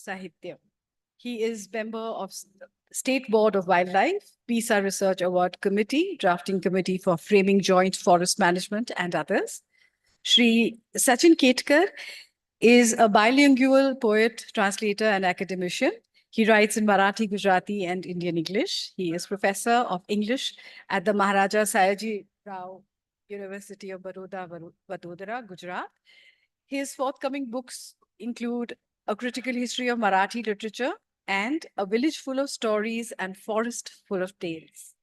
Sahitya. He is member of State Board of Wildlife, PISA Research Award Committee, Drafting Committee for Framing Joint Forest Management, and others. Shri Sachin Ketkar is a bilingual poet, translator, and academician. He writes in Marathi, Gujarati, and Indian English. He is professor of English at the Maharaja Sayaji Rao University of Baroda, Vadodara, Gujarat. His forthcoming books include A Critical History of Marathi Literature and A Village Full of Stories and Forest Full of Tales.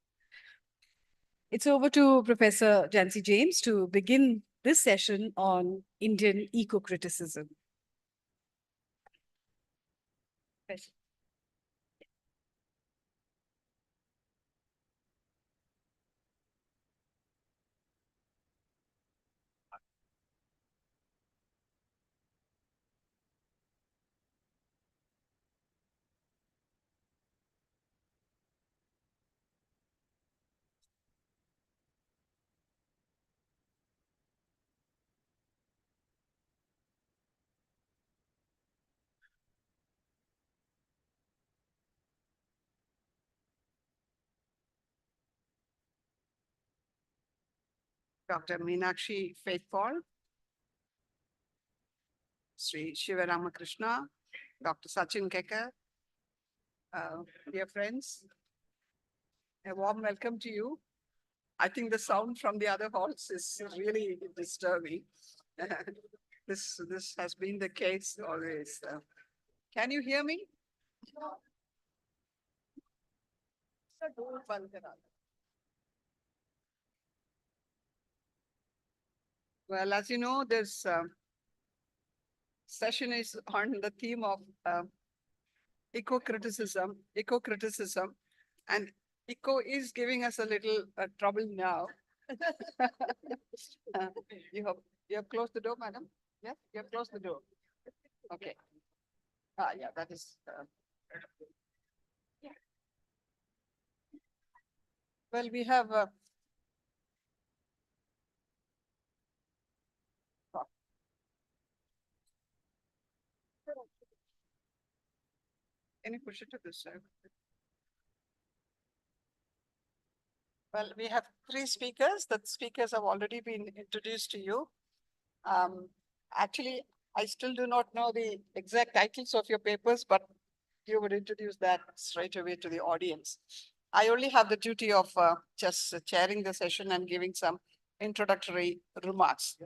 It's over to Professor Jancy James to begin this session on Indian eco-criticism. Dr. Meenakshi Faithful, Sri Shiva Ramakrishna, Dr. Sachin Ketkar, dear friends, a warm welcome to you. I think the sound from the other halls is really disturbing. This has been the case always. Can you hear me? Well, as you know, this session is on the theme of eco-criticism, and eco is giving us a little trouble now. You have closed the door, madam? Yes, you have closed the door. Okay. Yeah, that is. Yeah. Well, we have. Can you push it to this side? Well, we have 3 speakers. The speakers have already been introduced to you. Actually, I still do not know the exact titles of your papers, but you would introduce that straight away to the audience. I only have the duty of just chairing the session and giving some introductory remarks.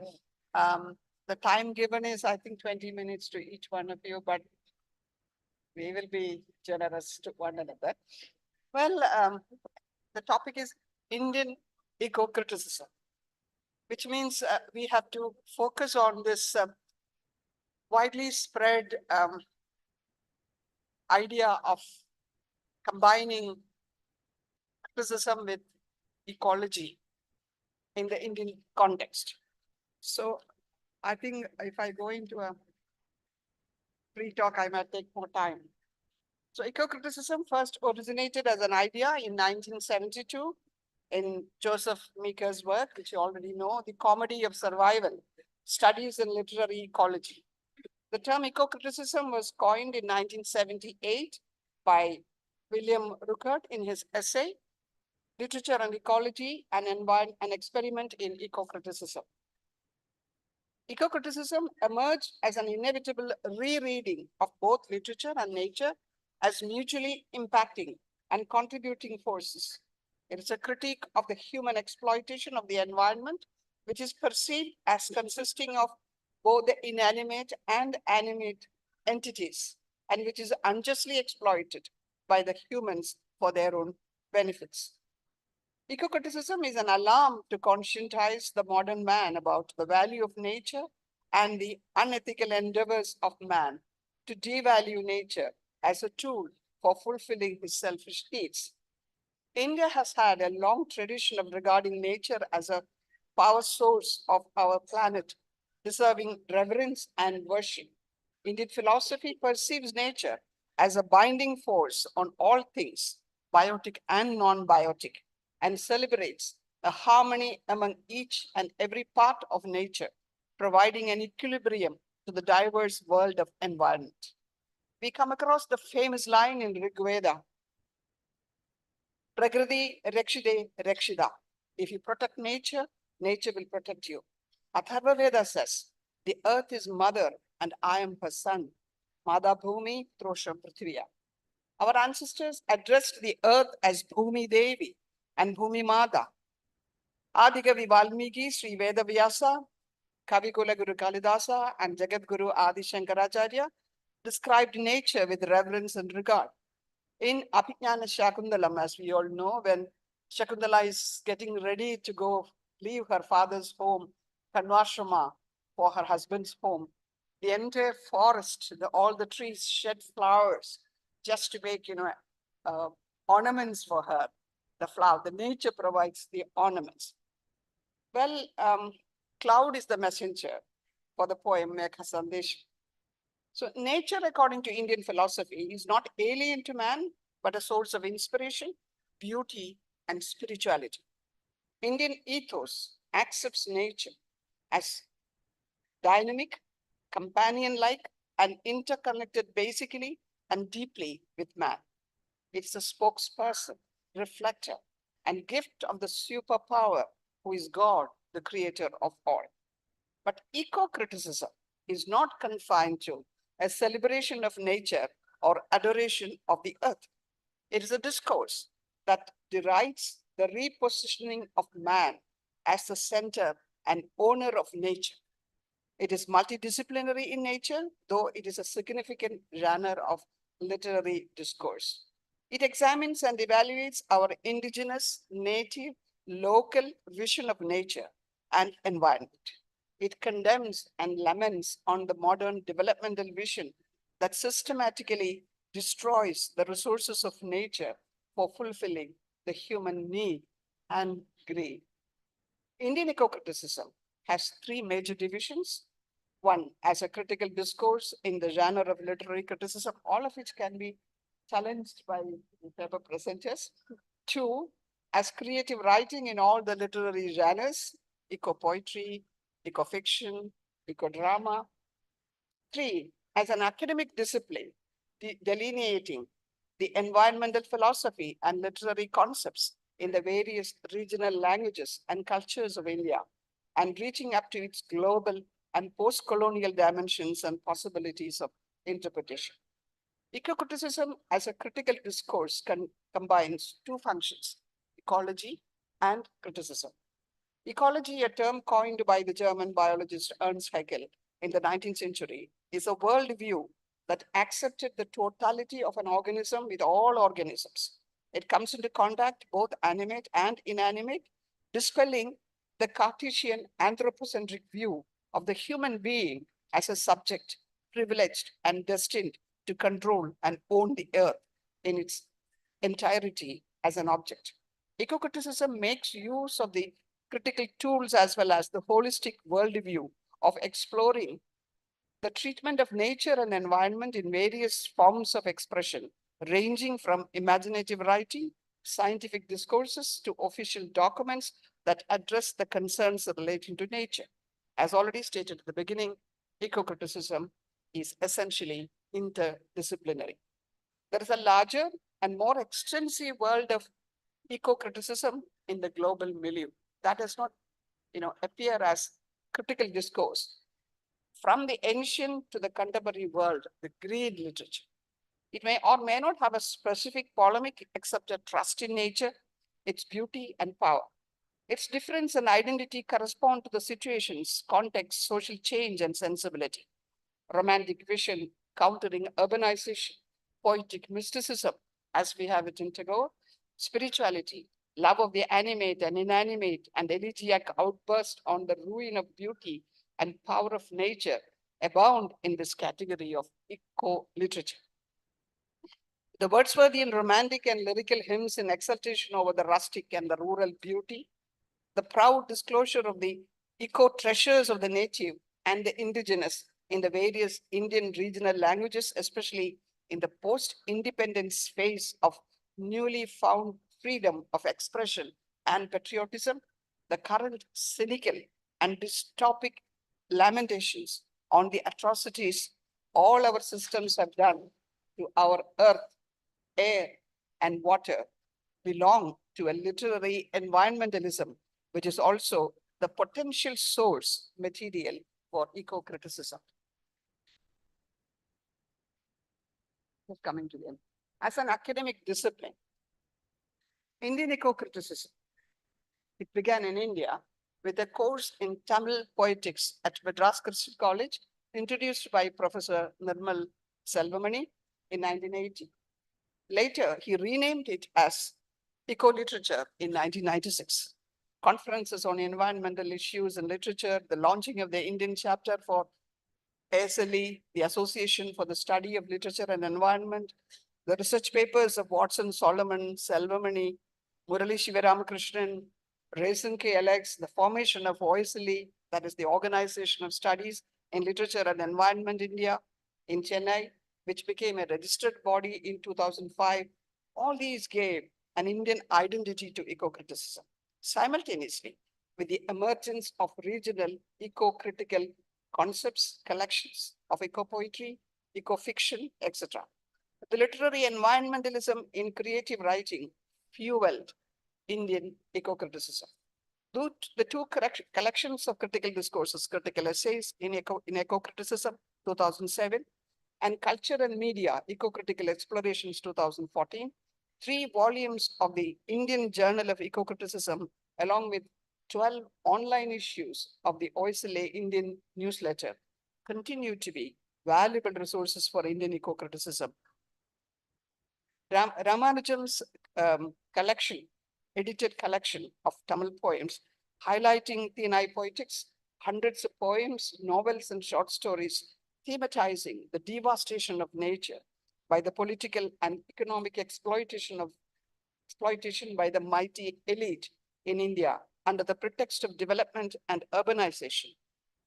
The time given is, I think, 20 minutes to each one of you, but we will be generous to one another. Well, the topic is Indian eco-criticism, which means we have to focus on this widely spread idea of combining criticism with ecology in the Indian context. So I think if I go into a free talk, I might take more time. So eco-criticism first originated as an idea in 1972 in Joseph Meeker's work, which you already know, The Comedy of Survival, Studies in Literary Ecology. The term eco-criticism was coined in 1978 by William Ruckert in his essay, Literature and Ecology, an Experiment in Eco-Criticism. Eco-criticism emerged as an inevitable rereading of both literature and nature as mutually impacting and contributing forces. It is a critique of the human exploitation of the environment, which is perceived as consisting of both the inanimate and animate entities, and which is unjustly exploited by the humans for their own benefits. Eco-criticism is an alarm to conscientize the modern man about the value of nature and the unethical endeavors of man to devalue nature as a tool for fulfilling his selfish needs. India has had a long tradition of regarding nature as a power source of our planet, deserving reverence and worship. Indian philosophy perceives nature as a binding force on all things, biotic and non-biotic, and celebrates a harmony among each and every part of nature, providing an equilibrium to the diverse world of environment. we come across the famous line in Rig Veda, Prakriti Rakshide Rakshida. If you protect nature, nature will protect you. Atharva Veda says, the earth is mother and I am her son. Mada Bhumi Trosham Prithviya. Our ancestors addressed the earth as Bhumi Devi and Bhumi Mada. Adigavi Valmiki, Sri Veda Vyasa, Kavikula Guru Kalidasa, and Jagat Guru Adi Shankaracharya described nature with reverence and regard. In Abhijnana Shakundalam, as we all know, when Shakuntala is getting ready to go leave her father's home, Kanvashrama, for her husband's home, the entire forest, all the trees shed flowers just to make, ornaments for her. The flower, the nature provides the ornaments. Well, cloud is the messenger for the poem Megha Sandesh. So nature, according to Indian philosophy, is not alien to man, but a source of inspiration, beauty, and spirituality. Indian ethos accepts nature as dynamic, companion-like, and interconnected basically and deeply with man. It's a spokesperson, reflector, and gift of the superpower who is God, the creator of all. But eco-criticism is not confined to a celebration of nature or adoration of the earth. It is a discourse that derides the repositioning of man as the center and owner of nature. It is multidisciplinary in nature, though it is a significant genre of literary discourse. It examines and evaluates our indigenous, native, local vision of nature and environment. It condemns and laments on the modern developmental vision that systematically destroys the resources of nature for fulfilling the human need and greed. Indian eco-criticism has three major divisions. One, as a critical discourse in the genre of literary criticism, all of which can be challenged by the paper presenters. Two, as creative writing in all the literary genres, eco-poetry, eco-fiction, eco-drama. Three, as an academic discipline, delineating the environmental philosophy and literary concepts in the various regional languages and cultures of India, and reaching up to its global and post-colonial dimensions and possibilities of interpretation. Eco-criticism as a critical discourse combines two functions, ecology and criticism. Ecology, a term coined by the German biologist Ernst Haeckel in the 19th century, is a worldview that accepted the totality of an organism with all organisms. It comes into contact both animate and inanimate, dispelling the Cartesian anthropocentric view of the human being as a subject, privileged and destined to control and own the earth in its entirety as an object. Eco-criticism makes use of the critical tools as well as the holistic worldview of exploring the treatment of nature and environment in various forms of expression, ranging from imaginative writing, scientific discourses, to official documents that address the concerns relating to nature. As already stated at the beginning, eco-criticism is essentially interdisciplinary. There is a larger and more extensive world of eco-criticism in the global milieu that does not, appear as critical discourse. From the ancient to the contemporary world, the Greek literature, it may or may not have a specific polemic except a trust in nature, its beauty and power. Its difference and identity correspond to the situations, context, social change, and sensibility. Romantic vision countering urbanization, poetic mysticism, as we have it in Tagore, spirituality, love of the animate and inanimate, and elegiac outburst on the ruin of beauty and power of nature abound in this category of eco-literature. The Wordsworthian romantic and lyrical hymns in exultation over the rustic and the rural beauty, the proud disclosure of the eco-treasures of the native and the indigenous in the various Indian regional languages, especially in the post-independence phase of newly found freedom of expression and patriotism, the current cynical and dystopic lamentations on the atrocities all our systems have done to our earth, air, and water belong to a literary environmentalism, which is also the potential source material for eco-criticism. Just coming to them. As an academic discipline, Indian eco-criticism, it began in India with a course in Tamil poetics at Madras Christian College, introduced by Professor Nirmal Selvamani in 1980. Later, he renamed it as eco-literature in 1996. Conferences on environmental issues and literature, the launching of the Indian chapter for ASLE, the Association for the Study of Literature and Environment, the research papers of Watson, Solomon, Selvamani, Murali Sivaramakrishnan, Raisin K. Alex, the formation of OSLE, that is the Organization of Studies in Literature and Environment India in Chennai, which became a registered body in 2005. All these gave an Indian identity to eco-criticism. Simultaneously, with the emergence of regional eco-critical concepts, collections of eco-poetry, eco-fiction, etc. The literary environmentalism in creative writing fueled Indian eco-criticism. The two collections of critical discourses, critical essays in eco-criticism, 2007, and Culture and Media, Eco-Critical Explorations, 2014, 3 volumes of the Indian Journal of Eco-Criticism, along with 12 online issues of the OSLA Indian newsletter, continue to be valuable resources for Indian eco-criticism. Ramanujan's edited collection of Tamil poems, highlighting Thinai poetics, hundreds of poems, novels, and short stories, thematizing the devastation of nature by the political and economic exploitation by the mighty elite in India under the pretext of development and urbanization,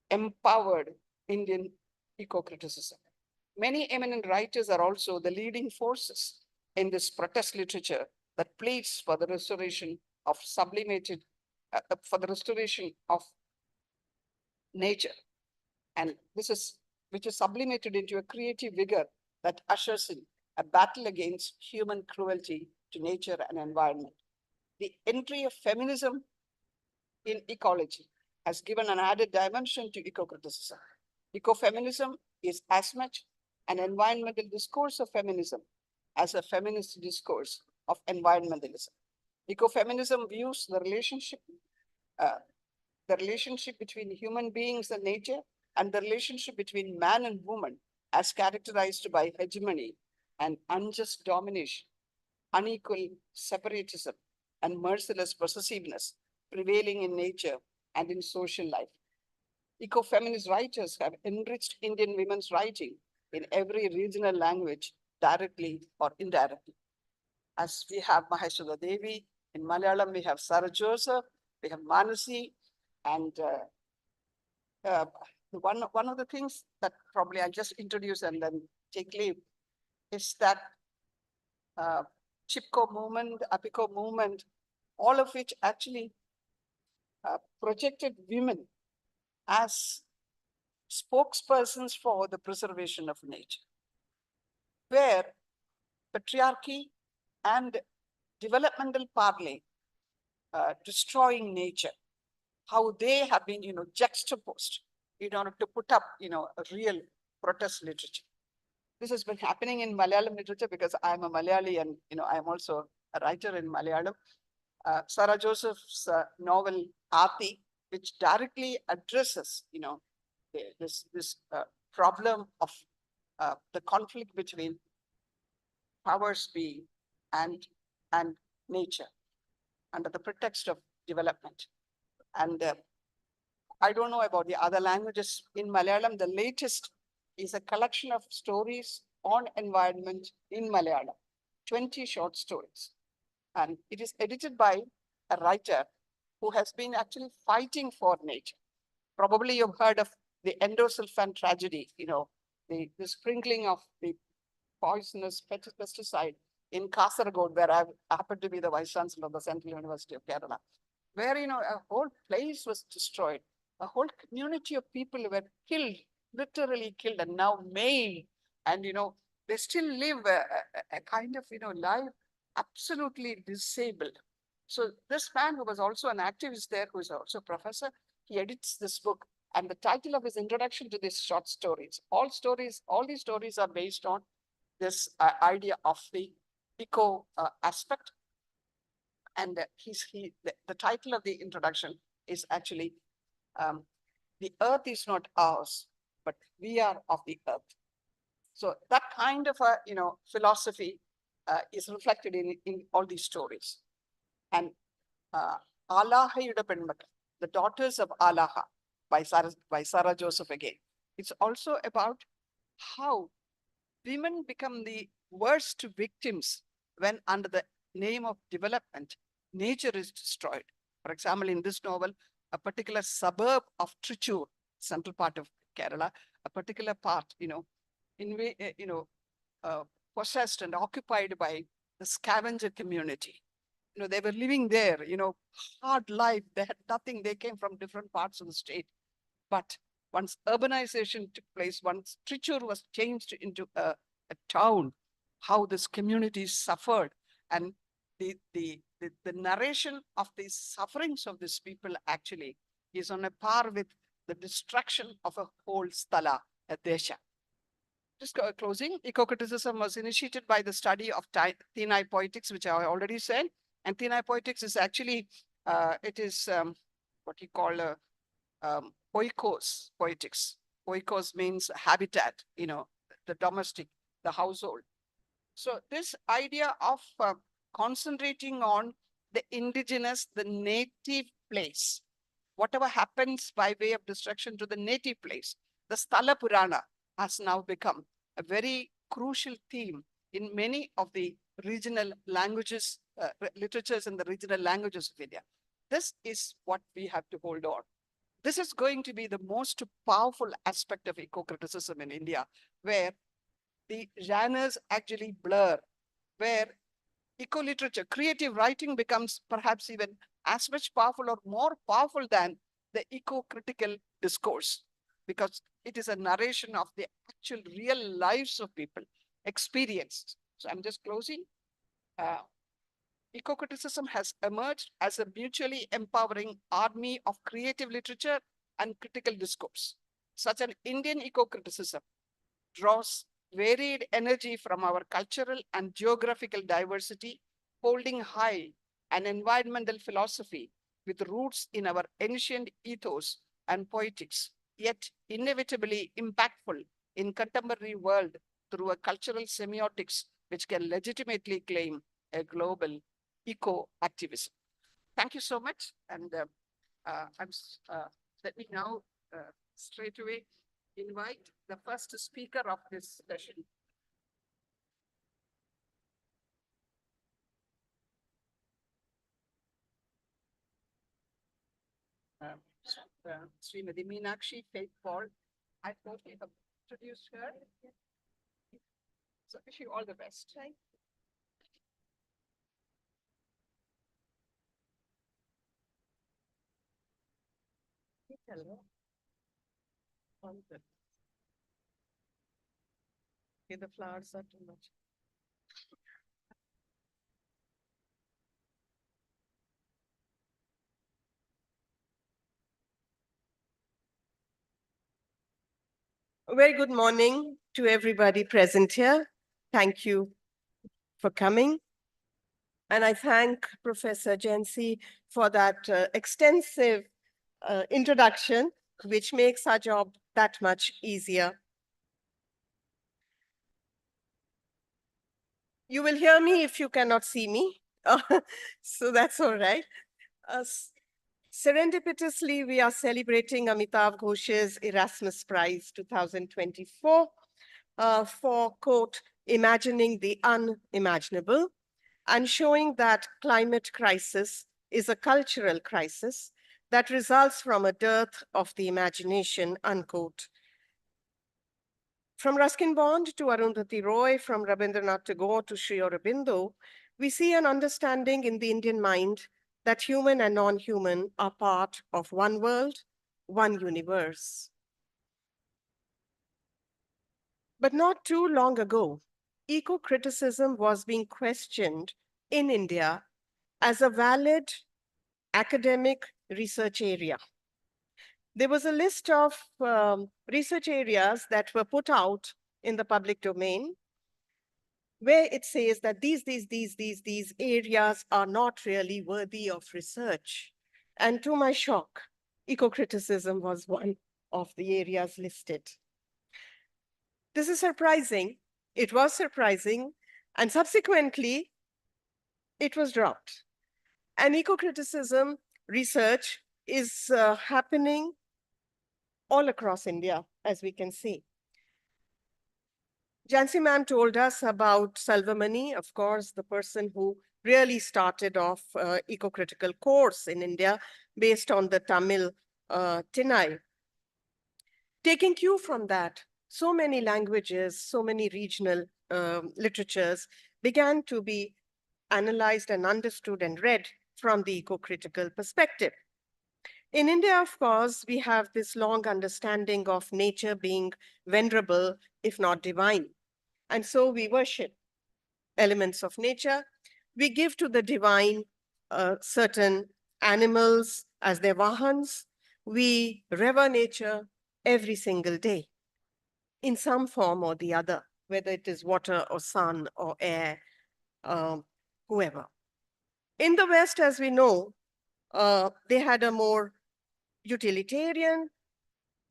empowered Indian eco-criticism. Many eminent writers are also the leading forces in this protest literature that pleads for the restoration of nature. And which is sublimated into a creative vigor that ushers in a battle against human cruelty to nature and environment. The entry of feminism in ecology has given an added dimension to eco-criticism. Ecofeminism is as much an environmental discourse of feminism as a feminist discourse of environmentalism. Ecofeminism views the relationship between human beings and nature, and the relationship between man and woman as characterized by hegemony and unjust domination, unequal separatism, and merciless possessiveness prevailing in nature and in social life. Eco-feminist writers have enriched Indian women's writing in every regional language, directly or indirectly. As we have Maheshwara Devi, in Malayalam we have Sarah Joseph, we have Manasi, and one of the things that probably I'll just introduce and then take leave is that Chipko movement, Apiko movement, all of which actually projected women as spokespersons for the preservation of nature, where patriarchy and developmental parley destroying nature, how they have been, juxtaposed in order to put up, a real protest literature. This has been happening in Malayalam literature because I'm a Malayali and, I'm also a writer in Malayalam. Sarah Joseph's novel, Aarti, which directly addresses, this problem of the conflict between powers be and nature under the pretext of development. And I don't know about the other languages. In Malayalam, the latest is a collection of stories on environment in Malayalam, 20 short stories. And it is edited by a writer who has been actually fighting for nature. Probably you've heard of the endosulfan tragedy, the sprinkling of the poisonous pesticide in Kasaragod, where I happen to be the Vice Chancellor of the Central University of Kerala, where, a whole place was destroyed. A whole community of people were killed, literally killed, and now maimed. And, they still live a kind of, life absolutely disabled. So this man, who was also an activist there, who is also a professor, he edits this book. And the title of his introduction to these short stories, all these stories are based on this idea of the eco aspect. And the title of the introduction is actually, the earth is not ours, but we are of the earth. So that kind of a, philosophy is reflected in all these stories. And Alahayuda Penmakal, The Daughters of Alaha, by Sarah Joseph again. It's also about how women become the worst victims when, under the name of development, nature is destroyed. For example, in this novel, a particular suburb of Trichur, central part of Kerala, a particular part, possessed and occupied by the scavenger community. They were living there, hard life. They had nothing. They came from different parts of the state. But once urbanization took place, once Trichur was changed into a town, how this community suffered. And the narration of the sufferings of these people actually is on a par with the destruction of a whole sthala, a desha. Just closing, eco-criticism was initiated by the study of Thenai poetics, which I already said. And Thenai poetics is actually, it is what you call oikos poetics. Oikos means habitat, the domestic, the household. So this idea of concentrating on the indigenous, the native place, whatever happens by way of destruction to the native place, the Sthala Purana has now become a very crucial theme in many of the regional languages, literatures in the regional languages of India. This is what we have to hold on. This is going to be the most powerful aspect of eco-criticism in India, where the genres actually blur, where eco-literature, creative writing becomes perhaps even as much powerful or more powerful than the eco-critical discourse, because it is a narration of the actual real lives of people experienced. So I'm just closing. Eco-criticism has emerged as a mutually empowering army of creative literature and critical discourse. Such an Indian eco-criticism draws varied energy from our cultural and geographical diversity, holding high an environmental philosophy with roots in our ancient ethos and poetics, yet inevitably impactful in contemporary world through a cultural semiotics which can legitimately claim a global eco-activism. Thank you so much. And let me now straight away invite the first speaker of this session. Srimati Meenakshi Faith Paul. I thought we have introduced her. So wish you all the best. Thank you. Hello. Okay, the flowers are too much. A very good morning to everybody present here. Thank you for coming. And I thank Professor Jensi for that extensive introduction, which makes our job that much easier. You will hear me if you cannot see me, so that's all right. Serendipitously, we are celebrating Amitav Ghosh's Erasmus Prize 2024 for, quote, imagining the unimaginable, and showing that climate crisis is a cultural crisis that results from a dearth of the imagination, unquote. From Ruskin Bond to Arundhati Roy, from Rabindranath Tagore to Sri Aurobindo, we see an understanding in the Indian mind that human and non-human are part of one world, one universe. But not too long ago, eco-criticism was being questioned in India as a valid academic research area. There was a list of research areas that were put out in the public domain where it says that these areas are not really worthy of research. And to my shock, eco-criticism was one of the areas listed. This is surprising. It was surprising. And subsequently, it was dropped. And eco-criticism research is happening all across India, as we can see. Jansi ma'am told us about Salvamani, of course, the person who really started off eco-critical course in India based on the Tamil Tinai. Taking cue from that, so many languages, so many regional literatures began to be analyzed and understood and read from the eco-critical perspective. In India, of course, we have this long understanding of nature being venerable, if not divine. And so we worship elements of nature. We give to the divine certain animals as their vahans. We revere nature every single day in some form or the other, whether it is water or sun or air, whoever. In the West, as we know, they had a more utilitarian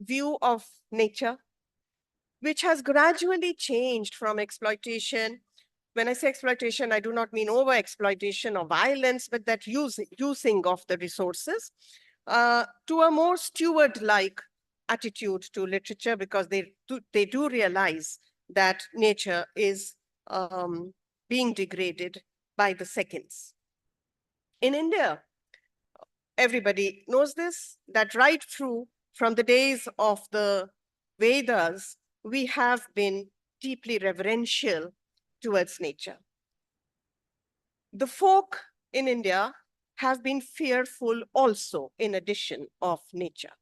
view of nature, which has gradually changed from exploitation. When I say exploitation, I do not mean over-exploitation or violence, but that using of the resources to a more steward-like attitude to literature, because they do realize that nature is being degraded by the seconds. In India, everybody knows this, that right through from the days of the Vedas, we have been deeply reverential towards nature. The folk in India have been fearful also in addition of nature.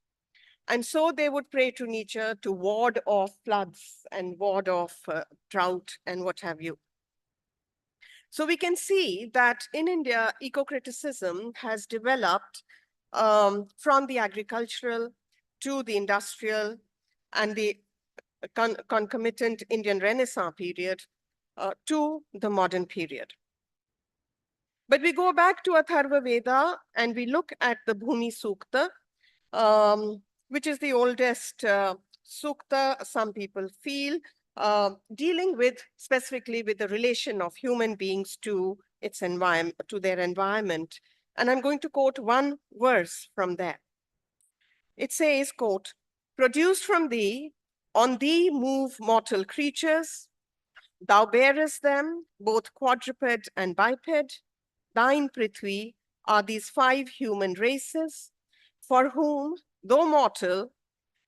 And so they would pray to nature to ward off floods and ward off drought and what have you. So we can see that in India, eco-criticism has developed from the agricultural to the industrial and the concomitant Indian Renaissance period to the modern period. But we go back to Atharva Veda and we look at the Bhumi Sukta, which is the oldest sukta, some people feel, dealing with specifically with the relation of human beings to its environment, to their environment. And I'm going to quote one verse from there. It says, quote, "Produced from thee, on thee move mortal creatures. Thou bearest them, both quadruped and biped. Thine Prithvi are these 5 human races, for whom, though mortal,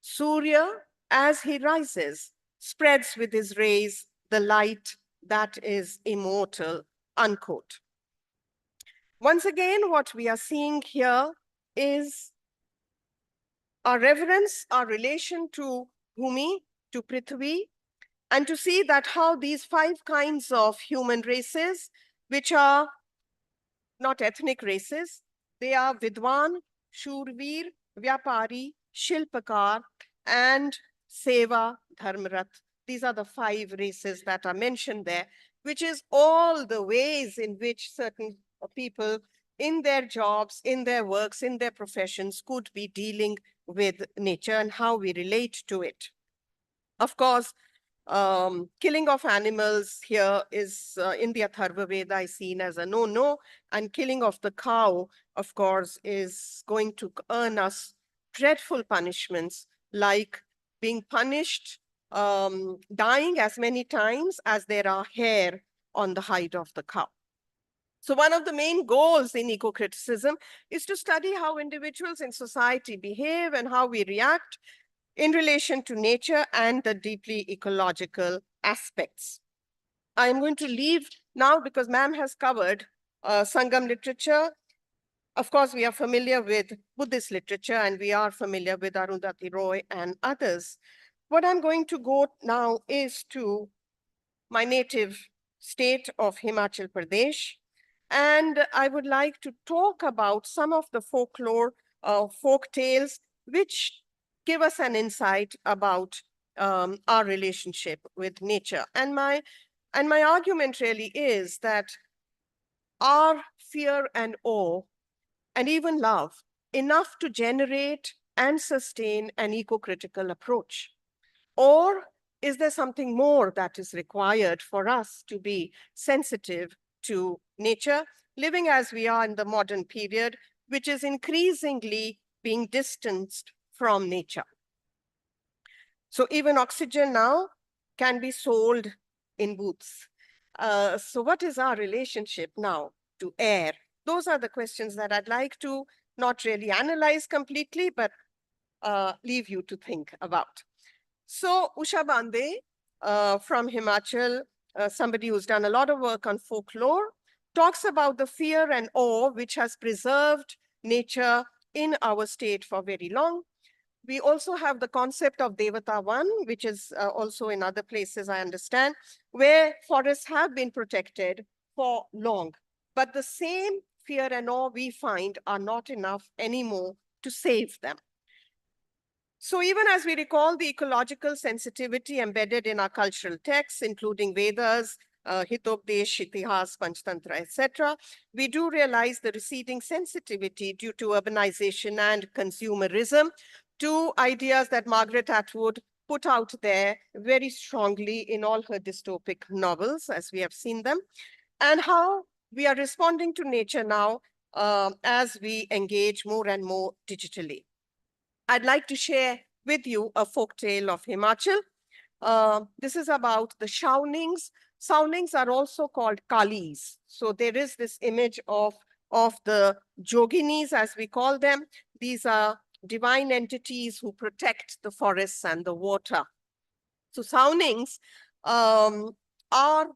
Surya, as he rises, spreads with his rays the light that is immortal," unquote. Once again, what we are seeing here is our reverence, our relation to Bhumi, to Prithvi, and to see that how these 5 kinds of human races, which are not ethnic races, they are Vidwan, Shurveer, Vyapari, Shilpakar, and Seva Dharmarat. These are the 5 races that are mentioned there, which is all the ways in which certain people in their jobs, in their works, in their professions could be dealing with nature and how we relate to it. Of course, killing of animals here is in the Atharva Veda is seen as a no-no, and killing of the cow, of course, is going to earn us dreadful punishments, like being punished, dying as many times as there are hair on the hide of the cow. So one of the main goals in eco-criticism is to study how individuals in society behave and how we react in relation to nature and the deeply ecological aspects. I am going to leave now because ma'am has covered Sangam literature. Of course, we are familiar with Buddhist literature and we are familiar with Arundhati Roy and others. What I'm going to go now is to my native state of Himachal Pradesh. And I would like to talk about some of the folklore, folk tales, which give us an insight about our relationship with nature. And my argument really is that are fear and awe and even love enough to generate and sustain an eco-critical approach? Or is there something more that is required for us to be sensitive to nature, living as we are in the modern period, which is increasingly being distanced from nature? So even oxygen now can be sold in booths. So what is our relationship now to air? Those are the questions that I'd like to not really analyze completely, but leave you to think about. So Usha Bande from Himachal, somebody who's done a lot of work on folklore, talks about the fear and awe which has preserved nature in our state for very long. We also have the concept of Devata Van, which is also in other places, I understand, where forests have been protected for long. But the same fear and awe we find are not enough anymore to save them. So even as we recall the ecological sensitivity embedded in our cultural texts, including Vedas, Hitopdesh, Itihas, Panchtantra, etc., we do realize the receding sensitivity due to urbanization and consumerism, two ideas that Margaret Atwood put out there very strongly in all her dystopic novels, as we have seen them, and how we are responding to nature now as we engage more and more digitally. I'd like to share with you a folktale of Himachal. This is about the Shawnings. Shawnings are also called Kalis. So there is this image of the Joginis, as we call them. These are divine entities who protect the forests and the water. So Shawnings are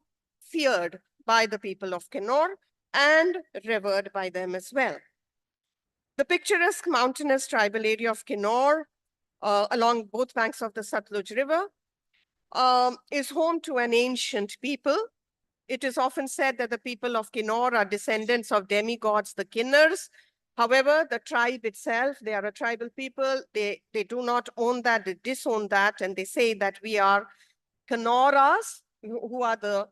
feared by the people of Kinnaur and revered by them as well. The picturesque mountainous tribal area of Kinnaur, along both banks of the Satluj River, is home to an ancient people. It is often said that the people of Kinnaur are descendants of demigods, the Kinnars. However, the tribe itself, they are a tribal people. They do not own that, they disown that, and they say that we are Kinnauras, who are the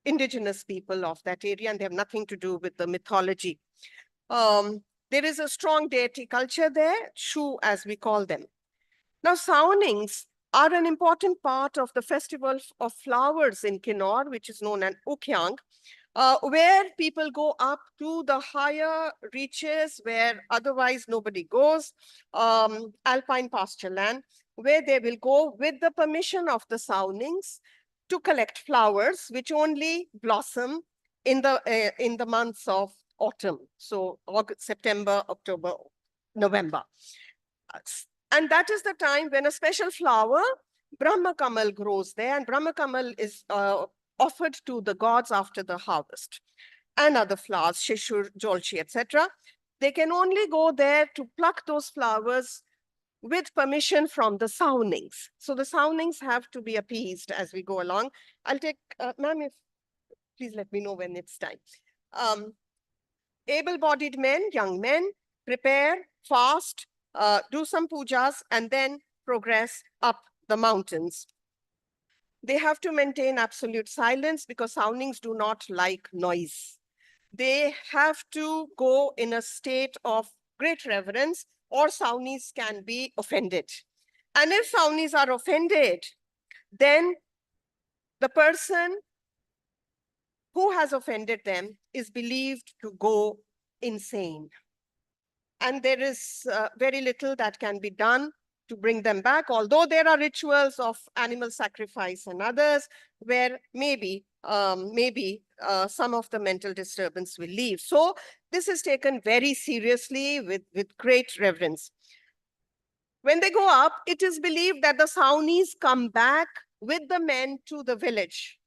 indigenous people of that area, and they have nothing to do with the mythology. There is a strong deity culture there, Shu as we call them. Now, Shawnings are an important part of the festival of flowers in Kinnaur, which is known as Ukyang, where people go up to the higher reaches where otherwise nobody goes, alpine pasture land, where they will go with the permission of the Shawnings to collect flowers, which only blossom in the months of autumn. So August, September, October, November. And that is the time when a special flower, Brahma Kamal, grows there, and Brahma Kamal is offered to the gods after the harvest. And other flowers, Shishur, Jolchi, etc. They can only go there to pluck those flowers with permission from the Shawnings. So the Shawnings have to be appeased as we go along. I'll take, ma'am, if please let me know when it's time. Able-bodied men, young men, prepare, fast, do some pujas, and then progress up the mountains. They have to maintain absolute silence because Shawnings do not like noise. They have to go in a state of great reverence, or Shawnings can be offended. And if Shawnings are offended, then the person who has offended them is believed to go insane. And there is very little that can be done to bring them back, although there are rituals of animal sacrifice and others where maybe some of the mental disturbance will leave. So this is taken very seriously with great reverence. When they go up, it is believed that the Shawnees come back with the men to the village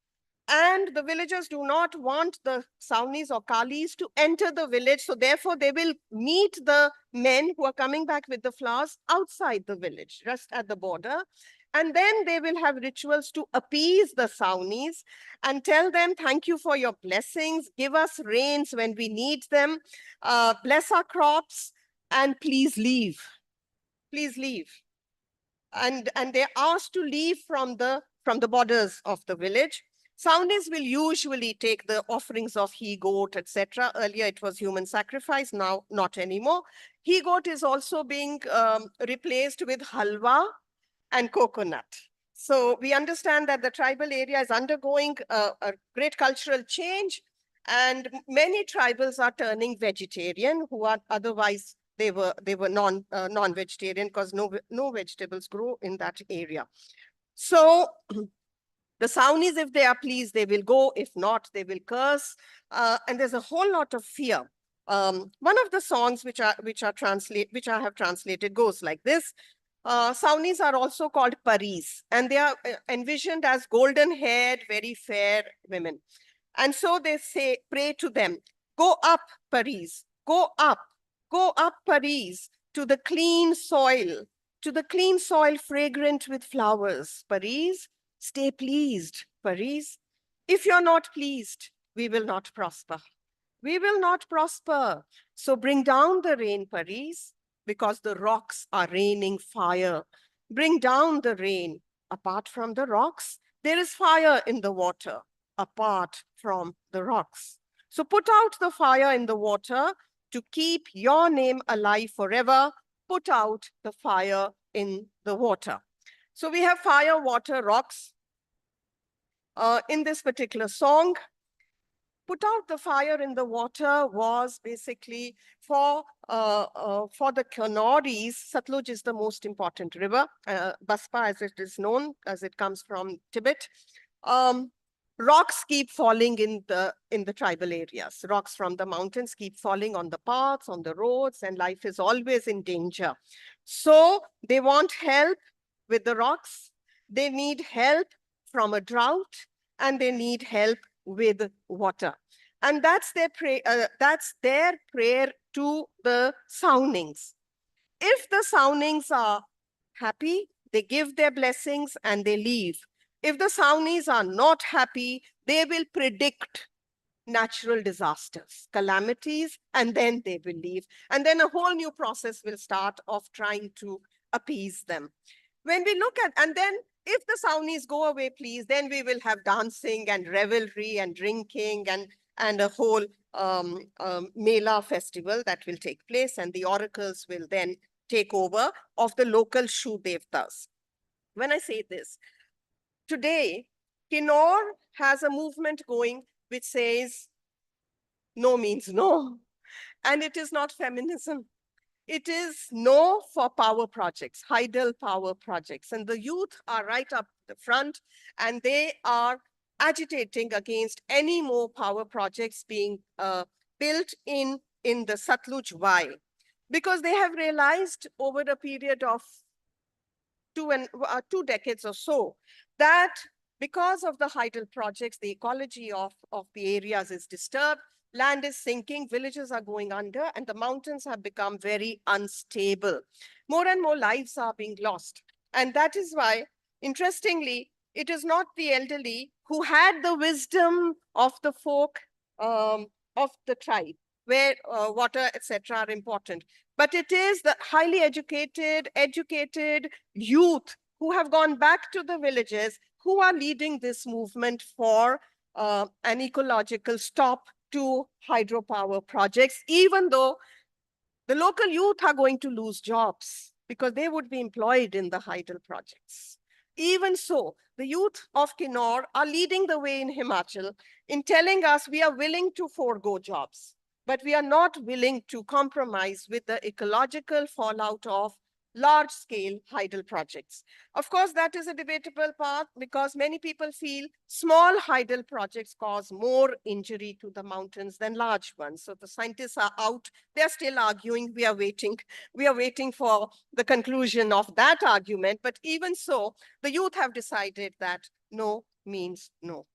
And the villagers do not want the Saunis or Kalis to enter the village. So therefore, they will meet the men who are coming back with the flowers outside the village, just at the border. And then they will have rituals to appease the Saunis and tell them, thank you for your blessings. Give us rains when we need them. Bless our crops and please leave. Please leave. And they're asked to leave from the borders of the village. Saunis will usually take the offerings of he-goat, etc. Earlier it was human sacrifice, now not anymore. He-goat is also being replaced with halwa and coconut. So we understand that the tribal area is undergoing a great cultural change, and many tribals are turning vegetarian who are otherwise they were non-vegetarian because no vegetables grow in that area. So the Saunis, if they are pleased, they will go. If not, they will curse. And there's a whole lot of fear. One of the songs which I have translated goes like this. Saunis are also called paris, and they are envisioned as golden-haired, very fair women. And so they say, pray to them, go up, paris, go up, paris, to the clean soil fragrant with flowers. Paris, stay pleased, paris. If you're not pleased, we will not prosper. We will not prosper. So bring down the rain, paris, because the rocks are raining fire. Bring down the rain. Apart from the rocks, there is fire in the water. Apart from the rocks. So put out the fire in the water to keep your name alive forever. Put out the fire in the water. So we have fire, water, rocks. In this particular song, put out the fire in the water was basically for the Kanauris. Satluj is the most important river. Baspa, as it is known, as it comes from Tibet. Rocks keep falling in the tribal areas. Rocks from the mountains keep falling on the paths, on the roads, and life is always in danger. So they want help with the rocks. They need help from a drought, and they need help with water. And that's their prayer to the Saunings. If the Saunings are happy, they give their blessings and they leave. If the Saunis are not happy, they will predict natural disasters, calamities, and then they will leave. And then a whole new process will start of trying to appease them. When we look at, and then if the Saunis go away, please, then we will have dancing and revelry and drinking and a whole Mela festival that will take place, and the oracles will then take over of the local Shu Devtas. When I say this, today, Kinnaur has a movement going which says no means no. And it is not feminism. It is no for power projects, hydel power projects. And the youth are right up the front, and they are agitating against any more power projects being built in the Satluj. Why? Because they have realized over a period of 2 decades or so that because of the hydel projects, the ecology of the areas is disturbed, land is sinking, villages are going under, and the mountains have become very unstable. More and more lives are being lost. And that is why, interestingly, it is not the elderly who had the wisdom of the folk of the tribe, where water, etc., are important. But it is the highly educated youth who have gone back to the villages who are leading this movement for an ecological stop to hydropower projects, even though the local youth are going to lose jobs because they would be employed in the hydel projects. Even so, the youth of Kinnaur are leading the way in Himachal in telling us we are willing to forego jobs, but we are not willing to compromise with the ecological fallout of large-scale hydel projects. Of course, that is a debatable path because many people feel small hydel projects cause more injury to the mountains than large ones. So the scientists are out, they're still arguing, we are waiting for the conclusion of that argument. But even so, the youth have decided that no means no.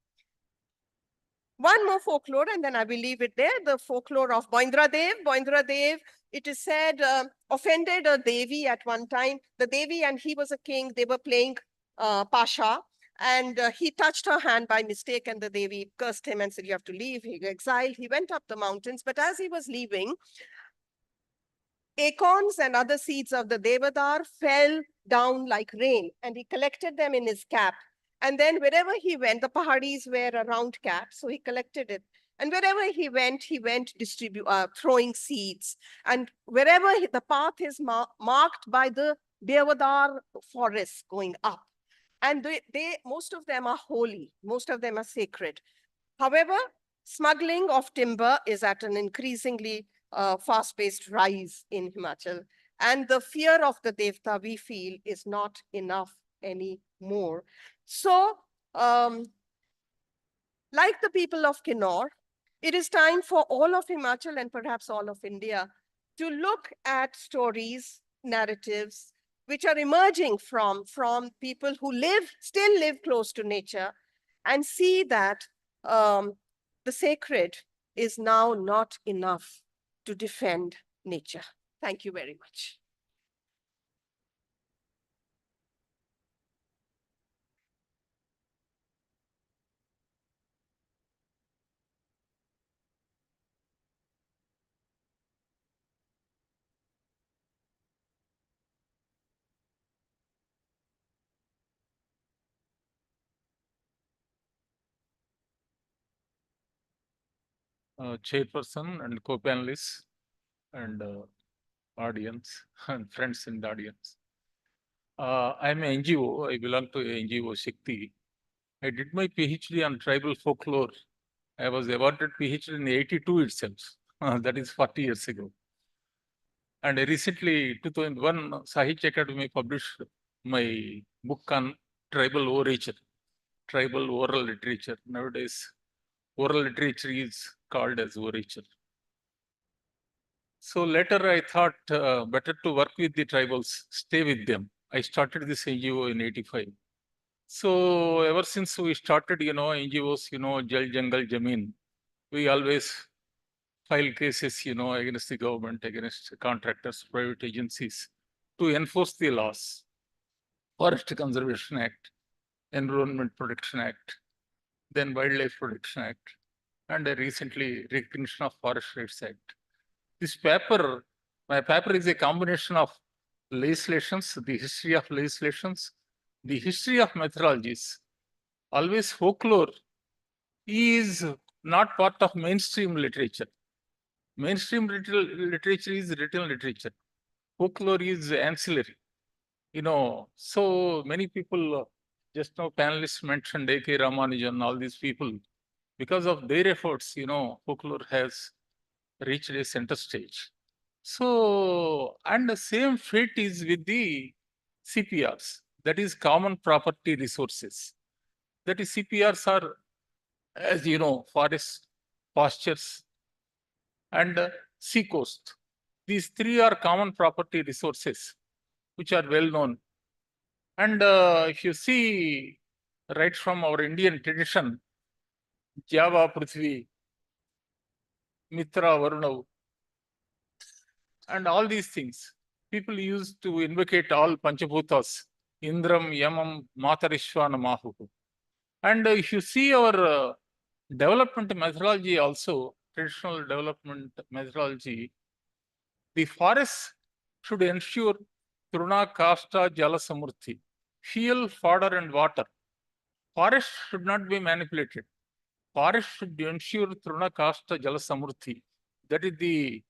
One more folklore, and then I will leave it there. The folklore of Boindra Dev. Boindra Dev, it is said, offended a Devi at one time. The Devi and he was a king. They were playing Pasha. And he touched her hand by mistake, and the Devi cursed him and said, "You have to leave." He exiled. He went up the mountains. But as he was leaving, acorns and other seeds of the Devadar fell down like rain, and he collected them in his cap. And then wherever he went, the Pahadis wear a round cap, so he collected it. And wherever he went throwing seeds. And wherever the path is marked by the Devadar forest going up. And most of them are holy, most of them are sacred. However, smuggling of timber is at an increasingly fast-paced rise in Himachal. And the fear of the Devta, we feel, is not enough anymore. So, like the people of Kinnaur, it is time for all of Himachal and perhaps all of India to look at stories, narratives, which are emerging from people who still live close to nature, and see that the sacred is now not enough to defend nature. Thank you very much. Chairperson and co-panelists and audience and friends in the audience. I'm an NGO. I belong to NGO Shakti. I did my PhD on tribal folklore. I was awarded PhD in 82 itself. That is 40 years ago. And recently, 2001, Sahitya Academy published my book on tribal orature, tribal oral literature. Nowadays, oral literature is called as orature. So later I thought better to work with the tribals, stay with them. I started this NGO in 85. So ever since we started, NGOs, Jal Jangal Jameen, we always file cases, against the government, against contractors, private agencies to enforce the laws. Forest Conservation Act, Environment Protection Act, then Wildlife Protection Act, and recently Recognition of Forest Rights Act. This paper, my paper is a combination of legislations, the history of legislations, the history of methodologies. Always folklore is not part of mainstream literature. Mainstream literature is written literature. Folklore is ancillary. So many people, just now panelists mentioned A.K. Ramanujan, all these people, because of their efforts, folklore has reached a center stage. So, and the same fate is with the CPRs, that is common property resources. That is CPRs are, as you know, forests, pastures, and sea coast. These three are common property resources, which are well known. And if you see right from our Indian tradition, Java, Prithvi, Mitra, Varuna, and all these things, people used to invocate all Panchabhutas, Indram, Yamam, Matarishwana, Mahu. And if you see our development methodology also, traditional development methodology, the forests should ensure Truna, Kasta, Jala Samurthi, fuel, fodder, and water. Forests should not be manipulated. Forests should ensure Truna, Kasta, Jala Samurthi. That is the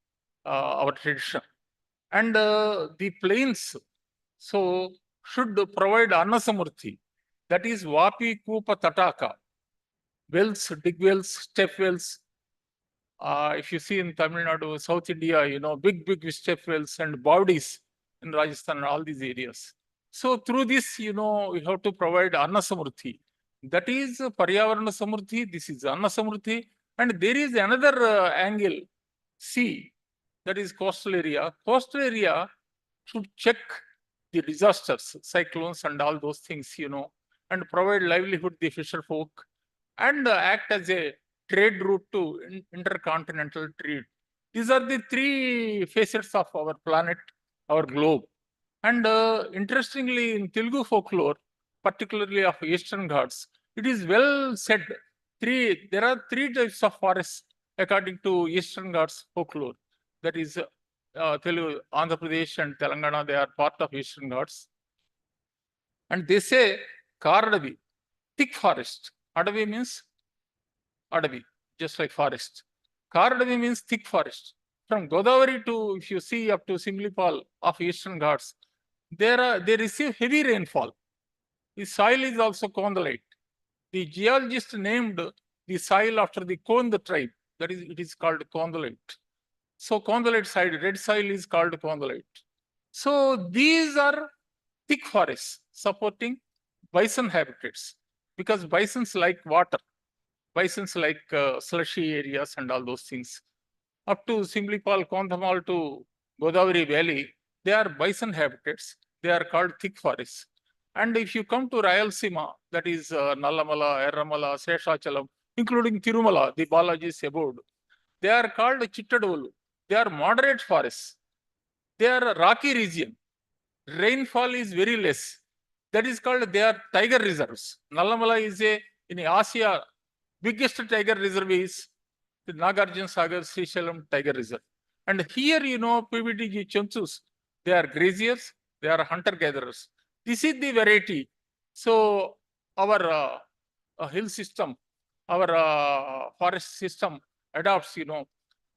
our tradition. And the plains, so should provide Annasamurthi. That is Vapi, Kupa, Tataka. Wells, dig wells, step wells. If you see in Tamil Nadu, South India, big step wells and bodies in Rajasthan and all these areas. So through this, we have to provide Annasamurthi. That is Paryavarana Samurthi, this is Annasamurthi. And there is another angle, sea, that is coastal area. Coastal area should check the disasters, cyclones and all those things, and provide livelihood to the fisher folk and act as a trade route to intercontinental trade. These are the three facets of our planet, our globe. And interestingly, in Telugu folklore, particularly of Eastern Ghats, it is well said. There are three types of forests according to Eastern Ghats folklore. That is Telugu, Andhra Pradesh and Telangana, they are part of Eastern Ghats. And they say Karadavi, thick forest. Adavi means Adavi, just like forest. Karadavi means thick forest. From Godavari to, if you see up to Simlipal of Eastern Ghats, they receive heavy rainfall. The soil is also condylite. The geologist named the soil after the Kondh tribe. That is, it is called condylite. So condylite soil, red soil is called condylite. So these are thick forests supporting bison habitats, because bisons like water. Bisons like slushy areas and all those things. Up to Simlipal, Kondhamal to Godavari Valley, they are bison habitats. They are called thick forests. And if you come to Rayalaseema, that is Nallamala, Erramala, Seshachalam, including Tirumala, the Balaji's abode, they are called Chittadolu. They are moderate forests. They are a rocky region. Rainfall is very less. That is called, they are tiger reserves. Nallamala is in Asia, biggest tiger reserve is the Nagarjuna Sagar Srisailam Tiger Reserve. And here, PVDG Chansus, they are graziers, they are hunter-gatherers. This is the variety. So our hill system, our forest system adopts,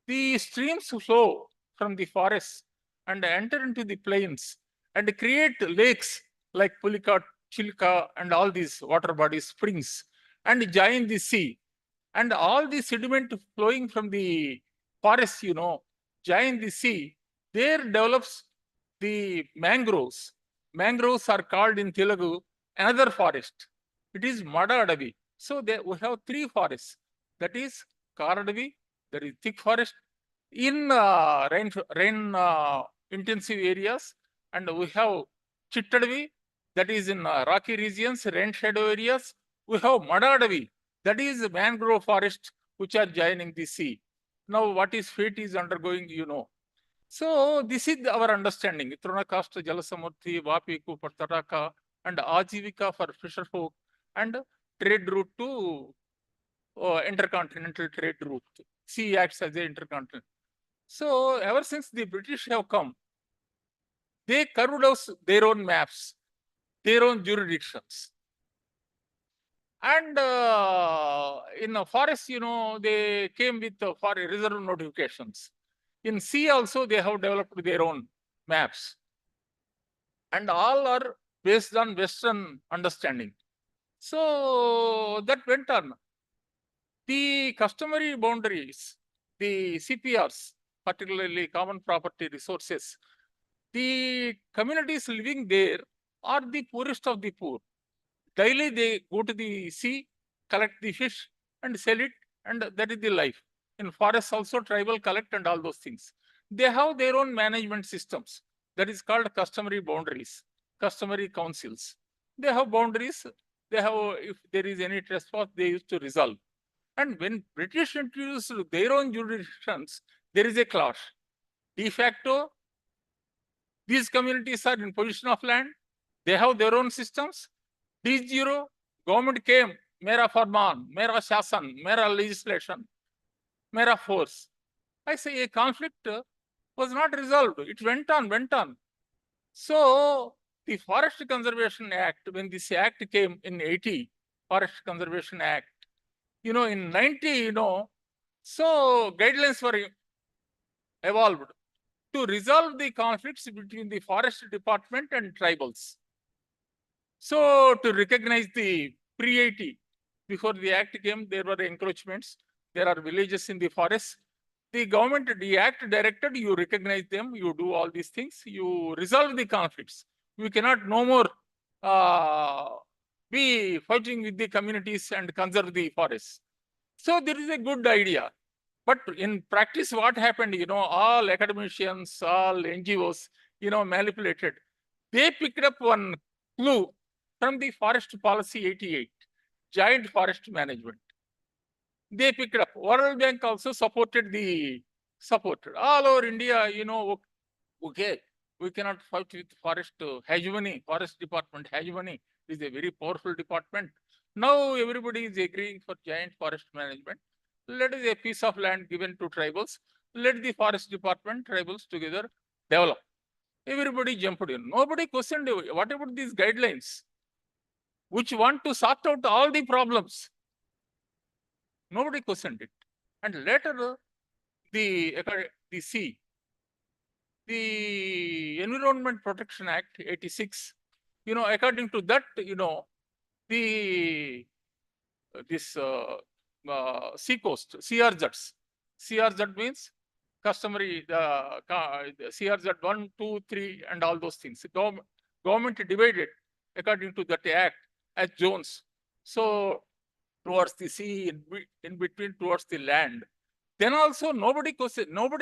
the streams flow from the forests and enter into the plains and create lakes like Pulicat, Chilka, and all these water bodies, springs, and join the sea. And all the sediment flowing from the forest, join the sea, there develops the mangroves. Mangroves are called in Telugu another forest. It is Mada Adavi. So we have three forests. That is Karadavi, that is thick forest, in rain intensive areas, and we have Chittadavi, that is in rocky regions, rain shadow areas. We have Madadavi, that is mangrove forest, which are joining the sea. Now, what is fate is undergoing, So, this is our understanding. Trunakasta, Jalasamurti, Vapiku, Pattaraka, and Ajivika for fisher folk, and trade route to intercontinental trade route. Sea acts as the intercontinental. So, ever since the British have come, they carved out their own maps, their own jurisdictions. And in a forest, they came with for reserve notifications. In sea also, they have developed their own maps. And all are based on Western understanding. So that went on. The customary boundaries, the CPRs, particularly common property resources, the communities living there are the poorest of the poor. Daily they go to the sea, collect the fish and sell it, and that is the life. In forests also, tribal collect and all those things. They have their own management systems. That is called customary boundaries, customary councils. They have boundaries. They have, if there is any trespass, they used to resolve. And when British introduced their own jurisdictions, there is a clash. De facto, these communities are in possession of land. They have their own systems. D0, government came, Mera Farman, Mera Shasan, Mera legislation, Mera force. I say a conflict was not resolved. It went on. So the Forest Conservation Act, when this act came in 80, Forest Conservation Act, in 90, so guidelines were evolved to resolve the conflicts between the Forest Department and tribals. So to recognize the pre-80, before the act came, there were encroachments. There are villages in the forest. The government, the act directed, you recognize them, you do all these things, you resolve the conflicts. You cannot no more be fighting with the communities and conserve the forests. So there is a good idea. But in practice, what happened, all academicians, all NGOs, manipulated. They picked up one clue from the Forest Policy 88, Joint Forest Management. they picked up. World Bank also supported all over India, okay, we cannot fight with forest hegemony, forest department hegemony is a very powerful department. Now everybody is agreeing for giant forest management. Let us a piece of land given to tribals. Let the forest department, tribals together develop. Everybody jumped in. Nobody questioned what about these guidelines, which want to sort out all the problems. Nobody questioned it. And later, the sea, the Environment Protection Act 86, according to that, the this sea coast, CRZ means customary, the CRZ 1, 2, 3, and all those things. Government divided according to that act as zones. So towards the sea, in between towards the land. Then also nobody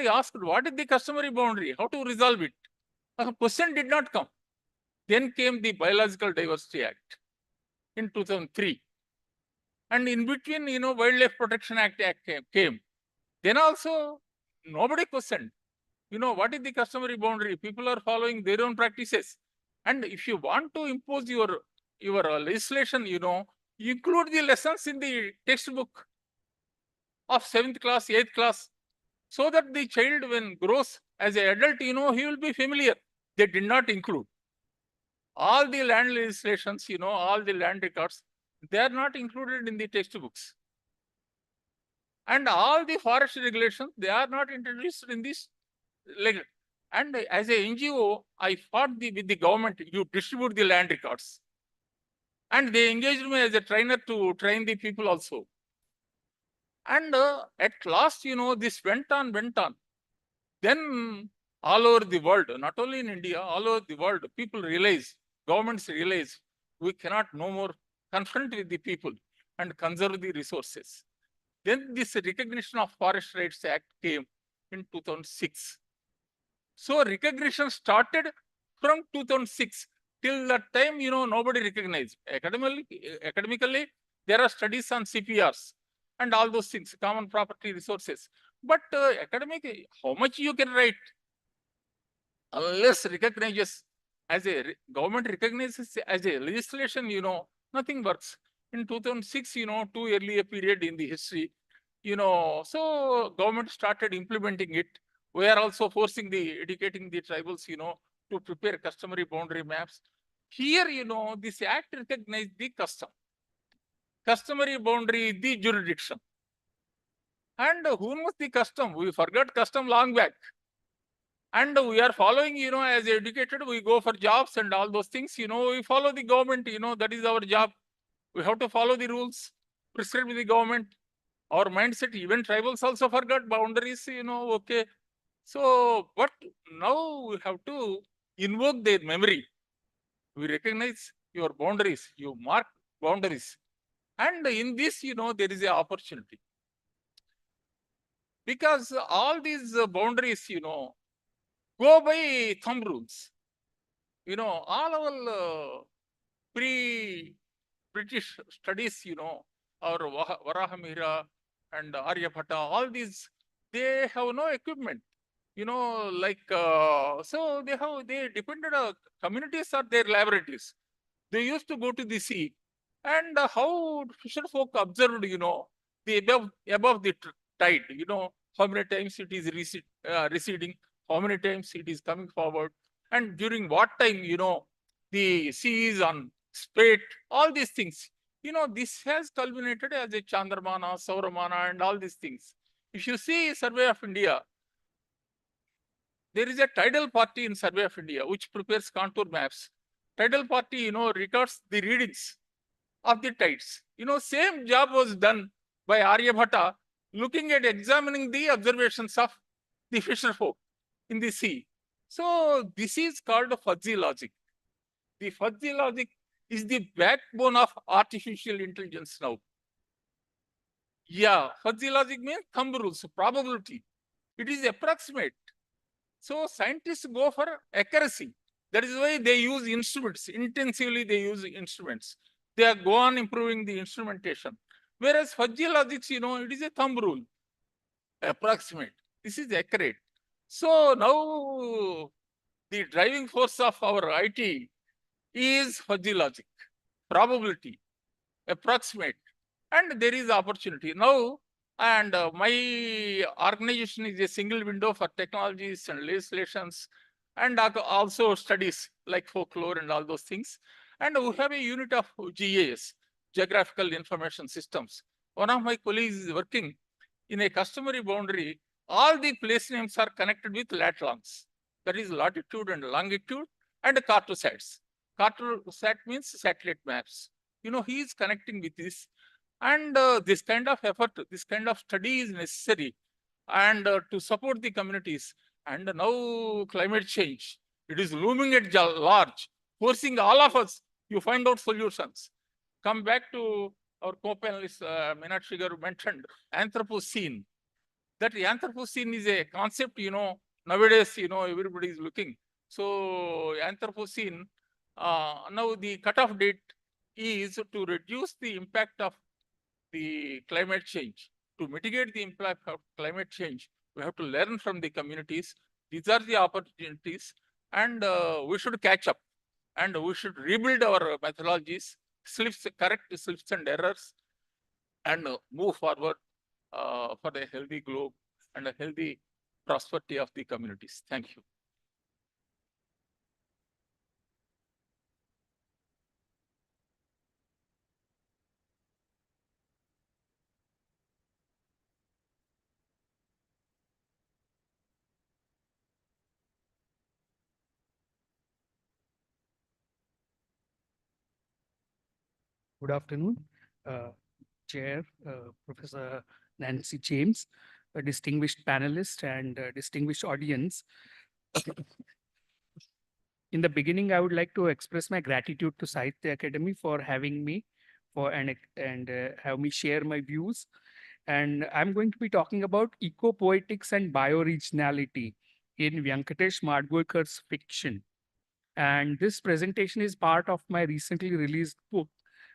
asked what is the customary boundary, how to resolve it. A question did not come. Then came the Biological Diversity Act in 2003. And in between, Wildlife Protection Act came. Then also nobody questioned, what is the customary boundary? People are following their own practices. And if you want to impose your legislation, include the lessons in the textbook of 7th class, 8th class, so that the child, when grows as an adult, he will be familiar. They did not include. All the land legislations, all the land records, they are not included in the textbooks. And all the forest regulations, they are not introduced in this. And as a NGO, I fought with the government, you distribute the land records. And they engaged me as a trainer to train the people also. And at last, this went on. Then all over the world, not only in India, all over the world, people realize, governments realize, we cannot no more confront with the people and conserve the resources. Then this Recognition of Forest Rights Act came in 2006. So recognition started from 2006. Till that time, nobody recognized. Academically, there are studies on CPRs and all those things, common property resources. But academic, how much you can write? Unless government recognizes as a legislation, nothing works. In 2006, too early a period in the history, so government started implementing it. We are also educating the tribals, to prepare customary boundary maps. Here, this act recognized the customary boundary, the jurisdiction. And who knows the custom? We forgot custom long back. And we are following, as educated, we go for jobs and all those things, we follow the government, that is our job. We have to follow the rules prescribed by the government. Our mindset, even tribals also forgot boundaries, okay. So, but now we have to invoke their memory. We recognize your boundaries, you mark boundaries. And in this, there is an opportunity. Because all these boundaries, go by thumb rules. All our pre-British studies, our Varahamihira and Aryabhatta, all these, they have no equipment. So they depended on communities or their laboratories. They used to go to the sea. And how fisher folk observed, the above the tide, how many times it is receding, how many times it is coming forward, and during what time, the sea is on spate, all these things. This has culminated as a Chandramana, Sauramana, and all these things. If you see Survey of India, there is a tidal party in Survey of India which prepares contour maps. Tidal party, records the readings of the tides. Same job was done by Aryabhatta, looking at examining the observations of the fisher folk in the sea. So this is called fuzzy logic. The fuzzy logic is the backbone of artificial intelligence now. Yeah, fuzzy logic means thumb rules, probability. It is approximate. So scientists go for accuracy. That is why they use instruments. Intensively, they use instruments. They go on improving the instrumentation. Whereas fuzzy logics, it is a thumb rule, approximate. This is accurate. So now the driving force of our IT is fuzzy logic, probability, approximate, and there is opportunity. Now, and my organization is a single window for technologies and legislations and also studies like folklore and all those things. And we have a unit of GIS, Geographical Information Systems. One of my colleagues is working in a customary boundary. All the place names are connected with lat longs. That is latitude and longitude and cartosats. Cartosat means satellite maps. He is connecting with this. And this kind of effort, this kind of study is necessary and to support the communities. And now climate change, it is looming at large, forcing all of us to find out solutions. Come back to our co-panelist, Meenakshi Garu mentioned Anthropocene. That Anthropocene is a concept, nowadays, everybody is looking. So Anthropocene, now the cutoff date is to reduce the impact of the climate change. To mitigate the impact of climate change, we have to learn from the communities. These are the opportunities, and we should catch up, and we should rebuild our methodologies, correct slips and errors, and move forward for a healthy globe and a healthy prosperity of the communities. Thank you. Good afternoon, Chair, Professor Nancy James, a distinguished panelist and distinguished audience. In the beginning, I would like to express my gratitude to Sahitya Academy for having me and have me share my views. And I'm going to be talking about eco-poetics and bioregionality in Venkatesh Madgulkar's fiction. And this presentation is part of my recently released book,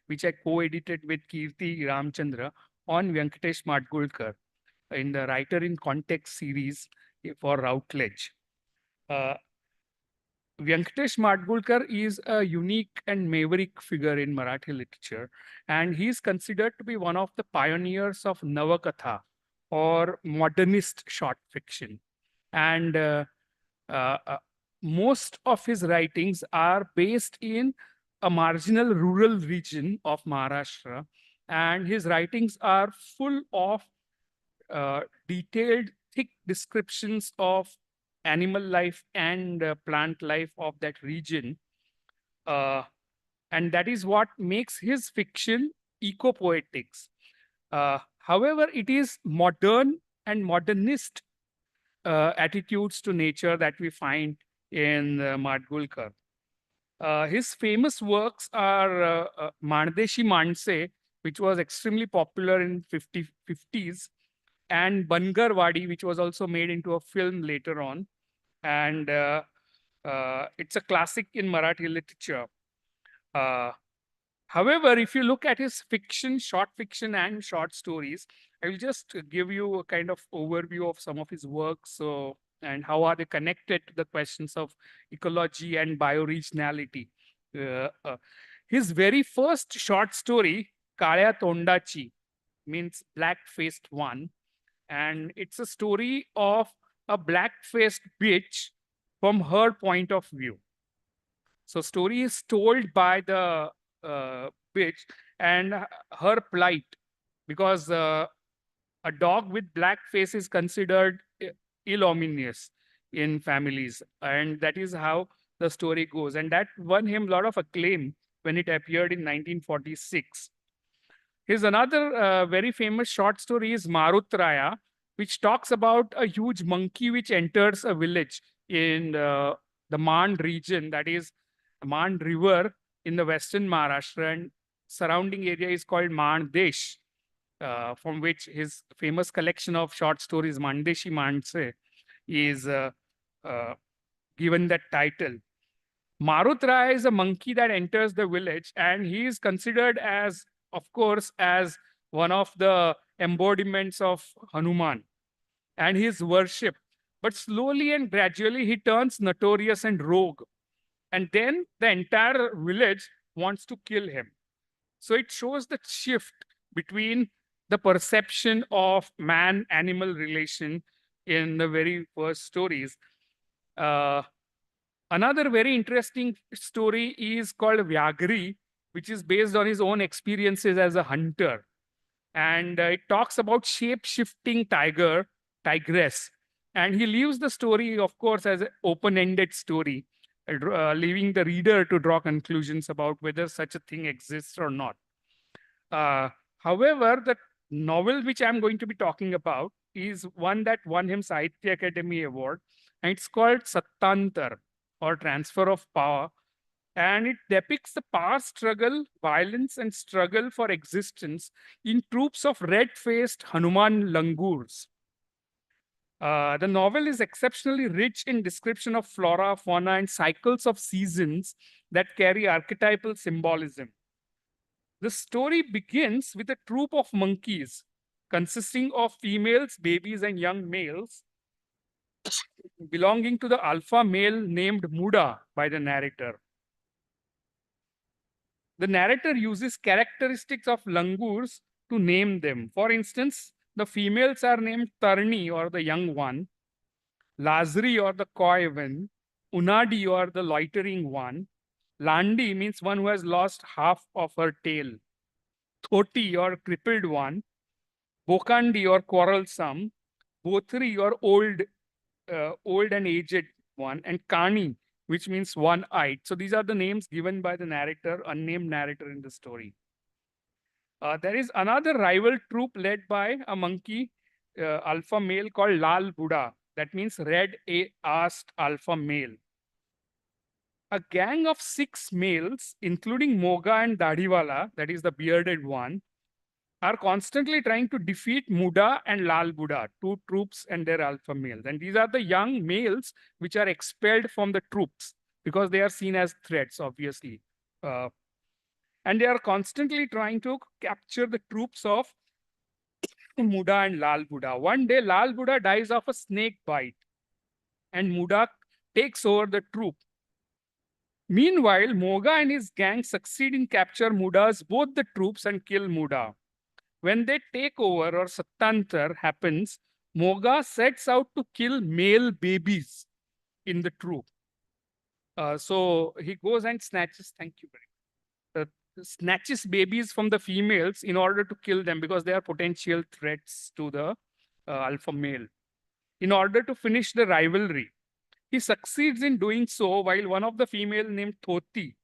which I co-edited with Kirti Ramchandra on Venkatesh Madgulkar in the Writer in Context series for Routledge. Venkatesh Madgulkar is a unique and maverick figure in Marathi literature, and he is considered to be one of the pioneers of Navakatha, or modernist short fiction. And most of his writings are based in a marginal rural region of Maharashtra, and his writings are full of detailed, thick descriptions of animal life and plant life of that region. And that is what makes his fiction eco-poetics. However, it is modern and modernist attitudes to nature that we find in Madgulkar. His famous works are Mandeshi Manse, which was extremely popular in 50s, and Bangarwadi, which was also made into a film later on. And it's a classic in Marathi literature. However, if you look at his fiction, short fiction and short stories, I will just give you a kind of overview of some of his works and how are they connected to the questions of ecology and bioregionality. His very first short story, Kalya Tondachi, means black-faced one. And it's a story of a black-faced bitch from her point of view. So story is told by the bitch and her plight, because a dog with black face is considered ill-ominous in families. And that is how the story goes. And that won him a lot of acclaim when it appeared in 1946. His another very famous short story is Marutraya, which talks about a huge monkey which enters a village in the Mand region, that is Mand River in the western Maharashtra, and surrounding area is called Mandesh, from which his famous collection of short stories, Mandeshi Manse, is given that title. Marutraya is a monkey that enters the village, and he is considered as, of course, as one of the embodiments of Hanuman and his worship. But slowly and gradually, he turns notorious and rogue. And then the entire village wants to kill him. So it shows the shift between the perception of man-animal relation in the very first stories. Another very interesting story is called Vyagri, which is based on his own experiences as a hunter. And it talks about shape-shifting tigress. And he leaves the story, of course, as an open-ended story, leaving the reader to draw conclusions about whether such a thing exists or not. However, the novel which I'm going to be talking about is one that won him Sahitya Academy Award, and it's called Sattantar, or Transfer of Power. And it depicts the power struggle, violence, and struggle for existence in troops of red-faced Hanuman langurs. The novel is exceptionally rich in description of flora, fauna, and cycles of seasons that carry archetypal symbolism. The story begins with a troop of monkeys consisting of females, babies, and young males belonging to the alpha male named Muda by the narrator. The narrator uses characteristics of langurs to name them. For instance, the females are named Tarni, or the young one, Lazri, or the coy one, Unadi, or the loitering one, Landi means one who has lost half of her tail, Thoti, or crippled one, Bokandi, or quarrelsome, Bothri, or old and aged one, and Kani, which means one-eyed. So these are the names given by the narrator, unnamed narrator in the story. There is another rival troop led by a monkey alpha male called Lal Buddha. That means red-assed alpha male. A gang of 6 males, including Moga and Dadiwala, that is the bearded one, are constantly trying to defeat Muda and Lal Buddha, 2 troops and their alpha males. And these are the young males which are expelled from the troops because they are seen as threats, obviously. And they are constantly trying to capture the troops of Muda and Lal Buddha. One day, Lal Buddha dies of a snake bite, and Muda takes over the troop. Meanwhile, Moga and his gang succeed in capture Muda's both the troops and kill Muda. When they take over, or Sattantar happens, Moga sets out to kill male babies in the troop. So he goes and snatches, thank you very much, snatches babies from the females in order to kill them because they are potential threats to the alpha male. In order to finish the rivalry, he succeeds in doing so while one of the female named Thoti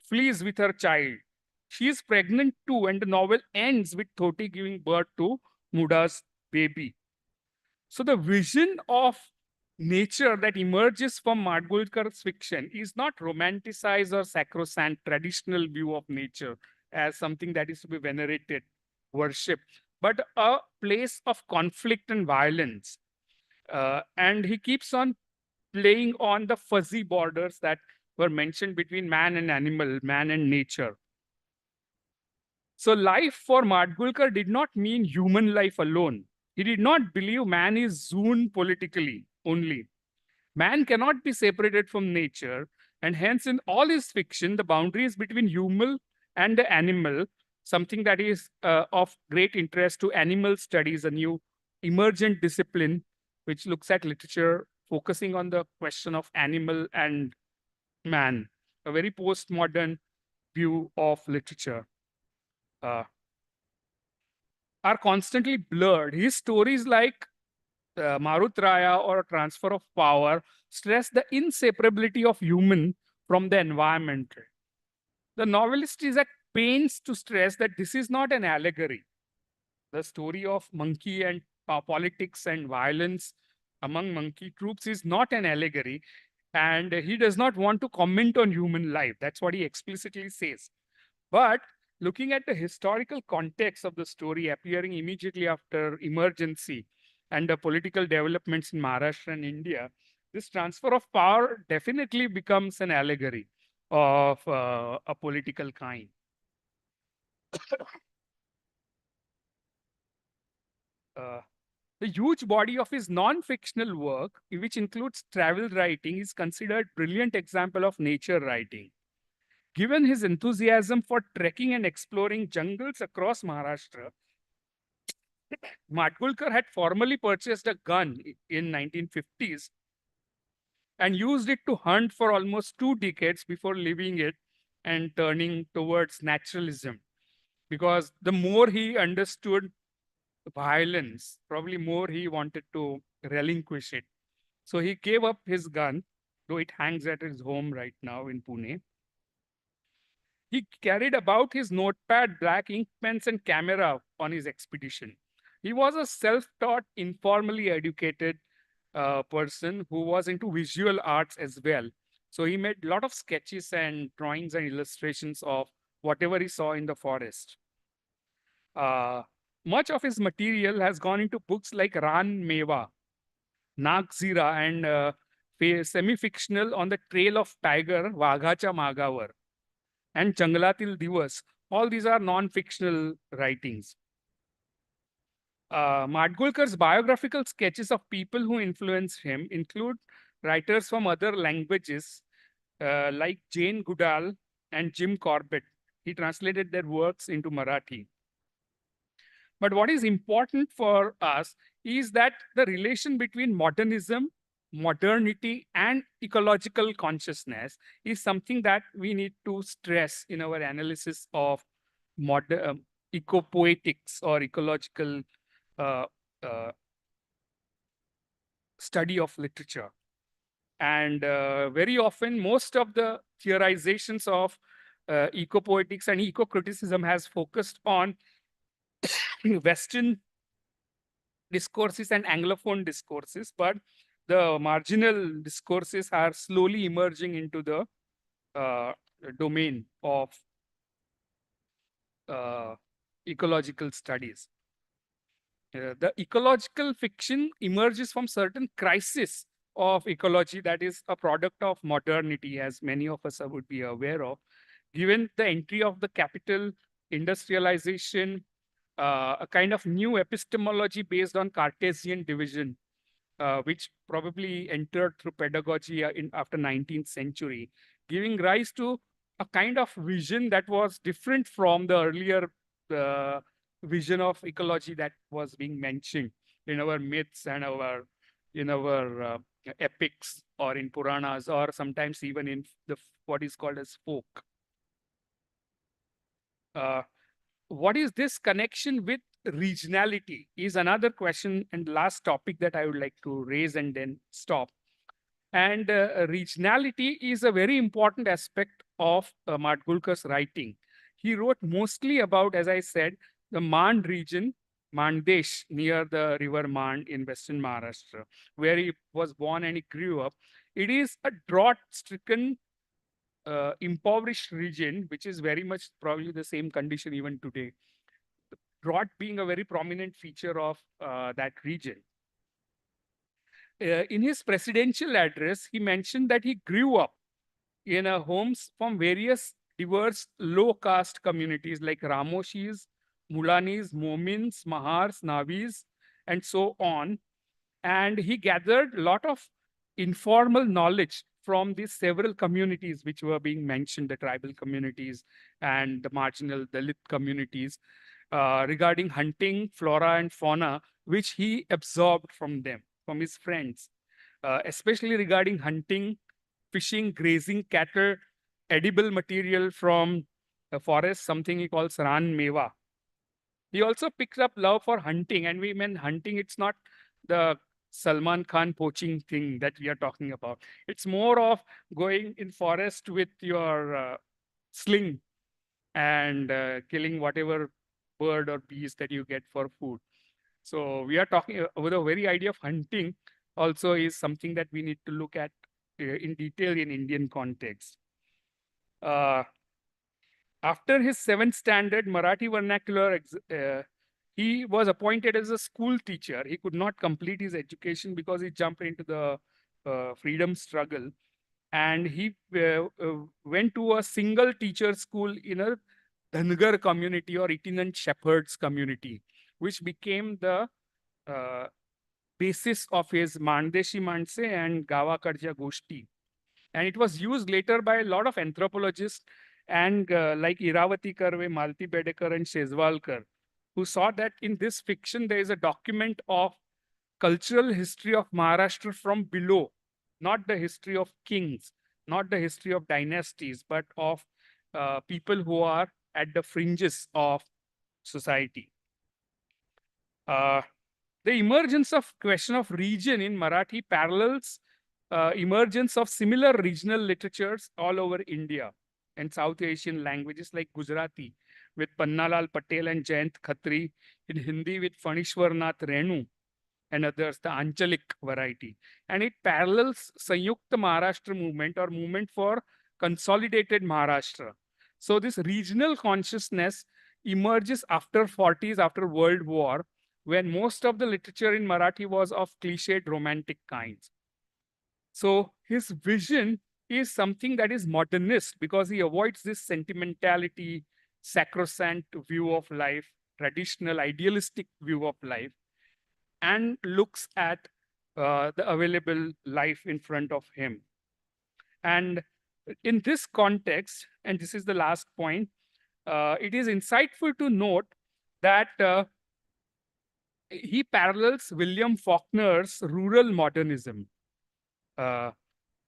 flees with her child. She is pregnant too, and the novel ends with Thoti giving birth to Muda's baby. So the vision of nature that emerges from Madgulkar's fiction is not romanticized or sacrosanct traditional view of nature as something that is to be venerated, worshipped, but a place of conflict and violence. And he keeps on playing on the fuzzy borders that were mentioned between man and animal, man and nature. So life for Madgulkar did not mean human life alone. He did not believe man is zoon politically only. Man cannot be separated from nature, and hence in all his fiction, the boundaries between human and the animal, something that is of great interest to animal studies, a new emergent discipline which looks at literature focusing on the question of animal and man, a very postmodern view of literature. Are constantly blurred. His stories like Marut Raya or Transfer of Power stress the inseparability of human from the environment. The novelist is at pains to stress that this is not an allegory. The story of monkey and politics and violence among monkey troops is not an allegory, and he does not want to comment on human life. That's what he explicitly says. But looking at the historical context of the story appearing immediately after emergency and the political developments in Maharashtra and India, this transfer of power definitely becomes an allegory of a political kind. The huge body of his non-fictional work, which includes travel writing, is considered brilliant example of nature writing. Given his enthusiasm for trekking and exploring jungles across Maharashtra, Madgulkar had formally purchased a gun in 1950s and used it to hunt for almost 2 decades before leaving it and turning towards naturalism. Because the more he understood violence, probably more he wanted to relinquish it. So he gave up his gun, though it hangs at his home right now in Pune. He carried about his notepad, black ink pens, and camera on his expedition. He was a self-taught, informally educated person who was into visual arts as well. So he made a lot of sketches and drawings and illustrations of whatever he saw in the forest. Much of his material has gone into books like Ran Meva, Nagzira, and semi-fictional On the Trail of Tiger, Vaghacha Magavar, and Janglatil Divas. All these are non-fictional writings. Madgulkar's biographical sketches of people who influenced him include writers from other languages like Jane Goodall and Jim Corbett. He translated their works into Marathi. But what is important for us is that the relation between modernism, modernity, and ecological consciousness is something that we need to stress in our analysis of eco-poetics or ecological study of literature. And very often, most of the theorizations of eco-poetics and eco-criticism has focused on Western discourses and Anglophone discourses, but the marginal discourses are slowly emerging into the domain of ecological studies. The ecological fiction emerges from certain crisis of ecology that is a product of modernity, as many of us would be aware of, given the entry of the capital, industrialization, a kind of new epistemology based on Cartesian division, which probably entered through pedagogy after 19th century, giving rise to a kind of vision that was different from the earlier vision of ecology that was being mentioned in our myths and in our epics or in Puranas, or sometimes even in what is called as folk. What is this connection with regionality is another question and last topic that I would like to raise and then stop. And regionality is a very important aspect of Madgulkar's writing. He wrote mostly about, as I said, the Mand region, Mandesh, near the river Mand in Western Maharashtra, where he was born and he grew up. It is a drought-stricken, impoverished region, which is very much probably the same condition even today. Drought being a very prominent feature of that region. In his presidential address, he mentioned that he grew up in homes from various diverse low-caste communities like Ramoshis, Mulanis, Momins, Mahars, Navis, and so on. And he gathered a lot of informal knowledge from these several communities which were being mentioned, the tribal communities and the marginal Dalit communities, regarding hunting, flora and fauna, which he absorbed from them, from his friends, especially regarding hunting, fishing, grazing, cattle, edible material from the forest, something he calls Ran Meva. He also picks up love for hunting, and we mean hunting, it's not the Salman Khan poaching thing that we are talking about. It's more of going in forest with your sling and killing whatever bird or beast that you get for food. So we are talking with the very idea of hunting also is something that we need to look at in detail in Indian context. After his 7th standard Marathi vernacular, he was appointed as a school teacher. He could not complete his education because he jumped into the freedom struggle. And he went to a single teacher school in a Dhangar community or itinerant shepherds community, which became the basis of his Mandeshi Manse and Gavakarja Goshti. And it was used later by a lot of anthropologists and like Iravati Karve, Malti Bedekar and Shezwalkar, who saw that in this fiction there is a document of cultural history of Maharashtra from below, not the history of kings, not the history of dynasties, but of people who are at the fringes of society. The emergence of question of region in Marathi parallels emergence of similar regional literatures all over India and South Asian languages like Gujarati with Pannalal Patel and Jayant Khatri, in Hindi with Phanishwarnath Renu and others, the Anchalik variety. And it parallels Sanyukta Maharashtra movement or movement for consolidated Maharashtra. So this regional consciousness emerges after 40s, after World War, when most of the literature in Marathi was of cliched romantic kinds. So his vision is something that is modernist because he avoids this sentimentality, sacrosanct view of life, traditional idealistic view of life, and looks at the available life in front of him. And in this context, and this is the last point, it is insightful to note that he parallels William Faulkner's rural modernism,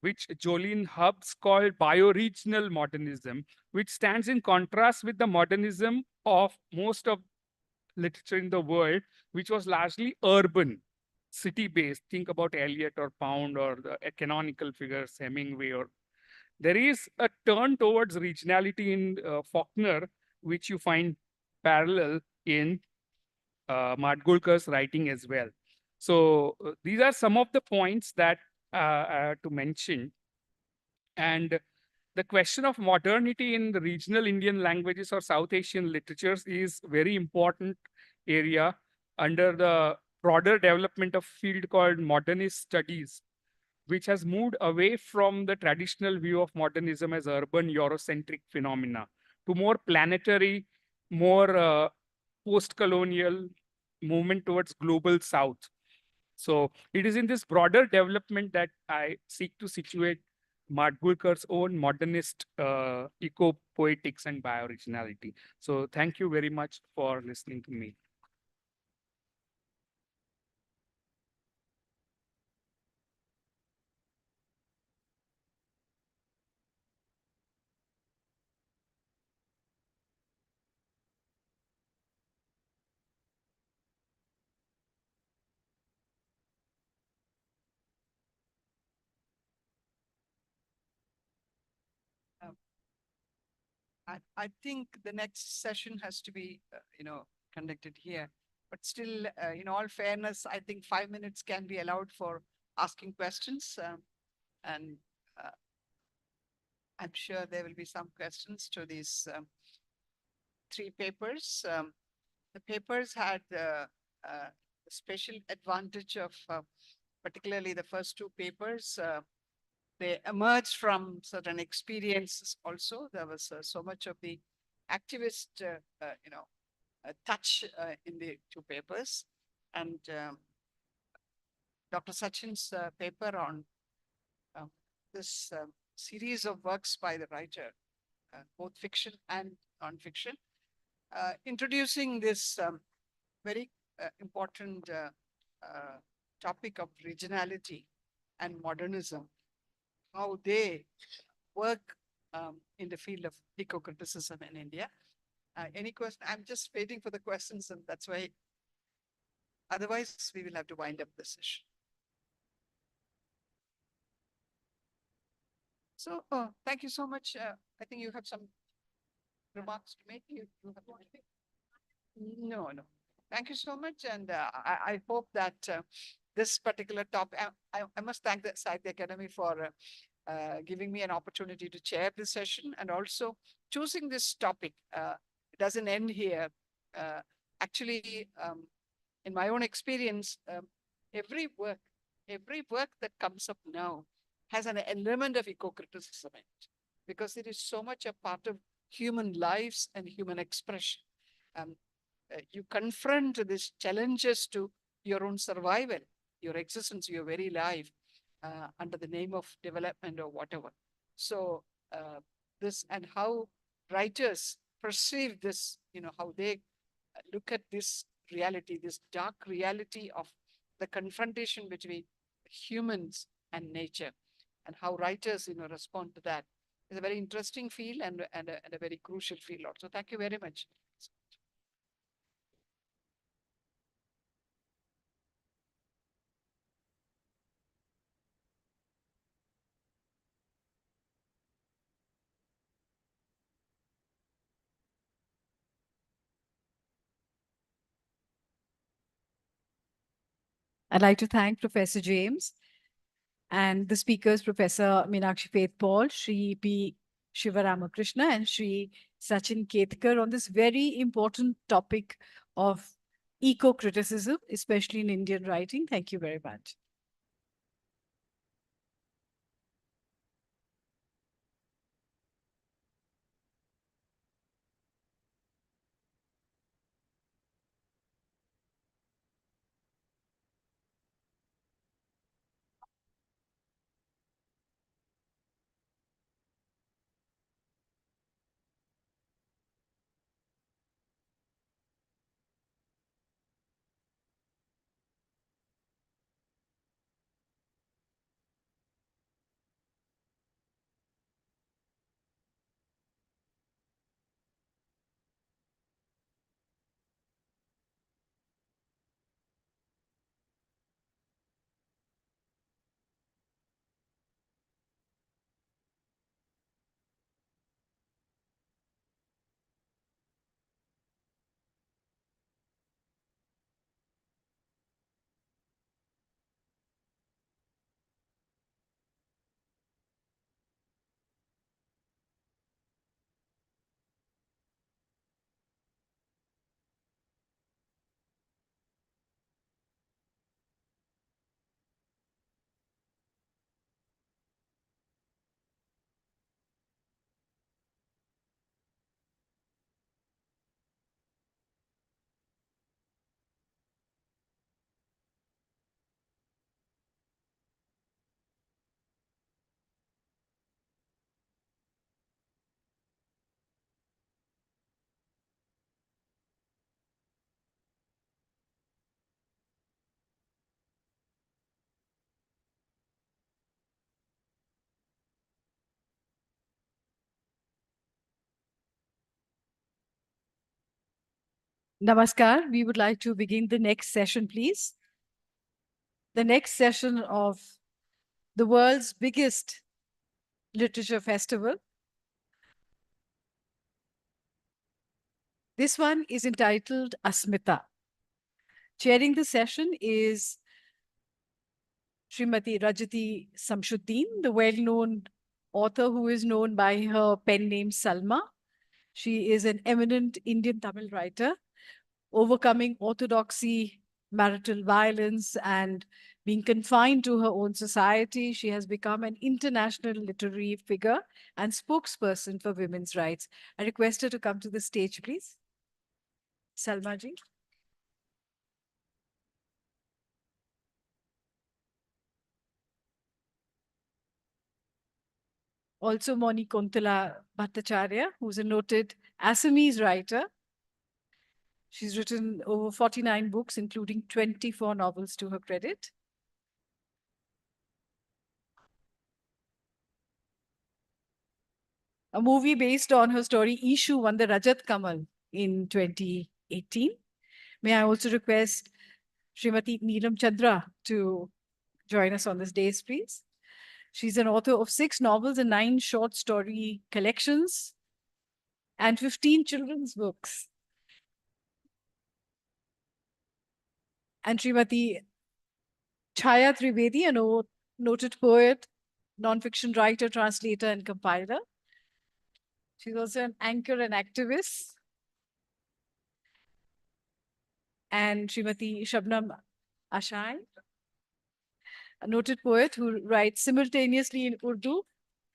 which Jolene Hubbs called bioregional modernism, which stands in contrast with the modernism of most of literature in the world, which was largely urban, city-based. Think about Eliot or Pound or the canonical figures, Hemingway. Or there is a turn towards regionality in Faulkner, which you find parallel in Madgulkar's writing as well. So these are some of the points that to mention. And the question of modernity in the regional Indian languages or South Asian literatures is very important area under the broader development of field called modernist studies, which has moved away from the traditional view of modernism as urban Eurocentric phenomena to more planetary, more post-colonial movement towards global South. So it is in this broader development that I seek to situate Madgulkar's own modernist eco-poetics and biooriginality. So thank you very much for listening to me. I think the next session has to be, conducted here. But still, in all fairness, I think 5 minutes can be allowed for asking questions. And I'm sure there will be some questions to these 3 papers. The papers had a special advantage of particularly the first 2 papers. They emerged from certain experiences also. There was so much of the activist, touch in the 2 papers. And Dr. Sachin's paper on this series of works by the writer, both fiction and non-fiction, introducing this very important topic of regionality and modernism, how they work in the field of eco-criticism in India. Any question? I'm just waiting for the questions, and that's why otherwise we will have to wind up the session. So thank you so much. I think you have some remarks to make. You have anything? No. Thank you so much. And I hope that this particular topic, I must thank the Sahitya Academy for giving me an opportunity to chair this session, and also choosing this topic. It doesn't end here. Actually, in my own experience, every work that comes up now has an element of eco-criticism in it, because it is so much a part of human lives and human expression. You confront these challenges to your own survival, your existence, your very life, under the name of development or whatever. So this and how writers perceive this, how they look at this reality, this dark reality of the confrontation between humans and nature, and how writers, respond to that is a very interesting field and a very crucial field also. Thank you very much. I'd like to thank Professor James and the speakers, Professor Meenakshi Faith Paul, Shri P. Shivaramakrishna, and Shri Sachin Ketkar on this very important topic of eco-criticism, especially in Indian writing. Thank you very much. Namaskar. We would like to begin the next session, please. The next session of the world's biggest literature festival. This one is entitled Asmita. Chairing the session is Srimati Rajati Samshuddin, the well-known author who is known by her pen name Salma. She is an eminent Indian Tamil writer, overcoming orthodoxy, marital violence, and being confined to her own society. She has become an international literary figure and spokesperson for women's rights. I request her to come to the stage, please. Salma ji. Also, Moni Kontala Bhattacharya, who's a noted Assamese writer. She's written over 49 books, including 24 novels to her credit. A movie based on her story, Ishu, won the Rajat Kamal in 2018. May I also request Srimati Neelam Chandra to join us on this dais, please. She's an author of 6 novels and 9 short story collections and 15 children's books. And Srimati Chaya Trivedi, a noted poet, nonfiction writer, translator, and compiler. She's also an anchor and activist. And Srimati Shabnam Ashai, a noted poet who writes simultaneously in Urdu,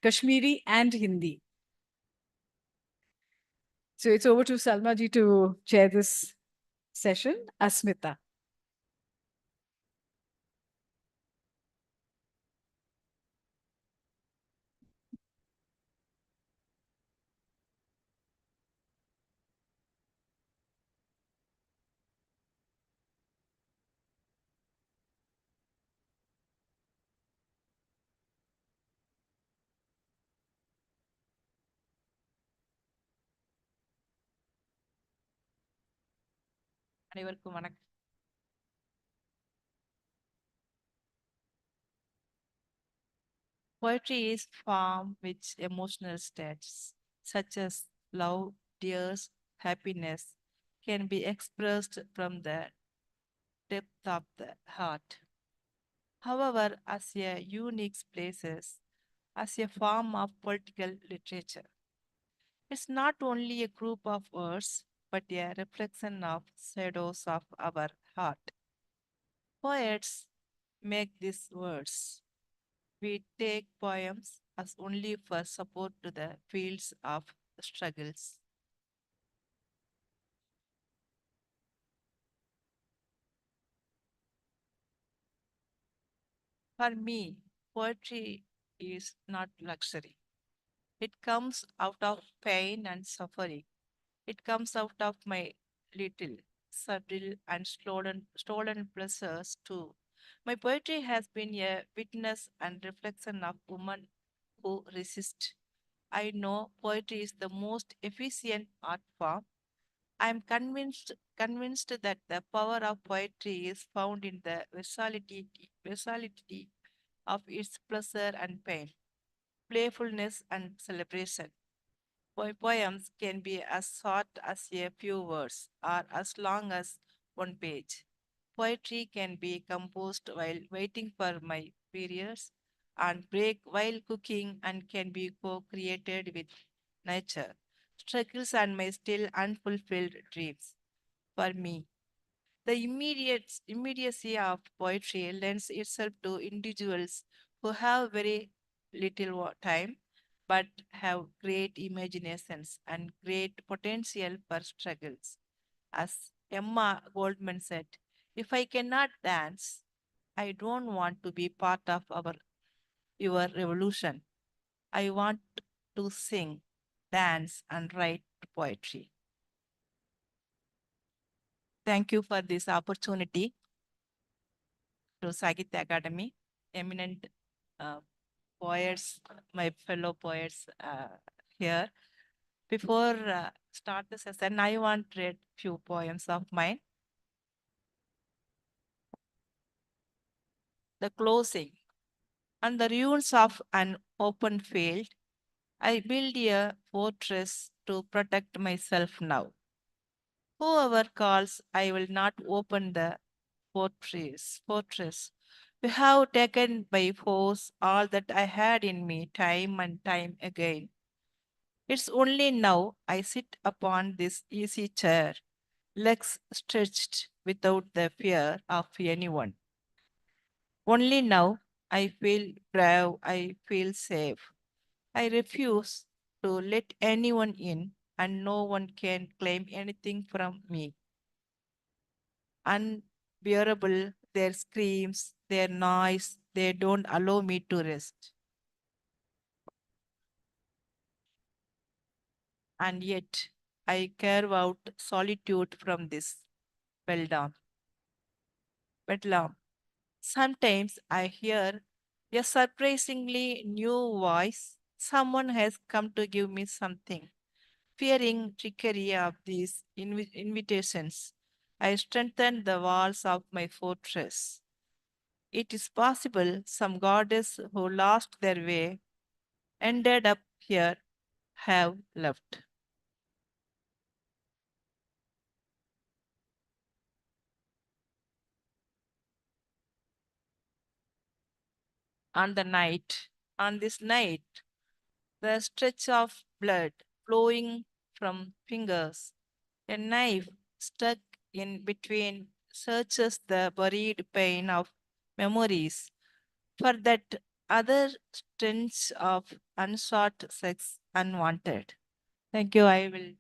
Kashmiri, and Hindi. So it's over to Salma ji to chair this session. Asmita. அனைவருக்கும் வணக்கம். Poetry is formed with emotional states such as love, tears, happiness can be expressed from the depth of the heart. However, as a unique places, as a form of political literature, it's not only a group of words, but a reflection of shadows of our heart. Poets make these words. We take poems as only for support to the fields of struggles. For me, poetry is not luxury. It comes out of pain and suffering. It comes out of my little, subtle, and stolen pleasures too. My poetry has been a witness and reflection of women who resist. I know poetry is the most efficient art form. I am convinced that the power of poetry is found in the versatility of its pleasure and pain, playfulness and celebration. Poems can be as short as a few words or as long as one page. Poetry can be composed while waiting for my periods and break while cooking and can be co-created with nature, struggles and my still unfulfilled dreams. For me, the immediacy of poetry lends itself to individuals who have very little time but have great imaginations and great potential for struggles. As Emma Goldman said, if I cannot dance, I don't want to be part of your revolution. I want to sing, dance, and write poetry. Thank you for this opportunity to Sagitya Academy, eminent uh, poets, my fellow poets here. Before start the session, I want to read few poems of mine. The closing. On the ruins of an open field, I build a fortress to protect myself now. Whoever calls, I will not open the fortress. You have taken by force all that I had in me time and time again. It's only now I sit upon this easy chair, legs stretched without the fear of anyone. Only now I feel brave, I feel safe. I refuse to let anyone in, and no one can claim anything from me. Unbearable, their screams, their noise, they don't allow me to rest. And yet, I carve out solitude from this bedlam. Bedlam. Sometimes I hear a surprisingly new voice. Someone has come to give me something. Fearing trickery of these invitations, I strengthen the walls of my fortress. It is possible some goddess who lost their way ended up here have left. On the night, on this night, the stretch of blood flowing from fingers, a knife stuck in between searches the buried pain of memories for that other stench of unsought sex unwanted. Thank you. I will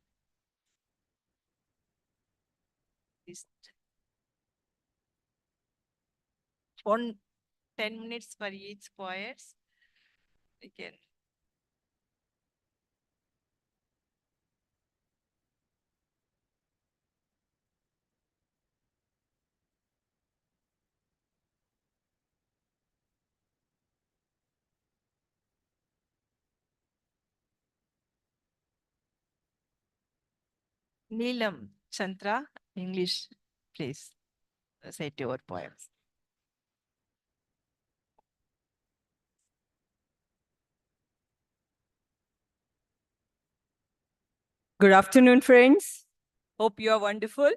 just one 10 minutes for each poet. Again. Neelam Chandra, English please recite your poems. Good afternoon, friends. Hope you are wonderful.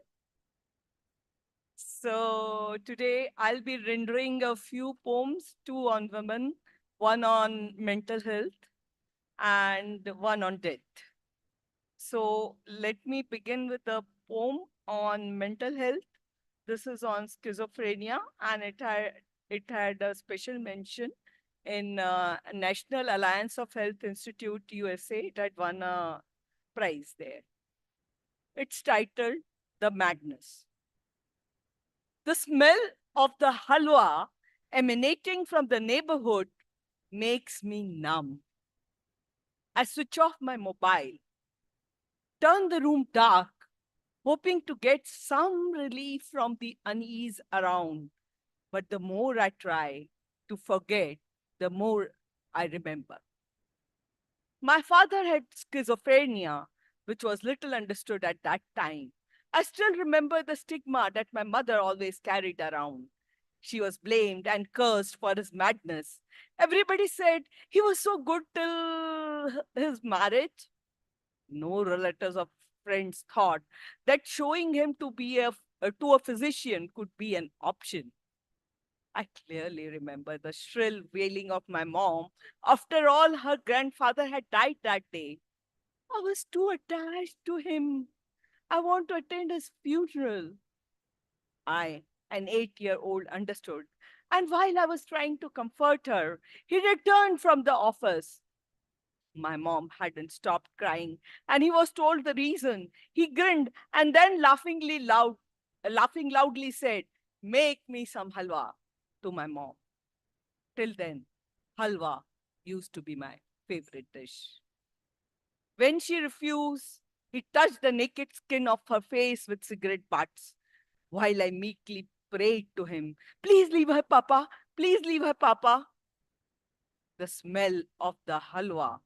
So today I'll be rendering a few poems, two on women, one on mental health, and one on death. So let me begin with a poem on mental health. This is on schizophrenia, and it had a special mention in National Alliance of Health Institute USA. It had won a prize there. It's titled The Madness. The smell of the halwa emanating from the neighborhood makes me numb. I switch off my mobile, turn the room dark, hoping to get some relief from the unease around. But the more I try to forget, the more I remember. My father had schizophrenia, which was little understood at that time. I still remember the stigma that my mother always carried around. She was blamed and cursed for his madness. Everybody said he was so good till his marriage. No relatives or friends thought that showing him to a physician could be an option. I clearly remember the shrill wailing of my mom. After all, her grandfather had died that day. I was too attached to him. I want to attend his funeral. I, an 8-year-old, understood. And while I was trying to comfort her, he returned from the office. My mom hadn't stopped crying, and he was told the reason. He grinned and then laughing loudly said, "Make me some halwa," to my mom. Till then, halwa used to be my favorite dish. When she refused, he touched the naked skin of her face with cigarette butts, while I meekly prayed to him, "Please leave her, Papa. Please leave her, Papa." The smell of the halwa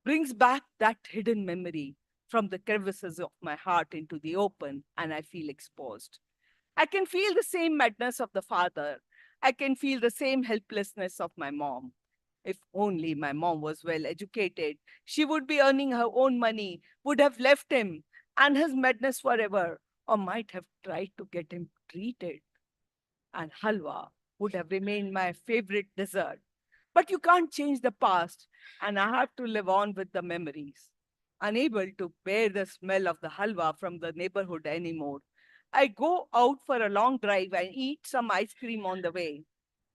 brings back that hidden memory from the crevices of my heart into the open, and I feel exposed. I can feel the same madness of the father. I can feel the same helplessness of my mom. If only my mom was well educated, she would be earning her own money, would have left him and his madness forever, or might have tried to get him treated. And halwa would have remained my favorite dessert. But you can't change the past, and I have to live on with the memories. Unable to bear the smell of the halwa from the neighborhood anymore, I go out for a long drive and eat some ice cream on the way.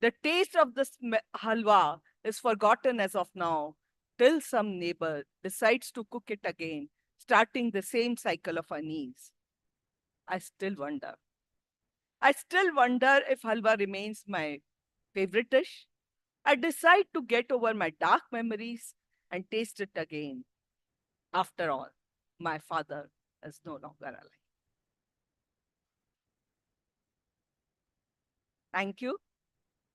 The taste of the halwa is forgotten as of now, till some neighbor decides to cook it again, starting the same cycle of unease. I still wonder. I still wonder if halwa remains my favorite dish. I decide to get over my dark memories and taste it again. After all, my father is no longer alive. Thank you.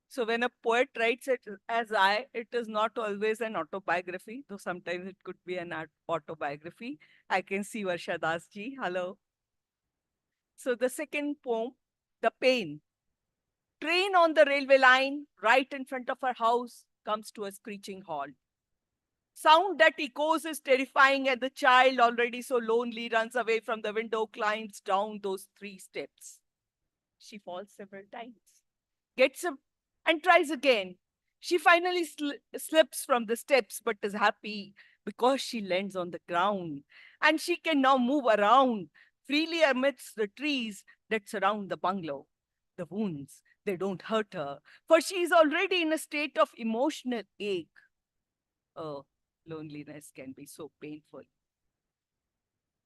So when a poet writes it as it is not always an autobiography, though sometimes it could be an autobiography. I can see Varsha Das ji. Hello. So the second poem, The Pain. Train on the railway line, right in front of our house, comes to a screeching halt. Sound that echoes is terrifying, and the child, already so lonely, runs away from the window, climbs down those 3 steps. She falls several times, gets up and tries again. She finally slips from the steps, but is happy because she lands on the ground, and she can now move around freely amidst the trees that surround the bungalow. The wounds, they don't hurt her, for she is already in a state of emotional ache. Oh, loneliness can be so painful.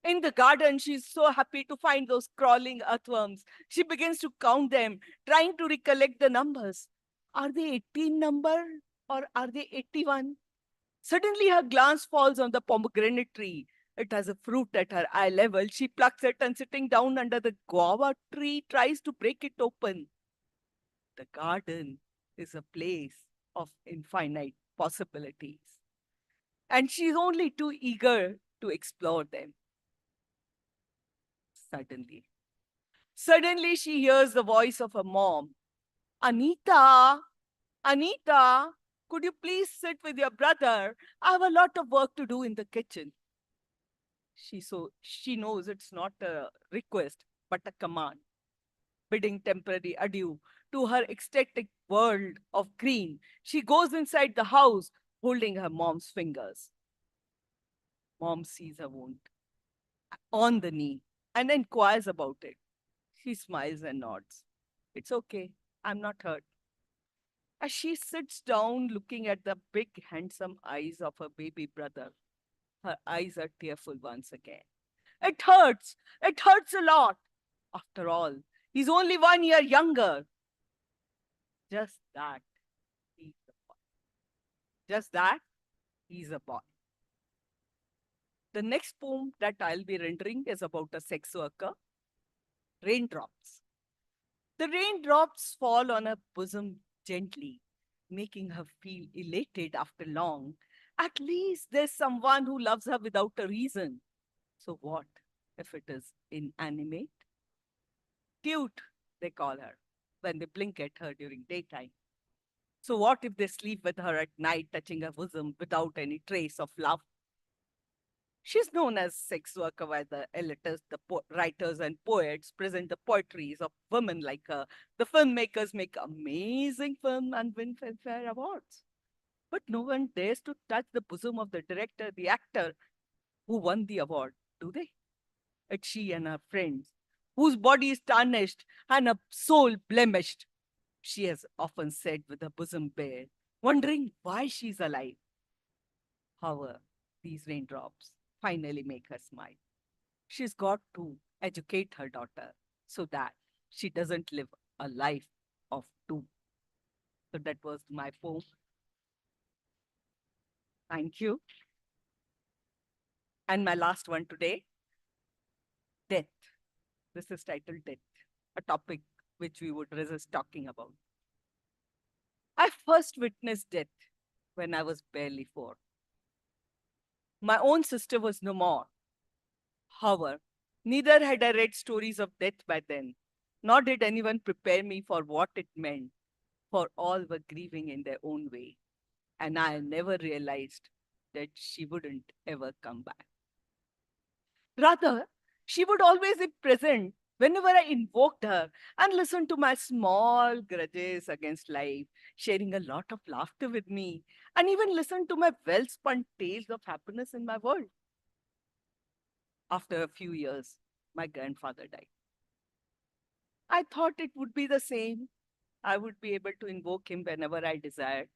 In the garden, she's so happy to find those crawling earthworms. She begins to count them, trying to recollect the numbers. Are they 18 number or are they 81? Suddenly, her glance falls on the pomegranate tree. It has a fruit at her eye level. She plucks it and, sitting down under the guava tree, tries to break it open. The garden is a place of infinite possibilities, and she's only too eager to explore them. Suddenly, Suddenly, she hears the voice of her mom. Anita, Anita, could you please sit with your brother? I have a lot of work to do in the kitchen. She knows it's not a request, but a command, bidding temporary adieu to her ecstatic world of green. She goes inside the house, holding her mom's fingers. Mom sees her wound on the knee and inquires about it. She smiles and nods. It's okay. I'm not hurt. As she sits down looking at the big, handsome eyes of her baby brother, her eyes are tearful once again. It hurts. It hurts a lot. After all, he's only 1 year younger. Just that, he's a boy. Just that, he's a boy. The next poem that I'll be rendering is about a sex worker. Raindrops. The raindrops fall on her bosom gently, making her feel elated after long. At least there's someone who loves her without a reason. So what if it is inanimate? Cute, they call her, when they blink at her during daytime. So what if they sleep with her at night, touching her bosom without any trace of love? She's known as sex worker by the elitists, the writers and poets present the poetries of women like her. The filmmakers make amazing film and win Filmfare Awards. But no one dares to touch the bosom of the director, the actor who won the award, do they? It's she and her friends, whose body is tarnished and her soul blemished. She has often said with her bosom bare, wondering why she's alive. However, these raindrops finally make her smile. She's got to educate her daughter so that she doesn't live a life of doom. So that was my poem. Thank you. And my last one today, death. This is titled Death, a topic which we would resist talking about. I first witnessed death when I was barely 4. My own sister was no more. However, neither had I read stories of death by then, nor did anyone prepare me for what it meant, for all were grieving in their own way, and I never realized that she wouldn't ever come back. Rather, she would always be present whenever I invoked her and listened to my small grudges against life, sharing a lot of laughter with me, and even listened to my well-spun tales of happiness in my world. After a few years, my grandfather died. I thought it would be the same. I would be able to invoke him whenever I desired.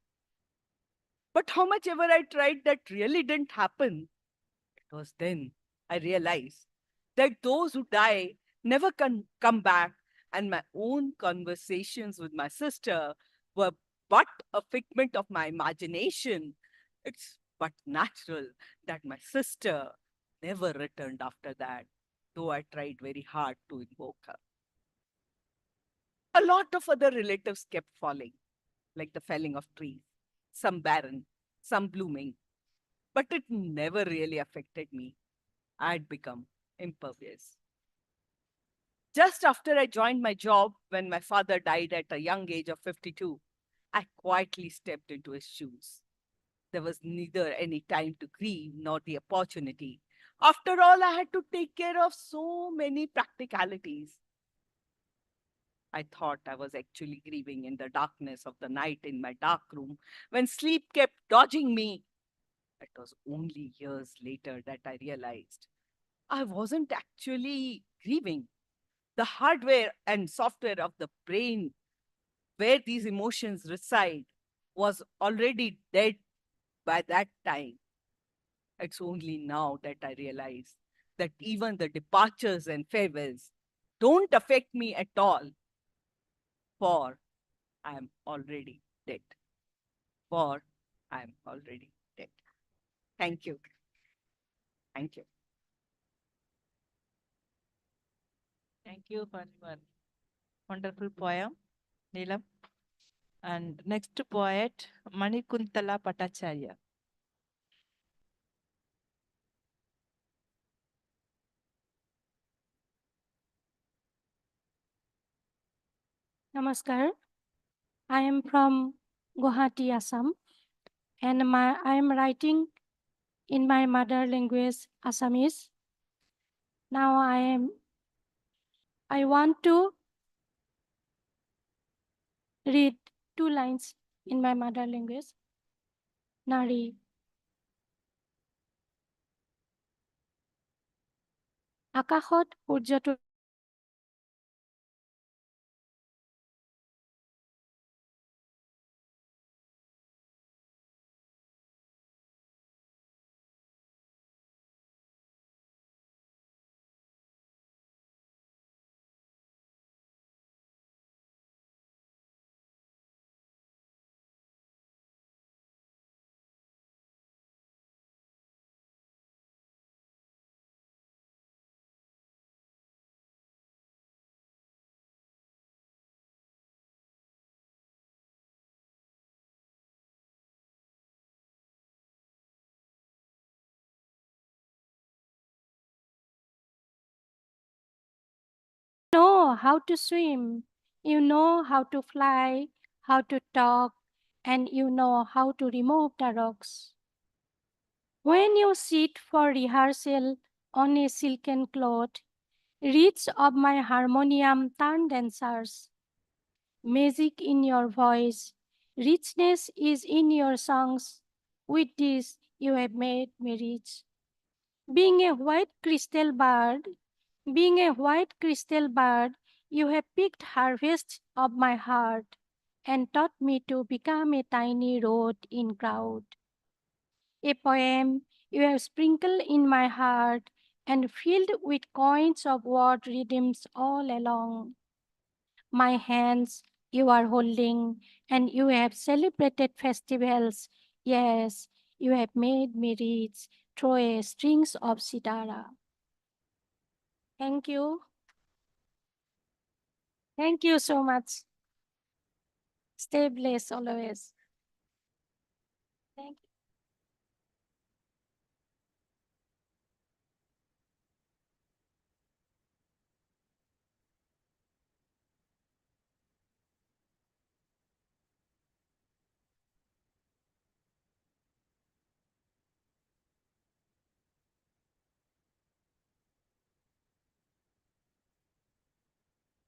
But how much ever I tried, that really didn't happen. It was then I realized that those who die never can come back, and my own conversations with my sister were but a figment of my imagination. It's but natural that my sister never returned after that, though I tried very hard to invoke her. A lot of other relatives kept falling, like the felling of trees, some barren, some blooming, but it never really affected me. I'd become impervious. Just after I joined my job, when my father died at a young age of 52, I quietly stepped into his shoes. There was neither any time to grieve nor the opportunity. After all, I had to take care of so many practicalities. I thought I was actually grieving in the darkness of the night in my dark room when sleep kept dodging me. It was only years later that I realized I wasn't actually grieving. The hardware and software of the brain where these emotions reside was already dead by that time. It's only now that I realize that even the departures and farewells don't affect me at all, for I am already dead. For I am already dead. Thank you. Thank you. Thank you for your wonderful poem, Neelam. And next poet, Manikuntala Patacharya. Namaskar. I am from Guwahati, Assam, and I am writing in my mother language, Assamese. Now I want to read 2 lines in my mother language. Nari. আকাশত সূৰ্যটো know how to swim, you know how to fly, how to talk, and you know how to remove the rocks. When you sit for rehearsal on a silken cloth, reeds of my harmonium turn dancers. Magic in your voice, richness is in your songs. With this, you have made me rich. Being a white crystal bird, being a white crystal bird, you have picked harvest of my heart and taught me to become a tiny road in crowd. A poem you have sprinkled in my heart and filled with coins of word rhythms all along. My hands you are holding, and you have celebrated festivals. Yes, you have made me rich through a strings of sitara. Thank you. Thank you so much. Stay blessed always. Thank you.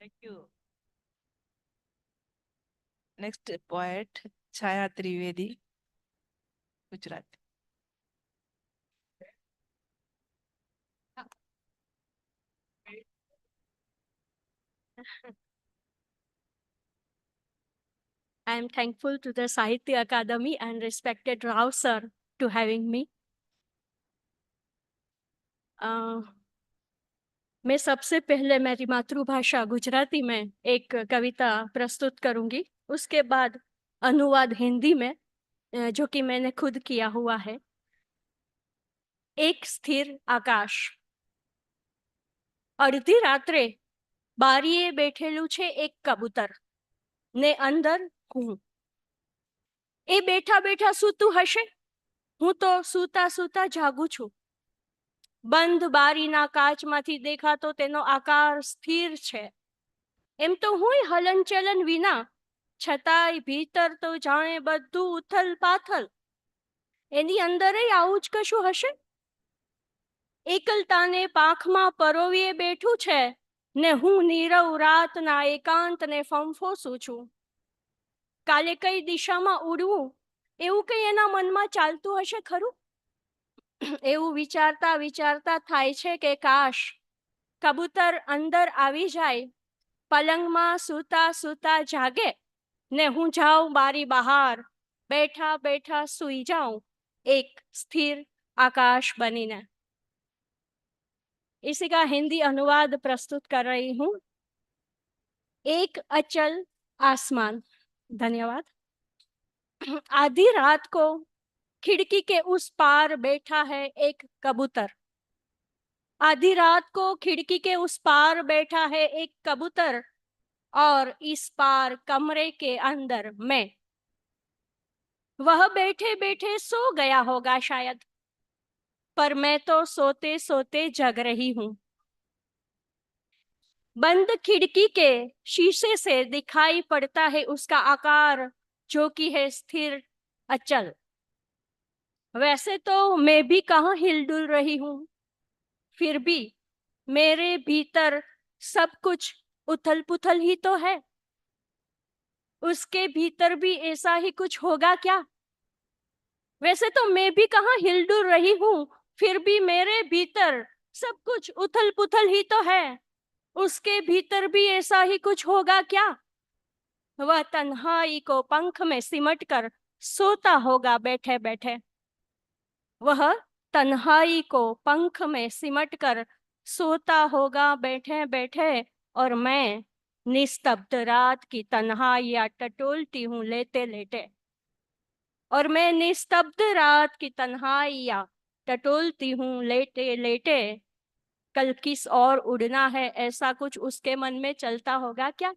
Thank you. Next poet, Chaya Trivedi, Gujarat. I am thankful to the Sahitya Academy and respected Rao sir to having me. मैं सबसे पहले मेरी मातृभाषा गुजराती में एक कविता प्रस्तुत करूंगी, उसके बाद अनुवाद हिंदी में जो कि मैंने खुद किया हुआ है। एक स्थिर आकाश। અડધી રાત્રે બારીએ બેઠેલું છે એક કબૂતર ને અંદર હું. એ બેઠા બેઠા સૂતું હશે, હું તો સૂતા સૂતા જાગું છું. બંધ બારીના કાચમાંથી દેખાતો તેનો આકાર સ્થિર છે. એમ તો હુંય હલનચલન વિના, છતાંય ભીતર તો જાણે બધું ઉથલ પાથલ. એની અંદરે આવું જ કશું હશે. એકલતાને પાંખમાં પરોવીએ બેઠું છે ને હું નીરવ રાતના એકાંતને ફંફોસું છું. કાલે કઈ દિશામાં ઉડવું એવું કઈ એના મનમાં ચાલતું હશે ખરું. એવું વિચારતા વિચારતા થાય છે કે કાશ કબૂતર અંદર આવી જાય, પલંગમાં સૂતા સૂતા જાગે ને હું જાઉં બારી બહાર, બેઠા બેઠા સૂઈ જાઉં એક સ્થિર आकाश बनीने। इसी का हिंदी अनुवाद प्रस्तुत कर रही हूं। एक अचल आसमान। धन्यवाद। आधी रात को खिड़की के उस पार बैठा है एक कबूतर। आधी रात को खिड़की के उस पार बैठा है एक कबूतर और इस पार कमरे के अंदर मैं। वह बैठे बैठे सो गया होगा शायद, पर मैं तो सोते सोते जग रही हूं। बंद खिड़की के शीशे से दिखाई पड़ता है उसका आकार, जो कि है स्थिर अचल। वैसे तो मैं भी कहाँ हिलडुल रही हूँ, फिर भी मेरे भीतर सब कुछ उथल पुथल ही तो है। उसके भीतर भी ऐसा ही कुछ होगा क्या? वैसे तो मैं भी कहाँ हिलडुल रही हूँ, फिर भी मेरे भीतर सब कुछ उथल पुथल ही तो है। उसके भीतर भी ऐसा ही कुछ होगा क्या? वह तन्हाई को पंख में सिमट कर सोता होगा बैठे बैठे। वह तन्हाई को पंख में सिमट कर सोता होगा बैठे बैठे, और मैं निस्तब्ध रात की तन्हाइयां टटोलती हूँ लेटे लेटे। और मैं निस्तब्ध रात की तन्हाइयां टटोलती हूँ लेटे लेटे। कल किस और उड़ना है, ऐसा कुछ उसके मन में चलता होगा क्या?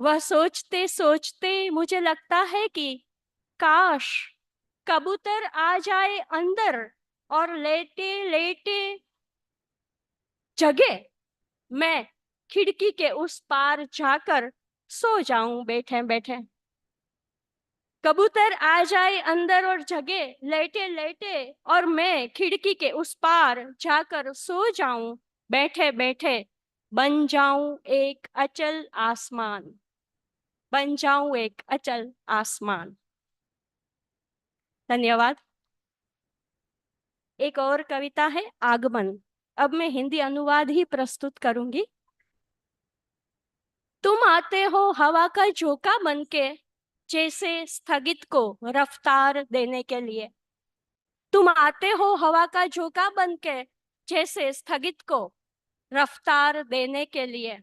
वह सोचते सोचते मुझे लगता है कि काश कबूतर आ जाए अंदर और लेटे लेटे जगे मैं खिड़की के उस पार जाकर सो जाऊं बैठे बैठे। कबूतर आ जाए अंदर और जगे लेटे लेटे, और मैं खिड़की के उस पार जाकर सो जाऊं बैठे बैठे। बन जाऊं एक अचल आसमान, बन जाऊं एक अचल आसमान। धन्यवाद। एक और कविता है आगमन। अब मैं हिंदी अनुवाद ही प्रस्तुत करूंगी। तुम आते हो हवा का झोंका बनके, जैसे स्थगित को रफ्तार देने के लिए। तुम आते हो हवा का झोंका बनके, जैसे स्थगित को रफ्तार देने के लिए।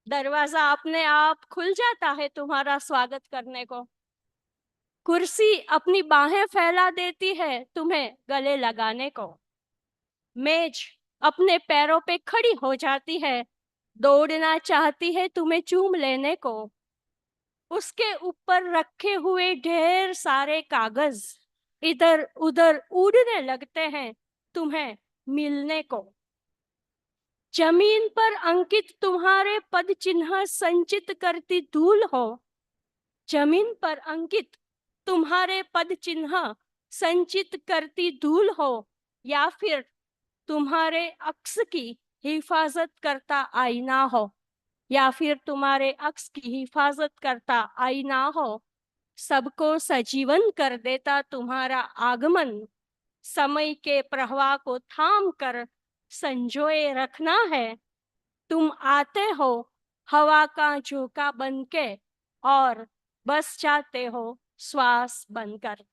दरवाजा अपने आप खुल जाता है तुम्हारा स्वागत करने को। कुर्सी अपनी बाहें फैला देती है तुम्हें गले लगाने को। मेज अपने पैरों पे खड़ी हो जाती है, दौड़ना चाहती है तुम्हें चूम लेने को। उसके ऊपर रखे हुए ढेर सारे कागज इधर उधर उड़ने लगते हैं तुम्हें मिलने को। जमीन पर अंकित तुम्हारे पद चिन्ह संचित करती धूल हो। जमीन पर अंकित तुम्हारे पद चिन्ह संचित करती धूल हो, या फिर तुम्हारे अक्स की हिफाजत करता आईना हो, या फिर तुम्हारे अक्स की हिफाजत करता आईना हो। सबको सजीवन कर देता तुम्हारा आगमन। समय के प्रवाह को थाम कर संजोए रखना है। तुम आते हो हवा का झोंका बनके, और बस जाते हो श्वास बनकर।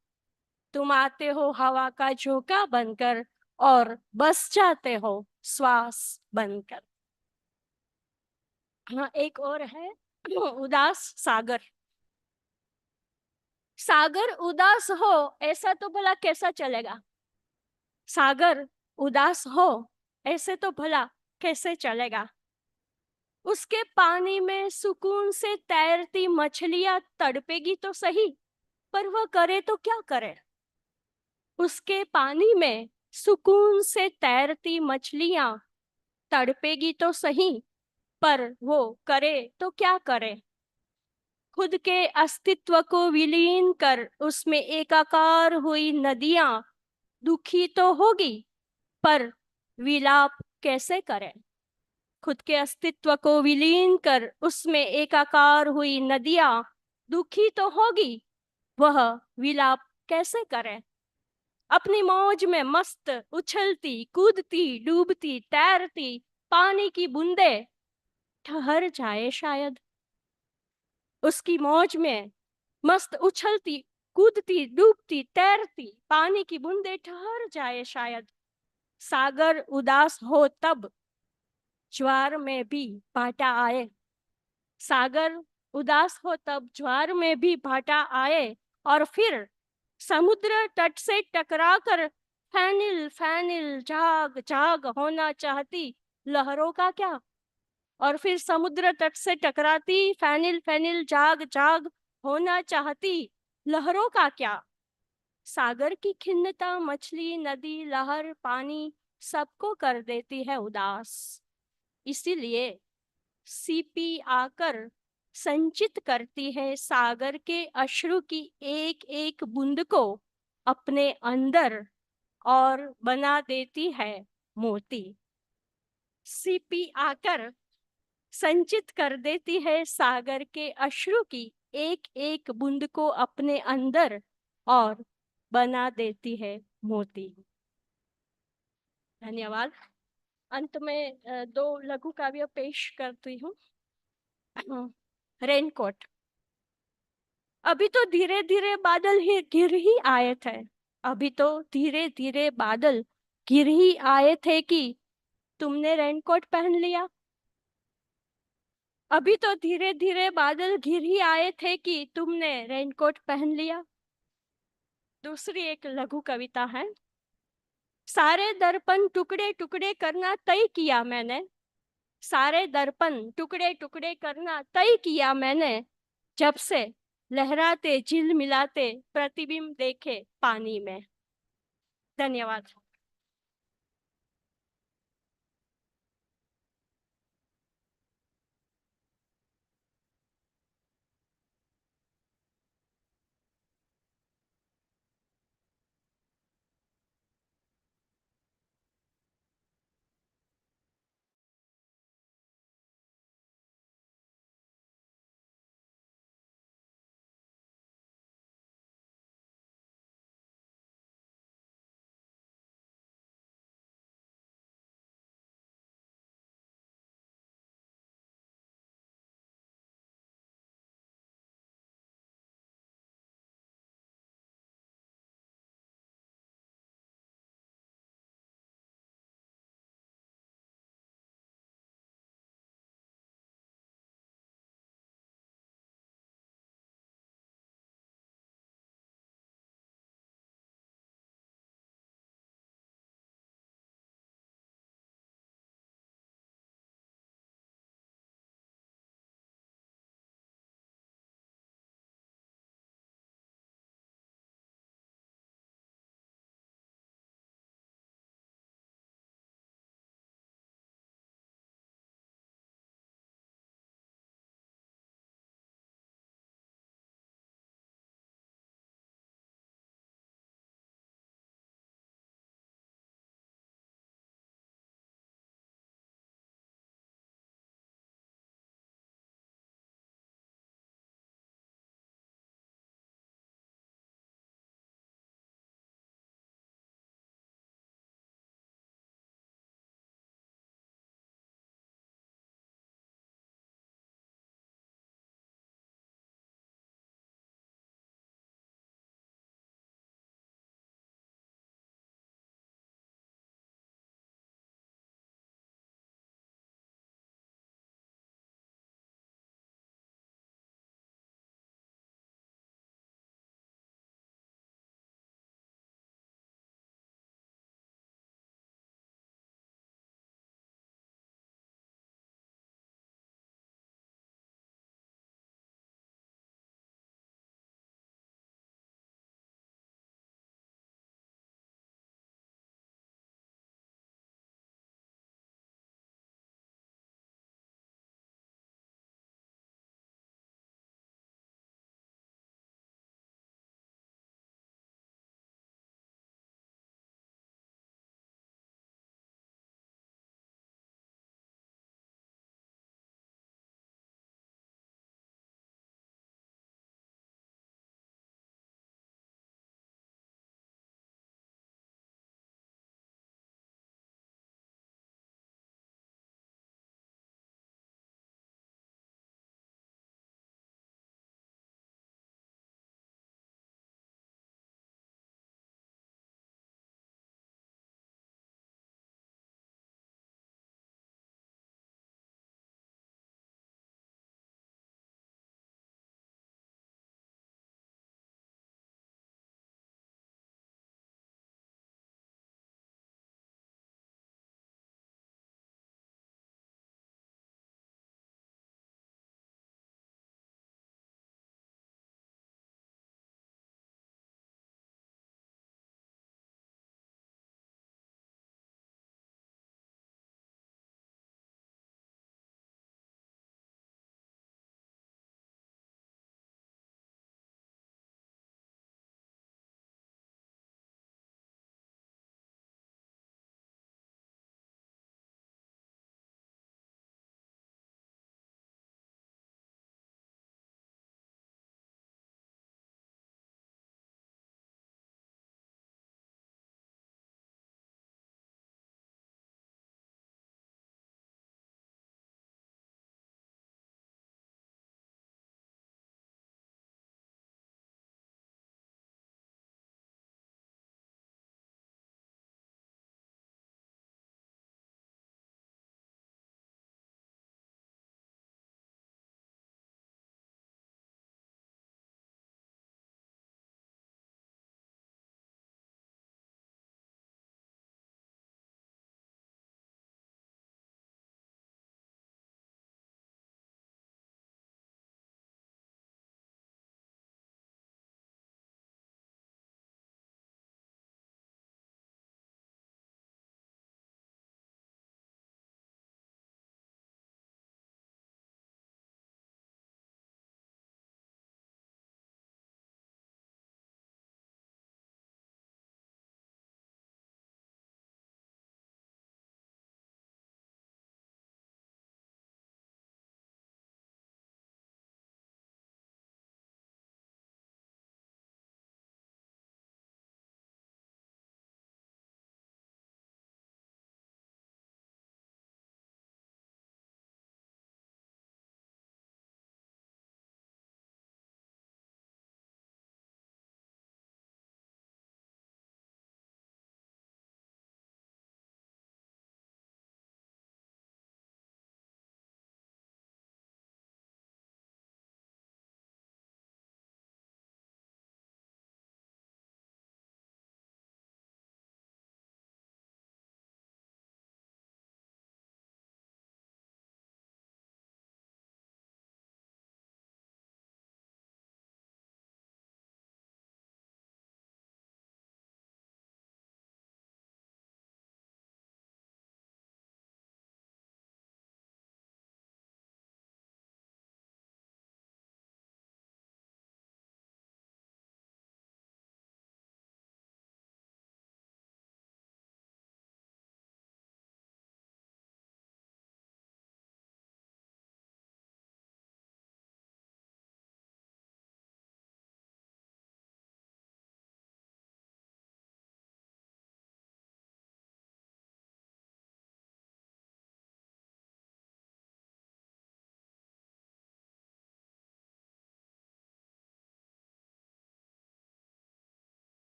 तुम आते हो हवा का झोंका बनकर, और बस जाते हो श्वास बनकर। हाँ, एक और है उदास सागर। सागर उदास हो ऐसा तो भला कैसा चलेगा? सागर उदास हो ऐसे तो भला कैसे चलेगा? उसके पानी में सुकून से तैरती मछलियां तड़पेगी तो सही, पर वह करे तो क्या करे? उसके पानी में सुकून से तैरती मछलियां तड़पेगी तो सही, पर वो करे तो क्या करे? खुद के अस्तित्व को विलीन कर उसमें एकाकार हुई नदियां दुखी तो होगी, पर विलाप कैसे करे? खुद के अस्तित्व को विलीन कर उसमें एकाकार हुई नदियां दुखी तो होगी, वह विलाप कैसे करे? अपनी मौज में मस्त उछलती कूदती डूबती तैरती पानी की बूंदे ठहर जाए शायद। उसकी मौज में मस्त उछलती कूदती डूबती तैरती पानी की बूंदे ठहर जाए शायद। सागर उदास हो तब ज्वार में भी भाटा आए। सागर उदास हो तब ज्वार में भी भाटा आए, और फिर समुद्र तट से टकराकर फैनिल फैनिल जाग जाग होना चाहती लहरों का क्या? और फिर समुद्र तट से टकराती फैनिल फैनिल जाग जाग होना चाहती लहरों का क्या? सागर की खिन्नता मछली नदी लहर पानी सबको कर देती है उदास। इसीलिए सीपी आकर संचित करती है सागर के अश्रु की एक एक बूंद को अपने अंदर और बना देती है मोती। सीपी आकर संचित कर देती है सागर के अश्रु की एक एक बूंद को अपने अंदर और बना देती है मोती। धन्यवाद। अंत में दो लघु काव्य पेश करती हूँ। रेनकोट। अभी तो धीरे धीरे बादल ही गिर ही आए थे। अभी तो धीरे धीरे बादल गिर ही आए थे कि तुमने रेनकोट पहन लिया। अभी तो धीरे धीरे बादल घिर ही आए थे कि तुमने रेनकोट पहन लिया। दूसरी एक लघु कविता है। सारे दर्पण टुकड़े टुकड़े करना तय किया मैंने। सारे दर्पण टुकड़े टुकड़े करना तय किया मैंने, जब से लहराते झिलमिलाते प्रतिबिंब देखे पानी में। धन्यवाद।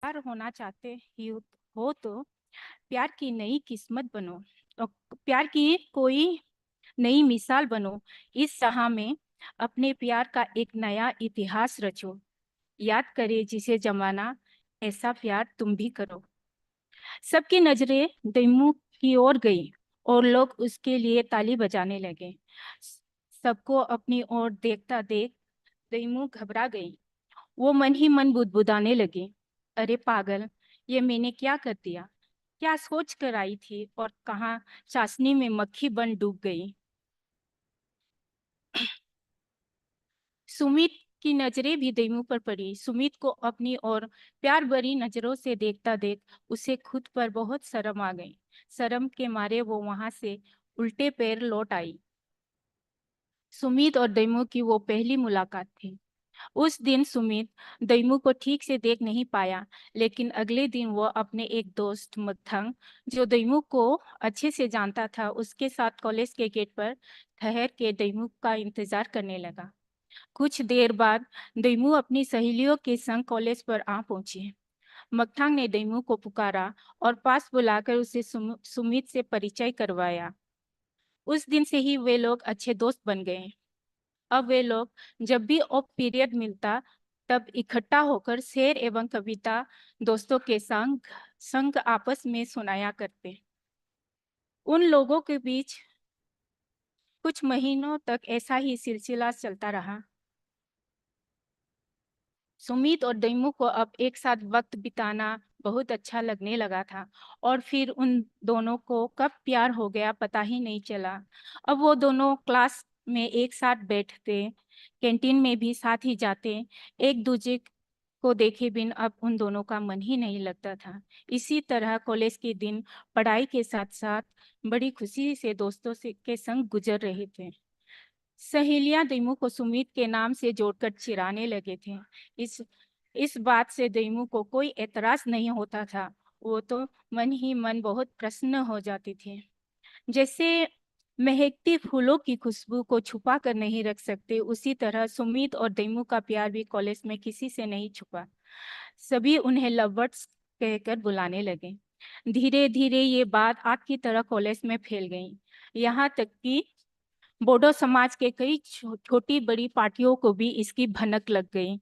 प्यार होना चाहते ही हो तो प्यार की नई किस्मत बनो और प्यार की कोई नई मिसाल बनो। इस राह में अपने प्यार का एक नया इतिहास रचो। याद करे जिसे जमाना, ऐसा प्यार तुम भी करो। सबकी नजरें दैमू की ओर गई और लोग उसके लिए ताली बजाने लगे। सबको अपनी ओर देखता देख दैमू घबरा गई। वो मन ही मन बुदबुदाने लगी, अरे पागल, ये मैंने क्या कर दिया? क्या सोच कर आई थी और कहाँ चाशनी में मक्खी बन डूब गई। सुमित की नजरें भी दैमू पर पड़ी। सुमित को अपनी ओर प्यार भरी नजरों से देखता देख उसे खुद पर बहुत शर्म आ गई। शर्म के मारे वो वहां से उल्टे पैर लौट आई। सुमित और दैमू की वो पहली मुलाकात थी। उस दिन सुमित दैमू को ठीक से देख नहीं पाया, लेकिन अगले दिन वो अपने एक दोस्त मथंग, जो दैमू को अच्छे से जानता था, उसके साथ कॉलेज के गेट पर ठहर के दैमू का इंतजार करने लगा। कुछ देर बाद दैमू अपनी सहेलियों के संग कॉलेज पर आ पहुंची। मकथांग ने दैमू को पुकारा और पास बुलाकर उसे सुमित से परिचय करवाया। उस दिन से ही वे लोग अच्छे दोस्त बन गए। अब वे लोग जब भी ऑफ पीरियड मिलता तब इकट्ठा होकर शेर एवं कविता दोस्तों के संग संग आपस में सुनाया करते। उन लोगों के बीच कुछ महीनों तक ऐसा ही सिलसिला चलता रहा। सुमित और दैमू को अब एक साथ वक्त बिताना बहुत अच्छा लगने लगा था और फिर उन दोनों को कब प्यार हो गया पता ही नहीं चला। अब वो दोनों क्लास में एक साथ बैठते, कैंटीन में भी साथ ही जाते, एक दूसरे को देखे बिन अब उन दोनों का मन ही नहीं लगता था। इसी तरह कॉलेज के दिन पढ़ाई के साथ साथ बड़ी खुशी से दोस्तों से के संग गुजर रहे थे। सहेलियां दैमू को सुमित के नाम से जोड़कर चिढ़ाने लगे थे। इस बात से दैमू को कोई एतराज नहीं होता था। वो तो मन ही मन बहुत प्रसन्न हो जाती थी। जैसे महकती फूलों की खुशबू को छुपा कर नहीं रख सकते, उसी तरह सुमित और दैमू का प्यार भी कॉलेज में किसी से नहीं छुपा। सभी उन्हें लवर्स कहकर बुलाने लगे। धीरे धीरे ये बात आग की तरह कॉलेज में फैल गई। यहाँ तक कि बोडो समाज के कई छोटी बड़ी पार्टियों को भी इसकी भनक लग गई।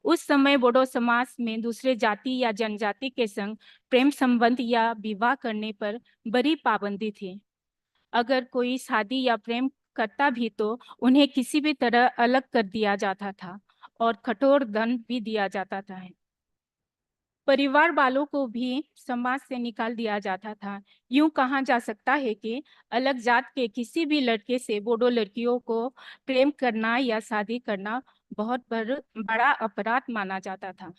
उस समय बोडो समाज में दूसरे जाति या जनजाति के संग प्रेम संबंध या विवाह करने पर बड़ी पाबंदी थी। अगर कोई शादी या प्रेम करता भी तो उन्हें किसी भी तरह अलग कर दिया जाता था और कठोर दंड भी दिया जाता था। परिवार वालों को भी समाज से निकाल दिया जाता था। यूं कहा जा सकता है कि अलग जात के किसी भी लड़के से बोडो लड़कियों को प्रेम करना या शादी करना बहुत बड़ा अपराध माना जाता था।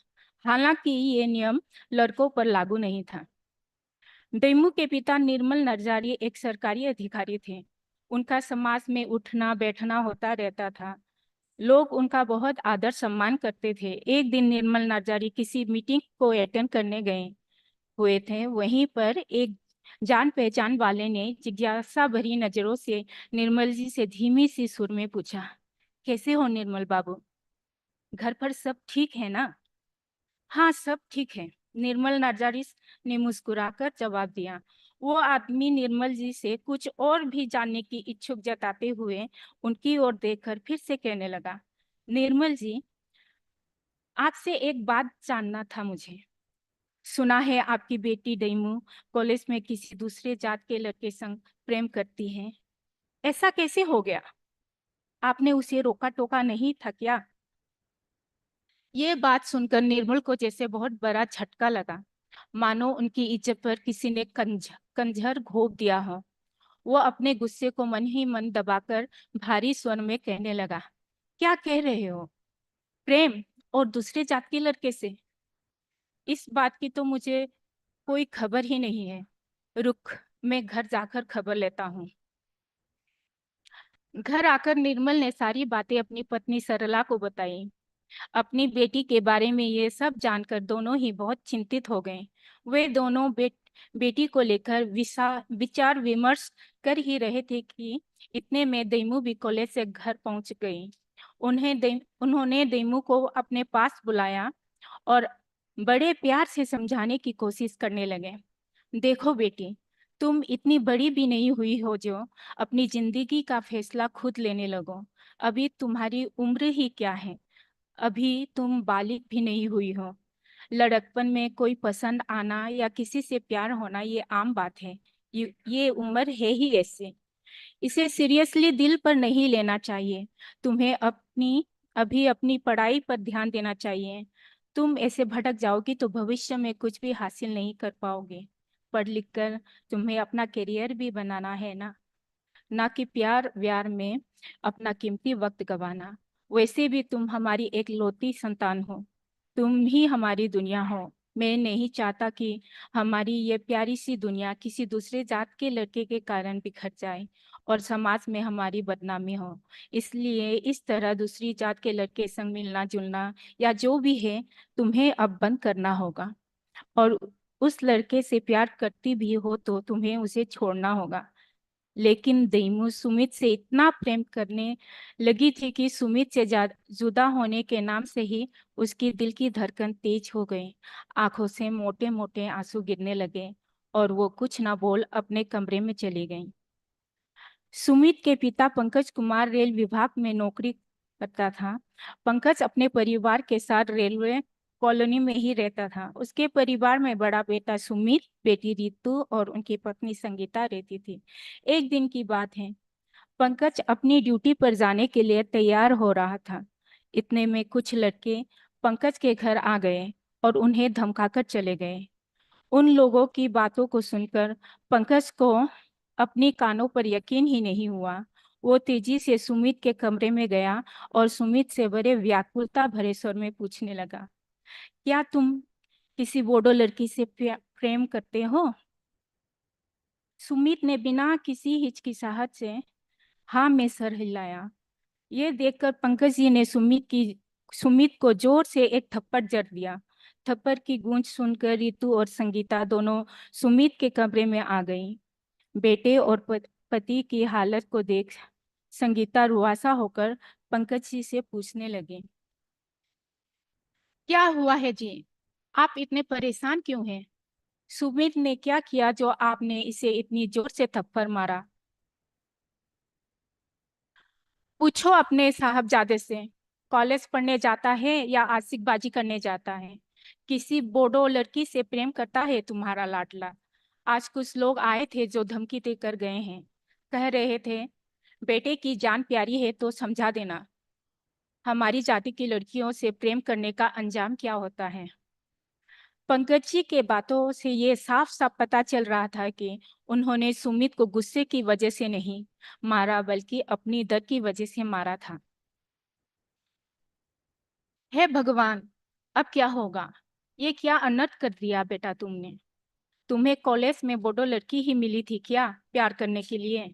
हालांकि ये नियम लड़कों पर लागू नहीं था। दैमू के पिता निर्मल नरजारी एक सरकारी अधिकारी थे। उनका समाज में उठना बैठना होता रहता था। लोग उनका बहुत आदर सम्मान करते थे। एक दिन निर्मल नरजारी किसी मीटिंग को अटेंड करने गए हुए थे। वहीं पर एक जान पहचान वाले ने जिज्ञासा भरी नजरों से निर्मल जी से धीमी सी सुर में पूछा, कैसे हो निर्मल बाबू? घर पर सब ठीक है ना? हाँ, सब ठीक है, निर्मल नरजारी ने मुस्कुराकर जवाब दिया। वो आदमी निर्मल जी से कुछ और भी जानने की इच्छुक जताते हुए उनकी ओर देखकर फिर से कहने लगा, निर्मल जी, आपसे एक बात जानना था मुझे। सुना है आपकी बेटी दैमू कॉलेज में किसी दूसरे जात के लड़के संग प्रेम करती है। ऐसा कैसे हो गया? आपने उसे रोका टोका नहीं था क्या? ये बात सुनकर निर्मल को जैसे बहुत बड़ा झटका लगा, मानो उनकी इज्जत पर किसी ने कंजर घोंप दिया हो। वो अपने गुस्से को मन ही मन दबाकर भारी स्वर में कहने लगा, क्या कह रहे हो? प्रेम और दूसरे जात के लड़के से? इस बात की तो मुझे कोई खबर ही नहीं है। रुक, मैं घर जाकर खबर लेता हूँ। घर आकर निर्मल ने सारी बातें अपनी पत्नी सरला को बताई। अपनी बेटी के बारे में ये सब जानकर दोनों ही बहुत चिंतित हो गए। वे दोनों बेटी को लेकर विचार विमर्श कर ही रहे थे कि इतने में दैमू भी कॉलेज से घर पहुंच गई। उन्होंने दैमू को अपने पास बुलाया और बड़े प्यार से समझाने की कोशिश करने लगे। देखो बेटी, तुम इतनी बड़ी भी नहीं हुई हो जो अपनी जिंदगी का फैसला खुद लेने लगो। अभी तुम्हारी उम्र ही क्या है, अभी तुम बालिग भी नहीं हुई हो। लड़कपन में कोई पसंद आना या किसी से प्यार होना ये आम बात है। ये उम्र है ही ऐसे। इसे सीरियसली दिल पर नहीं लेना चाहिए। तुम्हें अभी अपनी पढ़ाई पर ध्यान देना चाहिए। तुम ऐसे भटक जाओगी तो भविष्य में कुछ भी हासिल नहीं कर पाओगे। पढ़ लिख कर तुम्हें अपना करियर भी बनाना है ना कि प्यार व्यार में अपना कीमती वक्त गंवाना। वैसे भी तुम हमारी एक लौती संतान हो, तुम ही हमारी दुनिया हो। मैं नहीं चाहता कि हमारी ये प्यारी सी दुनिया किसी दूसरे जात के लड़के के कारण बिखर जाए और समाज में हमारी बदनामी हो। इसलिए इस तरह दूसरी जात के लड़के संग मिलना जुलना या जो भी है तुम्हें अब बंद करना होगा। और उस लड़के से प्यार करती भी हो तो तुम्हें उसे छोड़ना होगा। लेकिन दैमू सुमित से इतना प्रेम करने लगी थी कि सुमित से जुदा होने के नाम से ही उसकी दिल की धड़कन तेज हो गई। आंखों से मोटे मोटे आंसू गिरने लगे और वो कुछ ना बोल अपने कमरे में चली गई। सुमित के पिता पंकज कुमार रेल विभाग में नौकरी करता था। पंकज अपने परिवार के साथ रेलवे कॉलोनी में ही रहता था। उसके परिवार में बड़ा बेटा सुमित, बेटी रितु और उनकी पत्नी संगीता रहती थी। एक दिन की बात है, पंकज अपनी ड्यूटी पर जाने के लिए तैयार हो रहा था। इतने में कुछ लड़के पंकज के घर आ गए और उन्हें धमकाकर चले गए। उन लोगों की बातों को सुनकर पंकज को अपनी कानों पर यकीन ही नहीं हुआ। वो तेजी से सुमित के कमरे में गया और सुमित से बड़े व्याकुलता भरे स्वर में पूछने लगा, क्या तुम किसी बोडो लड़की से प्रेम करते हो? सुमित ने बिना किसी हिचकिचाहट से हाँ में सर हिलाया। ये देखकर पंकज जी ने सुमित को जोर से एक थप्पड़ जड़ दिया। थप्पड़ की गूंज सुनकर रितु और संगीता दोनों सुमित के कमरे में आ गईं। बेटे और पति की हालत को देख संगीता रुआसा होकर पंकज जी से पूछने लगी, क्या हुआ है जी? आप इतने परेशान क्यों हैं? सुमित ने क्या किया जो आपने इसे इतनी जोर से थप्पड़ मारा? पूछो अपने साहबजादे से। कॉलेज पढ़ने जाता है या आशिकबाजी करने जाता है? किसी बोडो लड़की से प्रेम करता है तुम्हारा लाडला? आज कुछ लोग आए थे जो धमकी देकर गए हैं। कह रहे थे बेटे की जान प्यारी है तो समझा देना। हमारी जाति की लड़कियों से प्रेम करने का अंजाम क्या होता है? पंकज जी के बातों से ये साफ साफ पता चल रहा था कि उन्होंने सुमित को गुस्से की वजह से नहीं मारा बल्कि अपनी डर की वजह से मारा था। हे भगवान, अब क्या होगा? ये क्या अनर्थ कर दिया बेटा तुमने? तुम्हें कॉलेज में बोडो लड़की ही मिली थी क्या प्यार करने के लिए?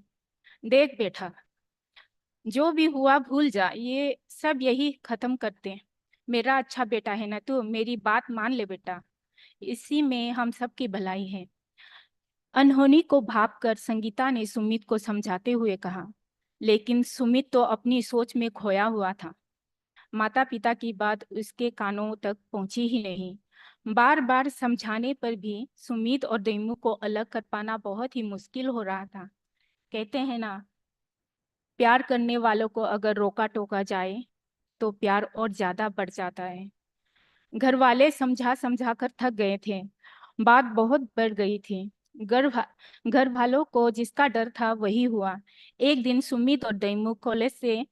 देख बेटा, जो भी हुआ भूल जा, ये सब यही खत्म करते। मेरा अच्छा बेटा है ना तू, मेरी बात मान ले बेटा, इसी में हम सबकी भलाई है। अनहोनी को भाप कर संगीता ने सुमित को समझाते हुए कहा, लेकिन सुमित तो अपनी सोच में खोया हुआ था। माता पिता की बात उसके कानों तक पहुंची ही नहीं। बार बार समझाने पर भी सुमित और दैमू को अलग कर पाना बहुत ही मुश्किल हो रहा था। कहते हैं ना, प्यार करने वालों को अगर रोका टोका जाए तो प्यार और ज्यादा बढ़ जाता है। घर वाले समझा समझा कर थक गए थे। बात बहुत बढ़ गई थी। घर वालों को जिसका डर था वही हुआ। एक दिन सुमित और दैमू कॉलेज से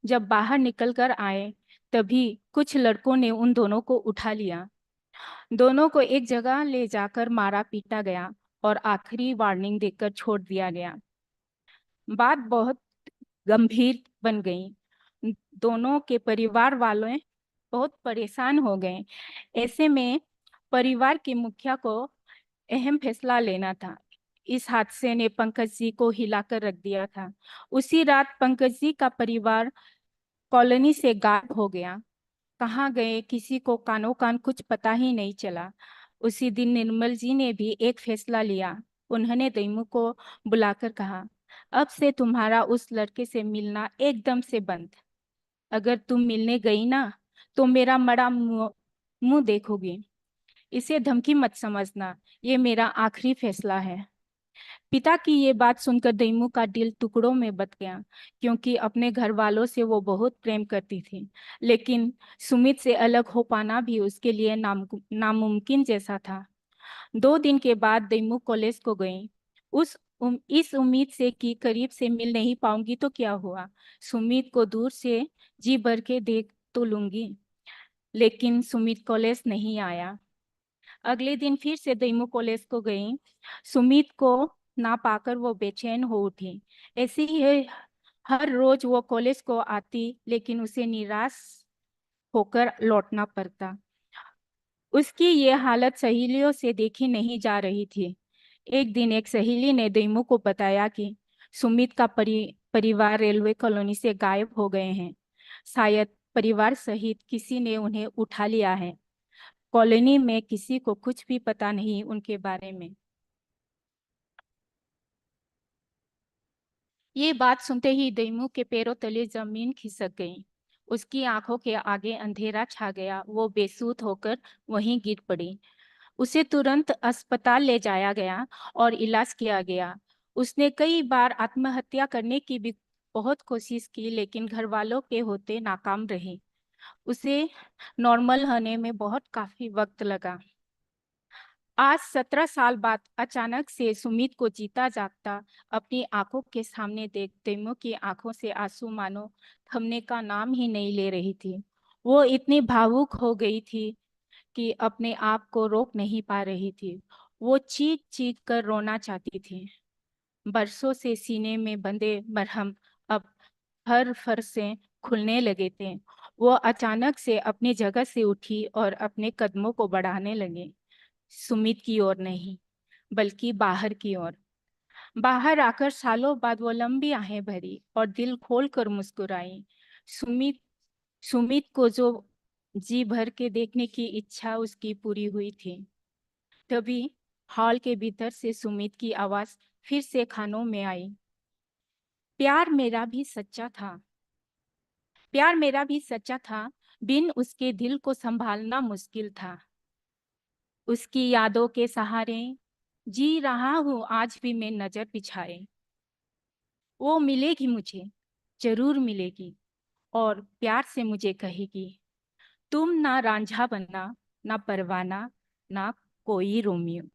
जब बाहर निकल कर आए तभी कुछ लड़कों ने उन दोनों को उठा लिया। दोनों को एक जगह ले जाकर मारा पीटा गया और आखिरी वार्निंग देकर छोड़ दिया गया। बात बहुत गंभीर बन गई। दोनों के परिवार वाले बहुत परेशान हो गए। ऐसे में परिवार के मुखिया को अहम फैसला लेना था। इस हादसे ने पंकज जी को हिलाकर रख दिया था। उसी रात पंकज जी का परिवार कॉलोनी से गायब हो गया। कहाँ गए किसी को कानो कान कुछ पता ही नहीं चला। उसी दिन निर्मल जी ने भी एक फैसला लिया। उन्होंने दैमू को बुलाकर कहा, अब से तुम्हारा उस लड़के से मिलना एकदम से बंद। अगर तुम मिलने गई ना तो मेरा मरा मुंह देखोगी। इसे धमकी मत समझना, ये मेरा आखिरी फैसला है। पिता की ये बात सुनकर दैमू का दिल टुकड़ों में बट गया, क्योंकि अपने घर वालों से वो बहुत प्रेम करती थी, लेकिन सुमित से अलग हो पाना भी उसके लिए नामुमकिन जैसा था। 2 दिन के बाद दैमू कॉलेज को गई, इस उम्मीद से कि करीब से मिल नहीं पाऊंगी तो क्या हुआ, सुमित को दूर से जी भर के देख तो लूंगी। लेकिन सुमित कॉलेज नहीं आया। अगले दिन फिर से दैमू कॉलेज को गई। सुमित को ना पाकर वो बेचैन हो उठी। ऐसे ही हर रोज वो कॉलेज को आती, लेकिन उसे निराश होकर लौटना पड़ता। उसकी ये हालत सहेलियों से देखी नहीं जा रही थी। एक दिन एक सहेली ने दैमू को बताया कि सुमित का परिवार रेलवे कॉलोनी से गायब हो गए हैं। शायद परिवार सहित किसी ने उन्हें उठा लिया है। कॉलोनी में किसी को कुछ भी पता नहीं उनके बारे में। ये बात सुनते ही दैमू के पैरों तले जमीन खिसक गई। उसकी आंखों के आगे अंधेरा छा गया। वो बेसुध होकर वहीं गिर पड़ी। उसे तुरंत अस्पताल ले जाया गया और इलाज किया गया। उसने कई बार आत्महत्या करने की भी बहुत कोशिश की, लेकिन घर वालों के होते नाकाम रही। उसे नॉर्मल होने में बहुत काफी वक्त लगा। आज 17 साल बाद अचानक से सुमित को जीता जागता अपनी आंखों के सामने देख दैमू की आंखों से आंसू मानो थमने का नाम ही नहीं ले रही थी। वो इतनी भावुक हो गई थी कि अपने आप को रोक नहीं पा रही थी। वो चीख चीख कर रोना चाहती थी। बरसों से सीने में बंधे मरहम अब हर फर से खुलने लगे थे। वो अचानक से अपनी जगह से उठी और अपने कदमों को बढ़ाने लगी। सुमित की ओर नहीं, बल्कि बाहर की ओर। बाहर आकर सालों बाद वो लंबी आहें भरी और दिल खोल कर मुस्कुराई। सुमित सुमित को जो जी भर के देखने की इच्छा उसकी पूरी हुई थी। तभी हॉल के भीतर से सुमित की आवाज फिर से कानों में आई। प्यार मेरा भी सच्चा था। प्यार मेरा भी सच्चा था। बिन उसके दिल को संभालना मुश्किल था। उसकी यादों के सहारे जी रहा हूँ आज भी मैं नजर बिछाए। वो मिलेगी मुझे, जरूर मिलेगी, और प्यार से मुझे कहेगी, तुम ना रांझा बनना, ना परवाना, ना कोई रोमियो।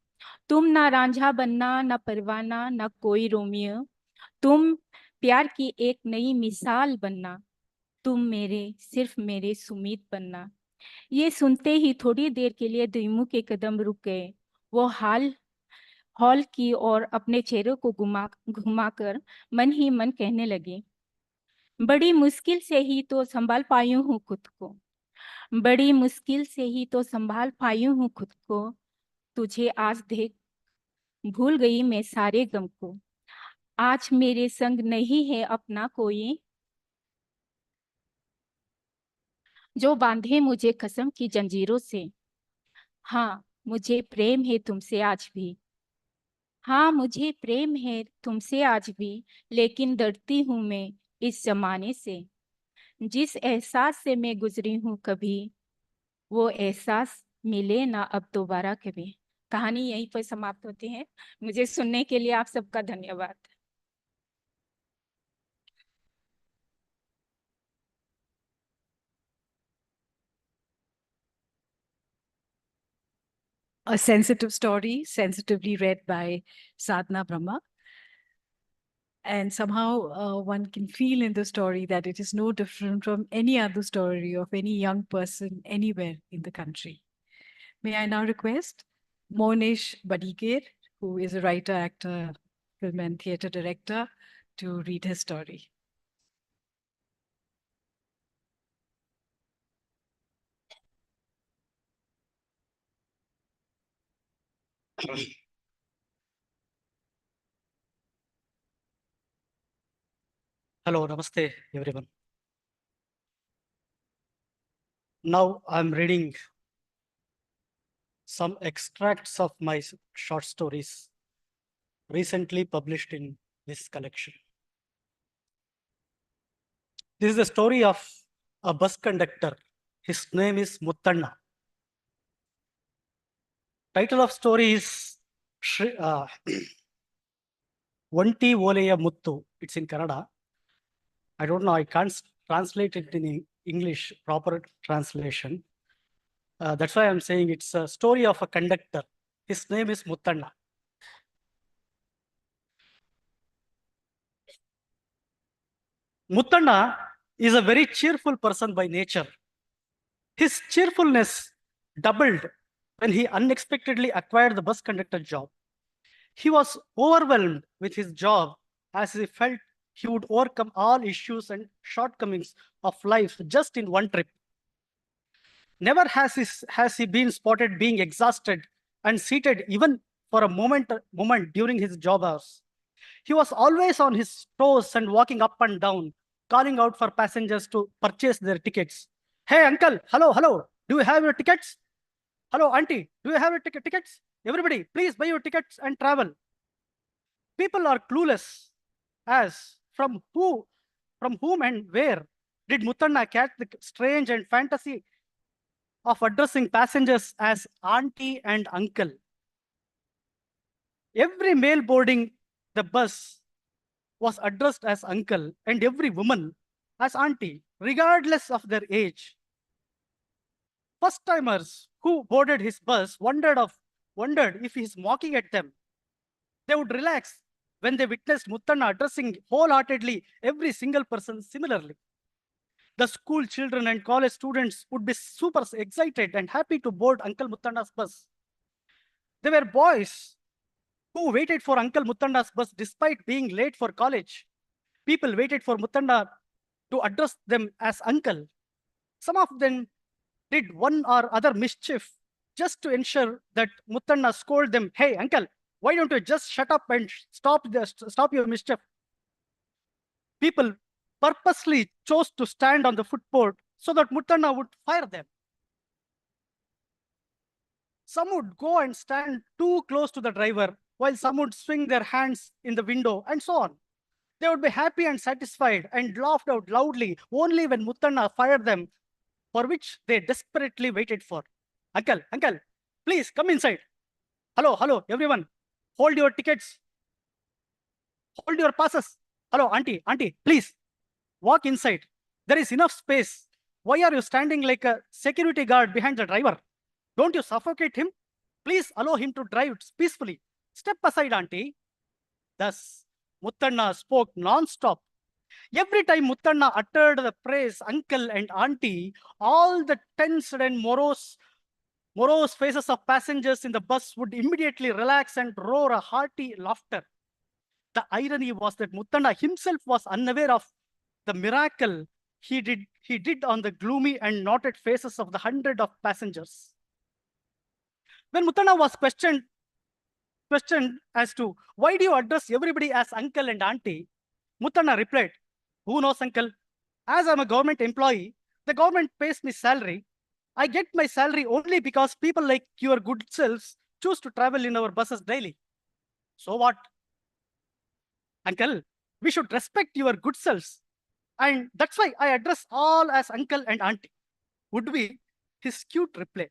तुम ना रांझा बनना, ना परवाना, ना कोई रोमियो। तुम प्यार की एक नई मिसाल बनना। तुम मेरे, सिर्फ मेरे सुमीत बनना। ये सुनते ही थोड़ी देर के लिए दैमू के कदम रुक गए। वो हॉल की ओर अपने चेहरे को घुमाकर मन ही मन कहने लगी, बड़ी मुश्किल से ही तो संभाल पाई हूँ खुद को। बड़ी मुश्किल से ही तो संभाल पाई हूँ खुद को। तुझे आज देख भूल गई मैं सारे गम को। आज मेरे संग नहीं है अपना कोई, जो बांधे मुझे कसम की जंजीरों से। हाँ, मुझे प्रेम है तुमसे आज भी। हाँ, मुझे प्रेम है तुमसे आज भी, लेकिन डरती हूँ मैं इस जमाने से। जिस एहसास से मैं गुजरी हूँ कभी, वो एहसास मिले ना अब दोबारा कभी। कहानी यहीं पर समाप्त होती है। मुझे सुनने के लिए आप सबका धन्यवाद। A sensitive story, sensitively read by Sadhna Brahma. And somehow one can feel in the story that it is no different from any other story of any young person anywhere in the country. May I now request Monish Badikir, who is a writer, actor, film and theatre director, to read his story. Hello, namaste, everyone. Now I'm reading some extracts of my short stories recently published in this collection. This is the story of a bus conductor. His name is Muttanna. Title of story is Vanti Oleya Muttu. It's in Kannada. I don't know, I can't translate it in English, proper translation. That's why I'm saying it's a story of a conductor. His name is Muttanna. Muttanna is a very cheerful person by nature. His cheerfulness doubled when he unexpectedly acquired the bus conductor job. He was overwhelmed with his job as he felt he would overcome all issues and shortcomings of life just in one trip. Never has he been spotted being exhausted and seated even for a moment during his job hours. He was always on his toes and walking up and down, calling out for passengers to purchase their tickets. Hey, uncle, hello, hello, do you have your tickets? Hello, auntie, do you have your tickets? Everybody, please buy your tickets and travel. People are clueless as from whom and where did Muttanna catch the strange and fantasy of addressing passengers as auntie and uncle. Every male boarding the bus was addressed as uncle and every woman as auntie, regardless of their age. First-timers who boarded his bus wondered if he's mocking at them. They would relax when they witnessed Muttanna addressing wholeheartedly every single person similarly. The school children and college students would be super excited and happy to board Uncle Muttanna's bus. They were boys who waited for Uncle Muttanda's bus despite being late for college. People waited for Muttanda to address them as uncle. Some of them did one or other mischief just to ensure that Muttanda scolded them, hey, uncle, why don't you just shut up and stop your mischief? People purposely chose to stand on the footboard so that Muttanna would fire them. Some would go and stand too close to the driver, while some would swing their hands in the window, and so on. They would be happy and satisfied and laughed out loudly only when Muttanna fired them, for which they desperately waited for. Uncle, uncle, please come inside. Hello, hello, everyone. Hold your tickets. Hold your passes. Hello, auntie, auntie, please walk inside. There is enough space. Why are you standing like a security guard behind the driver? Don't you suffocate him? Please allow him to drive peacefully. Step aside, auntie. Thus, Muttanna spoke non-stop. Every time Muttanna uttered the phrase uncle and auntie, all the tensed and morose faces of passengers in the bus would immediately relax and roar a hearty laughter. The irony was that Muttanna himself was unaware of the miracle he did on the gloomy and knotted faces of the hundred of passengers. When Muttanna was questioned as to why do you address everybody as uncle and auntie, Muttanna replied, who knows, uncle? As I'm a government employee, the government pays me salary. I get my salary only because people like your good selves choose to travel in our buses daily. So what? Uncle, we should respect your good selves. And that's why I address all as uncle and auntie. Would be his cute reply.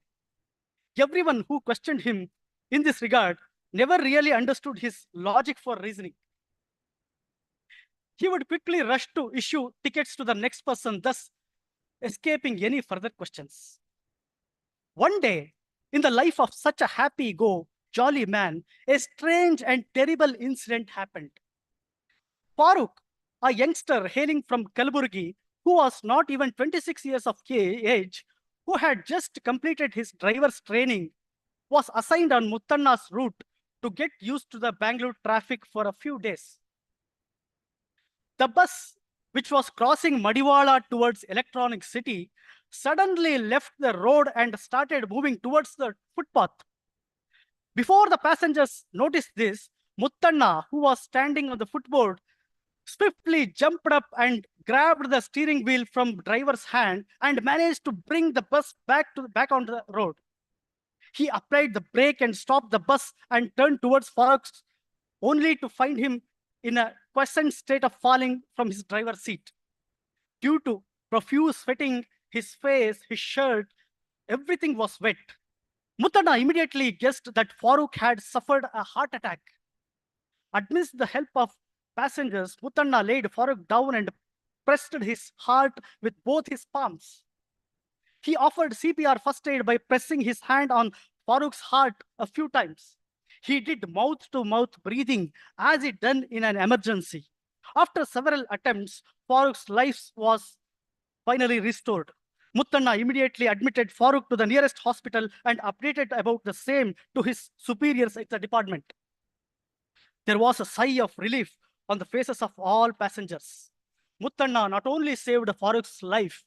Everyone who questioned him in this regard never really understood his logic for reasoning. He would quickly rush to issue tickets to the next person, thus escaping any further questions. One day, in the life of such a happy-go-jolly man, a strange and terrible incident happened. Farooq, a youngster hailing from Kalaburgi, who was not even 26 years of age, who had just completed his driver's training, was assigned on Muttanna's route to get used to the Bangalore traffic for a few days. The bus, which was crossing Madiwala towards Electronic City, suddenly left the road and started moving towards the footpath. Before the passengers noticed this, Muttanna, who was standing on the footboard, swiftly jumped up and grabbed the steering wheel from driver's hand and managed to bring the bus back on the road. He applied the brake and stopped the bus and turned towards Farooq, only to find him in a quiescent state of falling from his driver's seat. Due to profuse sweating, his face, his shirt, everything was wet. Muttanna immediately guessed that Farooq had suffered a heart attack. Amidst the help of passengers, Muttanna laid Farooq down and pressed his heart with both his palms. He offered CPR first aid by pressing his hand on Farooq's heart a few times. He did mouth-to-mouth breathing as it done in an emergency. After several attempts, Farooq's life was finally restored. Muttanna immediately admitted Farooq to the nearest hospital and updated about the same to his superiors at the department. There was a sigh of relief on the faces of all passengers. Muttanna not only saved Farooq's life,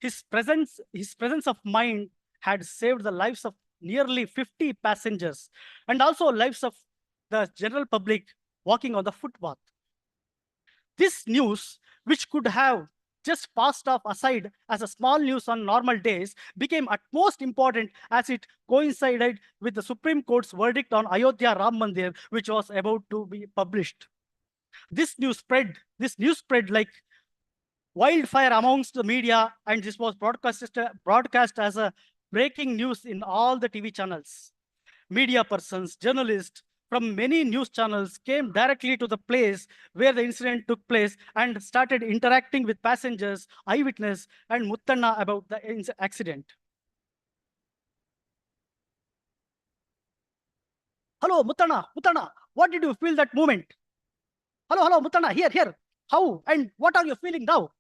his presence of mind had saved the lives of nearly 50 passengers and also lives of the general public walking on the footpath. This news, which could have just passed off aside as a small news on normal days, became utmost important as it coincided with the Supreme Court's verdict on Ayodhya Ram Mandir, which was about to be published. This news spread like wildfire amongst the media, and this was broadcast as a breaking news in all the TV channels. Media persons, journalists from many news channels came directly to the place where the incident took place and started interacting with passengers, eyewitness, and Muttanna about the accident. Hello, Muttanna, what did you feel that moment? Hello, Muttanna, here. How and what are you feeling now?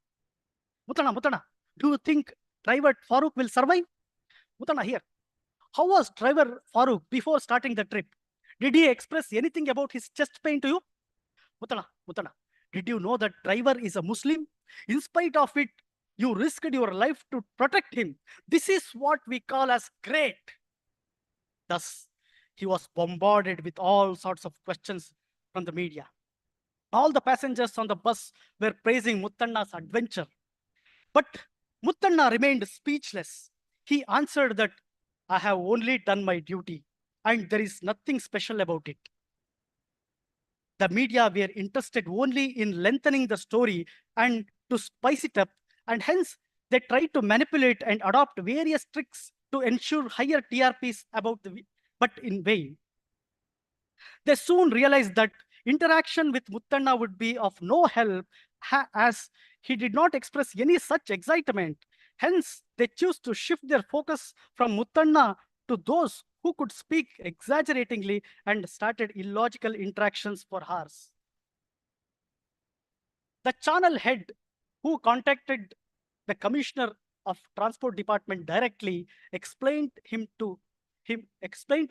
Muttanna, do you think driver Farooq will survive? Muttanna, here. How was driver Farooq before starting the trip? Did he express anything about his chest pain to you? Muttanna, did you know that driver is a Muslim? In spite of it, you risked your life to protect him. This is what we call as great. Thus, he was bombarded with all sorts of questions from the media. All the passengers on the bus were praising Muttanna's adventure. But Muttanna remained speechless. He answered that I have only done my duty and there is nothing special about it. The media were interested only in lengthening the story and to spice it up, and hence they tried to manipulate and adopt various tricks to ensure higher TRPs but in vain. They soon realized that interaction with Muttanna would be of no help as he did not express any such excitement. Hence, they chose to shift their focus from Muttanna to those who could speak exaggeratingly and started illogical interactions for hours. The channel head who contacted the commissioner of transport department directly explained to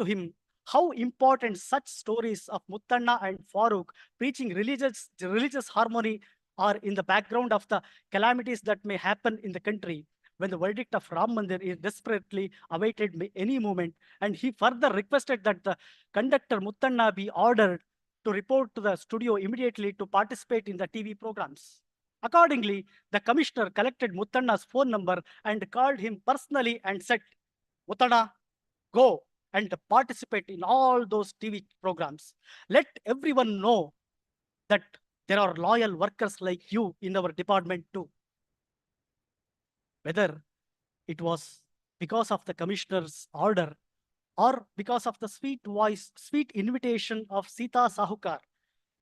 him how important such stories of Muttanna and Farooq preaching religious harmony are in the background of the calamities that may happen in the country when the verdict of Ram Mandir is desperately awaited any moment. And he further requested that the conductor Muttanna be ordered to report to the studio immediately to participate in the TV programs. Accordingly, the commissioner collected Muttanna's phone number and called him personally and said, Muttanna, go and participate in all those TV programs. Let everyone know that there are loyal workers like you in our department too. Whether it was because of the commissioner's order or because of the sweet invitation of Sita Sahukar,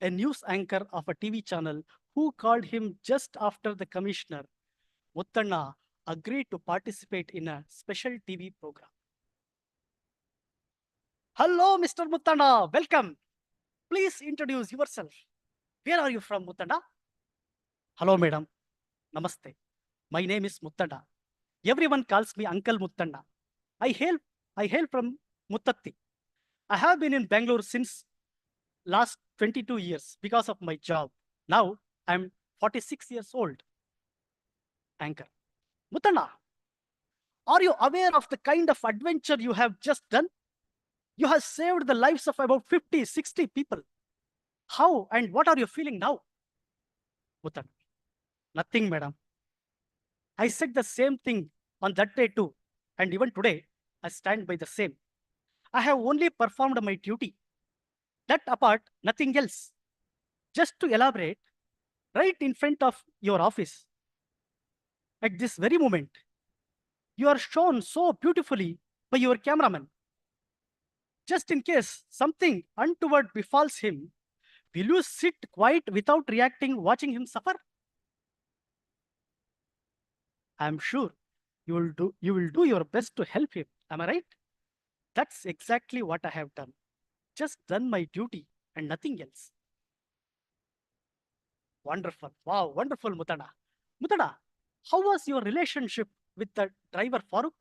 a news anchor of a TV channel who called him just after the commissioner, Muttanna agreed to participate in a special TV program. Hello, Mr. Muttanna, welcome. Please introduce yourself. Where are you from, Muttanna? Hello, madam. Namaste. My name is Muttanna. Everyone calls me Uncle Muttanna. I hail from Muttatti. I have been in Bangalore since last 22 years because of my job. Now I'm 46 years old. Anchor. Muttanna, are you aware of the kind of adventure you have just done? You have saved the lives of about 50, 60 people. How and what are you feeling now? Muttanna, nothing, madam. I said the same thing on that day too. And even today, I stand by the same. I have only performed my duty. That apart, nothing else. Just to elaborate, right in front of your office, at this very moment, you are shown so beautifully by your cameraman. just in case something untoward befalls him, will you sit quiet without reacting, watching him suffer? I'm sure you will do your best to help him. Am I right? That's exactly what I have done. Just done my duty and nothing else. Wonderful. Wow, wonderful, Mutana. Mutana, how was your relationship with the driver Farooq?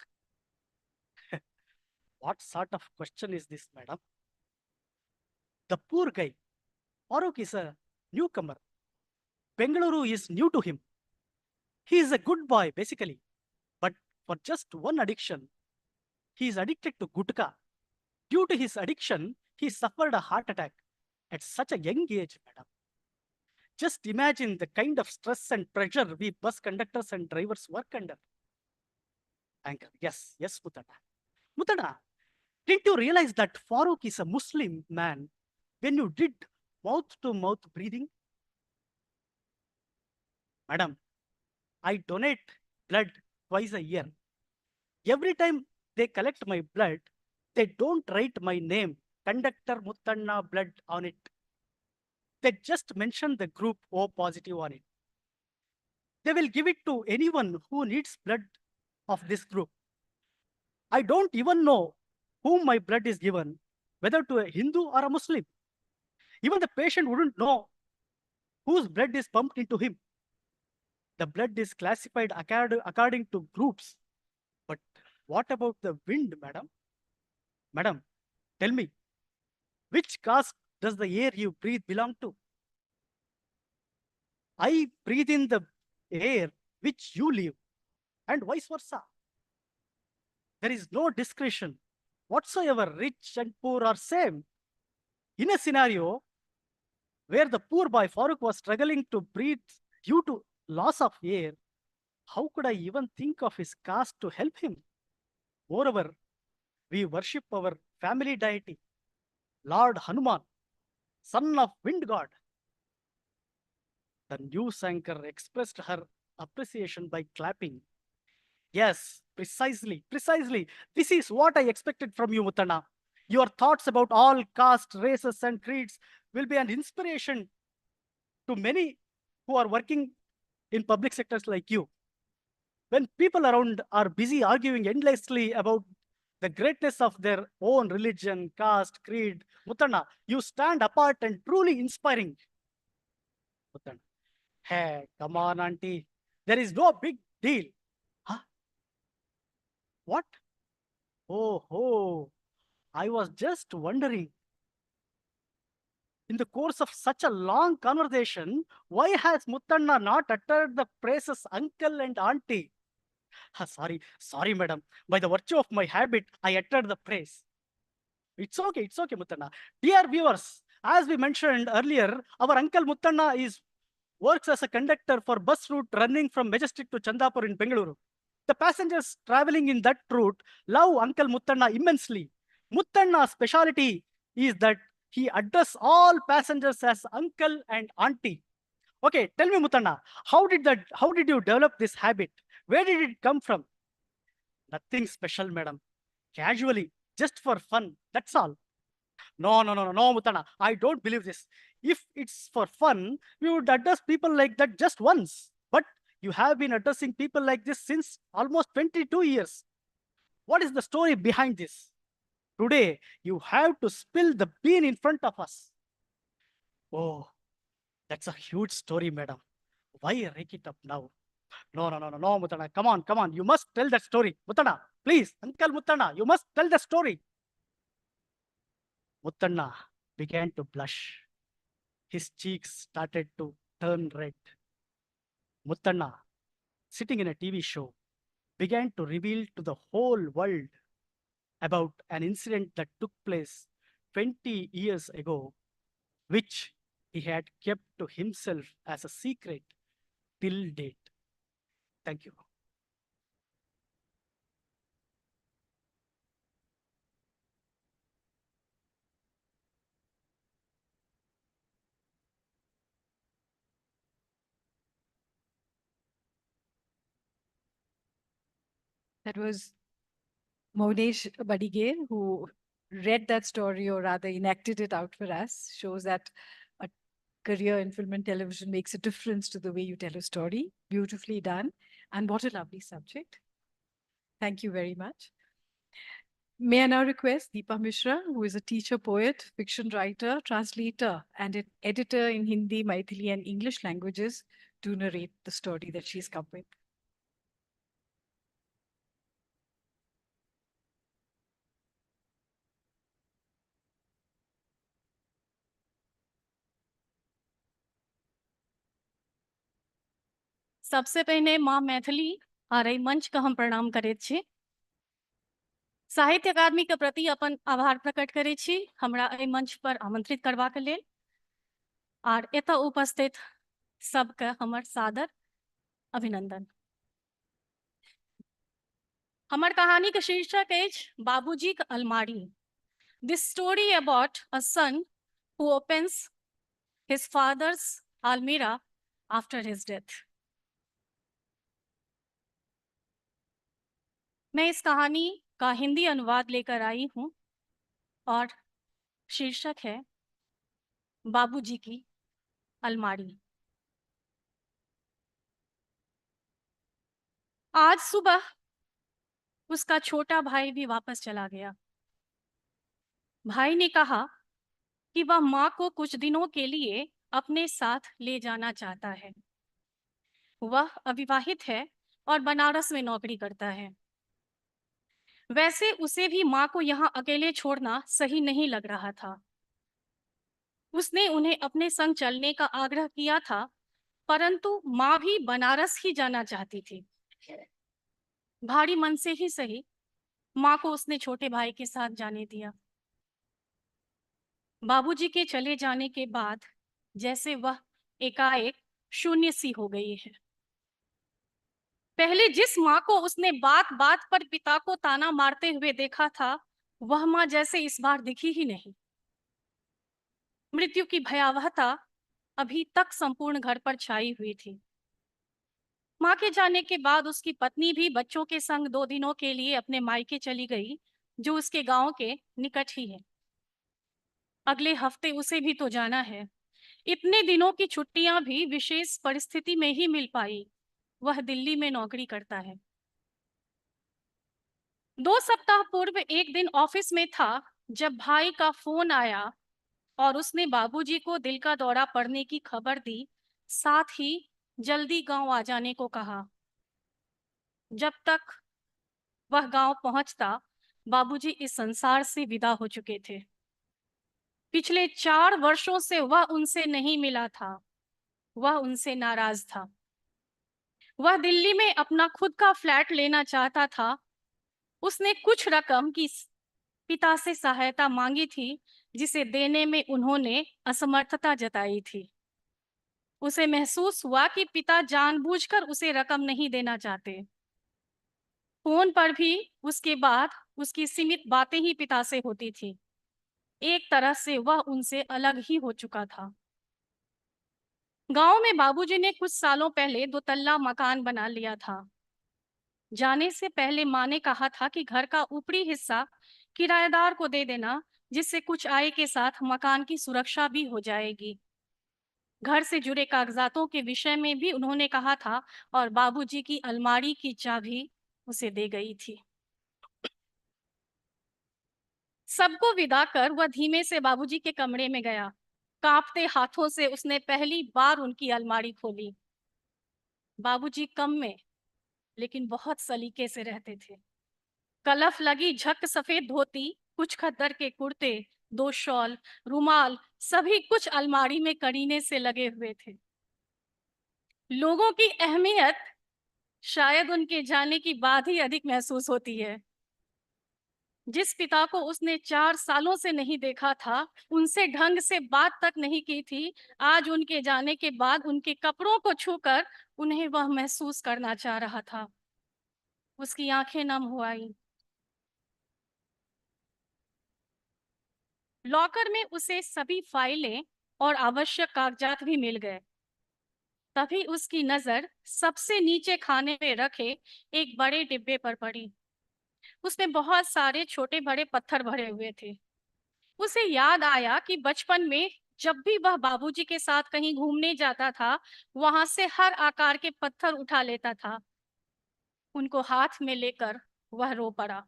What sort of question is this, madam? The poor guy. Farooq is a newcomer. Bengaluru is new to him. He is a good boy, basically. But for just one addiction, he is addicted to gutka. Due to his addiction, he suffered a heart attack at such a young age, madam. Just imagine the kind of stress and pressure we bus conductors and drivers work under. Anchor, yes, Mutana. Mutana, didn't you realize that Farooq is a Muslim man when you did mouth-to-mouth breathing? Madam, I donate blood twice a year. Every time they collect my blood, they don't write my name, Conductor Muttanna blood, on it. They just mention the group O positive on it. They will give it to anyone who needs blood of this group. I don't even know whom my blood is given, whether to a Hindu or a Muslim. Even the patient wouldn't know whose blood is pumped into him. The blood is classified according to groups. But what about the wind, madam? Madam, tell me, which caste does the air you breathe belong to? I breathe in the air which you live, and vice versa. There is no discretion whatsoever, rich and poor are same. In a scenario where the poor boy Farooq was struggling to breathe due to loss of air, how could I even think of his caste to help him? Moreover, we worship our family deity, Lord Hanuman, son of wind god. The news anchor expressed her appreciation by clapping. Yes, precisely. This is what I expected from you, Mutana. Your thoughts about all castes, races, and creeds will be an inspiration to many who are working in public sectors like you. When people around are busy arguing endlessly about the greatness of their own religion, caste, creed, Mutana, you stand apart and truly inspiring. Mutana, hey, come on, auntie. There is no big deal. Huh? What? Oh, I was just wondering. In the course of such a long conversation, why has Muttanna not uttered the praises uncle and auntie? Sorry, madam. By the virtue of my habit, I uttered the praise. It's okay, Muttanna. Dear viewers, as we mentioned earlier, our uncle Muttanna works as a conductor for bus route running from Majestic to Chandapur in Bengaluru. The passengers traveling in that route love Uncle Muttanna immensely. Muttanna's speciality is that he addresses all passengers as uncle and auntie. Okay, tell me, Muttanna, how did you develop this habit? Where did it come from? Nothing special, madam. Casually, just for fun. That's all. No, Muttanna. I don't believe this. If it's for fun, we would address people like that just once. But you have been addressing people like this since almost 22 years. What is the story behind this? Today, you have to spill the bean in front of us. Oh, that's a huge story, madam. Why rake it up now? No, Muttanna. Come on. You must tell that story. Muttanna, please, Uncle Muttanna, you must tell the story. Muttanna began to blush. His cheeks started to turn red. Muttanna, sitting in a TV show, began to reveal to the whole world about an incident that took place 20 years ago, which he had kept to himself as a secret till date. Thank you. That was Monesh Badige, who read that story, or rather enacted it out for us, shows that a career in film and television makes a difference to the way you tell a story. Beautifully done. And what a lovely subject. Thank you very much. May I now request Deepa Mishra, who is a teacher, poet, fiction writer, translator, and an editor in Hindi, Maithili, and English languages, to narrate the story that she's come with. सबसे पहले माँ मैथिली और एहि मंच के हम प्रणाम करैत छी। साहित्य अकादमी के प्रति अपन आभार प्रकट करै छी हमरा एहि मंच पर आमंत्रित करबाक लेल, और एतऽ उपस्थित सबके हमर सादर अभिनंदन। हमर कहानी के शीर्षक अछि बाबूजी के अलमारी। This story about a son who opens his father's almirah after his death. मैं इस कहानी का हिंदी अनुवाद लेकर आई हूं और शीर्षक है बाबूजी की अलमारी। आज सुबह उसका छोटा भाई भी वापस चला गया। भाई ने कहा कि वह माँ को कुछ दिनों के लिए अपने साथ ले जाना चाहता है। वह अविवाहित है और बनारस में नौकरी करता है। वैसे उसे भी माँ को यहाँ अकेले छोड़ना सही नहीं लग रहा था। उसने उन्हें अपने संग चलने का आग्रह किया था, परंतु माँ भी बनारस ही जाना चाहती थी। भारी मन से ही सही, माँ को उसने छोटे भाई के साथ जाने दिया। बाबूजी के चले जाने के बाद जैसे वह एकाएक शून्य सी हो गई है। पहले जिस माँ को उसने बात बात पर पिता को ताना मारते हुए देखा था, वह माँ जैसे इस बार दिखी ही नहीं। मृत्यु की भयावहता अभी तक संपूर्ण घर पर छाई हुई थी। माँ के जाने के बाद उसकी पत्नी भी बच्चों के संग 2 दिनों के लिए अपने मायके चली गई, जो उसके गांव के निकट ही है। अगले हफ्ते उसे भी तो जाना है। इतने दिनों की छुट्टियां भी विशेष परिस्थिति में ही मिल पाई। वह दिल्ली में नौकरी करता है। 2 सप्ताह पूर्व एक दिन ऑफिस में था जब भाई का फोन आया और उसने बाबूजी को दिल का दौरा पड़ने की खबर दी, साथ ही जल्दी गांव आ जाने को कहा। जब तक वह गांव पहुंचता, बाबूजी इस संसार से विदा हो चुके थे। पिछले 4 वर्षों से वह उनसे नहीं मिला था। वह उनसे नाराज था। वह दिल्ली में अपना खुद का फ्लैट लेना चाहता था। उसने कुछ रकम की पिता से सहायता मांगी थी, जिसे देने में उन्होंने असमर्थता जताई थी। उसे महसूस हुआ कि पिता जानबूझकर उसे रकम नहीं देना चाहते। फोन पर भी उसके बाद उसकी सीमित बातें ही पिता से होती थी। एक तरह से वह उनसे अलग ही हो चुका था। गांव में बाबूजी ने कुछ सालों पहले 2 तल्ला मकान बना लिया था। जाने से पहले माँ ने कहा था कि घर का ऊपरी हिस्सा किराएदार को दे देना, जिससे कुछ आय के साथ मकान की सुरक्षा भी हो जाएगी। घर से जुड़े कागजातों के विषय में भी उन्होंने कहा था और बाबूजी की अलमारी की चाबी उसे दे गई थी। सबको विदा कर वह धीमे से बाबूजी के कमरे में गया। कांपते हाथों से उसने पहली बार उनकी अलमारी खोली। बाबूजी कम में लेकिन बहुत सलीके से रहते थे। कलफ लगी झक सफेद धोती, कुछ खद्दर के कुर्ते, 2 शॉल, रुमाल, सभी कुछ अलमारी में करीने से लगे हुए थे। लोगों की अहमियत शायद उनके जाने की बाद ही अधिक महसूस होती है। जिस पिता को उसने 4 सालों से नहीं देखा था, उनसे ढंग से बात तक नहीं की थी, आज उनके जाने के बाद उनके कपड़ों को छूकर उन्हें वह महसूस करना चाह रहा था। उसकी आंखें नम हो आई। लॉकर में उसे सभी फाइलें और आवश्यक कागजात भी मिल गए। तभी उसकी नजर सबसे नीचे खाने में रखे एक बड़े डिब्बे पर पड़ी। उसमें बहुत सारे छोटे बड़े पत्थर भरे हुए थे। उसे याद आया कि बचपन में जब भी वह बाबूजी के साथ कहीं घूमने जाता था, वहां से हर आकार के पत्थर उठा लेता था। उनको हाथ में लेकर वह रो पड़ा।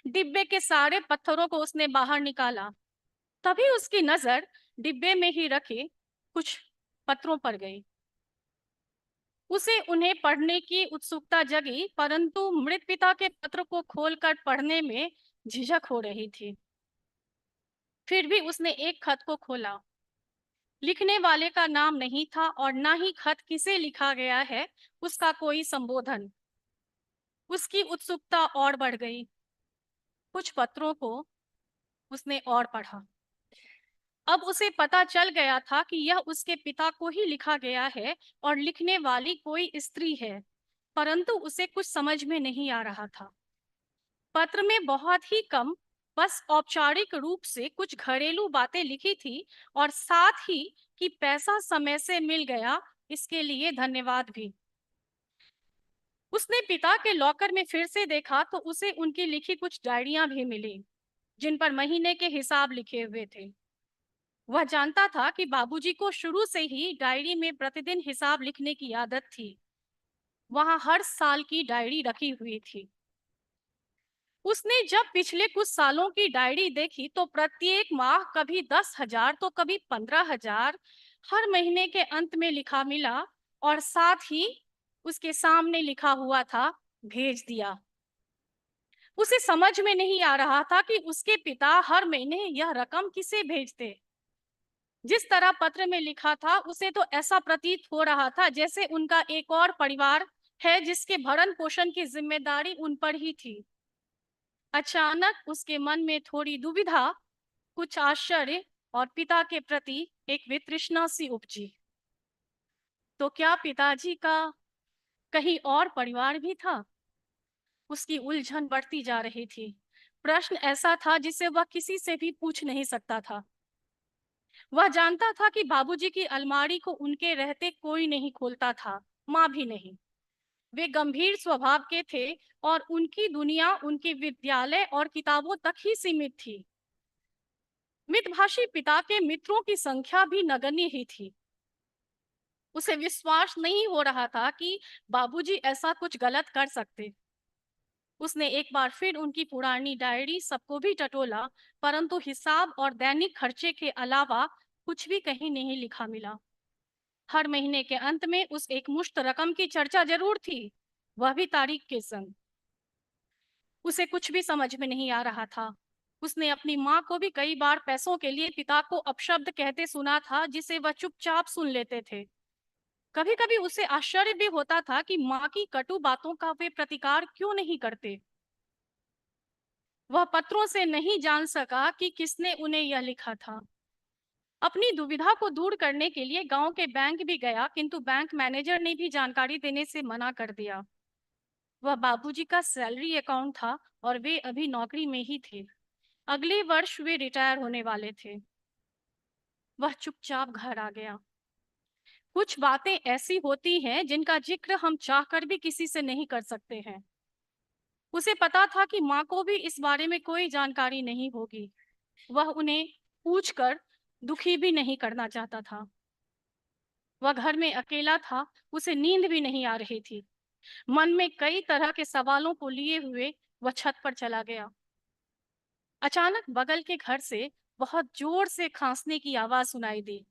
डिब्बे के सारे पत्थरों को उसने बाहर निकाला। तभी उसकी नजर डिब्बे में ही रखे कुछ पत्रों पर गई। उसे उन्हें पढ़ने की उत्सुकता जगी, परंतु मृत पिता के पत्र को खोलकर पढ़ने में झिझक हो रही थी। फिर भी उसने एक खत को खोला। लिखने वाले का नाम नहीं था और ना ही खत किसे लिखा गया है उसका कोई संबोधन। उसकी उत्सुकता और बढ़ गई। कुछ पत्रों को उसने और पढ़ा। अब उसे पता चल गया था कि यह उसके पिता को ही लिखा गया है और लिखने वाली कोई स्त्री है, परंतु उसे कुछ समझ में नहीं आ रहा था। पत्र में बहुत ही कम, बस औपचारिक रूप से कुछ घरेलू बातें लिखी थी और साथ ही कि पैसा समय से मिल गया, इसके लिए धन्यवाद भी। उसने पिता के लॉकर में फिर से देखा तो उसे उनकी लिखी कुछ डायरियां भी मिली, जिन पर महीने के हिसाब लिखे हुए थे। वह जानता था कि बाबूजी को शुरू से ही डायरी में प्रतिदिन हिसाब लिखने की आदत थी। वहां हर साल की डायरी रखी हुई थी। उसने जब पिछले कुछ सालों की डायरी देखी तो प्रत्येक माह कभी 10,000 तो कभी 15,000 हर महीने के अंत में लिखा मिला और साथ ही उसके सामने लिखा हुआ था, भेज दिया। उसे समझ में नहीं आ रहा था कि उसके पिता हर महीने यह रकम किसे भेजते। जिस तरह पत्र में लिखा था उसे तो ऐसा प्रतीत हो रहा था जैसे उनका एक और परिवार है जिसके भरण पोषण की जिम्मेदारी उन पर ही थी। अचानक उसके मन में थोड़ी दुविधा, कुछ आश्चर्य और पिता के प्रति एक वितृष्णा सी उपजी। तो क्या पिताजी का कहीं और परिवार भी था? उसकी उलझन बढ़ती जा रही थी। प्रश्न ऐसा था जिसे वह किसी से भी पूछ नहीं सकता था। वह जानता था कि बाबूजी की अलमारी को उनके रहते कोई नहीं खोलता था, माँ भी नहीं। वे गंभीर स्वभाव के थे और उनकी दुनिया उनके विद्यालय और किताबों तक ही सीमित थी। मितभाषी पिता के मित्रों की संख्या भी नगण्य ही थी। उसे विश्वास नहीं हो रहा था कि बाबूजी ऐसा कुछ गलत कर सकते। उसने एक बार फिर उनकी पुरानी डायरी सबको भी टटोला, परंतु हिसाब और दैनिक खर्चे के अलावा कुछ भी कहीं नहीं लिखा मिला। हर महीने के अंत में उस एक मुश्त रकम की चर्चा जरूर थी, वह भी तारीख के संग। उसे कुछ भी समझ में नहीं आ रहा था। उसने अपनी माँ को भी कई बार पैसों के लिए पिता को अपशब्द कहते सुना था, जिसे वह चुपचाप सुन लेते थे। कभी कभी उसे आश्चर्य भी होता था कि माँ की कटु बातों का वे प्रतिकार क्यों नहीं करते। वह पत्रों से नहीं जान सका कि किसने उन्हें यह लिखा था। अपनी दुविधा को दूर करने के लिए गांव के बैंक भी गया, किंतु बैंक मैनेजर ने भी जानकारी देने से मना कर दिया। वह बाबूजी का सैलरी अकाउंट था और वे अभी नौकरी में ही थे। अगले वर्ष वे रिटायर होने वाले थे। वह चुपचाप घर आ गया। कुछ बातें ऐसी होती हैं जिनका जिक्र हम चाहकर भी किसी से नहीं कर सकते हैं। उसे पता था कि माँ को भी इस बारे में कोई जानकारी नहीं होगी। वह उन्हें पूछकर दुखी भी नहीं करना चाहता था। वह घर में अकेला था, उसे नींद भी नहीं आ रही थी। मन में कई तरह के सवालों को लिए हुए वह छत पर चला गया। अचानक बगल के घर से बहुत जोर से खांसने की आवाज सुनाई दी।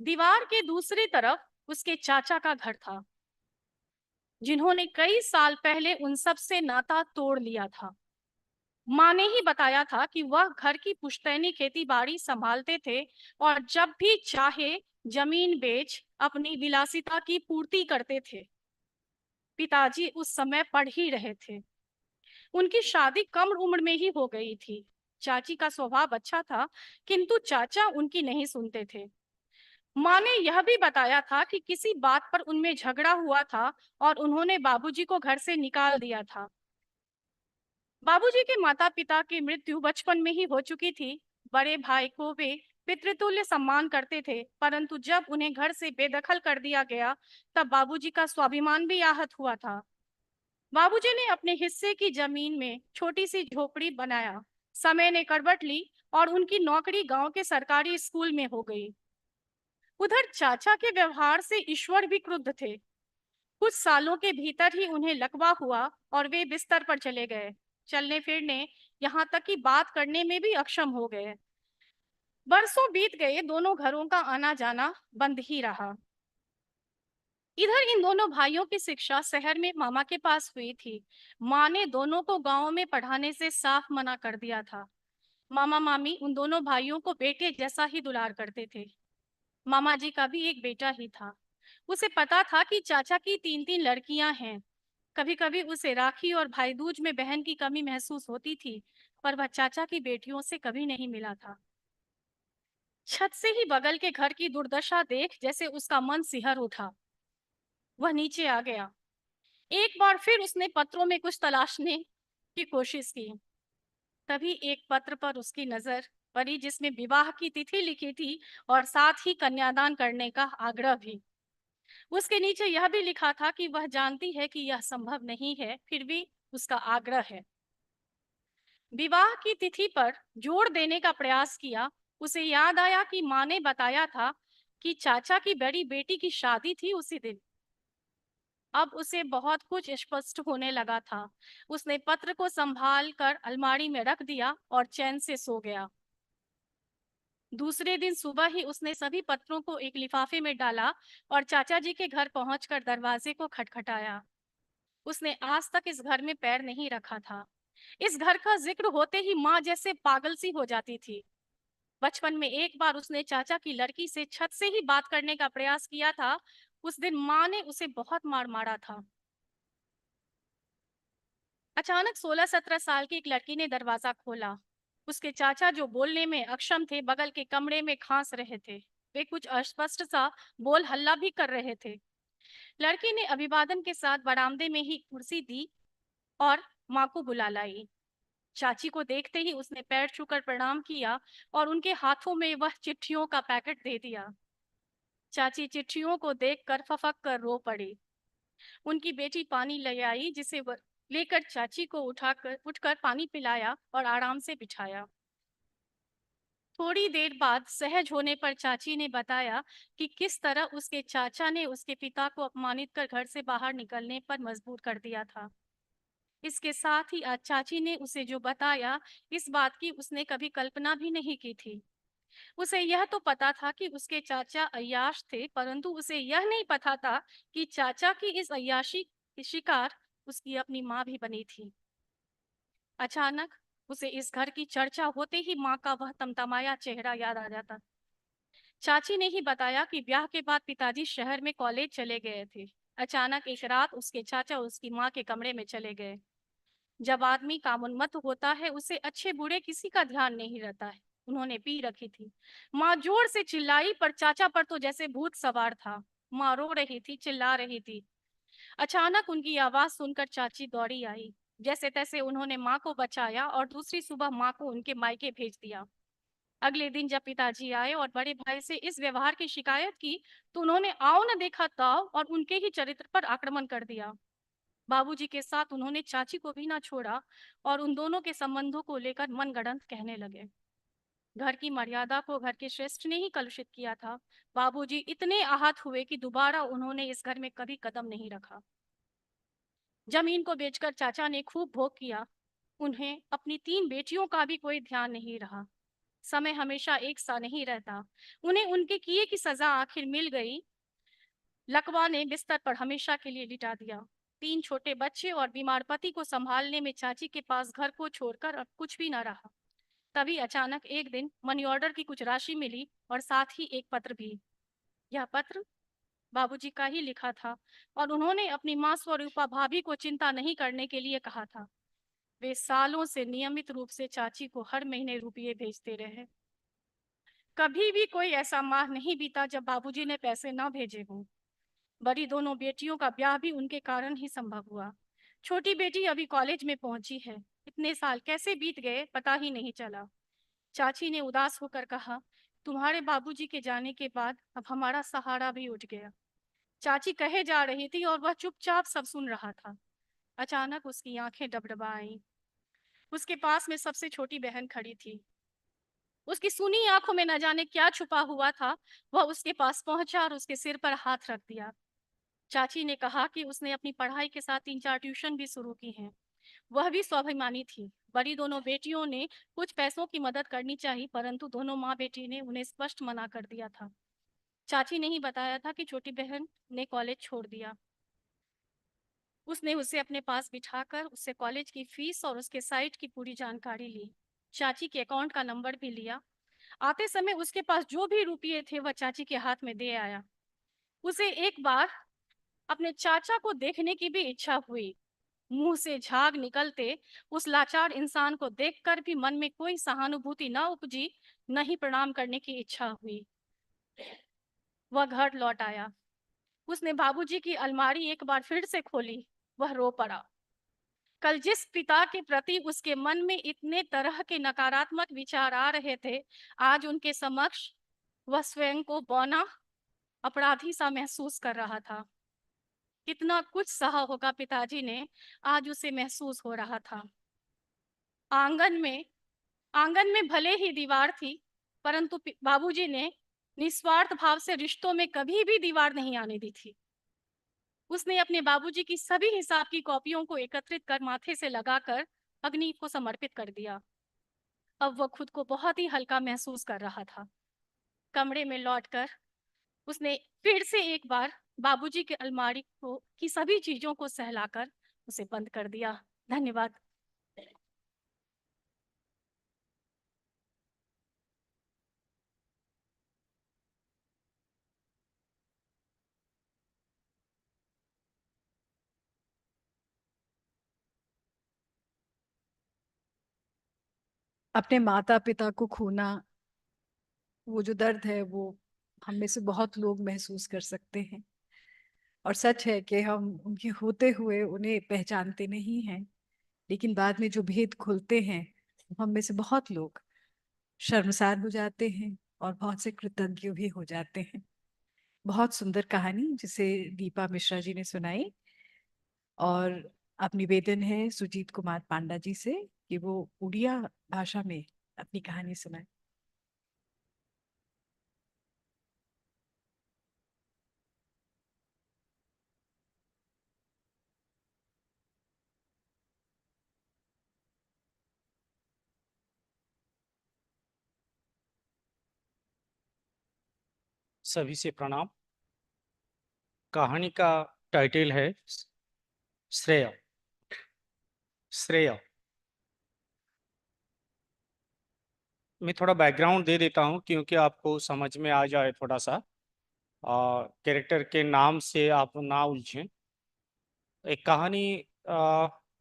दीवार के दूसरी तरफ उसके चाचा का घर था, जिन्होंने कई साल पहले उन सब से नाता तोड़ लिया था। माँ ने ही बताया था कि वह घर की पुश्तैनी खेती बाड़ी संभालते थे और जब भी चाहे जमीन बेच अपनी विलासिता की पूर्ति करते थे। पिताजी उस समय पढ़ ही रहे थे। उनकी शादी कम उम्र में ही हो गई थी। चाची का स्वभाव अच्छा था, किंतु चाचा उनकी नहीं सुनते थे। माँ ने यह भी बताया था कि किसी बात पर उनमें झगड़ा हुआ था और उन्होंने बाबूजी को घर से निकाल दिया था। बाबूजी के माता पिता की मृत्यु बचपन में ही हो चुकी थी। बड़े भाई को वे पितृतुल्य सम्मान करते थे, परंतु जब उन्हें घर से बेदखल कर दिया गया तब बाबूजी का स्वाभिमान भी आहत हुआ था। बाबूजी ने अपने हिस्से की जमीन में छोटी सी झोपड़ी बनाया। समय ने करवट ली और उनकी नौकरी गांव के सरकारी स्कूल में हो गई। उधर चाचा के व्यवहार से ईश्वर भी क्रुद्ध थे। कुछ सालों के भीतर ही उन्हें लकवा हुआ और वे बिस्तर पर चले गए। चलने फिरने, यहाँ तक कि बात करने में भी अक्षम हो गए। बरसों बीत गए, दोनों घरों का आना जाना बंद ही रहा। इधर इन दोनों भाइयों की शिक्षा शहर में मामा के पास हुई थी। माँ ने दोनों को गांव में पढ़ाने से साफ मना कर दिया था। मामा मामी उन दोनों भाइयों को बेटे जैसा ही दुलार करते थे। मामा जी का भी एक बेटा ही था। उसे पता था कि चाचा की 3-3 लड़कियां हैं। कभी कभी उसे राखी और भाई दूज में बहन की कमी महसूस होती थी, पर वह चाचा की बेटियों से कभी नहीं मिला था। छत से ही बगल के घर की दुर्दशा देख जैसे उसका मन सिहर उठा। वह नीचे आ गया। एक बार फिर उसने पत्रों में कुछ तलाशने की कोशिश की। तभी एक पत्र पर उसकी नजर पड़ी जिसमें विवाह की तिथि लिखी थी और साथ ही कन्यादान करने का आग्रह भी। उसके नीचे यह भी लिखा था कि वह जानती है कि यह संभव नहीं है, फिर भी उसका आग्रह है। विवाह की तिथि पर जोर देने का प्रयास किया। उसे याद आया कि माँ ने बताया था कि चाचा की बड़ी बेटी की शादी थी उसी दिन। अब उसे बहुत कुछ स्पष्ट होने लगा था। उसने पत्र को संभाल कर अलमारी में रख दिया और चैन से सो गया। दूसरे दिन सुबह ही उसने सभी पत्रों को एक लिफाफे में डाला और चाचा जी के घर पहुंचकर दरवाजे को खटखटाया। उसने आज तक इस घर में पैर नहीं रखा था। इस घर का जिक्र होते ही माँ जैसे पागल सी हो जाती थी। बचपन में एक बार उसने चाचा की लड़की से छत से ही बात करने का प्रयास किया था। उस दिन माँ ने उसे बहुत मार मारा था। अचानक 16-17 साल की एक लड़की ने दरवाजा खोला। उसके चाचा, जो बोलने में अक्षम थे, बगल के कमरे में खांस रहे थे। वे कुछ अस्पष्ट सा बोल हल्ला भी कर रहे थे। लड़की ने अभिवादन के साथ बरामदे में ही कुर्सी दी और माँ को बुला लाई। चाची को देखते ही उसने पैर छूकर प्रणाम किया और उनके हाथों में वह चिट्ठियों का पैकेट दे दिया। चाची चिट्ठियों को देखकर फफक कर रो पड़ी। उनकी बेटी पानी ले आई, जिसे वह लेकर चाची को उठकर पानी पिलाया और आराम से बिठाया। थोड़ी देर बाद सहज होने पर चाची ने बताया कि किस तरह उसके चाचा ने उसके पिता को अपमानित कर घर से बाहर निकलने पर मजबूर कर दिया था। इसके साथ ही आज चाची ने उसे जो बताया, इस बात की उसने कभी कल्पना भी नहीं की थी। उसे यह तो पता था कि उसके चाचा अय्याश थे, परंतु उसे यह नहीं पता था कि चाचा की इस अय्याशी की शिकार उसकी अपनी माँ भी बनी थी। अचानक उसे इस घर की चर्चा होते ही माँ का वह तमतमाया चेहरा याद आ जाता। चाची ने ही बताया कि ब्याह के बाद पिताजी शहर में कॉलेज चले गए थे। अचानक एक रात उसके चाचा उसकी माँ के कमरे में चले गए। जब आदमी कामोन्मत्त होता है, उसे अच्छे बुरे किसी का ध्यान नहीं रहता है। उन्होंने पी रखी थी। माँ जोर से चिल्लाई, पर चाचा पर तो जैसे भूत सवार था। माँ रो रही थी, चिल्ला रही थी। अचानक उनकी आवाज सुनकर चाची दौड़ी आई। जैसे तैसे उन्होंने माँ को बचाया और दूसरी सुबह माँ को उनके मायके भेज दिया। अगले दिन जब पिताजी आए और बड़े भाई से इस व्यवहार की शिकायत की, तो उन्होंने आओ न देखा ताव और उनके ही चरित्र पर आक्रमण कर दिया। बाबूजी के साथ उन्होंने चाची को भी ना छोड़ा और उन दोनों के संबंधों को लेकर मनगढ़ंत कहने लगे। घर की मर्यादा को घर के श्रेष्ठ ने ही कलुषित किया था। बाबूजी इतने आहत हुए कि दोबारा उन्होंने इस घर में कभी कदम नहीं रखा। जमीन को बेचकर चाचा ने खूब भोग किया। उन्हें अपनी 3 बेटियों का भी कोई ध्यान नहीं रहा। समय हमेशा एक सा नहीं रहता। उन्हें उनके किए की सजा आखिर मिल गई। लकवा ने बिस्तर पर हमेशा के लिए लिटा दिया। 3 छोटे बच्चे और बीमार पति को संभालने में चाची के पास घर को छोड़कर अब कुछ भी न रहा। तभी अचानक एक दिन मनी ऑर्डर की कुछ राशि मिली और साथ ही एक पत्र भी। यह पत्र बाबूजी का ही लिखा था और उन्होंने अपनी माँ स्वरूपा भाभी को चिंता नहीं करने के लिए कहा था। वे सालों से नियमित रूप से चाची को हर महीने रुपये भेजते रहे। कभी भी कोई ऐसा माह नहीं बीता जब बाबूजी ने पैसे न भेजे हों। बड़ी दोनों बेटियों का ब्याह भी उनके कारण ही संभव हुआ। छोटी बेटी अभी कॉलेज में पहुंची है। इतने साल कैसे बीत गए पता ही नहीं चला। चाची ने उदास होकर कहा, तुम्हारे बाबूजी के जाने के बाद अब हमारा सहारा भी उठ गया। चाची कहे जा रही थी और वह चुपचाप सब सुन रहा था। अचानक उसकी आंखें डबडबाईं। उसके पास में सबसे छोटी बहन खड़ी थी। उसकी सुनी आंखों में न जाने क्या छुपा हुआ था। वह उसके पास पहुंचा और उसके सिर पर हाथ रख दिया। चाची ने कहा कि उसने अपनी पढ़ाई के साथ 3-4 ट्यूशन भी शुरू की हैं। वह भी स्वाभिमानी थी। बड़ी दोनों बेटियों ने कुछ पैसों की मदद करनी चाहिए, परंतु दोनों माँ बेटी ने उन्हें स्पष्ट मना कर दिया था। चाची ने ही बताया था कि छोटी बहन ने कॉलेज छोड़ दिया। उसने उसे अपने पास बिठाकर उससे कॉलेज की फीस और उसके साइट की पूरी जानकारी ली। चाची के अकाउंट का नंबर भी लिया। आते समय उसके पास जो भी रुपये थे वह चाची के हाथ में दे आया। उसे एक बार अपने चाचा को देखने की भी इच्छा हुई। मुंह से झाग निकलते उस लाचार इंसान को देखकर भी मन में कोई सहानुभूति न उपजी, न ही प्रणाम करने की इच्छा हुई। वह घर लौट आया। उसने बाबूजी की अलमारी एक बार फिर से खोली। वह रो पड़ा। कल जिस पिता के प्रति उसके मन में इतने तरह के नकारात्मक विचार आ रहे थे, आज उनके समक्ष वह स्वयं को बौना अपराधी सा महसूस कर रहा था। कितना कुछ सहा होगा पिताजी ने, आज उसे महसूस हो रहा था। आंगन में भले ही दीवार थी, परंतु बाबूजी ने निस्वार्थ भाव से रिश्तों में कभी भी दीवार नहीं आने दी थी। उसने अपने बाबूजी की सभी हिसाब की कॉपियों को एकत्रित कर माथे से लगाकर अग्नि को समर्पित कर दिया। अब वह खुद को बहुत ही हल्का महसूस कर रहा था। कमरे में लौटकर उसने फिर से एक बार बाबूजी की अलमारी को की सभी चीजों को सहलाकर उसे बंद कर दिया। धन्यवाद। अपने माता पिता को खोना, वो जो दर्द है वो हम में से बहुत लोग महसूस कर सकते हैं। और सच है कि हम उनके होते हुए उन्हें पहचानते नहीं हैं, लेकिन बाद में जो भेद खुलते हैं हम में से बहुत लोग शर्मसार हो जाते हैं और बहुत से कृतज्ञ भी हो जाते हैं। बहुत सुंदर कहानी जिसे दीपा मिश्रा जी ने सुनाई, और अब निवेदन है सुजीत कुमार पांडा जी से कि वो उड़िया भाषा में अपनी कहानी सुनाए। सभी से प्रणाम। कहानी का टाइटल है श्रेय। श्रेय। मैं थोड़ा बैकग्राउंड दे देता हूं क्योंकि आपको समझ में आ जाए थोड़ा सा। कैरेक्टर के नाम से आप ना उलझें। एक कहानी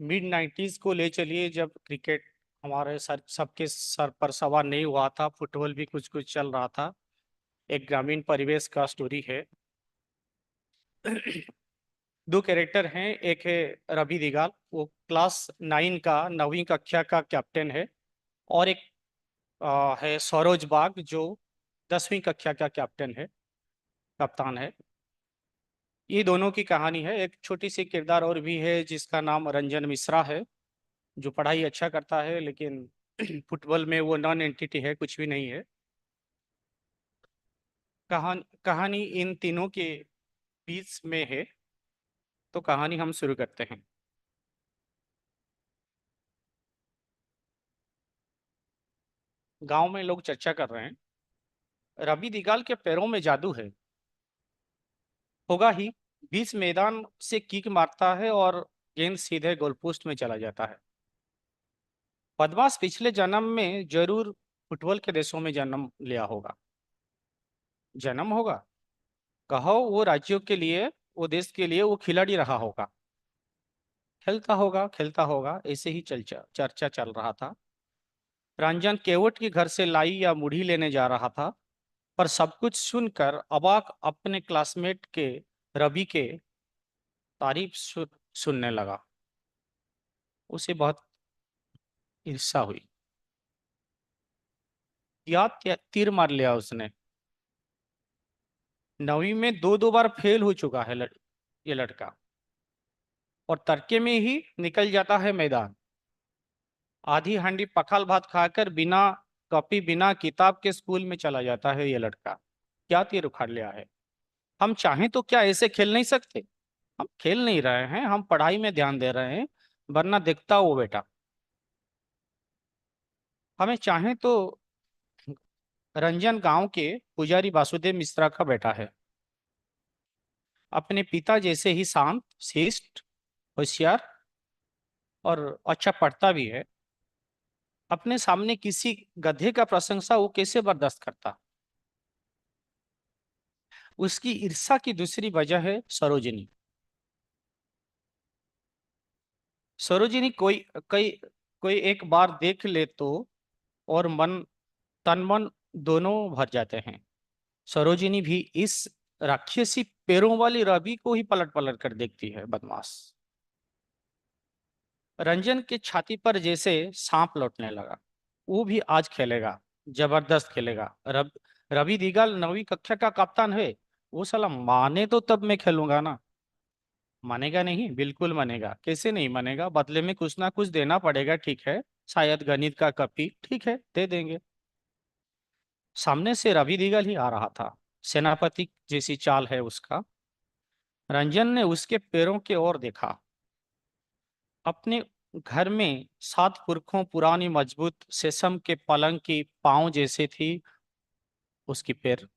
मिड 90s को ले चलिए, जब क्रिकेट हमारे सर सबके सर पर सवार नहीं हुआ था, फुटबॉल भी कुछ कुछ चल रहा था। एक ग्रामीण परिवेश का स्टोरी है। दो कैरेक्टर हैं। एक है रवि दिगाल, वो क्लास 9 का 9वीं कक्षा का कैप्टन है। और एक है सरोज बाग, जो 10वीं कक्षा का कैप्टन है, कप्तान है। ये दोनों की कहानी है। एक छोटी सी किरदार और भी है जिसका नाम रंजन मिश्रा है, जो पढ़ाई अच्छा करता है लेकिन फुटबॉल में वो नॉन एंटिटी है, कुछ भी नहीं है। कहानी इन तीनों के बीच में है। तो कहानी हम शुरू करते हैं। गांव में लोग चर्चा कर रहे हैं, रवि दिगाल के पैरों में जादू है। होगा ही। बीच मैदान से किक मारता है और गेंद सीधे गोल पोस्ट में चला जाता है। बदमाश पिछले जन्म में जरूर फुटबॉल के देशों में जन्म लिया होगा। जन्म होगा, कहो वो राज्यों के लिए, वो देश के लिए वो खिलाड़ी रहा होगा। खेलता होगा, ऐसे ही चर्चा चल रहा था। रंजन केवट के घर से लाई या मुढ़ी लेने जा रहा था, पर सब कुछ सुनकर अबाक अपने क्लासमेट के रवि के तारीफ सुनने लगा। उसे बहुत ईर्ष्या हुई। या तीर मार लिया उसने। 9वीं में दो बार फेल हो चुका है ये लड़का, और तड़के में ही निकल जाता है मैदान। आधी हांडी पखाल भात खाकर बिना कॉपी बिना किताब के स्कूल में चला जाता है ये लड़का। क्या तीर उखाड़ लिया है। हम चाहें तो क्या ऐसे खेल नहीं सकते? हम खेल नहीं रहे हैं, हम पढ़ाई में ध्यान दे रहे हैं, वरना देखता वो बेटा। हमें चाहें तो रंजन गांव के पुजारी वासुदेव मिश्रा का बेटा है। अपने पिता जैसे ही शांत, शिष्ट, होशियार और अच्छा पढ़ता भी है। अपने सामने किसी गधे का प्रशंसा वो कैसे बर्दाश्त करता? उसकी ईर्ष्या की दूसरी वजह है सरोजिनी। सरोजिनी कोई एक बार देख ले तो और तन मन दोनों भर जाते हैं। सरोजिनी भी इस राक्षसी पैरों वाली रवि को ही पलट पलट कर देखती है, बदमाश। रंजन के छाती पर जैसे सांप लौटने लगा। वो भी आज खेलेगा, जबरदस्त खेलेगा। रवि दिगाल 9वीं कक्षा का कप्तान है। वो साला माने तो तब मैं खेलूंगा ना। मानेगा नहीं? बिल्कुल मानेगा। कैसे नहीं मानेगा? बदले में कुछ ना कुछ देना पड़ेगा, ठीक है। शायद गणित का कॉपी, ठीक है, दे देंगे। सामने से रवि दिगाल ही आ रहा था। सेनापति जैसी चाल है उसका। रंजन ने उसके पैरों की ओर देखा। अपने घर में 7 पुरखों पुरानी मजबूत शीशम के पलंग की पांव जैसे थी उसकी पैर।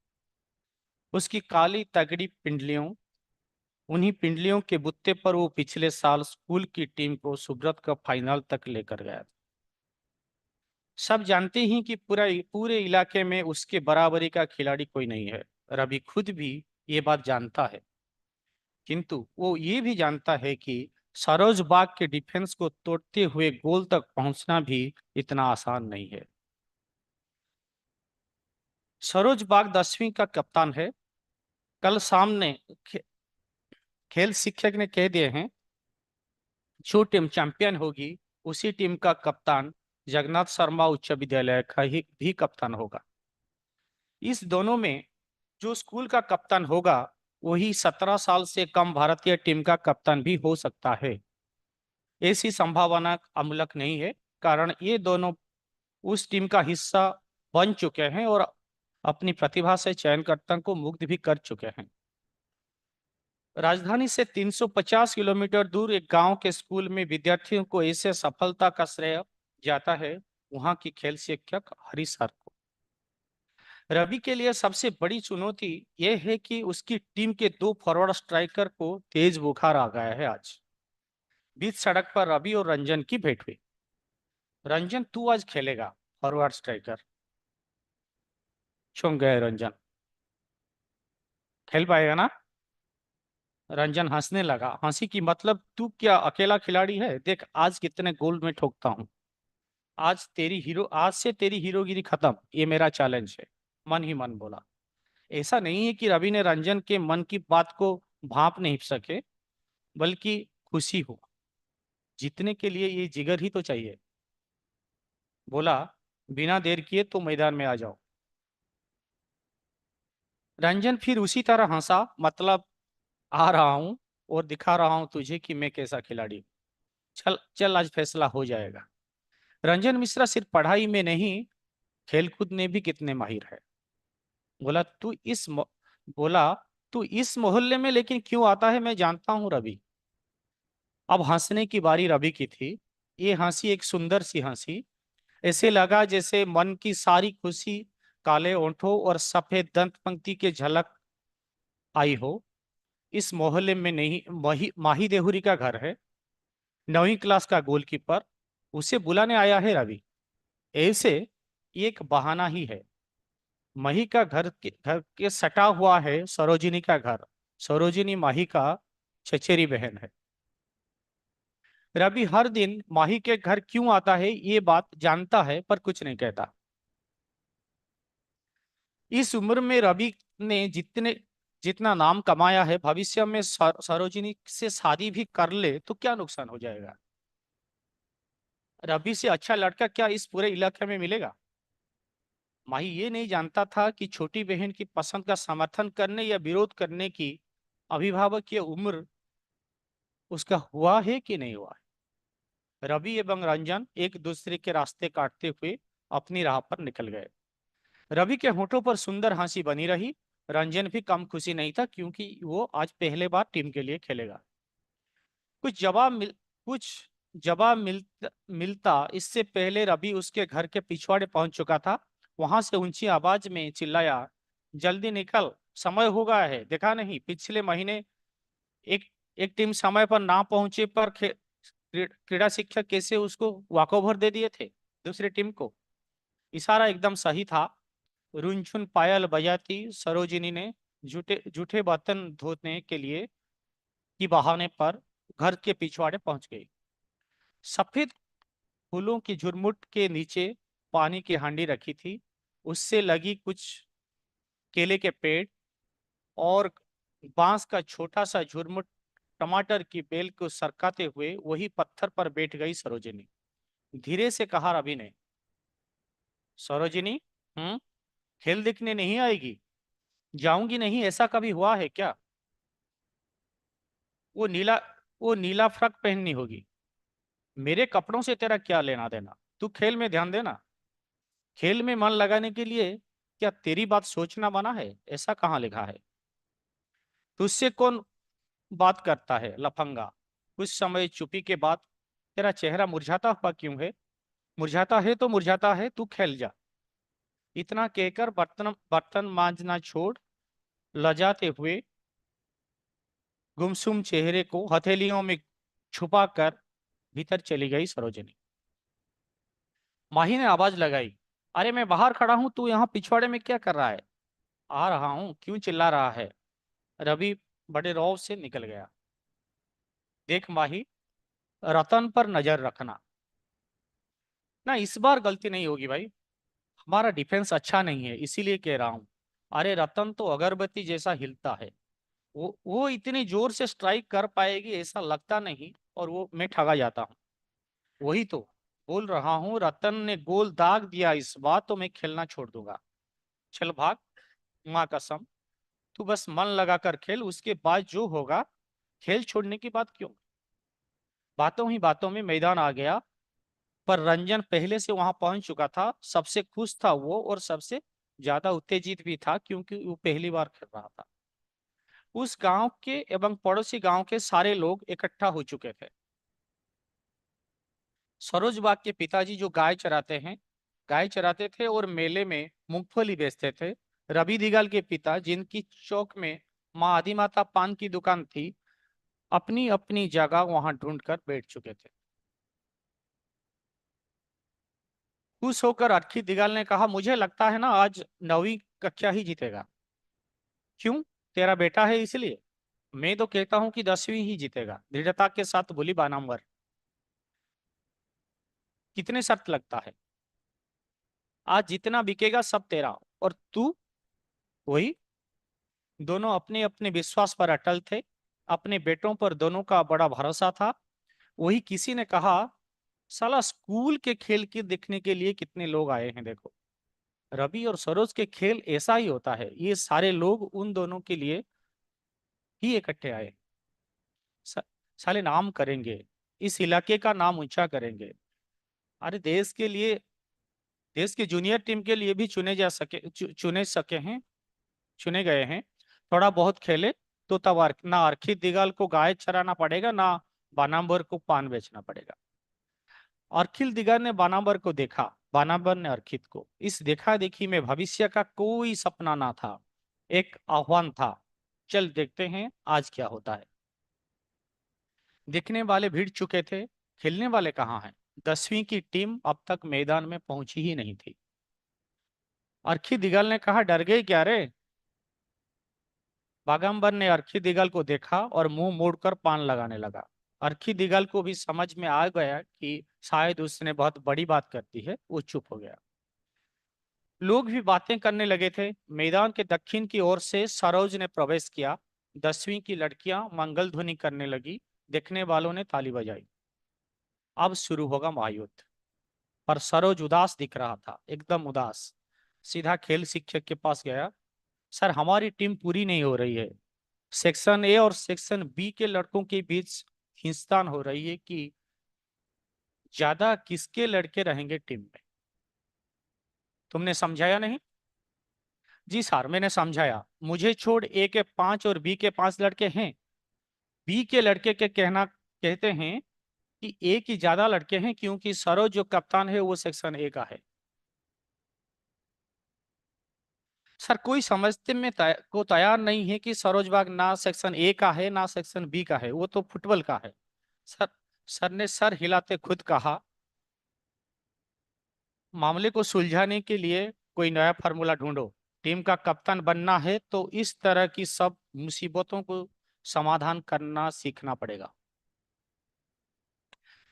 उसकी काली तगड़ी पिंडलियों, उन्हीं पिंडलियों के बुत्ते पर वो पिछले साल स्कूल की टीम को सुब्रत का फाइनल तक लेकर गया था। सब जानते ही कि पूरे इलाके में उसके बराबरी का खिलाड़ी कोई नहीं है। रवि खुद भी ये बात जानता है, किंतु वो ये भी जानता है कि सरोज बाग के डिफेंस को तोड़ते हुए गोल तक पहुंचना भी इतना आसान नहीं है। सरोज बाग 10वीं का कप्तान है। कल सामने खेल शिक्षक ने कह दिए हैं, जो टीम चैंपियन होगी उसी टीम का कप्तान जगन्नाथ शर्मा उच्च विद्यालय का ही भी कप्तान होगा। इस दोनों में जो स्कूल का कप्तान होगा वही 17 साल से कम भारतीय टीम का कप्तान भी हो सकता है। ऐसी संभावना अमूलक नहीं है, कारण ये दोनों उस टीम का हिस्सा बन चुके हैं और अपनी प्रतिभा से चयनकर्ता को मुग्ध भी कर चुके हैं। राजधानी से 350 किलोमीटर दूर एक गांव के स्कूल में विद्यार्थियों को ऐसे सफलता का श्रेय जाता है वहां की खेल शिक्षक हरी सर को। रवि के लिए सबसे बड़ी चुनौती यह है कि उसकी टीम के 2 फॉरवर्ड स्ट्राइकर को तेज बुखार आ गया है। आज बीच सड़क पर रवि और रंजन की भेंट हुई। रंजन, तू आज खेलेगा फॉरवर्ड स्ट्राइकर। चुम गए रंजन, खेल पाएगा ना? रंजन हंसने लगा। हंसी की मतलब, तू क्या अकेला खिलाड़ी है? देख आज कितने गोल में ठोकता हूं। आज से तेरी हीरोगिरी खत्म, ये मेरा चैलेंज है। मन ही मन बोला। ऐसा नहीं है कि रवि ने रंजन के मन की बात को भांप नहीं सके, बल्कि खुशी हो। जीतने के लिए ये जिगर ही तो चाहिए। बोला, बिना देर किए तो मैदान में आ जाओ। रंजन फिर उसी तरह हंसा, मतलब आ रहा हूं और दिखा रहा हूं तुझे कि मैं कैसा खिलाड़ी हूं। चल चल, आज फैसला हो जाएगा। रंजन मिश्रा सिर्फ पढ़ाई में नहीं, खेलकूद में भी कितने माहिर है। बोला बोला, तू इस मोहल्ले में लेकिन क्यों आता है? मैं जानता हूं रवि। अब हंसने की बारी रवि की थी। ये हंसी एक सुंदर सी हंसी। ऐसे लगा जैसे मन की सारी खुशी काले ओंठों और सफेद दंत पंक्ति के झलक आई हो। इस मोहल्ले में नहीं, माही देहुरी का घर है, 9वीं क्लास का गोलकीपर। उसे बुलाने आया है रवि। ऐसे एक बहाना ही है। मही का घर के सटा हुआ है सरोजिनी का घर। सरोजिनी माही का चचेरी बहन है। रवि हर दिन माही के घर क्यों आता है ये बात जानता है, पर कुछ नहीं कहता। इस उम्र में रवि ने जितना नाम कमाया है, भविष्य में सरोजिनी से शादी भी कर ले तो क्या नुकसान हो जाएगा? रवि से अच्छा लड़का क्या इस पूरे इलाके में मिलेगा? माही ये नहीं जानता था कि छोटी बहन की पसंद का समर्थन करने या विरोध करने की अभिभावक की उम्र उसका हुआ है कि नहीं हुआ है। रवि एवं रंजन एक दूसरे के रास्ते काटते हुए अपनी राह पर निकल गए। रवि के होठों पर सुंदर हंसी बनी रही। रंजन भी कम खुशी नहीं था, क्योंकि वो आज पहले बार टीम के लिए खेलेगा। कुछ जवाब मिलता इससे पहले रवि उसके घर के पिछवाड़े पहुंच चुका था। वहां से ऊंची आवाज में चिल्लाया, जल्दी निकल, समय हो गया है, देखा नहीं पिछले महीने एक एक टीम समय पर ना पहुंचे पर क्रीड़ा शिक्षक कैसे उसको वॉकओवर दे दिए थे दूसरी टीम को। इशारा एकदम सही था। रुनझुन पायल बजाती सरोजिनी ने जूठे जूठे बर्तन धोने के लिए की बहाने पर घर के पिछवाड़े पहुंच गई। सफेद फूलों की झुरमुट के नीचे पानी की हांडी रखी थी। उससे लगी कुछ केले के पेड़ और बांस का छोटा सा झुरमुट टमाटर की बेल को सरकाते हुए वही पत्थर पर बैठ गई सरोजिनी। धीरे से कहा रवि ने, सरोजिनी, खेल देखने नहीं आएगी? जाऊंगी नहीं, ऐसा कभी हुआ है क्या? वो नीला वो नीला फ्रॉक पहननी होगी। मेरे कपड़ों से तेरा क्या लेना देना? तू खेल में ध्यान देना। खेल में मन लगाने के लिए क्या तेरी बात सोचना मना है? ऐसा कहाँ लिखा है? तुझसे कौन बात करता है लफंगा? कुछ समय चुप्पी के बाद, तेरा चेहरा मुरझाता हुआ क्यों है? मुरझाता है तो मुरझाता है, तू खेल जा। इतना कहकर बर्तन बर्तन मांजना छोड़ लजाते हुए गुमसुम चेहरे को हथेलियों में छुपा कर भीतर चली गई सरोजिनी। माही ने आवाज लगाई, अरे मैं बाहर खड़ा हूं, तू यहाँ पिछवाड़े में क्या कर रहा है? आ रहा हूं, क्यों चिल्ला रहा है? रवि बड़े रौब से निकल गया। देख माही, रतन पर नजर रखना ना, इस बार गलती नहीं होगी भाई। हमारा डिफेंस अच्छा नहीं है, इसीलिए कह रहा हूं। अरे रतन तो अगरबत्ती जैसा हिलता है, वो इतनी जोर से स्ट्राइक कर पाएगी ऐसा लगता नहीं, और वो मैं ठगा जाता हूँ। वही तो बोल रहा हूँ, रतन ने गोल दाग दिया इस बार तो मैं खेलना छोड़ दूंगा। चल भाग, माँ कसम, तू बस मन लगा कर खेल, उसके बाद जो होगा। खेल छोड़ने की बात क्यों? बातों ही बातों में मैदान आ गया, पर रंजन पहले से वहां पहुंच चुका था। सबसे खुश था वो, और सबसे ज्यादा उत्तेजित भी था, क्योंकि वो पहली बार खेल रहा था। उस गांव के एवं पड़ोसी गांव के सारे लोग इकट्ठा हो चुके थे। सरोज बाग के पिताजी जो गाय चराते थे और मेले में मूंगफली बेचते थे। रवि दिगाल के पिता, जिनकी चौक में माँ आदिमाता पान की दुकान थी, अपनी अपनी जगह वहां ढूंढकर बैठ चुके थे। खुश होकर अरखी दिगाल ने कहा, मुझे लगता है ना आज 9वीं कक्षा ही जीतेगा। क्यों? तेरा बेटा है इसलिए? मैं तो कहता हूं कि 10वीं ही जीतेगा, दृढ़ता के साथ बोली बानामवर। कितने शर्त लगता है? आज जितना बिकेगा सब तेरा, और तू? वही। दोनों अपने अपने विश्वास पर अटल थे। अपने बेटों पर दोनों का बड़ा भरोसा था। वही किसी ने कहा, साला स्कूल के खेल के देखने के लिए कितने लोग आए हैं देखो। रवि और सरोज के खेल ऐसा ही होता है, ये सारे लोग उन दोनों के लिए ही इकट्ठे आए। स- साले नाम करेंगे, इस इलाके का नाम ऊंचा करेंगे। अरे देश के जूनियर टीम के लिए भी चुने गए हैं। थोड़ा बहुत खेले तो तब ना अर्खित दिगाल को गाय चराना पड़ेगा, ना बानाम्बर को पान बेचना पड़ेगा। अर्खिल दिगाल ने बानाम्बर को देखा, बानाम्बर ने अर्खित को। इस देखा देखी में भविष्य का कोई सपना ना था, एक आह्वान था। चल देखते हैं आज क्या होता है। देखने वाले भिड़ चुके थे, खेलने वाले कहाँ हैं? 10वीं की टीम अब तक मैदान में पहुंची ही नहीं थी। अर्खी दिगाल ने कहा, डर गए क्या रे? बागंबर ने अर्खी दिगाल को देखा और मुंह मोड़कर पान लगाने लगा। अर्खी दिगाल को भी समझ में आ गया कि शायद उसने बहुत बड़ी बात कर दी है। वो चुप हो गया। लोग भी बातें करने लगे थे। मैदान के दक्षिण की ओर से सरोज ने प्रवेश किया। 10वीं की लड़कियां मंगल ध्वनि करने लगी। देखने वालों ने ताली बजाई। अब शुरू होगा महायुद्ध। पर सरोज उदास दिख रहा था, एकदम उदास। सीधा खेल शिक्षक के पास गया। सर, हमारी टीम पूरी नहीं हो रही है। सेक्शन ए और सेक्शन बी के लड़कों के बीच खींचतान हो रही है कि ज्यादा किसके लड़के रहेंगे टीम में। तुमने समझाया नहीं? जी सर, मैंने समझाया। मुझे छोड़ ए के 5 और बी के 5 लड़के हैं। बी के लड़के के कहते हैं कि ए की ज्यादा लड़के हैं क्योंकि सरोज जो कप्तान है वो सेक्शन ए का है। सर कोई समझते में को तैयार नहीं है कि सरोज बाग ना सेक्शन ए का है ना सेक्शन बी का है, वो तो फुटबॉल का है। सर ने सर हिलाते खुद कहा, मामले को सुलझाने के लिए कोई नया फार्मूला ढूंढो। टीम का कप्तान बनना है तो इस तरह की सब मुसीबतों को समाधान करना सीखना पड़ेगा।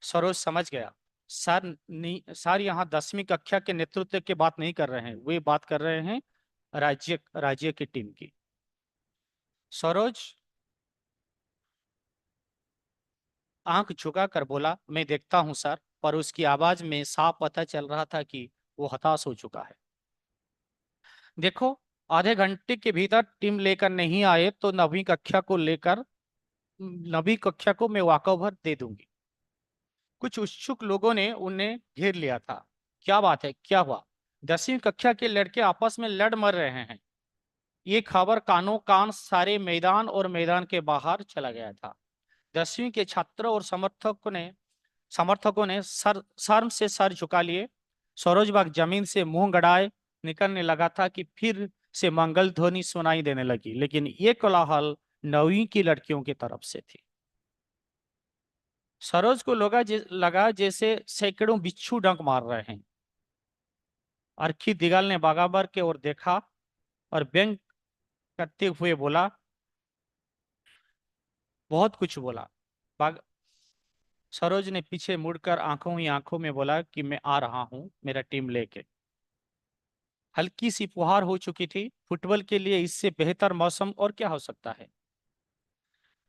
सरोज समझ गया। सर यहाँ 10वीं कक्षा के नेतृत्व की बात नहीं कर रहे हैं, वे बात कर रहे हैं राज्य की टीम की। सरोज आंख झुकाकर बोला, मैं देखता हूं सर, पर उसकी आवाज में साफ पता चल रहा था कि वो हताश हो चुका है। देखो, आधे घंटे के भीतर टीम लेकर नहीं आए तो नवीं कक्षा को मैं वॉकओवर दे दूंगी। कुछ उत्सुक लोगों ने उन्हें घेर लिया था। क्या बात है, क्या हुआ? 10वीं कक्षा के लड़के आपस में लड़ मर रहे हैं। ये खबर कानों कान सारे मैदान और मैदान के बाहर चला गया था। 10वीं के छात्रों और समर्थकों ने शर्म से सर झुका लिए। सरोजबाग जमीन से मुंह गड़ाए निकलने लगा था कि फिर से मंगल ध्वनि सुनाई देने लगी, लेकिन ये कोलाहल 9वीं की लड़कियों की तरफ से थी। सरोज को लगा जैसे सैकड़ों बिच्छू डंक मार रहे हैं। अर्खी दिगाल ने बागाबर के ओर देखा और व्यंग करते हुए बोला, बहुत कुछ बोला। सरोज ने पीछे मुड़कर आंखों ही आंखों में बोला कि मैं आ रहा हूं मेरा टीम लेके। हल्की सी फुहार हो चुकी थी। फुटबॉल के लिए इससे बेहतर मौसम और क्या हो सकता है।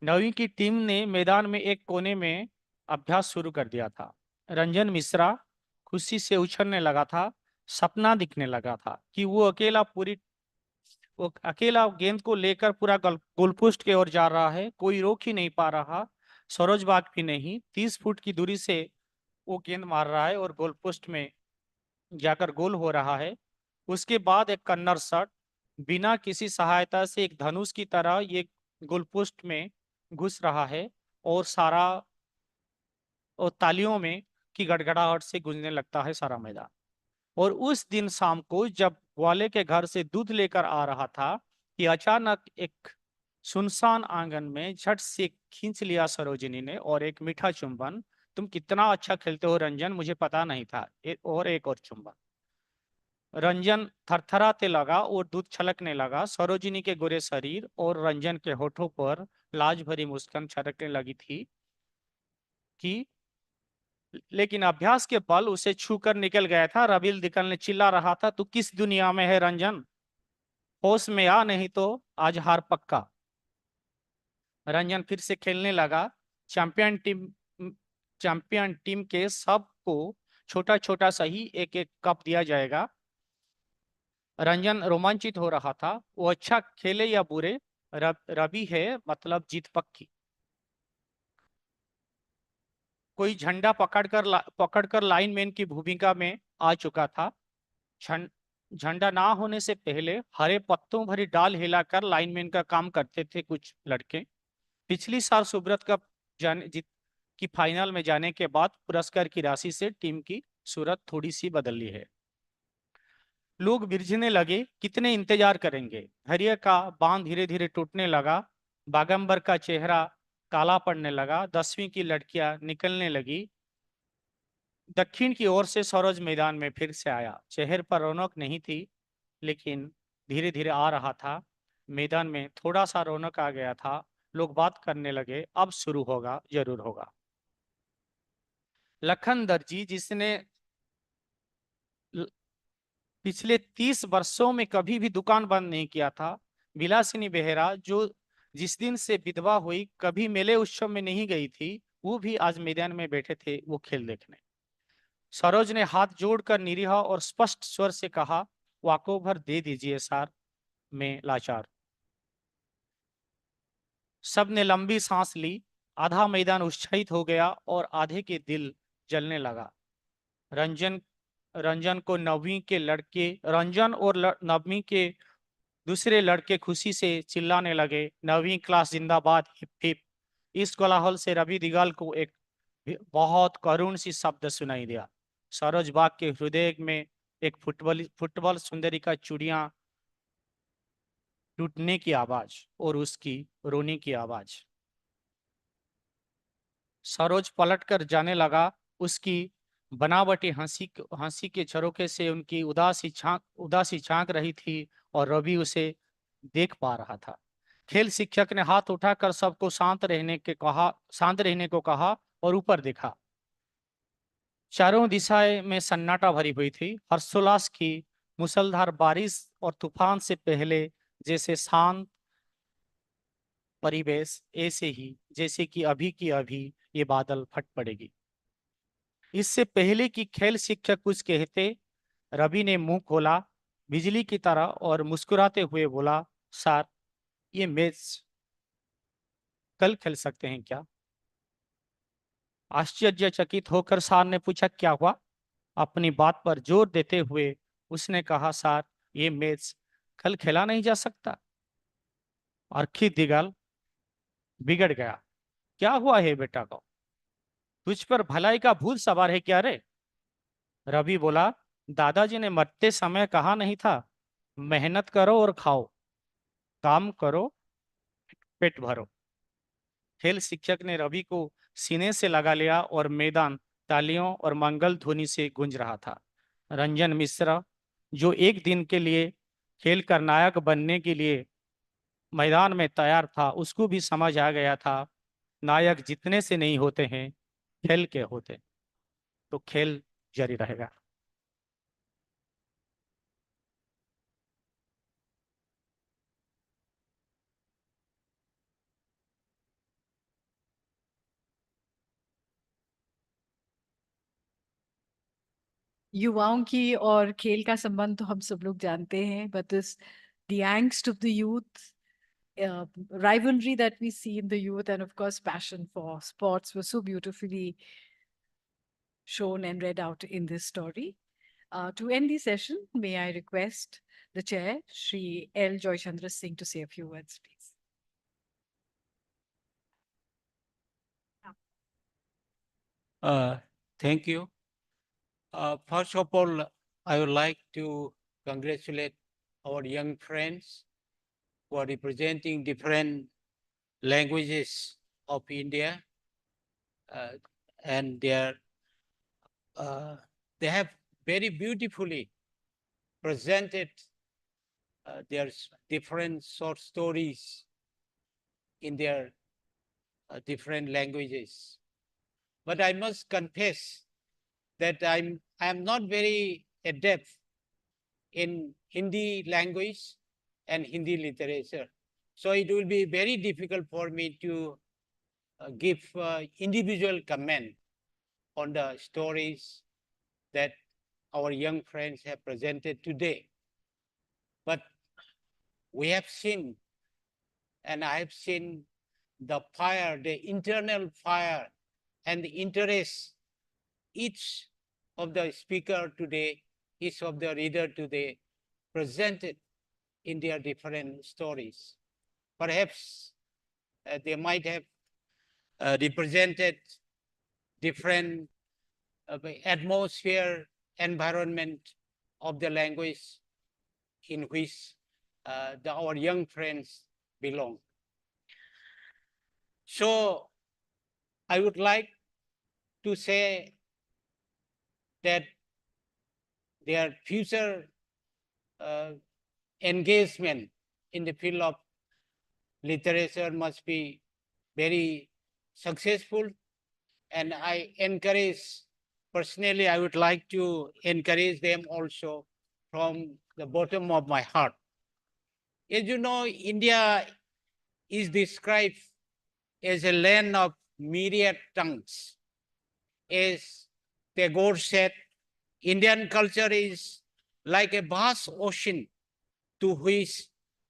9वीं की टीम ने मैदान में एक कोने में अभ्यास शुरू कर दिया था। रंजन मिश्रा खुशी से उछलने लगा था। सपना दिखने लगा था कि वो अकेला गेंद को लेकर पूरा गोलपोस्ट की ओर जा रहा है, कोई रोक ही नहीं पा रहा। सरोज बाग भी नहीं। 30 फुट की दूरी से वो गेंद मार रहा है और गोलपोस्ट में जाकर गोल हो रहा है। उसके बाद एक कन्नर शॉट बिना किसी सहायता से एक धनुष की तरह ये गोलपोस्ट में घुस रहा है और तालियों में की गड़गड़ाहट से गूंजने लगता है सारा मैदान। और उस दिन शाम को जब ग्वाले के घर से दूध लेकर आ रहा था कि अचानक एक सुनसान आंगन में झट से खींच लिया सरोजिनी ने और एक मीठा चुंबन। तुम कितना अच्छा खेलते हो रंजन, मुझे पता नहीं था। एक और चुंबन। रंजन थरथराते लगा और दूध छलकने लगा। सरोजिनी के गोरे शरीर और रंजन के होठों पर लाज भरी मुस्कान छलकने लगी थी कि लेकिन अभ्यास के बल उसे छूकर निकल गया था। रबील दिकल ने चिल्ला रहा था, तू किस दुनिया में है रंजन, होश में आ, नहीं तो आज हार पक्का। रंजन फिर से खेलने लगा। चैंपियन टीम के सबको छोटा छोटा सही एक एक कप दिया जाएगा। रंजन रोमांचित हो रहा था। वो अच्छा खेले या बुरे, रवि है मतलब जीत पक्की। कोई झंडा पकड़कर लाइनमैन की भूमिका में आ चुका था। झंडा ना होने से पहले हरे पत्तों भरी डाल हिलाकर लाइनमैन का काम करते थे कुछ लड़के। पिछली साल सुब्रत कप की फाइनल में जाने के बाद पुरस्कार की राशि से टीम की सूरत थोड़ी सी बदली है। लोग बिरझने लगे, कितने इंतजार करेंगे। धैर्य का बांध धीरे धीरे टूटने लगा। बागंबर का चेहरा काला पड़ने लगा। 10वीं की लड़कियां निकलने लगी। दक्षिण की ओर से सरोज मैदान में फिर से आया। चेहरे पर रौनक नहीं थी, लेकिन धीरे धीरे आ रहा था। मैदान में थोड़ा सा रौनक आ गया था। लोग बात करने लगे, अब शुरू होगा, जरूर होगा। लखन दर्जी जिसने पिछले 30 वर्षों में कभी भी दुकान बंद नहीं किया था, विलासिनी बेहरा जो जिस दिन से विधवा हुई कभी मेले उत्सव में नहीं गई थी, वो भी आज मैदान में बैठे थे वो खेल देखने। सरोज ने हाथ जोड़कर निरीह और स्पष्ट स्वर से कहा, वाकोभर दे दीजिए सर, मैं लाचार। सबने लंबी सांस ली। आधा मैदान उत्साहित हो गया और आधे के दिल जलने लगा। रंजन को नवीं के लड़के रंजन और नवीं के दूसरे लड़के खुशी से चिल्लाने लगे, नवीं क्लास जिंदाबाद, हिप हिप। इस कोलाहल से रवि दिगाल को एक बहुत करुण सी शब्द सुनाई दिया। सरोज बाग के हृदय में एक फुटबॉल सुंदरी का चूड़ियां टूटने की आवाज और उसकी रोने की आवाज। सरोज पलटकर जाने लगा। उसकी बनावटी हंसी के झरोखे से उनकी उदासी झांक रही थी और रवि उसे देख पा रहा था। खेल शिक्षक ने हाथ उठाकर सबको शांत रहने को कहा और ऊपर देखा। चारों दिशाएं में सन्नाटा भरी हुई थी। हर्षोल्लास की मूसलधार बारिश और तूफान से पहले जैसे शांत परिवेश, ऐसे ही जैसे कि अभी की अभी ये बादल फट पड़ेगी। इससे पहले कि खेल शिक्षक कुछ कहते, रवि ने मुंह खोला बिजली की तरह और मुस्कुराते हुए बोला, सर, ये मैच कल खेल सकते हैं क्या? आश्चर्यचकित होकर सर ने पूछा, क्या हुआ? अपनी बात पर जोर देते हुए उसने कहा, सर, ये मैच कल खेला नहीं जा सकता। अर्खी दिगाल बिगड़ गया। क्या हुआ है बेटा को? तुझ पर भलाई का भूत सवार है क्या रे? रवि बोला, दादाजी ने मरते समय कहा नहीं था, मेहनत करो और खाओ, काम करो, पेट भरो। खेल शिक्षक ने रवि को सीने से लगा लिया और मैदान तालियों और मंगल ध्वनि से गूंज रहा था। रंजन मिश्रा, जो एक दिन के लिए खेल कर नायक बनने के लिए मैदान में तैयार था, उसको भी समझ आ गया था, नायक जितने से नहीं होते हैं, खेल के होते। तो खेल जारी रहेगा। युवाओं की और खेल का संबंध तो हम सब लोग जानते हैं, but this the angst of the youth, rivalry that we see in the youth, and of course passion for sports was so beautifully shown and read out in this story. To end the session, may I request the chair, Shri L. Joy Chandra Singh, to say a few words, please. Thank you. First of all, I would like to congratulate our young friends who are representing different languages of India, and they have very beautifully presented their different short stories in their different languages. But I must confess that I am not very adept in Hindi language and Hindi literature. So it will be very difficult for me to give individual comment on the stories that our young friends have presented today. But we have seen, and I have seen the fire, the internal fire and the interest each of the speaker today, each of the reader today presented in their different stories. Perhaps they might have represented different atmosphere, environment of the language in which our young friends belong. So I would like to say that their future engagement in the field of literature must be very successful, and I encourage, personally, I would like to encourage them also from the bottom of my heart. As you know, India is described as a land of myriad tongues. As Tagore said, Indian culture is like a vast ocean to which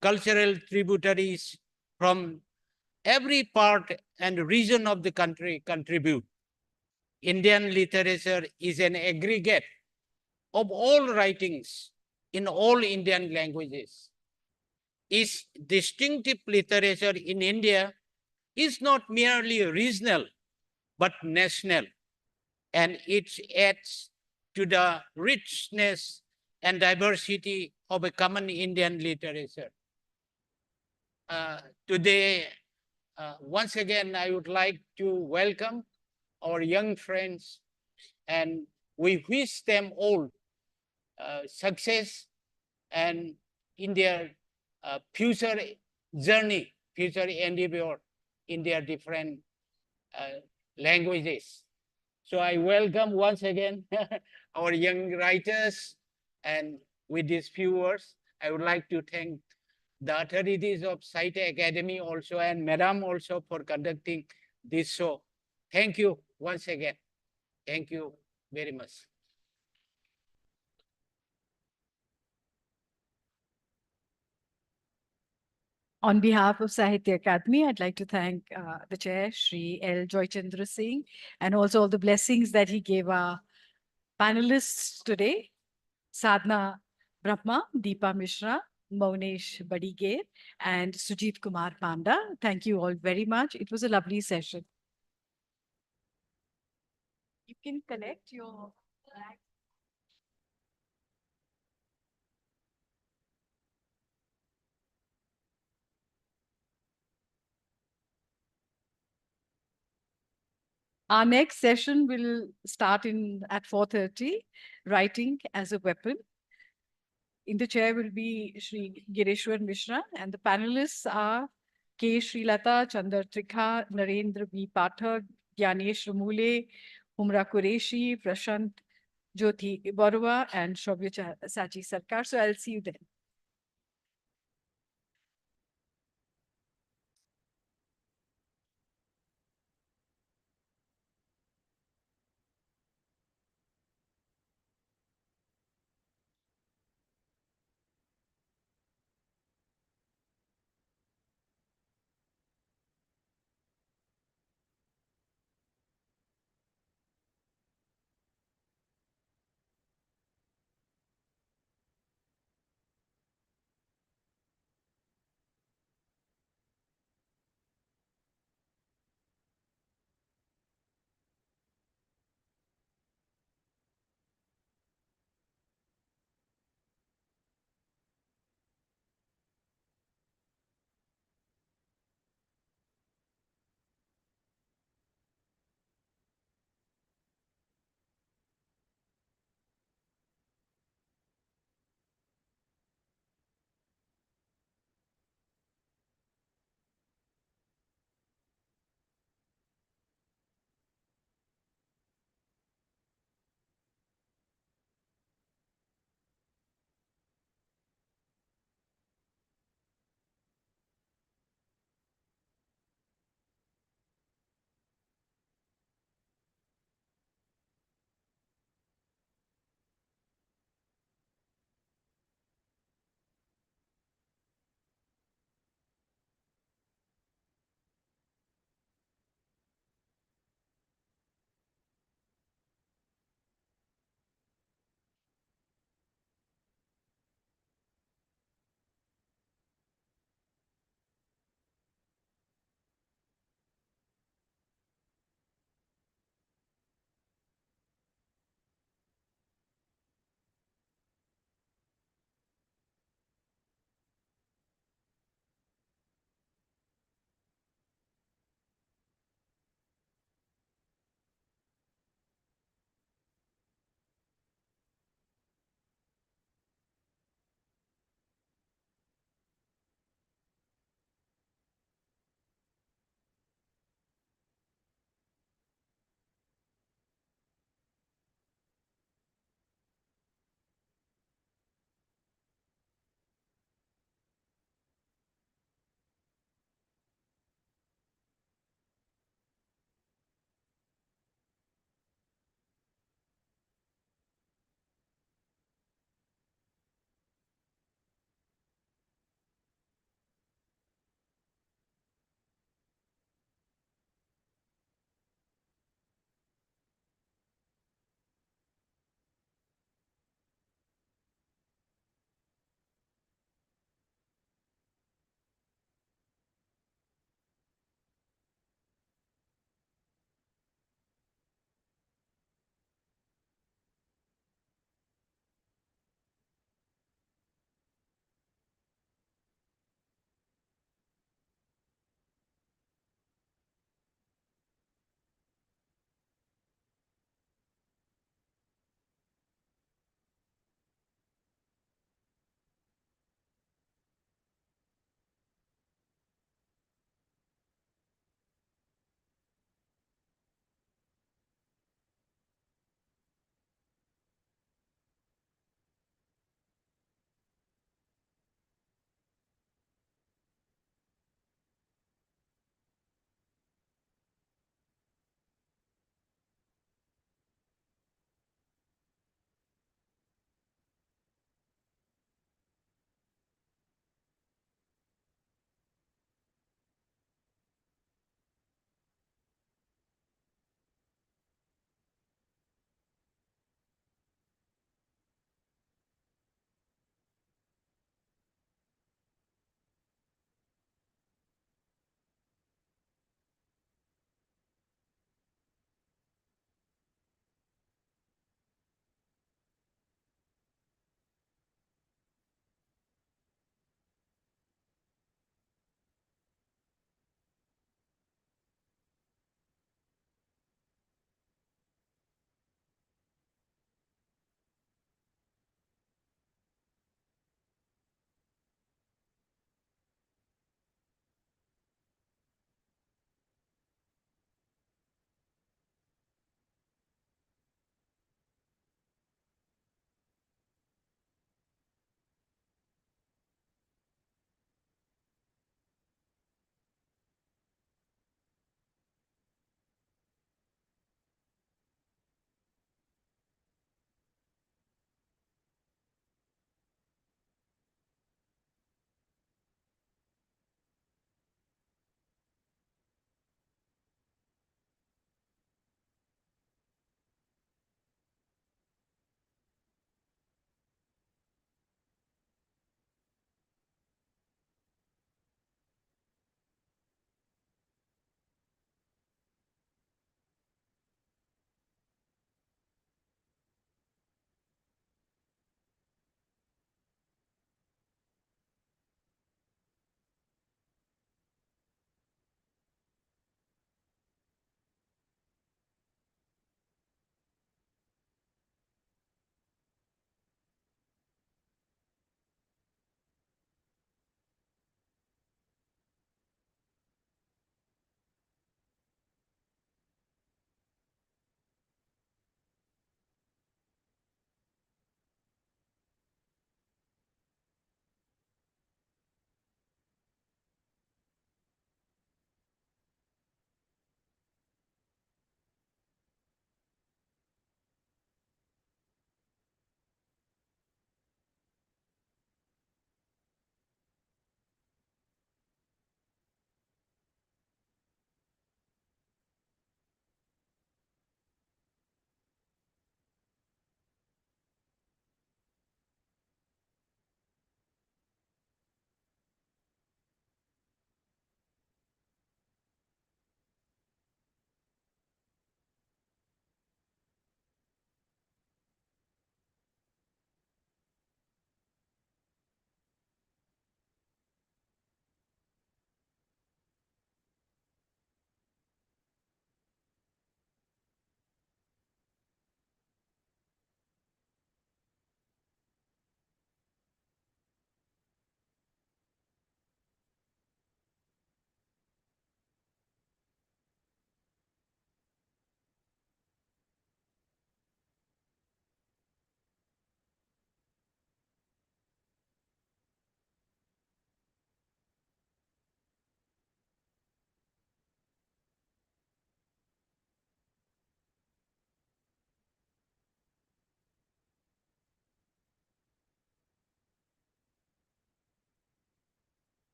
cultural tributaries from every part and region of the country contribute. Indian literature is an aggregate of all writings in all Indian languages. Its distinctive literature in India is not merely regional, but national, and it adds to the richness and diversity of a common Indian literature. Today, once again, I would like to welcome our young friends, and we wish them all success and in their future journey, future endeavor in their different languages. So I welcome once again our young writers, and with these few words, I would like to thank the authorities of Sahitya Academy also and Madam also for conducting this show. Thank you once again. Thank you very much. On behalf of Sahitya Akademi, I'd like to thank the chair, Shri L. Joychandra Singh, and also all the blessings that he gave our panelists today, Sadhna Brahma, Deepa Mishra, Maunesh Badige, and Sujit Kumar Panda. Thank you all very much. It was a lovely session. You can connect your flag. Our next session will start at 4:30, writing as a weapon. In the chair will be Shri Gireshwar Mishra, and the panelists are K. Srilata, Chandar Trikha, Narendra B. Pathak, Gyanesh Ramule, Humra Qureshi, Prashant Jyoti Barua, and Shobhya Sachi Sarkar. So I'll see you then.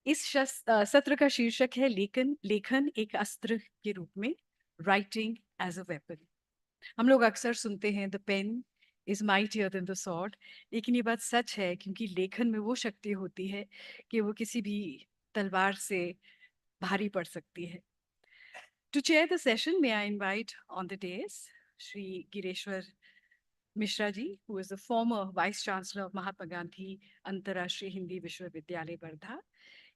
सत्र का शीर्षक है लेखन एक अस्त्र के रूप में, राइटिंग एज अ वेपन। हम लोग अक्सर सुनते हैं the pen is mightier than the sword, लेकिन ये बात सच है क्योंकि लेखन में वो शक्ति होती है कि वो किसी भी तलवार से भारी पड़ सकती है। To chair the session, may I invite on the dais Shri Gireshwar Mishra ji, who is the former Vice Chancellor of Mahatma Gandhi Antarashtriya Hindi Vishwavidyalaya, Wardha.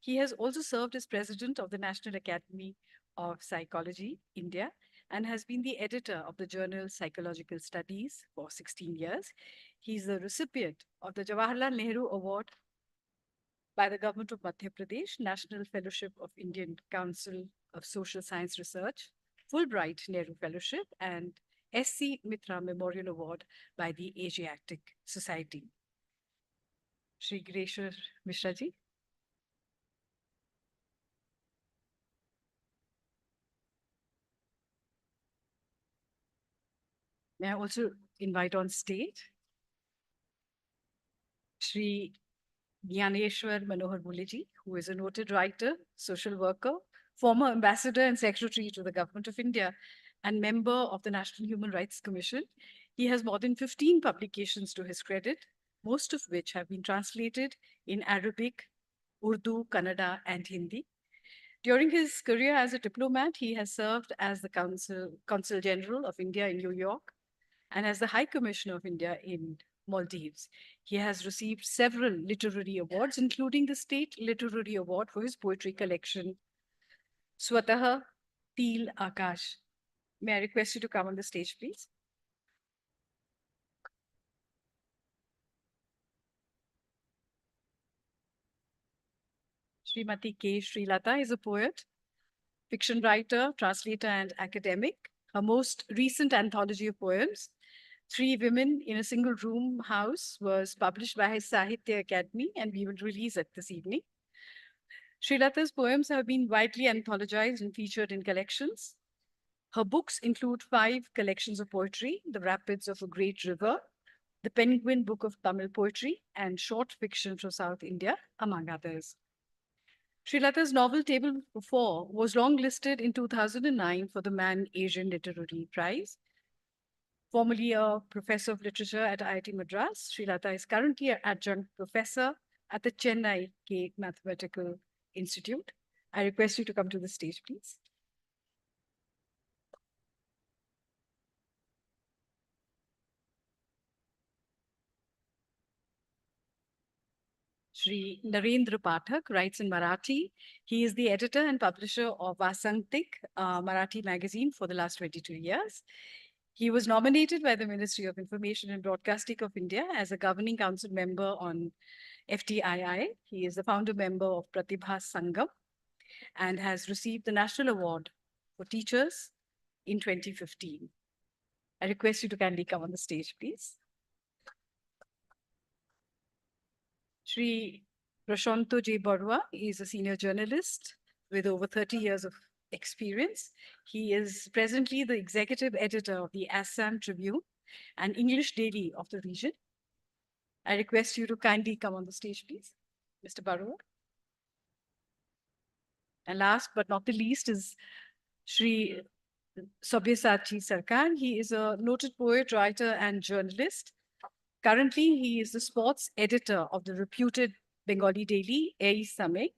He has also served as President of the National Academy of Psychology, India, and has been the editor of the journal Psychological Studies for 16 years. He is the recipient of the Jawaharlal Nehru Award by the Government of Madhya Pradesh, National Fellowship of Indian Council of Social Science Research, Fulbright Nehru Fellowship, and S.C. Mitra Memorial Award by the Asiatic Society. Shri Gireshwar Mishra ji. May I also invite on stage Shri Gyaneshwar Manohar Muliji, who is a noted writer, social worker, former ambassador and secretary to the Government of India, and member of the National Human Rights Commission. He has more than 15 publications to his credit, most of which have been translated in Arabic, Urdu, Kannada, and Hindi. During his career as a diplomat, he has served as the Consul General of India in New York and as the High Commissioner of India in Maldives. He has received several literary awards, including the State Literary Award for his poetry collection, Swatah Til Akash. May I request you to come on the stage, please? Srimati K. Srilata is a poet, fiction writer, translator, and academic. Her most recent anthology of poems, Three Women in a Single Room House, was published by his Sahitya Academy, and we will release it this evening. Srilata's poems have been widely anthologized and featured in collections. Her books include 5 collections of poetry, The Rapids of a Great River, The Penguin Book of Tamil Poetry, and short fiction from South India, among others. Srilata's novel Table for Four was longlisted in 2009 for the Man Asian Literary Prize. Formerly a professor of literature at IIT Madras, Srilata is currently an adjunct professor at the Chennai K Mathematical Institute. I request you to come to the stage, please. Shri Narendra Pathak writes in Marathi. He is the editor and publisher of Vasantik, Marathi magazine for the last 22 years. He was nominated by the Ministry of Information and Broadcasting of India as a governing council member on FTII. He is the founder member of Pratibha Sangam and has received the National Award for Teachers in 2015. I request you to kindly come on the stage, please. Shri Prashanto J. Barua is a senior journalist with over 30 years of experience. He is presently the executive editor of the Assam Tribune, an English daily of the region. I request you to kindly come on the stage, please, Mr. Barua. And last but not the least is Shri Sabyasachi Sarkar. He is a noted poet, writer, and journalist. Currently, he is the sports editor of the reputed Bengali daily, Ei Same.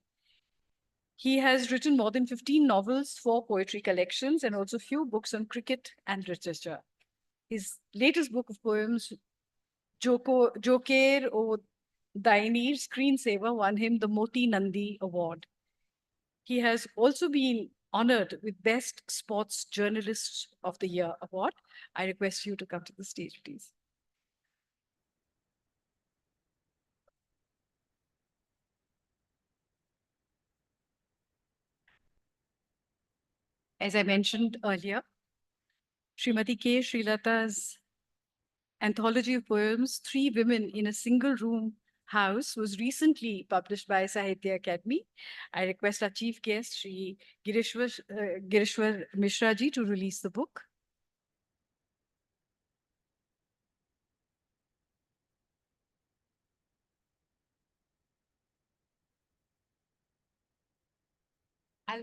He has written more than 15 novels, 4 poetry collections, and also a few books on cricket and literature. His latest book of poems, Joker O Dainir Screensaver, won him the Moti Nandi Award. He has also been honored with Best Sports Journalist of the Year award. I request you to come to the stage, please. As I mentioned earlier, Srimati K. Srilata's anthology of poems, Three Women in a Single Room House, was recently published by Sahitya Academy. I request our chief guest, Shri Gireshwar Mishra ji, to release the book. I'll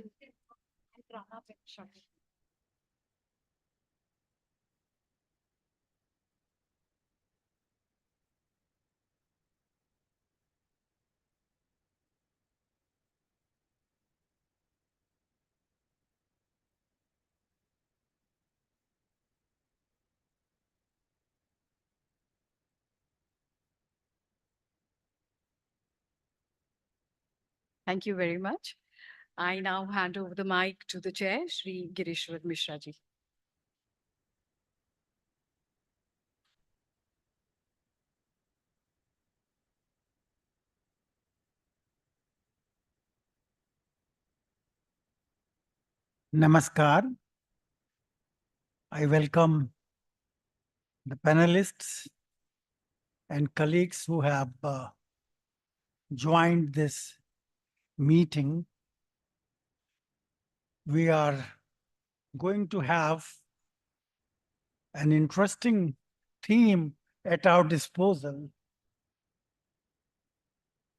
run up and shut it. Thank you very much. I now hand over the mic to the chair, Shri Girishwar Mishra ji. Namaskar. I welcome the panelists and colleagues who have joined this meeting. We are going to have an interesting theme at our disposal.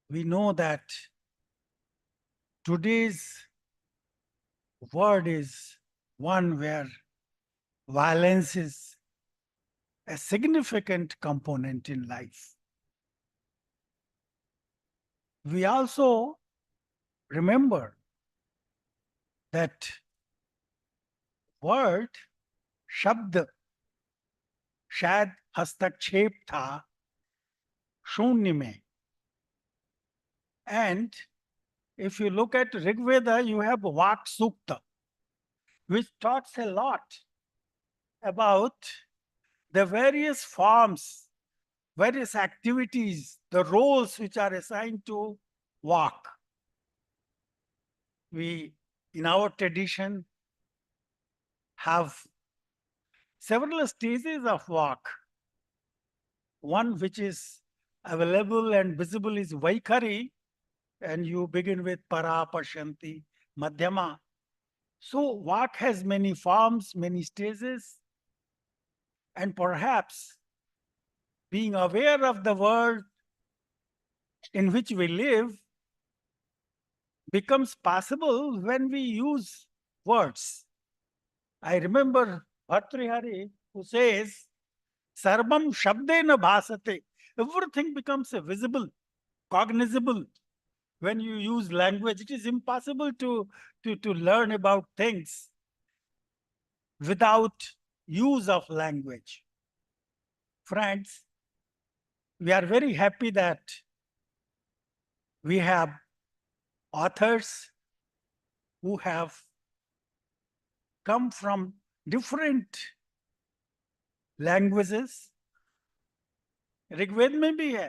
We know that today's world is one where violence is a significant component in life. We also remember that word शब्द शायद हस्तक्षेप था शून्य में. And if you look at Rig Veda, you have Vak Sukta, which talks a lot about the various forms, various activities, the roles which are assigned to Vak. We, in our tradition, have several stages of Vak. One which is available and visible is Vaikhari, and you begin with Para, Pashanti, Madhyama. So Vak has many forms, many stages, and perhaps being aware of the world in which we live becomes possible when we use words. I remember Bhartrihari who says, Sarvam Shabdena Bhasate. Everything becomes visible, cognizable when you use language. It is impossible to learn about things without use of language. Friends, we are very happy that we have authors who have come from different languages. Rigveda में भी है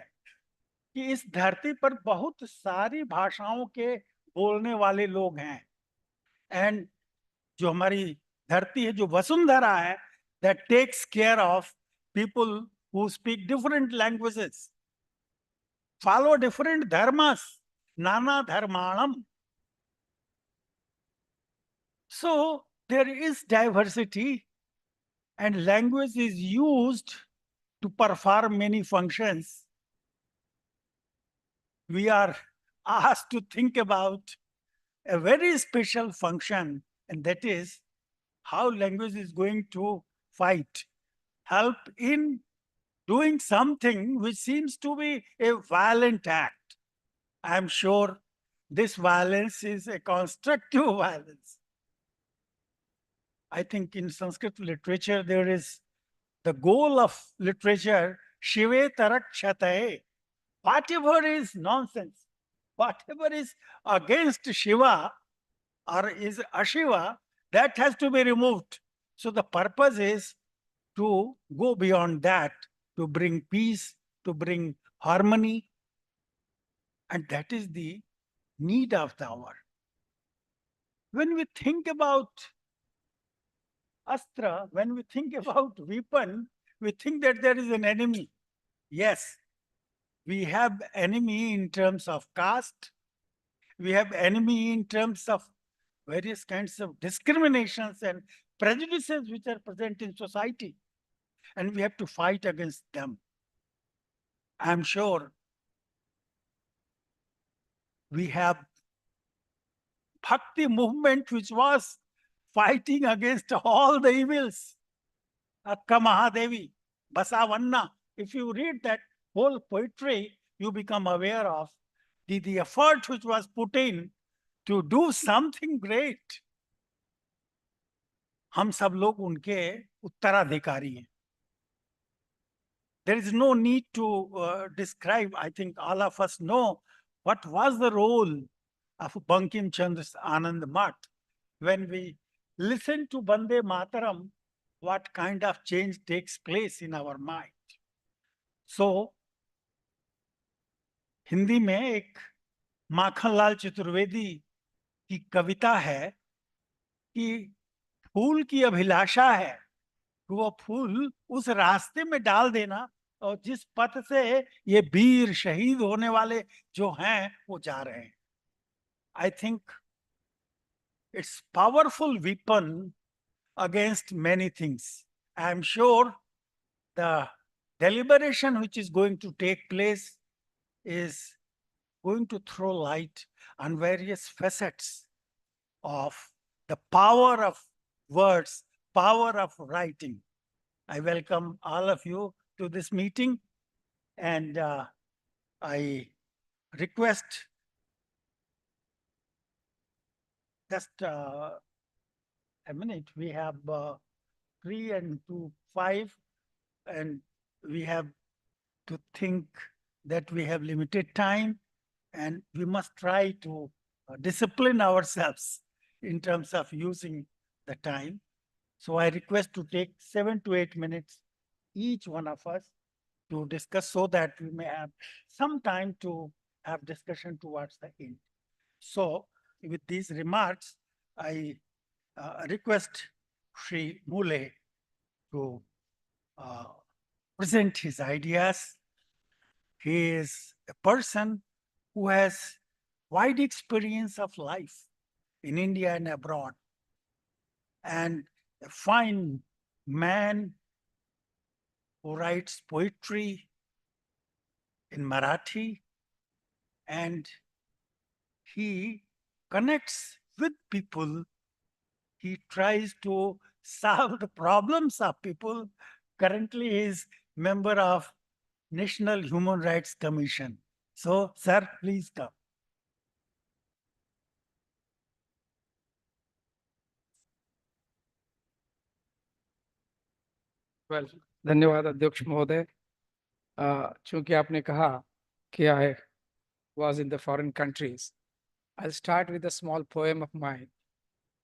कि इस धरती पर बहुत सारी भाषाओं के बोलने वाले लोग हैं. एंड जो हमारी धरती है, जो वसुंधरा है, that takes care of people who speak different languages, follow different dharmas, nana dharmanam. So there is diversity, and language is used to perform many functions. We are asked to think about a very special function, and that is how language is going to help in doing something which seems to be a violent act. I am sure this violence is a constructive violence. I think in Sanskrit literature, there is the goal of literature, Shive Tarakshatae. Whatever is nonsense, whatever is against Shiva or is Ashiva, that has to be removed. So the purpose is to go beyond that, to bring peace, to bring harmony. And that is the need of the hour. When we think about astra, when we think about weapon, we think that there is an enemy. Yes, we have enemy in terms of caste. We have enemy in terms of various kinds of discriminations and prejudices which are present in society. And we have to fight against them. I'm sure we have Bhakti movement which was fighting against all the evils. Akka Mahadevi, Basavanna. If you read that whole poetry, you become aware of the effort which was put in to do something great. हम सब लोग उनके उत्तराधिकारी हैं. There is no need to describe. I think all of us know what was the role of Bankim Chandra's Anand Math. When we listen to Bande Mataram, what kind of change takes place in our mind. So, Hindi में एक माखनलाल चतुर्वेदी की कविता है कि फूल की अभिलाषा है, वो फूल उस रास्ते में डाल देना और जिस पथ से ये वीर शहीद होने वाले जो हैं वो जा रहे हैं. I think it's powerful weapon against many things. I am sure the deliberation which is going to take place is going to throw light on various facets of the power of words, power of writing. I welcome all of you to this meeting, and I request just a minute. We have 3 and 2, 5, and we have to think that we have limited time, and we must try to discipline ourselves in terms of using the time. So I request to take 7 to 8 minutes, each one of us, to discuss so that we may have some time to have discussion towards the end. So with these remarks, I request Sri Mule to present his ideas. He is a person who has wide experience of life in India and abroad, and a fine man who writes poetry in Marathi, and he connects with people. He tries to solve the problems of people. Currently, he is member of National Human Rights Commission. So, sir, please come. Well, धन्यवाद अध्यक्ष महोदय. चूंकि आपने कहा कि I was in the foreign countries, I'll start with a small poem of mine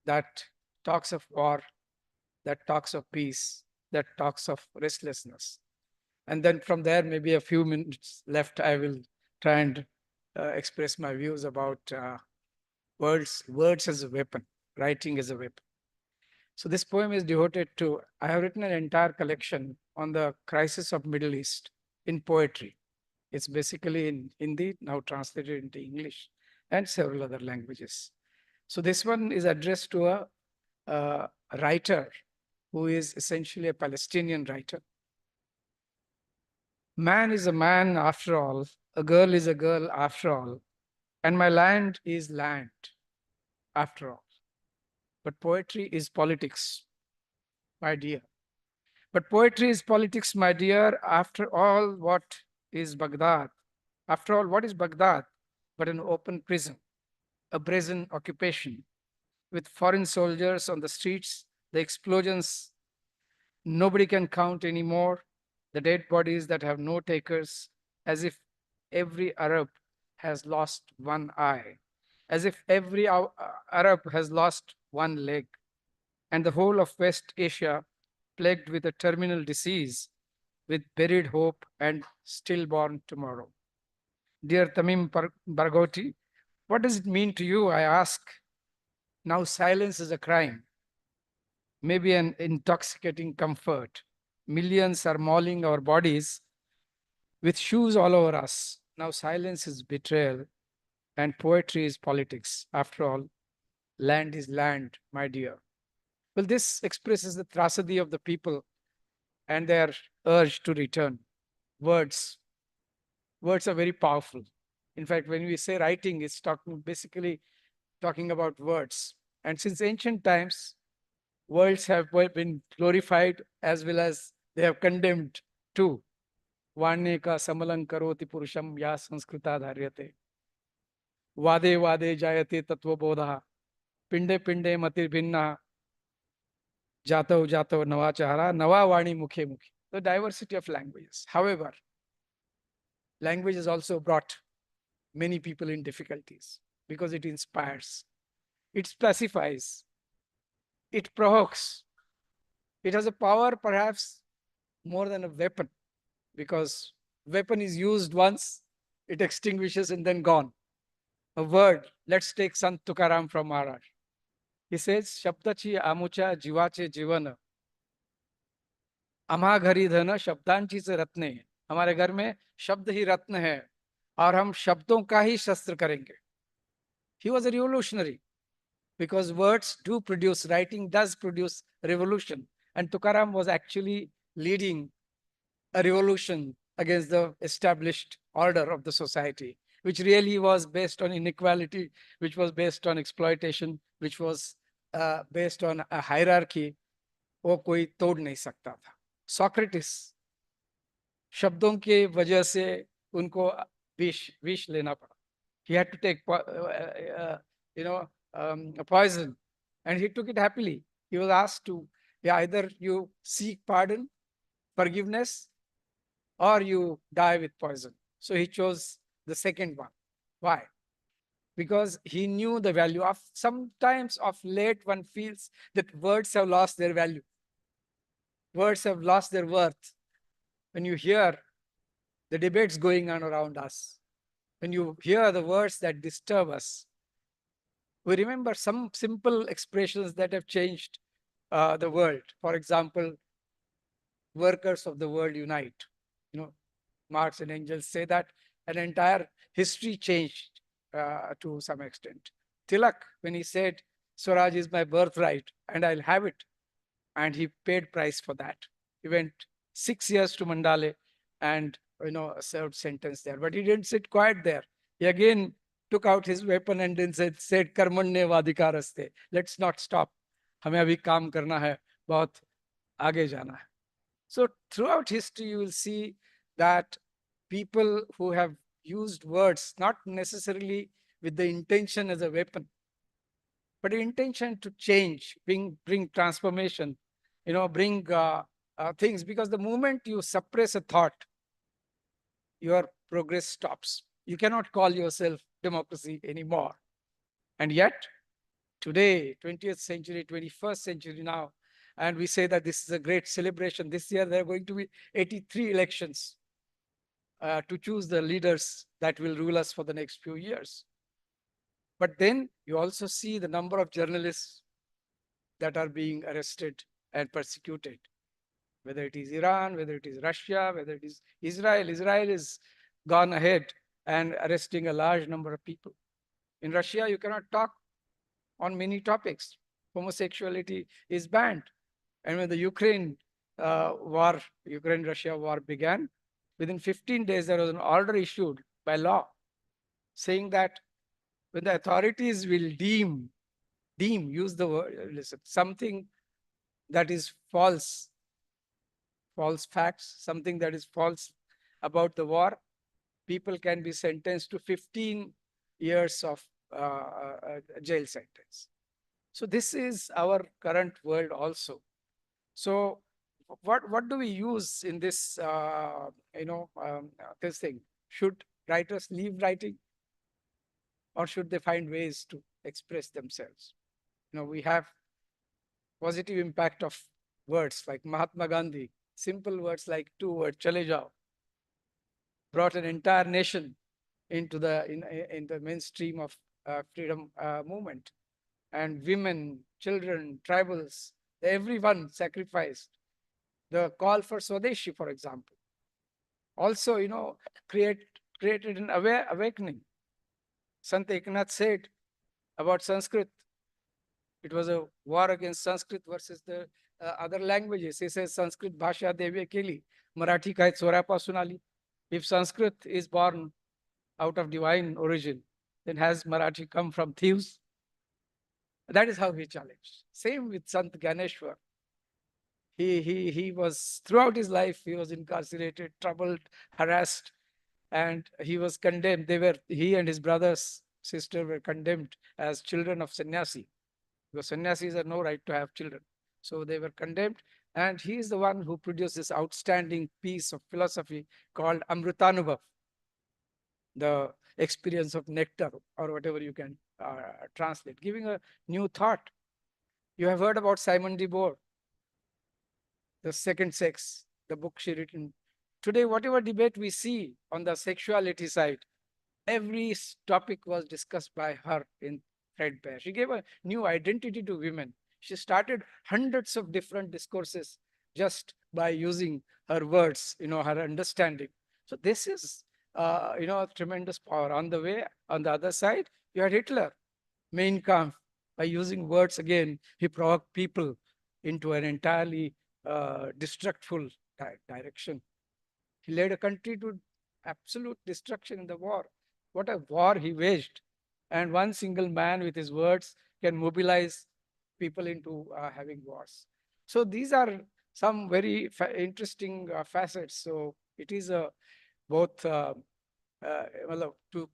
that talks of war, that talks of peace, that talks of restlessness. And then from there, maybe a few minutes left, I will try and express my views about words as a weapon, writing as a weapon. So this poem is devoted to, I have written an entire collection on the crisis of Middle East in poetry. It's basically in Hindi, now translated into English and several other languages. So this one is addressed to a writer who is essentially a Palestinian writer. Man is a man after all, a girl is a girl after all, and my land is land after all. But poetry is politics, my dear. But poetry is politics, my dear. After all, what is Baghdad? After all, what is Baghdad but an open prison, a brazen occupation with foreign soldiers on the streets, the explosions nobody can count anymore, the dead bodies that have no takers, as if every Arab has lost one eye, as if every Arab has lost one leg, and the whole of West Asia plagued with a terminal disease, with buried hope and stillborn tomorrow. Dear Tamim Barghouti, what does it mean to you, I ask? Now silence is a crime, maybe an intoxicating comfort. Millions are mauling our bodies with shoes all over us. Now silence is betrayal and poetry is politics. After all, land is land, my dear. Well, this expresses the tragedy of the people and their urge to return. Words are very powerful. In fact, when we say writing, it's talking basically talking about words. And since ancient times, words have been glorified as well as they have condemned too. Vanye ka samalang karoti purusham ya sanskrita dharyate. Vade vade jayate tattva bodha. Pinde pinde matir bhinna. Jato jato nava chahara. Nava vani mukhe mukhe. The diversity of languages. However, language has also brought many people in difficulties because it inspires, it specifies, it provokes. It has a power perhaps more than a weapon, because weapon is used once, it extinguishes and then gone. A word, let's take Sant Tukaram from Maharaj. He says, Shabdachi amucha jivache jivana. अमा घरी धन शब्दांची से रत्न है. हमारे घर में शब्द ही रत्न है और हम शब्दों का ही शस्त्र करेंगे. He was a revolutionary because words do produce, writing does produce revolution. And Tukaram was actually leading a revolution against the established order of the society, which really was based on inequality, which was based on exploitation, which was based on a hierarchy. वो कोई तोड़ नहीं सकता था. Socrates, शब्दों के वजह से उनको विष लेना पड़ा. He had to take a poison, and he took it happily. He was asked to, either you seek pardon, forgiveness, or you die with poison. So he chose the second one. Why? Because he knew the value of, sometimes of late one feels that words have lost their value. Words have lost their worth. When you hear the debates going on around us, when you hear the words that disturb us, we remember some simple expressions that have changed the world. For example, workers of the world unite. Marx and Engels say that an entire history changed to some extent. Tilak, when he said, Swaraj is my birthright and I'll have it, and he paid price for that. He went 6 years to Mandale and served sentence there. But he didn't sit quiet there. He again took out his weapon and then said Karmanye vadikaraste. Let's not stop. हमें अभी काम करना है, बहुत आगे जाना है. So throughout history, you will see that people who have used words, not necessarily with the intention as a weapon, but the intention to change, bring transformation, bring things, because the moment you suppress a thought, your progress stops. You cannot call yourself democracy anymore. And yet, today, 20th century, 21st century now, and we say that this is a great celebration. This year, there are going to be 83 elections to choose the leaders that will rule us for the next few years. But then you also see the number of journalists that are being arrested and persecuted, whether it is Iran, whether it is Russia, whether it is Israel. Israel is gone ahead and arresting a large number of people. In Russia, you cannot talk on many topics. Homosexuality is banned. And when the Ukraine-Russia war began, within 15 days, there was an order issued by law saying that when the authorities will deem, use the word, listen, something that is false facts, something that is false about the war, people can be sentenced to 15 years of jail sentence. So this is our current world also. So what do we use in this, this thing? Should writers leave writing, or should they find ways to express themselves? We have positive impact of words like Mahatma Gandhi, simple words like 2 words, chale jao, brought an entire nation into in the mainstream of freedom movement. And women, children, tribals, everyone sacrificed. The call for Swadeshi, for example, also, created an awakening. Sant Eknath said about Sanskrit, it was a war against Sanskrit versus the other languages. He says Sanskrit bhasha devya keli, Marathi kai swaryapasun ali. If Sanskrit is born out of divine origin, then has Marathi come from thieves? That is how he challenged. Same with Sant Ganeshwar. He was, throughout his life, he was incarcerated, troubled, harassed, and he was condemned. He and his brother's sister were condemned as children of sannyasi, because sannyasis have no right to have children. So they were condemned, and he is the one who produced this outstanding piece of philosophy called Amrutanubhav, the experience of nectar, or whatever you can translate, giving a new thought. You have heard about Simone de Beauvoir, The Second Sex, the book she written. Today, whatever debate we see on the sexuality side, every topic was discussed by her in threadbare. She gave a new identity to women. She started hundreds of different discourses just by using her words, her understanding. So this is, a tremendous power. On the other side, you had Hitler, Mein Kampf. By using words again, he provoked people into an entirely destructful direction. He led a country to absolute destruction in the war. What a war he waged. And one single man with his words can mobilize people into having wars. So these are some very interesting facets. So it is both, to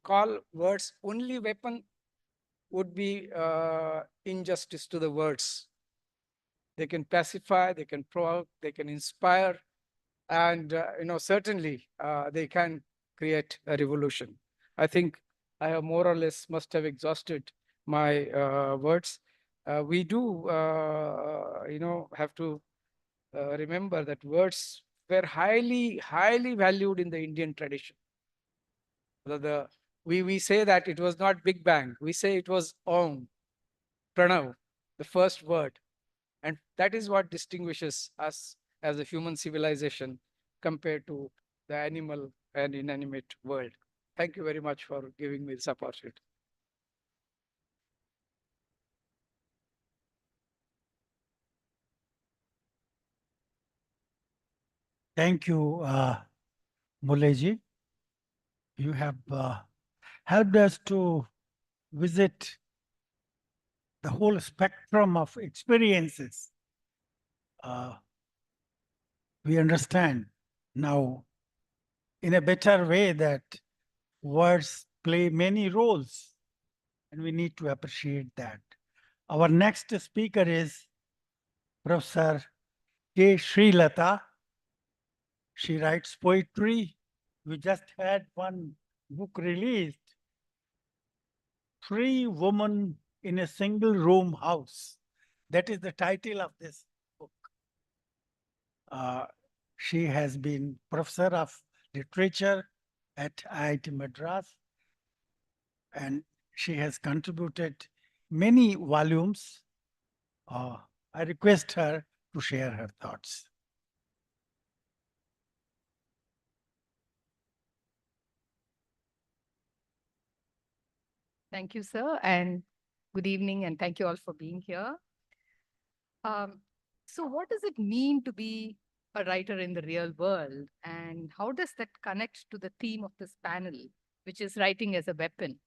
call words only weapon would be injustice to the words. They can pacify, they can provoke, they can inspire, and certainly they can create a revolution. I think I have more or less must have exhausted my words. We do have to remember that words were highly valued in the Indian tradition. We say that it was not Big Bang, we say it was Om, Pranav, the first word. And that is what distinguishes us as a human civilization compared to the animal and inanimate world. Thank you very much for giving me this opportunity. Thank you, Muleji. You have helped us to visit the whole spectrum of experiences. We understand now in a better way that words play many roles, and we need to appreciate that. Our next speaker is Professor K. Srilata. She writes poetry. We just had one book released, Three Women in a Single Room House. That is the title of this book. She has been professor of literature at IIT Madras, and she has contributed many volumes. I request her to share her thoughts. Thank you, sir, and good evening, and thank you all for being here. So what does it mean to be a writer in the real world, and how does that connect to the theme of this panel, which is writing as a weapon?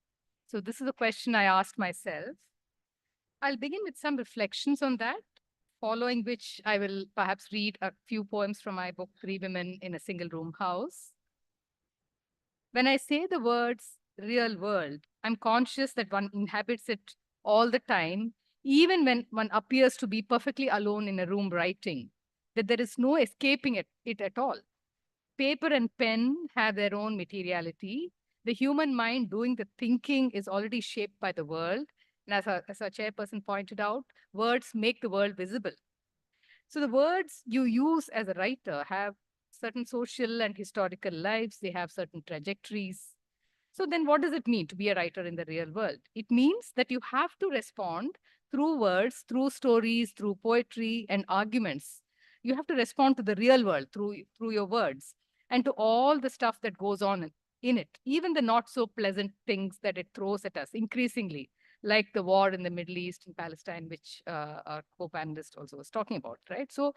So this is a question I asked myself. I'll begin with some reflections on that, following which I will perhaps read a few poems from my book, Three Women in a Single Room House. When I say the words real world, I'm conscious that one inhabits it all the time, even when one appears to be perfectly alone in a room writing, that there is no escaping it at all. Paper and pen have their own materiality. The human mind doing the thinking is already shaped by the world. And as our chairperson pointed out, words make the world visible. So the words you use as a writer have certain social and historical lives. They have certain trajectories. So then what does it mean to be a writer in the real world? It means that you have to respond through words, through stories, through poetry and arguments. You have to respond to the real world through your words and to all the stuff that goes on in it, even the not so pleasant things that it throws at us increasingly, like the war in the Middle East and Palestine, which our co-panelist also was talking about, right? So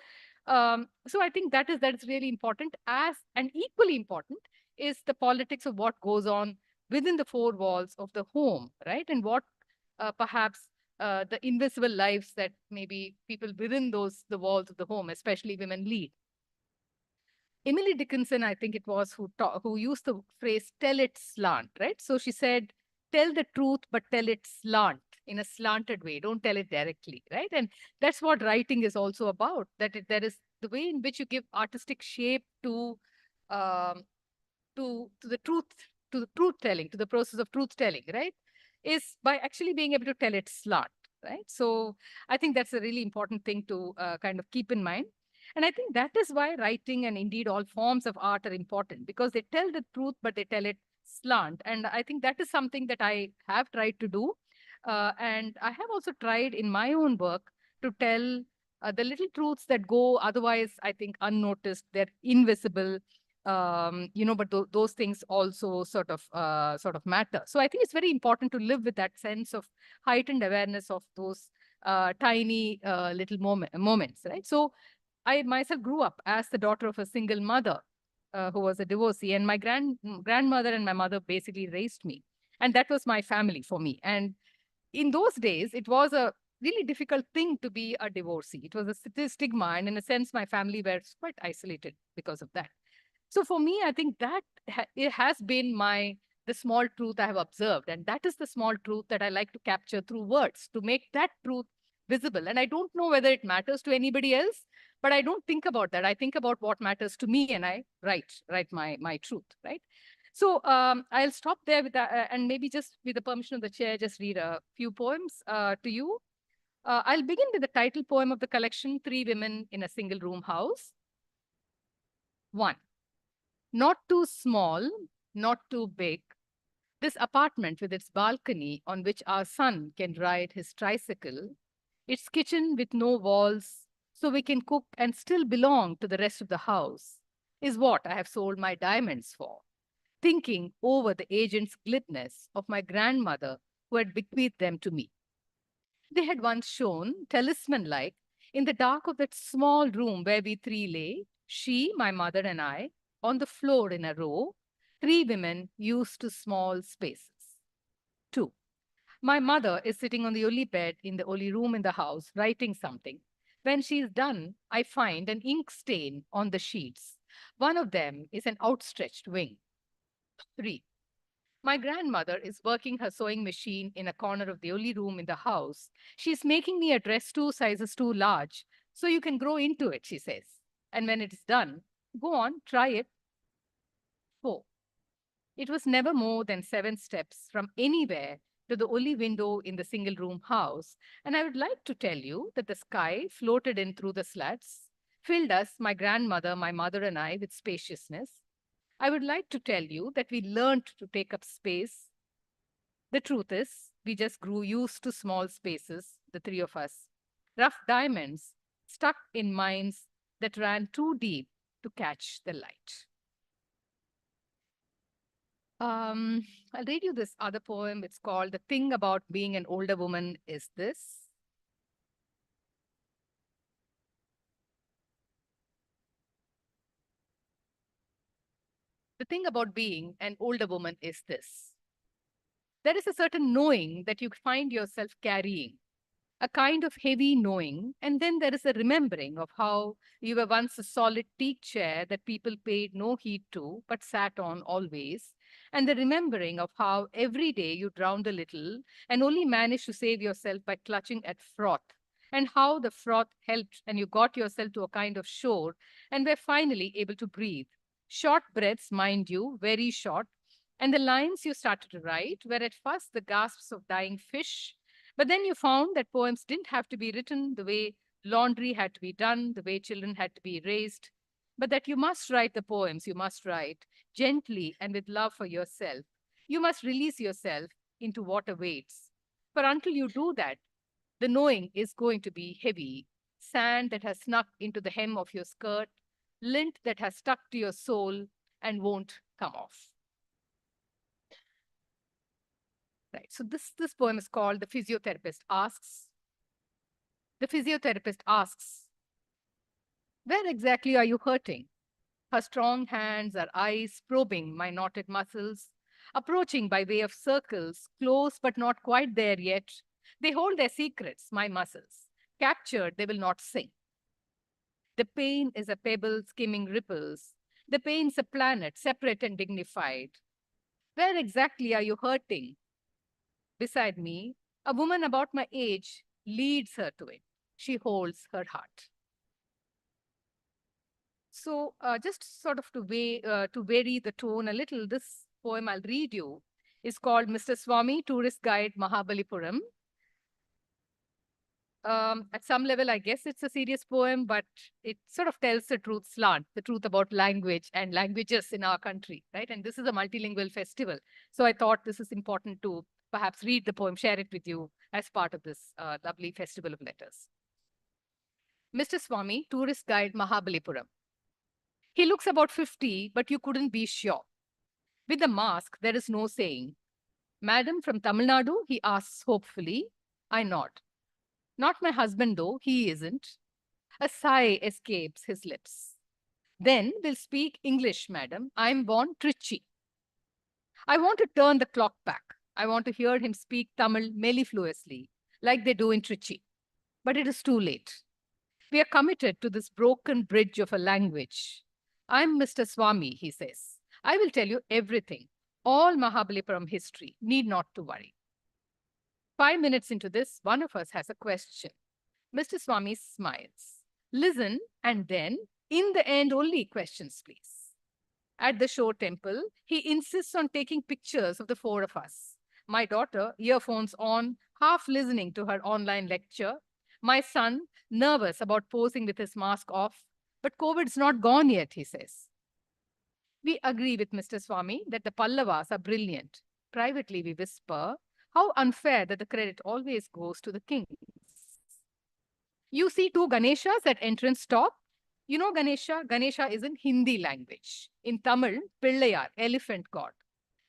I think that is really important. And equally important is the politics of what goes on within the four walls of the home, right? And what perhaps the invisible lives that maybe people within the walls of the home, especially women, lead. Emily Dickinson, I think it was, who used the phrase "tell it slant," right? So she said, "Tell the truth, but tell it slant, in a slanted way. Don't tell it directly," right? And that's what writing is also about. There is the way in which you give artistic shape um, to the truth telling, to the process of truth telling, right? Is by actually being able to tell it slant, right? So I think that's a really important thing to kind of keep in mind. And I think that is why writing and indeed all forms of art are important, because they tell the truth, but they tell it slant. And I think that is something that I have tried to do. And I have also tried in my own work to tell the little truths that go otherwise, I think, unnoticed. They're invisible, but those things also sort of matter. So I think it's very important to live with that sense of heightened awareness of those tiny little moments, right? So I myself grew up as the daughter of a single mother who was a divorcee, and my grandmother and my mother basically raised me, and that was my family for me. And in those days, it was a really difficult thing to be a divorcee. It was a stigma, and in a sense, my family were quite isolated because of that. So for me, I think that it has been the small truth I have observed, and that is the small truth that I like to capture through words to make that truth visible. And I don't know whether it matters to anybody else, but I don't think about that. I think about what matters to me, and I write my truth, right? So I'll stop there with that, and maybe just with the permission of the chair, just read a few poems to you. I'll begin with the title poem of the collection, Three Women in a Single Room House. 1. Not too small, not too big. This apartment with its balcony on which our son can ride his tricycle, its kitchen with no walls, so we can cook and still belong to the rest of the house, is what I have sold my diamonds for, thinking over the agent's glibness of my grandmother who had bequeathed them to me. They had once shone, talisman-like, in the dark of that small room where we three lay, she, my mother, and I, on the floor in a row, three women used to small spaces. 2. My mother is sitting on the only bed in the only room in the house, writing something. When she is done, I find an ink stain on the sheets. One of them is an outstretched wing. 3. My grandmother is working her sewing machine in a corner of the only room in the house. She's making me a dress 2 sizes too large, so you can grow into it, she says. And when it is done, go on, try it. 4. It was never more than 7 steps from anywhere to the only window in the single room house. And I would like to tell you that the sky floated in through the slats, filled us, my grandmother, my mother, and I, with spaciousness. I would like to tell you that we learned to take up space. The truth is, we just grew used to small spaces, the three of us. Rough diamonds stuck in mines that ran too deep to catch the light. I'll read you this other poem. It's called The Thing About Being an Older Woman Is This. The thing about being an older woman is this. There is a certain knowing that you find yourself carrying, a kind of heavy knowing, and then there is a remembering of how you were once a solid teak chair that people paid no heed to, but sat on always, and the remembering of how every day you drowned a little and only managed to save yourself by clutching at froth, and how the froth helped and you got yourself to a kind of shore and were finally able to breathe. Short breaths, mind you, very short, and the lines you started to write were at first the gasps of dying fish, but then you found that poems didn't have to be written the way laundry had to be done, the way children had to be raised, but that you must write the poems you must write gently and with love for yourself. You must release yourself into what awaits. For until you do that, the knowing is going to be heavy, sand that has snuck into the hem of your skirt, lint that has stuck to your soul and won't come off. Right. So this poem is called The Physiotherapist Asks. The physiotherapist asks, where exactly are you hurting? Her strong hands are eyes probing my knotted muscles, approaching by way of circles, close but not quite there yet, They hold their secrets, my muscles. Captured, they will not sing. The pain is a pebble skimming ripples. The pain's a planet, separate and dignified. Where exactly are you hurting? Beside me, a woman about my age leads her to it. She holds her heart. So just sort of to vary the tone a little, this poem I'll read you is called Mr. Swami, Tourist Guide, Mahabalipuram. At some level, I guess it's a serious poem, but it sort of tells the truth slant, the truth about language and languages in our country, right? And this is a multilingual festival. So I thought this is important to perhaps read the poem, share it with you as part of this lovely festival of letters. Mr. Swami, Tourist Guide, Mahabalipuram. He looks about 50, but you couldn't be sure. With the mask, there is no saying. Madam from Tamil Nadu, he asks hopefully. I nod. Not my husband, though, he isn't. A sigh escapes his lips. Then we'll speak English, madam. I'm born Trichy. I want to turn the clock back. I want to hear him speak Tamil mellifluously, like they do in Trichy. But it is too late. We are committed to this broken bridge of a language. I'm Mr. Swami, he says. I will tell you everything, all Mahabalipuram history, need not to worry. 5 minutes into this, one of us has a question. Mr. Swami smiles. Listen, and then, in the end, only questions, please. At the Shore Temple, he insists on taking pictures of the four of us. My daughter, earphones on, half listening to her online lecture. My son, nervous about posing with his mask off. But COVID's not gone yet, he says. We agree with Mr. Swami that the Pallavas are brilliant. Privately, we whisper, how unfair that the credit always goes to the kings. You see two Ganeshas at entrance top. You know Ganesha? Ganesha is in Hindi language. In Tamil, Pillayar, elephant god.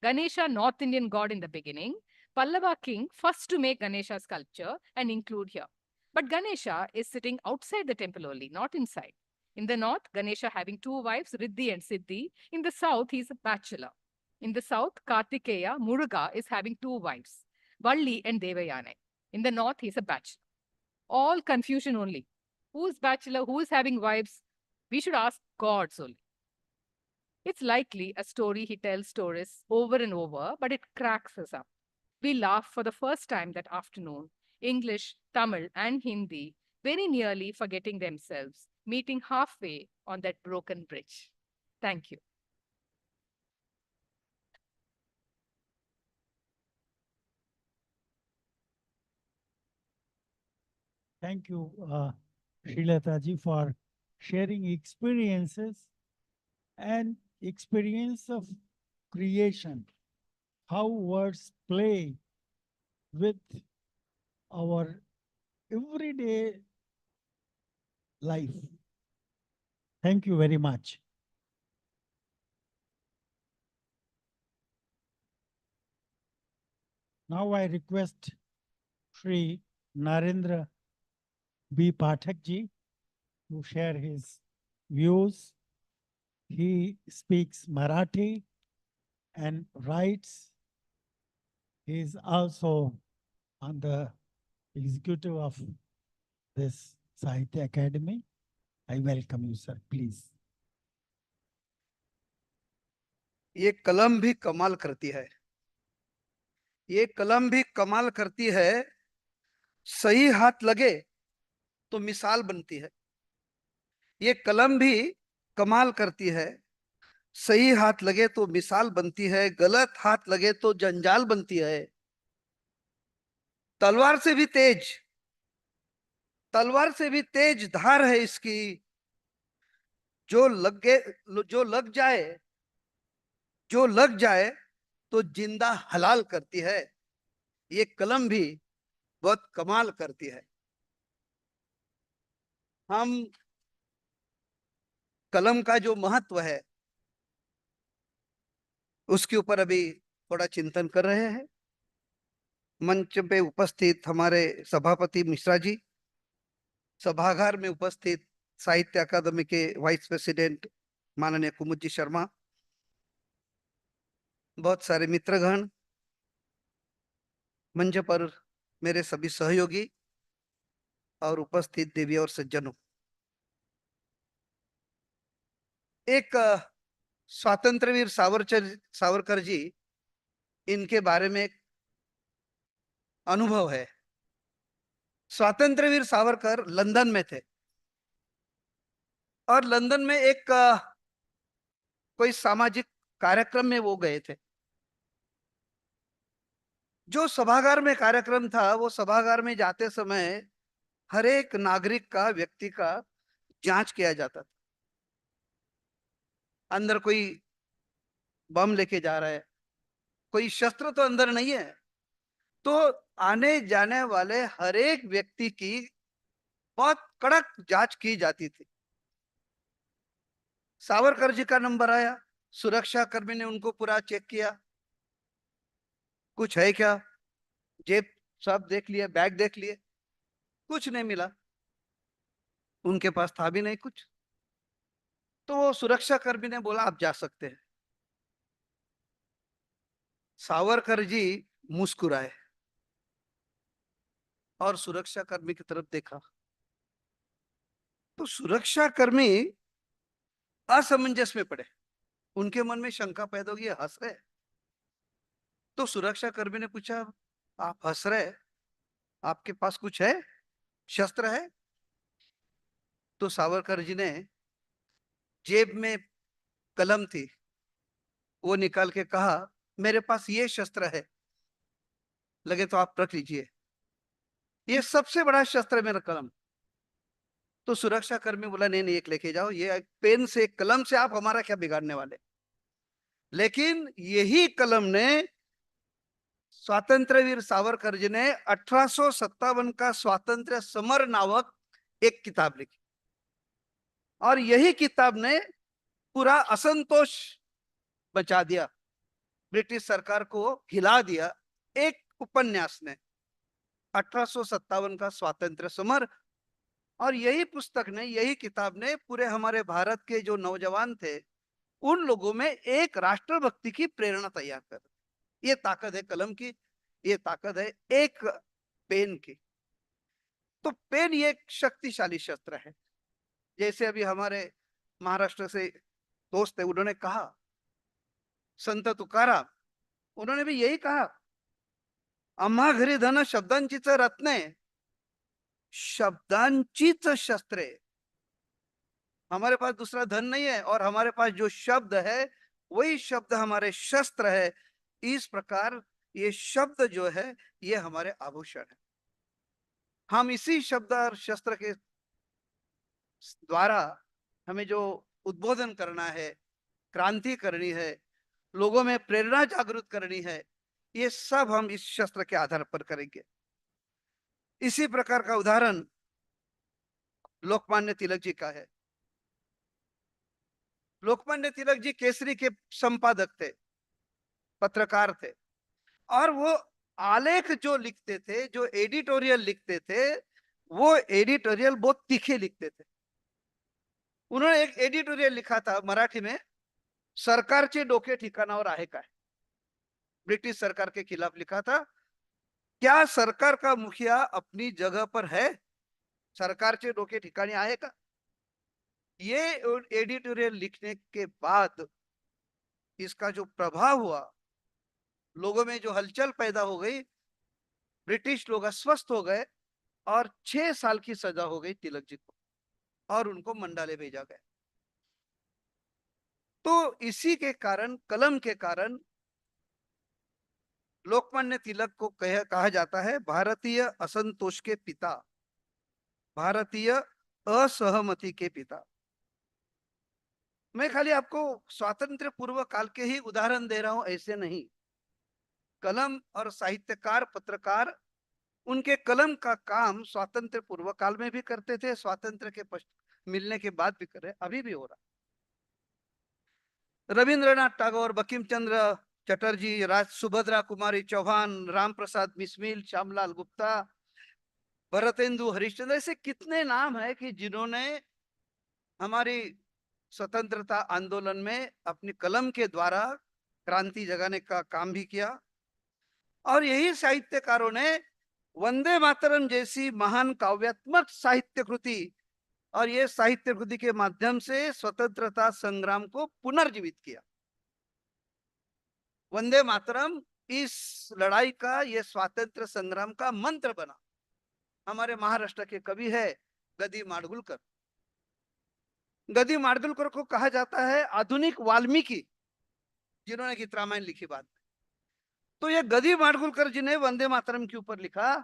Ganesha, North Indian god in the beginning. Pallava king first to make Ganesha sculpture and include here. But Ganesha is sitting outside the temple only, not inside. In the north, Ganesha having two wives, Riddhi and Siddhi. In the south, he is a bachelor. In the south, Kartikeya, Muruga, is having two wives, Valli and Devayane. In the north, he is a bachelor. All confusion only. Who's bachelor? Who is having wives? We should ask gods only. It's likely a story he tells stories over and over, but it cracks us up. We laugh for the first time that afternoon. English, Tamil, and Hindi very nearly forgetting themselves, meeting halfway on that broken bridge. Thank you. Thank you, Srilataji, for sharing experiences and experience of creation, how words play with our everyday life. Thank you very much. Now I request Sri Narendra B. Pathak ji to share his views. He speaks Marathi and writes. He is also on the executive of this Sahitya Academy. I welcome you, sir. Please. ये कलम भी कमाल करती है, ये कलम भी कमाल करती है, सही हाथ लगे तो मिसाल बनती है। ये कलम भी कमाल करती है, सही हाथ लगे तो मिसाल बनती है, गलत हाथ लगे तो जंजाल बनती है। तलवार से भी तेज, तलवार से भी तेज धार है इसकी, जो लग जाए तो जिंदा हलाल करती है। ये कलम भी बहुत कमाल करती है। हम कलम का जो महत्व है उसके ऊपर अभी थोड़ा चिंतन कर रहे हैं। मंच पे उपस्थित हमारे सभापति मिश्रा जी, सभागार में उपस्थित साहित्य अकादमी के वाइस प्रेसिडेंट माननीय कुमुद जी शर्मा, बहुत सारे मित्रगण, मंच पर मेरे सभी सहयोगी और उपस्थित देवी और सज्जनों, एक स्वातंत्रवीर सावरकर जी, इनके बारे में एक अनुभव है। स्वातंत्रवीर सावरकर लंदन में थे और लंदन में एक कोई सामाजिक कार्यक्रम में वो गए थे। जो सभागार में कार्यक्रम था, वो सभागार में जाते समय हर एक नागरिक का, व्यक्ति का जांच किया जाता था। अंदर कोई बम लेके जा रहा है, कोई शस्त्र तो अंदर नहीं है, तो आने जाने वाले हर एक व्यक्ति की बहुत कड़क जांच की जाती थी। सावरकर जी का नंबर आया, सुरक्षा कर्मी ने उनको पूरा चेक किया, कुछ है क्या, जेब सब देख लिया, बैग देख लिए, कुछ नहीं मिला, उनके पास था भी नहीं कुछ। तो वो सुरक्षा कर्मी ने बोला आप जा सकते हैं। सावरकर जी मुस्कुराए और सुरक्षा कर्मी की तरफ देखा, तो सुरक्षा कर्मी असमंजस में पड़े, उनके मन में शंका पैदा होगी, हंस रहे। तो सुरक्षा कर्मी ने पूछा आप हंस रहे, आपके पास कुछ है, शस्त्र है? तो सावरकर जी ने जेब में कलम थी, वो निकाल के कहा मेरे पास ये शस्त्र है, लगे तो आप रख लीजिए, ये सबसे बड़ा शस्त्र है मेरा कलम। तो सुरक्षा कर्मी बोला नहीं नहीं, एक लेके जाओ, ये पेन से, कलम से आप हमारा क्या बिगाड़ने वाले। लेकिन यही कलम ने स्वातंत्रवीर सावरकर जी ने 1857 का स्वातंत्र्य समर नामक एक किताब लिखी, और यही किताब ने पूरा असंतोष बचा दिया, ब्रिटिश सरकार को हिला दिया। एक उपन्यास ने 1857 का स्वातंत्र्य समर, और यही पुस्तक ने, यही किताब ने पूरे हमारे भारत के जो नौजवान थे उन लोगों में एक राष्ट्रभक्ति की प्रेरणा तैयार कर। ये ताकत है कलम की, ये ताकत है एक पेन की। तो पेन ये एक शक्तिशाली शस्त्र है। जैसे अभी हमारे महाराष्ट्र से दोस्त है, उन्होंने कहा, संत तुकाराम, उन्होंने भी यही कहा, आम्हा घरी धन शब्दांचीच रत्ने, शब्दांचीच शस्त्रे। हमारे पास दूसरा धन नहीं है, और हमारे पास जो शब्द है वही शब्द हमारे शस्त्र है। इस प्रकार ये शब्द जो है ये हमारे आभूषण है। हम इसी शब्द और शस्त्र के द्वारा हमें जो उद्बोधन करना है, क्रांति करनी है, लोगों में प्रेरणा जागृत करनी है, ये सब हम इस शस्त्र के आधार पर करेंगे। इसी प्रकार का उदाहरण लोकमान्य तिलक जी का है। लोकमान्य तिलक जी केसरी के संपादक थे, पत्रकार थे, और वो आलेख जो लिखते थे, जो एडिटोरियल लिखते थे, वो एडिटोरियल बहुत तीखे लिखते थे। उन्होंने एक एडिटोरियल लिखा था मराठी में, सरकारचे डोके ठिकाणावर आहे काय, ब्रिटिश सरकार के खिलाफ लिखा था। क्या सरकार का मुखिया अपनी जगह पर है? सरकारचे डोके ठिकाणी आहे का? ये एडिटोरियल लिखने के बाद इसका जो प्रभाव हुआ, लोगों में जो हलचल पैदा हो गई, ब्रिटिश लोग अस्वस्थ हो गए, और 6 साल की सजा हो गई तिलक जी को, और उनको मंडाले भेजा गया। तो इसी के कारण, कलम के कारण, लोकमान्य तिलक को कहा जाता है भारतीय असंतोष के पिता, भारतीय असहमति के पिता। मैं खाली आपको स्वातंत्र्य पूर्व काल के ही उदाहरण दे रहा हूं, ऐसे नहीं। कलम और साहित्यकार, पत्रकार, उनके कलम का काम स्वातंत्र्य पूर्व काल में भी करते थे, स्वातंत्र्य के मिलने के बाद भी कर रहे, अभी भी हो रहा। रविंद्रनाथ टैगोर, बंकिम चंद्र चटर्जी, सुभद्रा कुमारी चौहान, राम प्रसाद बिस्मिल, श्यामलाल गुप्ता, भरतेंदु हरिश्चंद्र, ऐसे कितने नाम है कि जिन्होंने हमारी स्वतंत्रता आंदोलन में अपनी कलम के द्वारा क्रांति जगाने का काम भी किया। और यही साहित्यकारों ने वंदे मातरम जैसी महान काव्यात्मक साहित्य कृति, और ये साहित्य कृति के माध्यम से स्वतंत्रता संग्राम को पुनर्जीवित किया। वंदे मातरम इस लड़ाई का, ये स्वातंत्र्य संग्राम का मंत्र बना। हमारे महाराष्ट्र के कवि है गदी माडगुलकर। गदी माडगुलकर को कहा जाता है आधुनिक वाल्मीकि, जिन्होंने गीत रामायण लिखी बाद में। तो ये गदी माडगुलकर जी ने वंदे मातरम के ऊपर लिखा,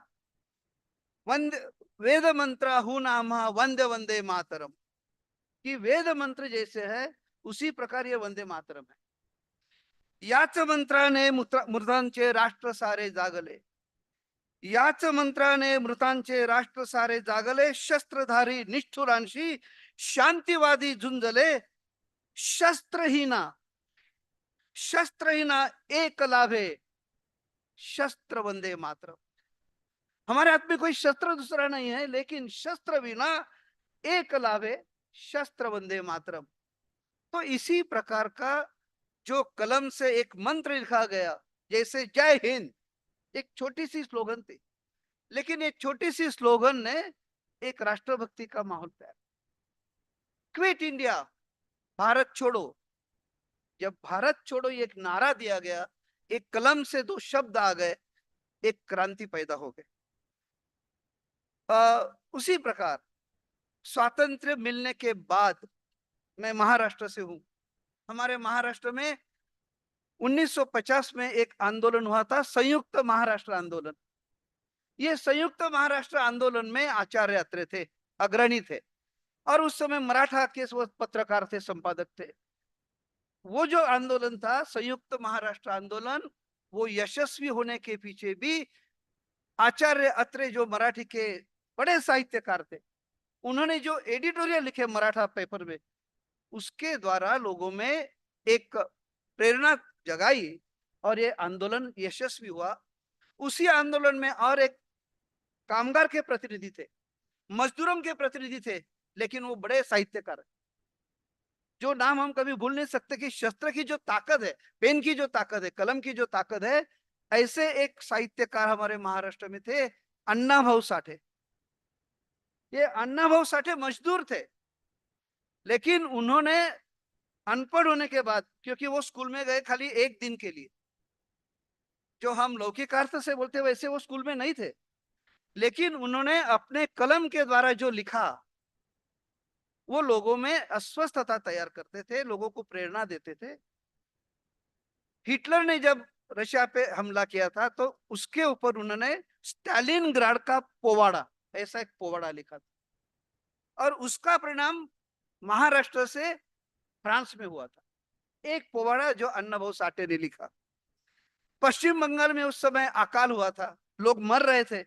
वंदे वेद मंत्र हु नामा वंदे वंदे मातरम, कि वेद मंत्र जैसे है उसी प्रकार ये वंदे मातरम है। याच मंत्राने मृतांचे राष्ट्र सारे जागले, याच मंत्राने मृतांचे राष्ट्र सारे जागले, शस्त्रधारी निष्ठुरांशी शांतिवादी झुंजले, शस्त्रहीना एक लाभे शस्त्र वंदे मातरम। हमारे हाथ में कोई शस्त्र दूसरा नहीं है, लेकिन शस्त्र बिना एक लाभे शस्त्र वंदे मातरम। तो इसी प्रकार का जो कलम से एक मंत्र लिखा गया, जैसे जय हिंद एक छोटी सी स्लोगन थी, लेकिन एक छोटी सी स्लोगन ने एक राष्ट्रभक्ति का माहौल तैयार। क्विट इंडिया, भारत छोड़ो, जब भारत छोड़ो एक नारा दिया गया, एक कलम से दो शब्द आ गए, एक क्रांति पैदा हो गई। उसी प्रकार स्वातंत्र्य मिलने के बाद, मैं महाराष्ट्र से हूं, हमारे महाराष्ट्र में 1950 में एक आंदोलन हुआ था, संयुक्त महाराष्ट्र आंदोलन। ये संयुक्त महाराष्ट्र आंदोलन में आचार्य अत्रे थे, अग्रणी थे, और उस समय मराठा के पत्रकार थे, संपादक थे। वो जो आंदोलन था संयुक्त महाराष्ट्र आंदोलन, वो यशस्वी होने के पीछे भी आचार्य अत्रे जो मराठी के बड़े साहित्यकार थे, उन्होंने जो एडिटोरियल लिखे मराठा पेपर में, उसके द्वारा लोगों में एक प्रेरणा जगाई और ये आंदोलन यशस्वी हुआ। उसी आंदोलन में और एक कामगार के प्रतिनिधि थे, मजदूरों के प्रतिनिधि थे, लेकिन वो बड़े साहित्यकार, जो नाम हम कभी भूल नहीं सकते, कि शस्त्र की जो ताकत है, पेन की जो ताकत है, कलम की जो ताकत है, ऐसे एक साहित्यकार हमारे महाराष्ट्र में थे, अण्णा भाऊ साठे। ये अण्णा भाऊ साठे मजदूर थे, लेकिन उन्होंने अनपढ़ होने के बाद, क्योंकि वो स्कूल में गए खाली एक दिन के लिए, जो हम लौकिक अर्थ से बोलते वैसे वो स्कूल में नहीं थे, लेकिन उन्होंने अपने कलम के द्वारा जो लिखा, वो लोगों में अस्वस्थता तैयार करते थे, लोगों को प्रेरणा देते थे। हिटलर ने जब रशिया पे हमला किया था, तो उसके ऊपर उन्होंने स्टालिनग्राड का पोवाड़ा, ऐसा एक पोवाड़ा लिखा था, और उसका परिणाम महाराष्ट्र से फ्रांस में हुआ था। एक पोवाड़ा जो अण्णा भाऊ साठे ने लिखा। पश्चिम बंगाल में उस समय अकाल हुआ था, लोग मर रहे थे,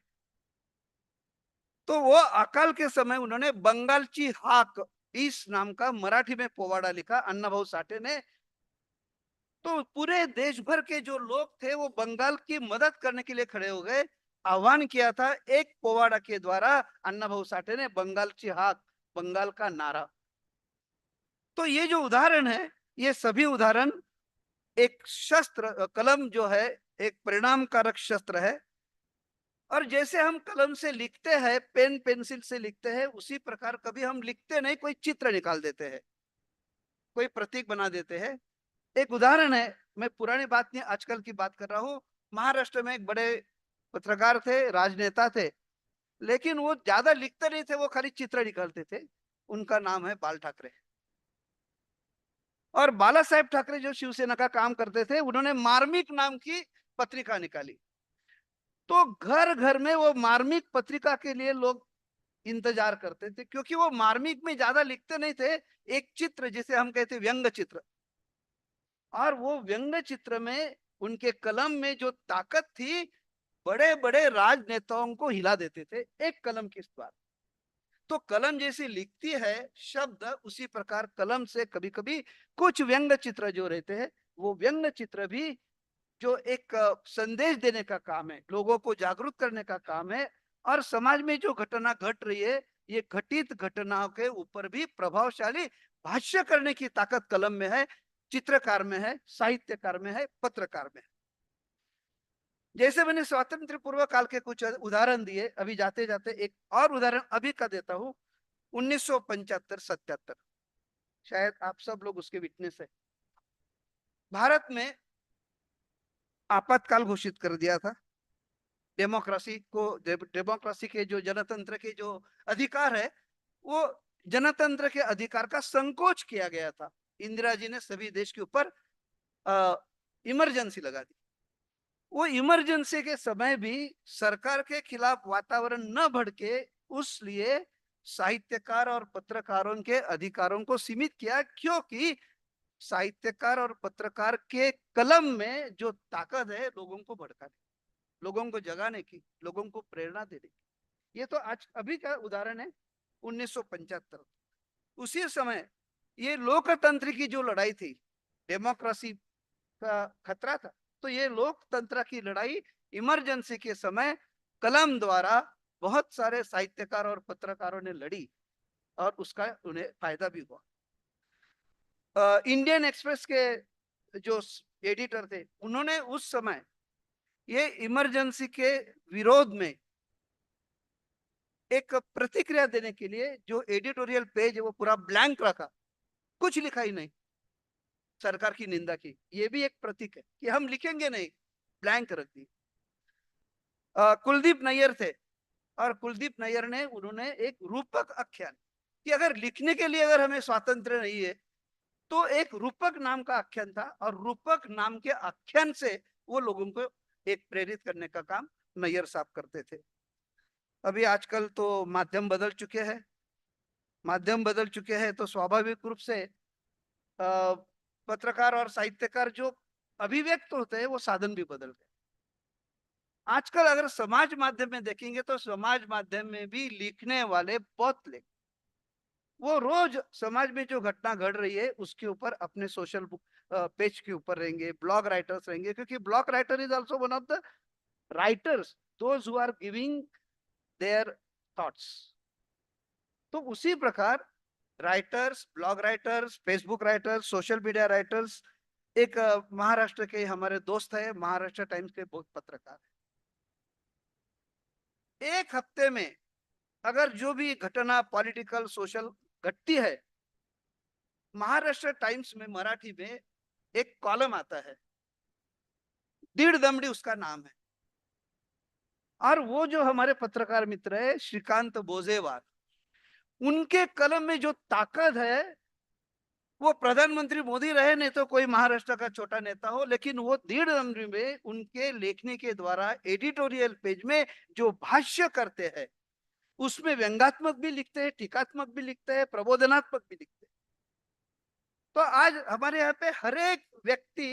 तो वो अकाल के समय उन्होंने बंगालची हाक इस नाम का मराठी में पोवाड़ा लिखा अण्णा भाऊ साठे ने। तो पूरे देश भर के जो लोग थे वो बंगाल की मदद करने के लिए खड़े हो गए। आह्वान किया था एक पोवाड़ा के द्वारा अण्णा भाऊ साठे ने, बंगालची हाक, बंगाल का नारा। तो ये जो उदाहरण है, ये सभी उदाहरण एक शस्त्र, कलम जो है एक परिणाम कारक शस्त्र है, और जैसे हम कलम से लिखते हैं, पेन पेंसिल से लिखते हैं, उसी प्रकार कभी हम लिखते नहीं, कोई चित्र निकाल देते हैं, कोई प्रतीक बना देते हैं। एक उदाहरण है, मैं पुरानी बात नहीं आजकल की बात कर रहा हूँ। महाराष्ट्र में एक बड़े पत्रकार थे, राजनेता थे, लेकिन वो ज्यादा लिखते नहीं थे, वो खाली चित्र निकालते थे। उनका नाम है बाल ठाकरे। और बाला साहेब ठाकरे जो शिवसेना का काम करते थे, उन्होंने मार्मिक नाम की पत्रिका निकाली। तो घर घर में वो मार्मिक पत्रिका के लिए लोग इंतजार करते थे, क्योंकि वो मार्मिक में ज्यादा लिखते नहीं थे, एक चित्र जिसे हम कहते व्यंग चित्र, और वो व्यंग चित्र में उनके कलम में जो ताकत थी, बड़े बड़े राजनेताओं को हिला देते थे एक कलम की बात। तो कलम जैसी लिखती है शब्द, उसी प्रकार कलम से कभी कभी कुछ व्यंग चित्र जो रहते हैं, वो व्यंग चित्र भी जो एक संदेश देने का काम है, लोगों को जागरूक करने का काम है, और समाज में जो घटना घट रही है, ये घटित घटनाओं के ऊपर भी प्रभावशाली भाष्य करने की ताकत कलम में है, चित्रकार में है, साहित्यकार में है, पत्रकार में है। जैसे मैंने स्वातंत्र पूर्व काल के कुछ उदाहरण दिए, अभी जाते जाते एक और उदाहरण अभी का देता हूँ। 1975-77, शायद आप सब लोग उसके विटनेस है। भारत में आपातकाल घोषित कर दिया था। डेमोक्रेसी के जो जनतंत्र के जो अधिकार है, वो जनतंत्र के अधिकार का संकोच किया गया था। इंदिरा जी ने सभी देश के ऊपर इमरजेंसी लगा दी। वो इमरजेंसी के समय भी सरकार के खिलाफ वातावरण न भड़के, उसलिए साहित्यकार और पत्रकारों के अधिकारों को सीमित किया, क्योंकि साहित्यकार और पत्रकार के कलम में जो ताकत है लोगों को भड़काने, लोगों को जगाने की, लोगों को प्रेरणा देने की। ये तो आज अभी का उदाहरण है 1975। उसी समय ये लोकतंत्र की जो लड़ाई थी, डेमोक्रेसी का खतरा था, तो ये लोकतंत्र की लड़ाई इमरजेंसी के समय कलम द्वारा बहुत सारे साहित्यकार और पत्रकारों ने लड़ी और उसका उन्हें फायदा भी हुआ। इंडियन एक्सप्रेस के जो एडिटर थे, उन्होंने उस समय ये इमरजेंसी के विरोध में एक प्रतिक्रिया देने के लिए जो एडिटोरियल पेज है वो पूरा ब्लैंक रखा, कुछ लिखा ही नहीं, सरकार की निंदा की। ये भी एक प्रतीक है कि हम लिखेंगे नहीं, ब्लैंक रख दी। कुलदीप नैयर थे, और कुलदीप नैयर ने उन्होंने एक रूपक आख्यान कि अगर लिखने के लिए अगर हमें स्वातंत्र नहीं है तो एक रूपक नाम का आख्यान था, और रूपक नाम के आख्यान से वो लोगों को एक प्रेरित करने का काम नैयर साहब करते थे। अभी आजकल तो माध्यम बदल चुके हैं, माध्यम बदल चुके हैं, तो स्वाभाविक रूप से पत्रकार और साहित्यकार जो अभिव्यक्त होते हैं वो साधन भी बदल गए। आजकल अगर समाज माध्यम में देखेंगे तो समाज माध्यम में भी लिखने वाले बहुत लेख, वो रोज समाज में जो घटना घट रही है उसके ऊपर अपने सोशल पेज के ऊपर रहेंगे, ब्लॉग राइटर्स रहेंगे, क्योंकि blog writer is also one of the writers, those who are giving their thoughts. तो उसी प्रकार writers, blog writers, Facebook writers, social media writers, एक महाराष्ट्र के हमारे दोस्त है, महाराष्ट्र टाइम्स के बहुत पत्रकार, एक हफ्ते में अगर जो भी घटना पॉलिटिकल सोशल घटती है, महाराष्ट्र टाइम्स में मराठी में एक कॉलम आता है, दीड दमड़ी उसका नाम है। और वो जो हमारे पत्रकार मित्र है श्रीकांत बोजेवार, उनके कलम में जो ताकत है, वो प्रधानमंत्री मोदी रहे नहीं तो कोई महाराष्ट्र का छोटा नेता हो, लेकिन वो दीड दमड़ी में उनके लेखनी के द्वारा एडिटोरियल पेज में जो भाष्य करते हैं, उसमें व्यंग्यात्मक भी लिखते हैं, टीकात्मक भी लिखते हैं, प्रबोधनात्मक भी लिखते हैं। तो आज हमारे यहाँ पे हर एक व्यक्ति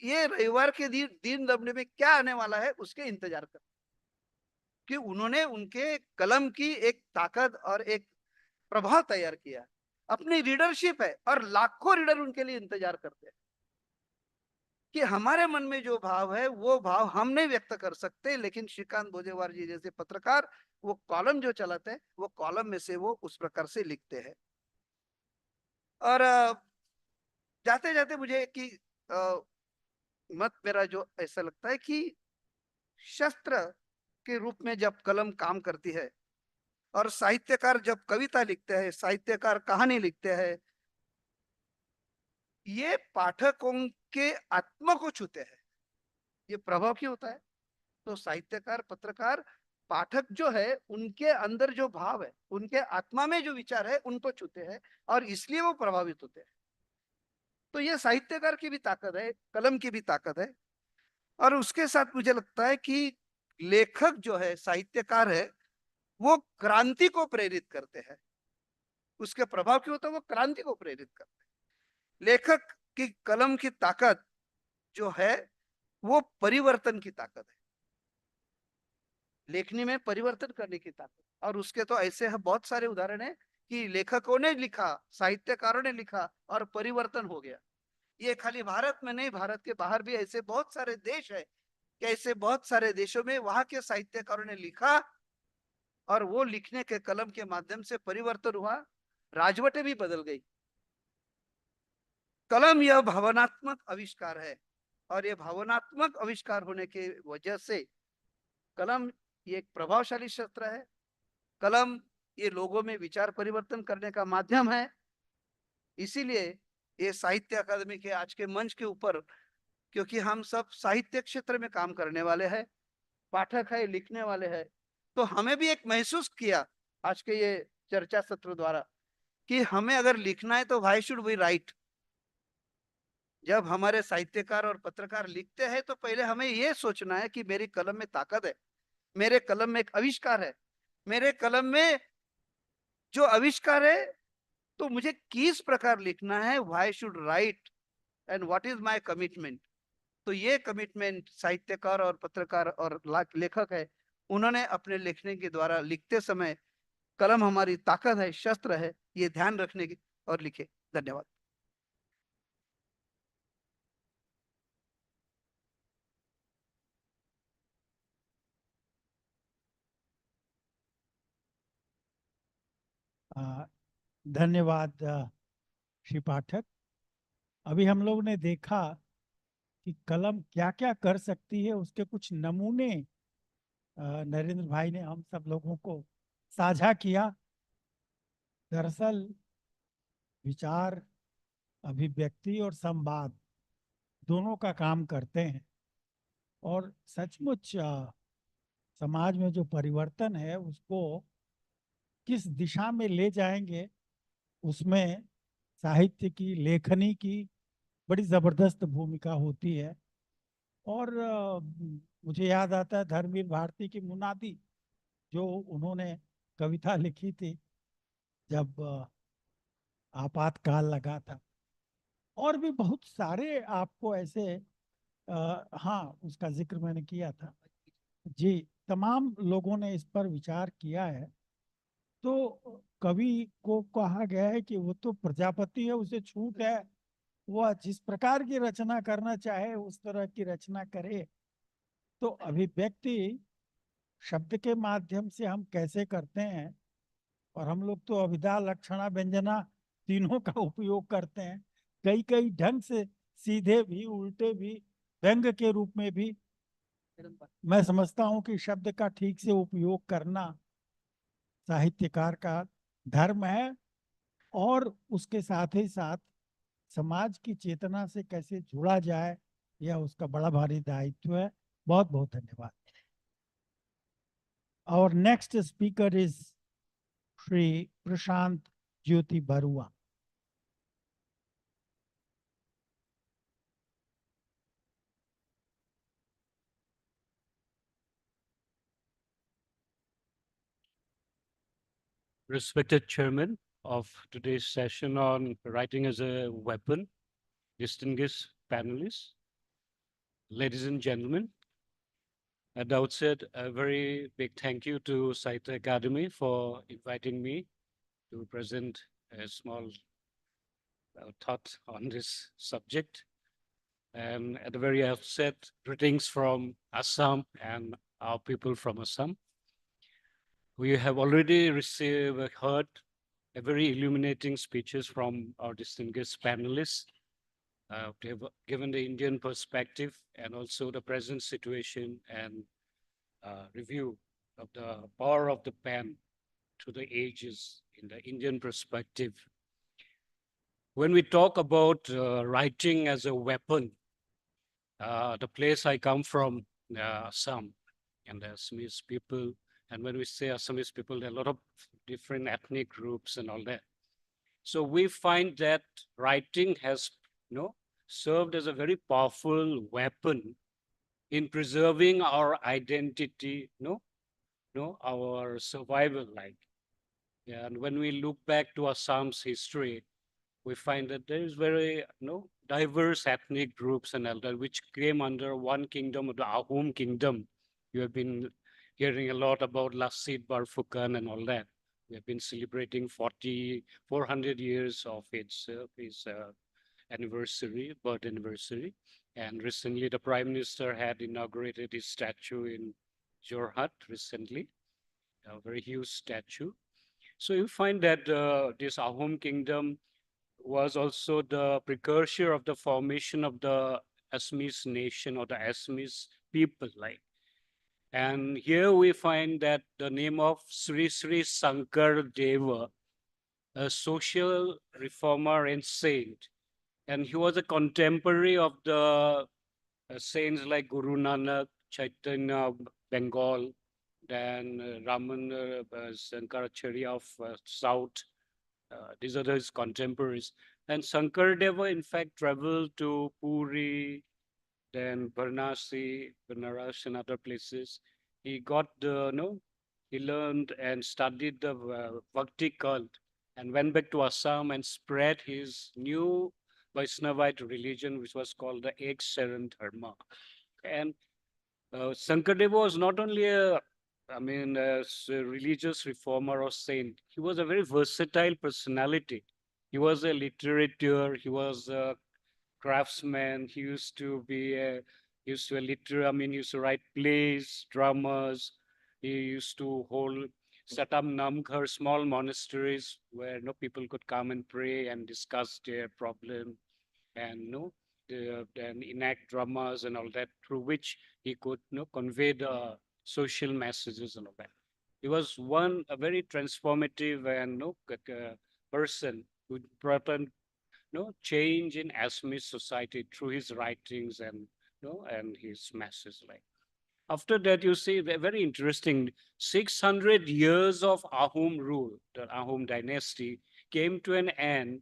ये रविवार के दिन दमने में क्या आने वाला है उसके इंतजार कर, कि उन्होंने उनके कलम की एक ताकत और एक प्रभाव तैयार किया, अपनी रीडरशिप है, और लाखों रीडर उनके लिए इंतजार करते हैं कि हमारे मन में जो भाव है वो भाव हम नहीं व्यक्त कर सकते, लेकिन श्रीकांत बोजेवार जी जैसे पत्रकार वो कॉलम जो चलाते हैं, वो कॉलम में से वो उस प्रकार से लिखते हैं। और जाते जाते मुझे कि मत मेरा जो ऐसा लगता है कि शस्त्र के रूप में जब कलम काम करती है, और साहित्यकार जब कविता लिखते हैं, साहित्यकार कहानी लिखते हैं, ये पाठकों के आत्मा को छूते हैं। ये प्रभाव क्यों होता है? तो साहित्यकार, पत्रकार, पाठक जो है उनके अंदर जो भाव है, उनके आत्मा में जो विचार है उनको छूते हैं, और इसलिए वो प्रभावित होते हैं। तो ये साहित्यकार की भी ताकत है, कलम की भी ताकत है। और उसके साथ मुझे लगता है कि लेखक जो है, साहित्यकार है, वो क्रांति को प्रेरित करते हैं। उसके प्रभाव क्यों होता है? वो क्रांति को प्रेरित करते हैं। लेखक की कलम की ताकत जो है वो परिवर्तन की ताकत है, लेखनी में परिवर्तन करने की ताकत। और उसके तो ऐसे बहुत सारे उदाहरण है कि लेखकों ने लिखा, साहित्यकारों ने लिखा और परिवर्तन हो गया। ये खाली भारत में नहीं, भारत के बाहर भी ऐसे बहुत सारे देश है कि ऐसे बहुत सारे देशों में वहां के साहित्यकारों ने लिखा, और वो लिखने के कलम के माध्यम से परिवर्तन हुआ, राजवटें भी बदल गई। कलम यह भावनात्मक आविष्कार है और ये भावनात्मक आविष्कार होने की वजह से कलम ये एक प्रभावशाली शस्त्र है। कलम ये लोगों में विचार परिवर्तन करने का माध्यम है। इसीलिए ये साहित्य अकादमी के आज के मंच के ऊपर, क्योंकि हम सब साहित्य क्षेत्र में काम करने वाले हैं, पाठक है, लिखने वाले हैं, तो हमें भी एक महसूस किया आज के ये चर्चा सत्र द्वारा कि हमें अगर लिखना है तो व्हाई शुड वी राइट। जब हमारे साहित्यकार और पत्रकार लिखते हैं तो पहले हमें ये सोचना है कि मेरी कलम में ताकत है, मेरे कलम में एक आविष्कार है, मेरे कलम में जो आविष्कार है तो मुझे किस प्रकार लिखना है, why should write and what is my commitment. तो ये कमिटमेंट साहित्यकार और पत्रकार और लेखक है, उन्होंने अपने लिखने के द्वारा लिखते समय कलम हमारी ताकत है, शस्त्र है, ये ध्यान रखने की और लिखे। धन्यवाद। धन्यवाद श्री पाठक। अभी हम लोग ने देखा कि कलम क्या क्या कर सकती है, उसके कुछ नमूने नरेंद्र भाई ने हम सब लोगों को साझा किया। दरअसल विचार, अभिव्यक्ति और संवाद दोनों का काम करते हैं, और सचमुच समाज में जो परिवर्तन है उसको किस दिशा में ले जाएंगे, उसमें साहित्य की, लेखनी की बड़ी जबरदस्त भूमिका होती है। और मुझे याद आता है धर्मवीर भारती की मुनादी, जो उन्होंने कविता लिखी थी जब आपातकाल लगा था। और भी बहुत सारे आपको ऐसे हाँ, उसका जिक्र मैंने किया था जी। तमाम लोगों ने इस पर विचार किया है। तो कवि को कहा गया है कि वो तो प्रजापति है, उसे छूट है, वह जिस प्रकार की रचना करना चाहे उस तरह की रचना करे। तो अभिव्यक्ति शब्द के माध्यम से हम कैसे करते हैं, और हम लोग तो अभिधा, लक्षणा, व्यंजना तीनों का उपयोग करते हैं, कई कई ढंग से, सीधे भी, उल्टे भी, व्यंग के रूप में भी। मैं समझता हूं कि शब्द का ठीक से उपयोग करना साहित्यकार का धर्म है, और उसके साथ ही साथ समाज की चेतना से कैसे जुड़ा जाए, यह उसका बड़ा भारी दायित्व है। बहुत बहुत धन्यवाद। और next speaker is Shri Prashant Jyoti Barua. Respected Chairman of today's session on writing as a weapon, distinguished panelists, ladies and gentlemen, at the outset, a very big thank you to Sahitya Academy for inviting me to present a small thought on this subject. And at the very outset, greetings from Assam and our people from Assam. We have already heard a very illuminating speeches from our distinguished panelists. They have given the Indian perspective and also the present situation and review of the power of the pen to the ages in the Indian perspective. When we talk about writing as a weapon, the place I come from, Assam, and the Assamese people, and when we say Assamese people, there are a lot of different ethnic groups and all that. So we find that writing has, served as a very powerful weapon in preserving our identity, our survival life. Yeah, and when we look back to Assam's history, we find that there is very diverse ethnic groups and all that, which came under one kingdom, the Ahom kingdom. You have been hearing a lot about Lassit Barfukan and all that. We have been celebrating 400 years of its anniversary, birth anniversary. And recently the Prime Minister had inaugurated his statue in Jorhat recently, a very huge statue. So you find that this Ahom kingdom was also the precursor of the formation of the Assamese nation or the Assamese people like. And here we find that the name of Sri Sri Sankar Deva, a social reformer and saint. And he was a contemporary of the saints like Guru Nanak, Chaitanya, Bengal, then Raman Shankaracharya of South. These are his contemporaries. And Sankardeva, in fact, traveled to Puri, then Varanasi, Banaras, and other places. He got the, he learned and studied the Bhakti cult and went back to Assam and spread his new Vaishnavite religion, which was called the Ek-Sharan Dharma. And Sankardeva was not only a religious reformer or saint. He was a very versatile personality. He was a literature. He was a craftsman. He used to be used to he used to write plays, dramas. He used to set up namghar, small monasteries where people could come and pray and discuss their problem, and and enact dramas and all that, through which he could convey the social messages and all that. He was a very transformative and person who brought on change in Assamese society through his writings and and his message. Like after that, you see, very interesting. 600 years of Ahom rule, the Ahom dynasty, came to an end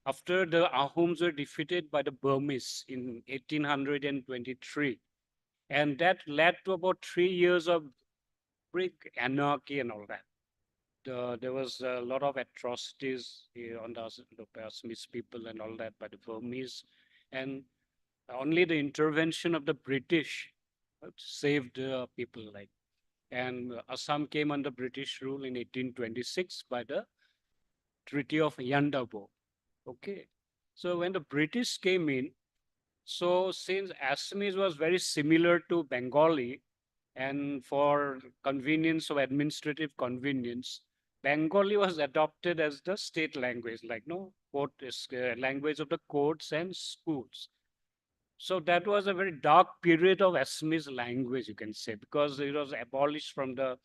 after the Ahoms were defeated by the Burmese in 1823. And that led to about 3 years of big anarchy and all that. There was a lot of atrocities on the Assamese people and all that by the Burmese. And only the intervention of the British saved people like. And Assam came under British rule in 1826 by the Treaty of Yandabo. Okay. So when the British came in, so since Assamese was very similar to Bengali, and for convenience of administrative convenience, Bengali was adopted as the state language, like language of the courts and schools. So that was a very dark period of Assamese language, you can say, because it was abolished from the.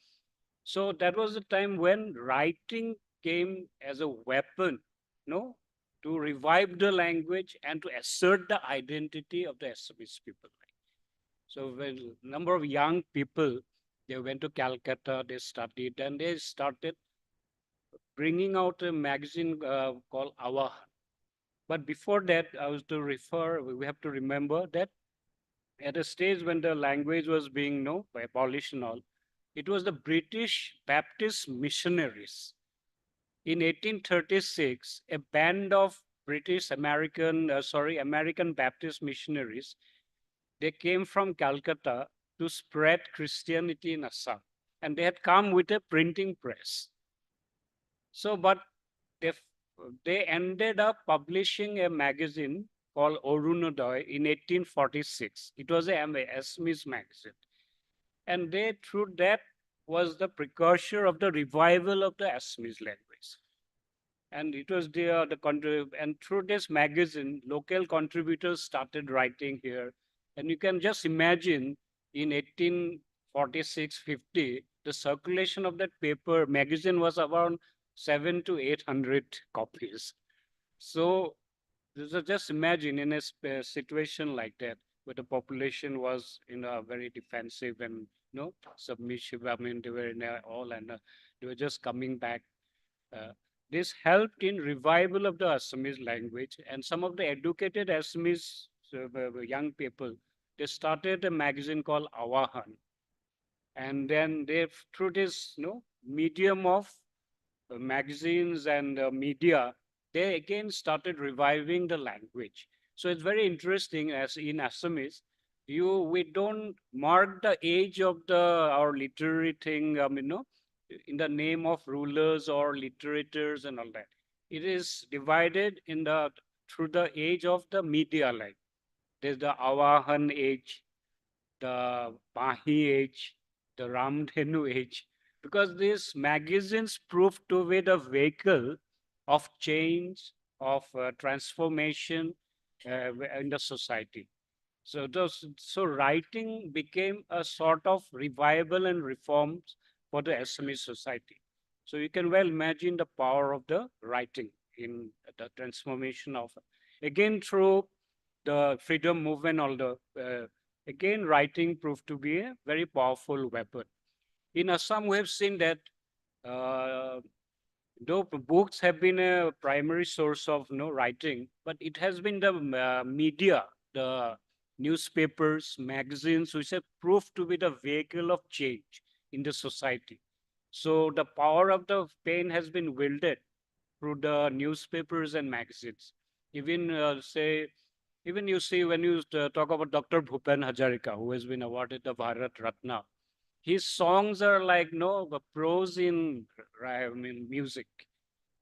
So that was the time when writing came as a weapon, to revive the language and to assert the identity of the Assamese people. So when a number of young people, they went to Calcutta, they studied, and they started bringing out a magazine called Awahan. But before that, we have to remember that at a stage when the language was being abolished and all, it was the British Baptist missionaries. In 1836, a band of American Baptist missionaries, they came from Calcutta to spread Christianity in Assam. And they had come with a printing press. So, but they ended up publishing a magazine called Orunodoy in 1846. It was an Assamese magazine. And through that, was the precursor of the revival of the Assamese language. And it was and through this magazine, local contributors started writing here. And you can just imagine in 1846-50, the circulation of that magazine was around 700 to 800 copies. So just imagine in a situation like that, where the population was very defensive and submissive. I mean, they were they were just coming back. This helped in revival of the Assamese language, and some of the educated Assamese young people, they started a magazine called Awahan. And then through this medium of magazines and media, they again started reviving the language. So it's very interesting, as in Assamese, we don't mark the age of our literary thing, in the name of rulers or literators and all that. It is divided through the age of the media, like there's the Awahan age, the Mahi age, the Ramdhenu age, because these magazines proved to be the vehicle of change, of transformation in the society. So writing became a sort of revival and reforms for the Assamese society. So you can well imagine the power of the writing in the transformation of, again, through the freedom movement, again, writing proved to be a very powerful weapon. In Assam, we have seen that uh, though books have been a primary source of writing, but it has been the media, the newspapers, magazines, which have proved to be the vehicle of change in the society. So the power of the pen has been wielded through the newspapers and magazines. Even even you see when you talk about Dr. Bhupen Hazarika, who has been awarded the Bharat Ratna, his songs are like the prose in music.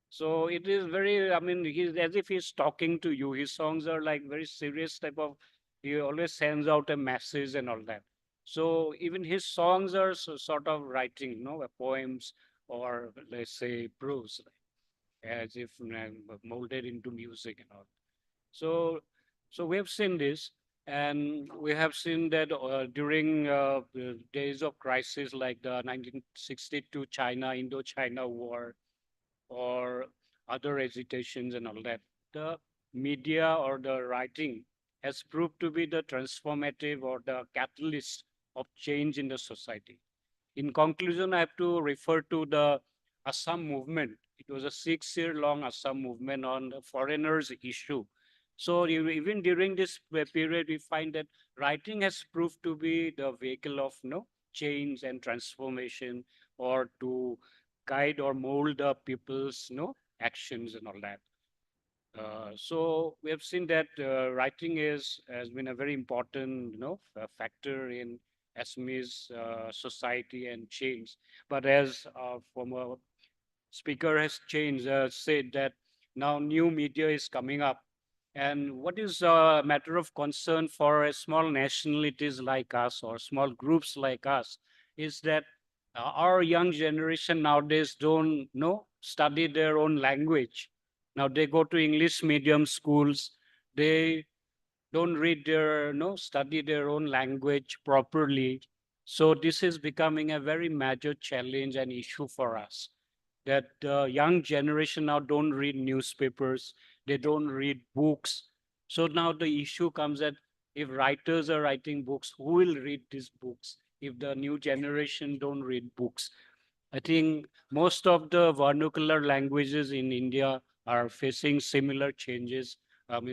So it is very, he's as if he's talking to you. His songs are like very serious type of, he always sends out a message and all that. So even his songs are sort of writing, poems, or let's say prose, as if molded into music and all. So we have seen this, and we have seen that during the days of crisis like the 1962 Indo-China War, or other agitations and all that, the media or the writing has proved to be the transformative or the catalyst of change in the society. In conclusion, I have to refer to the Assam movement. It was a 6-year-long Assam movement on the foreigners issue. So even during this period, we find that writing has proved to be the vehicle of change and transformation, or to guide or mold the people's actions and all that. So we have seen that writing has been a very important factor in Assamese society and change. But as former speaker has said that now new media is coming up. And what is a matter of concern for a small nationalities like us or small groups like us is that our young generation nowadays don't study their own language. Now they go to English medium schools. They don't read study their own language properly. So this is becoming a very major challenge and issue for us, that the young generation now don't read newspapers, they don't read books. So now the issue comes that if writers are writing books, who will read these books if the new generation don't read books? I think most of the vernacular languages in India are facing similar changes,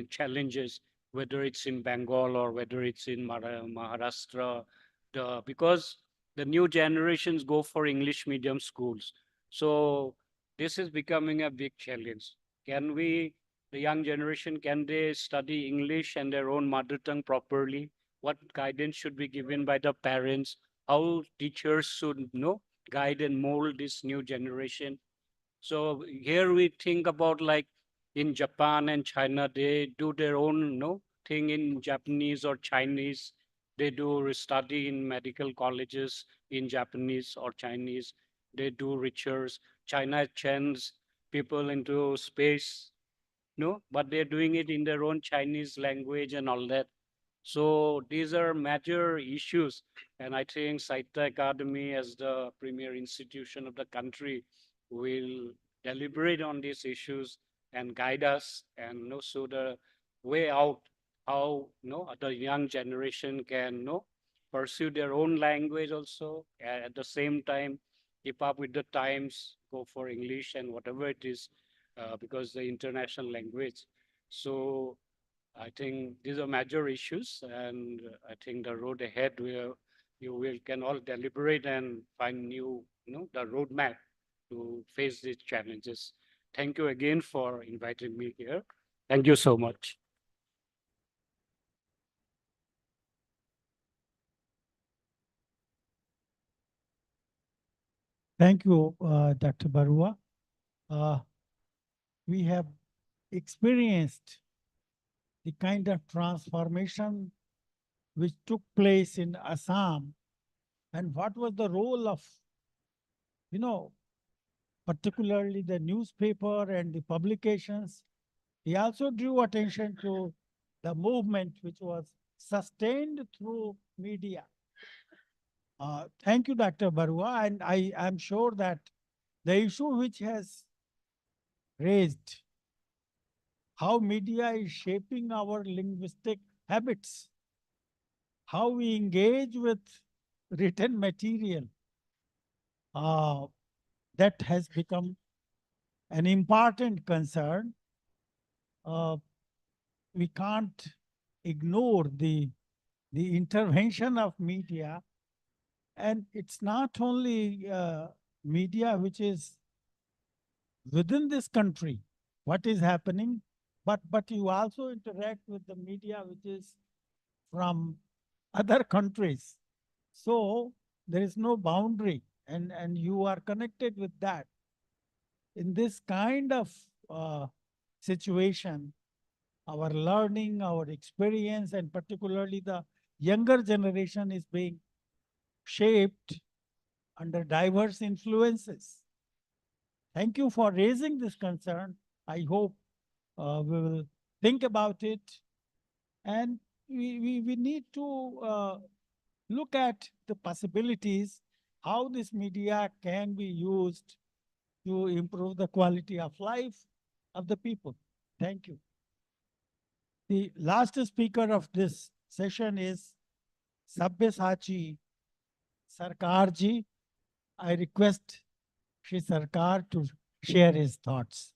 challenges, whether it's in Bengal or whether it's in Maharashtra, because the new generations go for English medium schools. So this is becoming a big challenge. Can we, the young generation, can they study English and their own mother tongue properly? What guidance should be given by the parents? How teachers should guide and mold this new generation? So here we think about, like, in Japan and China, they do their own thing in Japanese or Chinese. They do study in medical colleges in Japanese or Chinese. They do research. China sends people into space, but they're doing it in their own Chinese language and all that. So these are major issues. And I think Sahitya Academy, as the premier institution of the country, will deliberate on these issues and guide us and show the way out, how the young generation can pursue their own language also, at the same time keep up with the times, go for English and whatever it is, because the international language. So I think these are major issues, and I think the road ahead, where you can all deliberate and find new, the roadmap to face these challenges. Thank you again for inviting me here. Thank you so much. Thank you, Dr. Barua. We have experienced the kind of transformation which took place in Assam, and what was the role of, particularly the newspaper and the publications. He also drew attention to the movement which was sustained through media. Thank you, Dr. Barua. And I am sure that the issue which has raised how media is shaping our linguistic habits, how we engage with written material, that has become an important concern. We can't ignore the intervention of media. And it's not only media which is within this country, what is happening, but you also interact with the media which is from other countries. So there is no boundary, and you are connected with that. In this kind of situation, our learning, our experience, and particularly the younger generation is being shaped under diverse influences. Thank you for raising this concern. I hope we will think about it, and we need to look at the possibilities, how this media can be used to improve the quality of life of the people. Thank you. The last speaker of this session is Sabyasachi Sarkarji. I request Shri Sarkar to share his thoughts.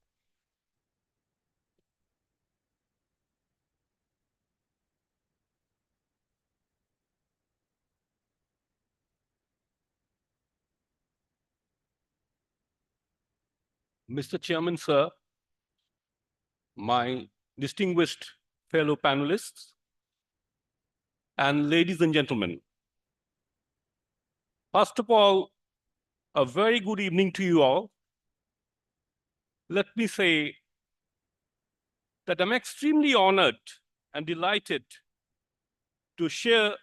Mr. Chairman, sir, my distinguished fellow panelists, and ladies and gentlemen. First of all, a very good evening to you all. Let me say that I'm extremely honored and delighted to share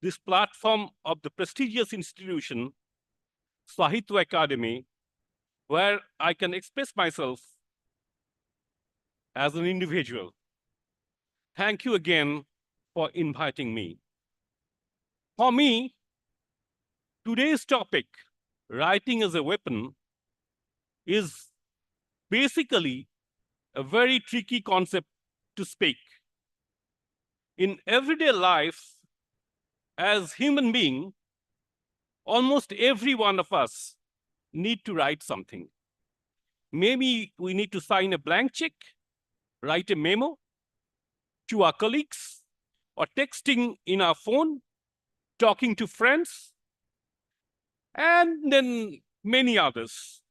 this platform of the prestigious institution, Sahitya Academy, where I can express myself as an individual. Thank you again for inviting me. For me, today's topic, writing as a weapon, is basically a very tricky concept to speak. In everyday life, as human being, almost every one of us need to write something. Maybe we need to sign a blank check, write a memo to our colleagues, or texting in our phone, talking to friends, and then many others.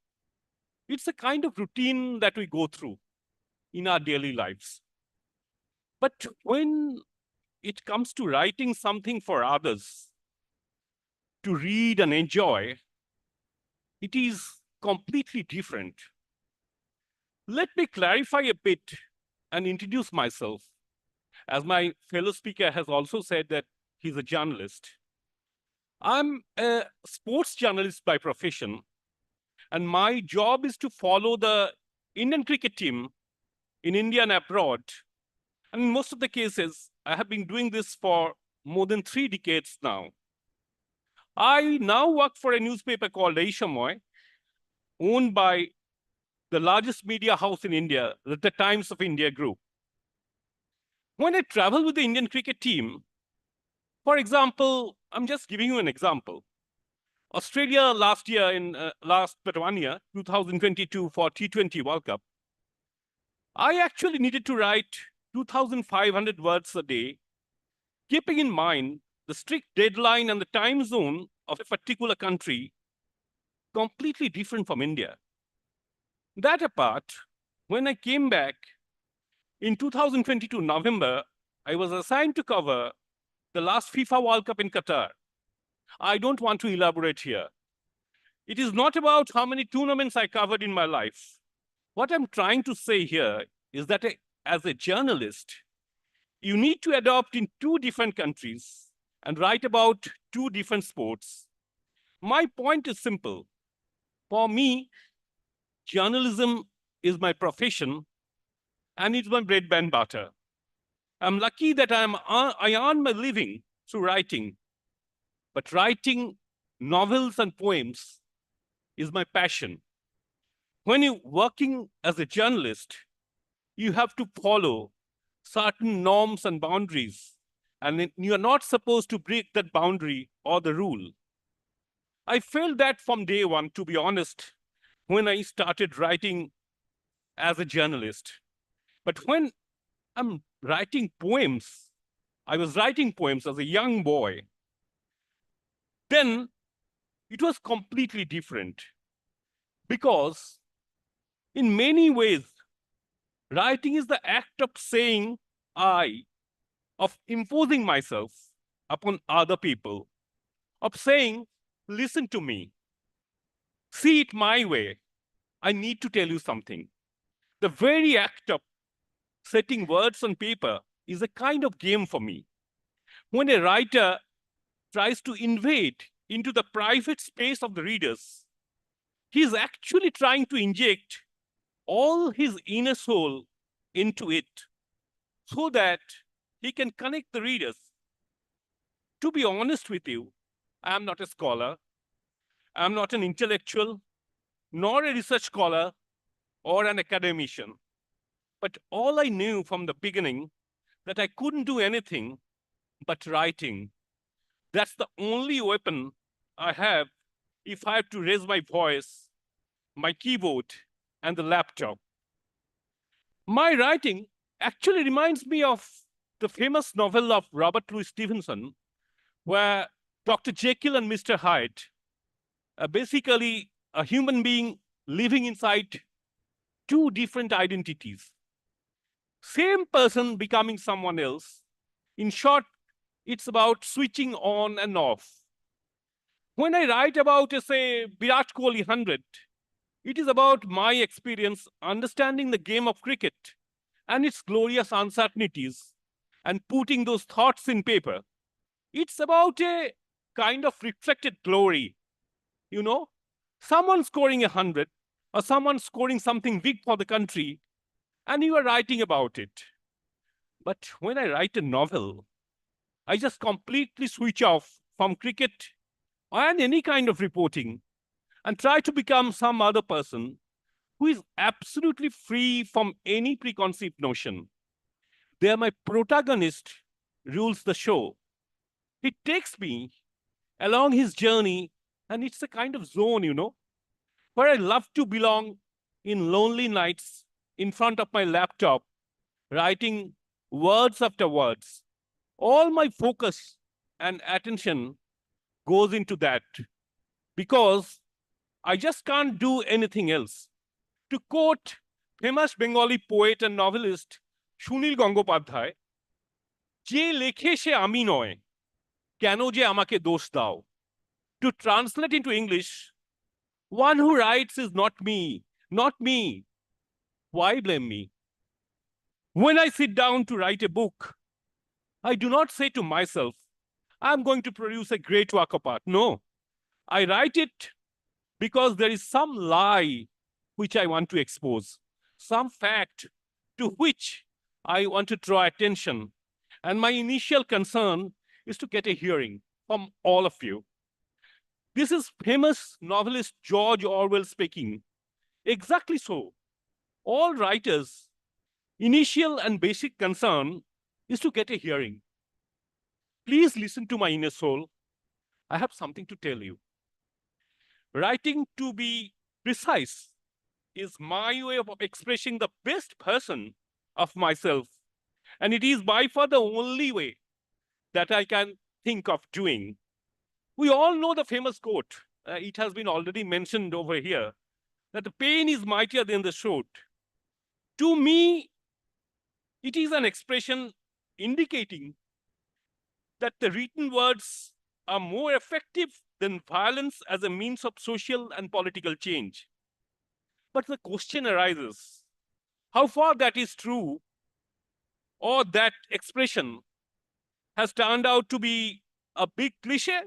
It's a kind of routine that we go through in our daily lives. But when it comes to writing something for others to read and enjoy, it is completely different. Let me clarify a bit and introduce myself. As my fellow speaker has also said that he's a journalist. I'm a sports journalist by profession, and my job is to follow the Indian cricket team in India and abroad. And in most of the cases, I have been doing this for more than 3 decades now. I now work for a newspaper called Aishamoy, owned by the largest media house in India, the Times of India Group. When I travel with the Indian cricket team, for example, I'm just giving you an example. Australia last year, last but 1 year, 2022 for T20 World Cup, I actually needed to write 2,500 words a day, keeping in mind the strict deadline and the time zone of a particular country, completely different from India. That apart, when I came back in 2022 November, I was assigned to cover the last FIFA World Cup in Qatar. I don't want to elaborate here. It is not about how many tournaments I covered in my life. What I'm trying to say here is that as a journalist, you need to adopt in 2 different countries and write about 2 different sports. My point is simple. For me, journalism is my profession and it's my bread and butter. I'm lucky that I earn my living through writing, but writing novels and poems is my passion. When you're working as a journalist, you have to follow certain norms and boundaries, and you're not supposed to break that boundary or the rule. I felt that from day one, to be honest, when I started writing as a journalist. But when I'm writing poems, I was writing poems as a young boy, then it was completely different. Because in many ways, writing is the act of saying I, of imposing myself upon other people, of saying, listen to me, see it my way, I need to tell you something. The very act of setting words on paper is a kind of game for me. When a writer tries to invade into the private space of the readers, he is actually trying to inject all his inner soul into it so that he can connect the readers. To be honest with you, I am not a scholar, I am not an intellectual, nor a research scholar or an academician. But all I knew from the beginning that I couldn't do anything but writing. That's the only weapon I have if I have to raise my voice, my keyboard, and the laptop. My writing actually reminds me of the famous novel of Robert Louis Stevenson, where Dr. Jekyll and Mr. Hyde are basically a human being living inside two different identities. Same person becoming someone else. In short, it's about switching on and off. When I write about, say, Virat Kohli 100, it is about my experience understanding the game of cricket and its glorious uncertainties and putting those thoughts in paper. It's about a kind of reflected glory. You know, someone scoring 100 or someone scoring something big for the country, and you are writing about it. But when I write a novel, I just completely switch off from cricket and any kind of reporting and try to become some other person who is absolutely free from any preconceived notion. There, my protagonist rules the show. He takes me along his journey, and it's a kind of zone, you know, where I love to belong in lonely nights in front of my laptop, writing words after words. All my focus and attention goes into that because I just can't do anything else. To quote famous Bengali poet and novelist Sunil Gangopadhyay, যে লেখে সে আমি নয়, কেন যে আমাকে দোষ দাও? To translate into English, one who writes is not me, not me. Why blame me? When I sit down to write a book, I do not say to myself, I'm going to produce a great work of art. No, I write it because there is some lie which I want to expose, some fact to which I want to draw attention. And my initial concern is to get a hearing from all of you. This is famous novelist George Orwell speaking. Exactly so. All writers' initial and basic concern is to get a hearing. Please listen to my inner soul. I have something to tell you. Writing, to be precise, is my way of expressing the best person of myself. And it is by far the only way that I can think of doing. We all know the famous quote. It has been already mentioned over here, that the pain is mightier than the sword. To me, it is an expression indicating that the written words are more effective than violence as a means of social and political change. But the question arises, how far that is true, or that expression has turned out to be a big cliche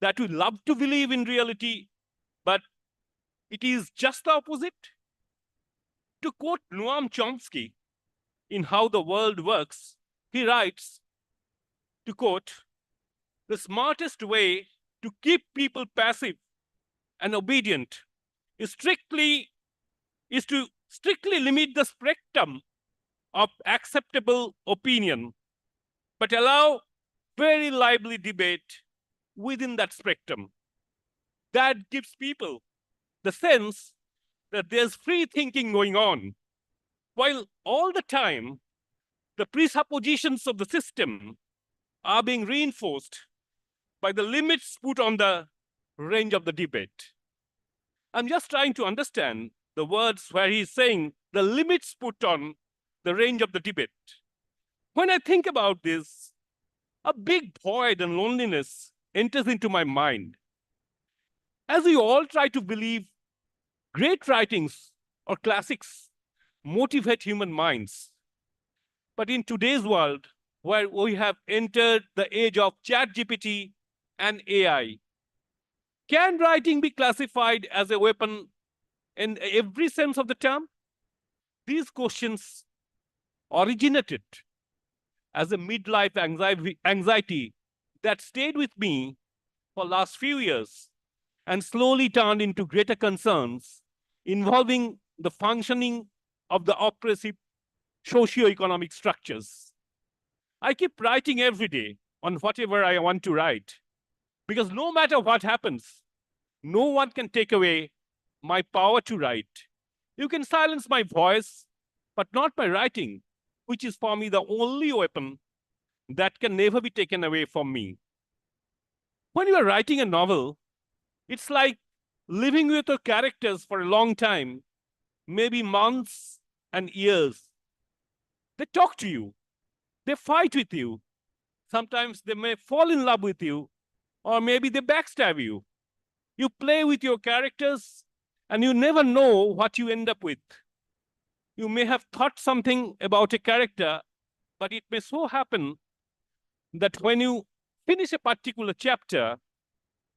that we love to believe in reality, but it is just the opposite. To quote Noam Chomsky in How the World Works, He writes, to quote, the smartest way to keep people passive and obedient is to strictly limit the spectrum of acceptable opinion, but allow very lively debate within that spectrum. That gives people the sense that there's free thinking going on, while all the time the presuppositions of the system are being reinforced by the limits put on the range of the debate. I'm just trying to understand the words where he's saying the limits put on the range of the debate. When I think about this, a big void and loneliness enters into my mind. As we all try to believe great writings or classics motivate human minds. But in today's world, where we have entered the age of ChatGPT and AI, can writing be classified as a weapon in every sense of the term? These questions originated as a midlife anxiety that stayed with me for last few years and slowly turned into greater concerns involving the functioning of the oppressive socio-economic structures. I keep writing every day on whatever I want to write, because no matter what happens, no one can take away my power to write. You can silence my voice, but not my writing, which is for me the only weapon that can never be taken away from me. When you are writing a novel, it's like living with your characters for a long time, maybe months and years. They talk to you, they fight with you. Sometimes they may fall in love with you, or maybe they backstab you. You play with your characters, and you never know what you end up with. You may have thought something about a character, but it may so happen that when you finish a particular chapter,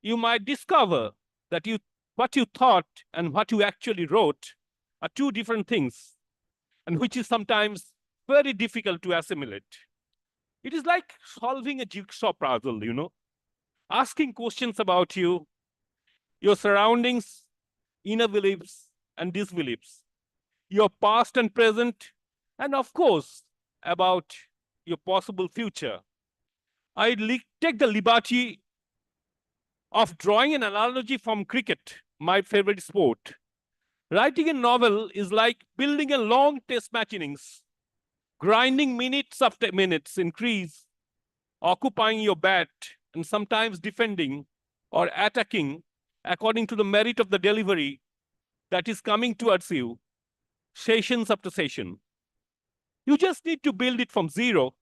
you might discover that what you thought and what you actually wrote are two different things, and which is sometimes very difficult to assimilate. It is like solving a jigsaw puzzle, asking questions about you, your surroundings, inner beliefs and disbeliefs, your past and present, and of course, about your possible future. I take the liberty of drawing an analogy from cricket, my favorite sport. Writing a novel is like building a long test match innings, grinding minutes after minutes in crease, occupying your bat, and sometimes defending or attacking according to the merit of the delivery that is coming towards you, sessions after session. You just need to build it from zero.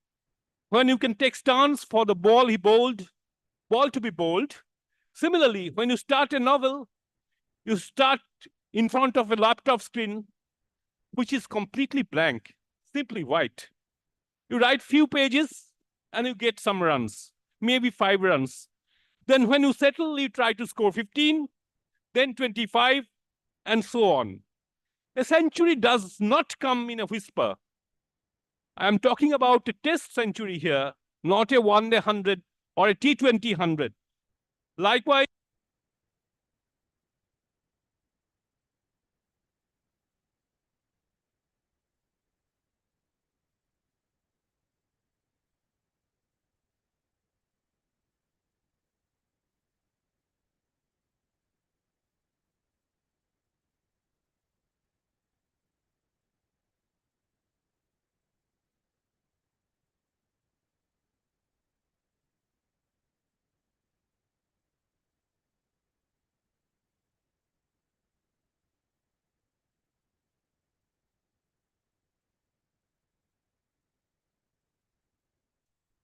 When you can take stance for the ball to be bowled. Similarly, when you start a novel, you start in front of a laptop screen, which is completely blank, simply white. You write few pages and you get some runs, maybe 5 runs. Then when you settle, you try to score 15, then 25, and so on. A century does not come in a whisper. I am talking about a test century here, not a one-day 100 or a T20 100. Likewise,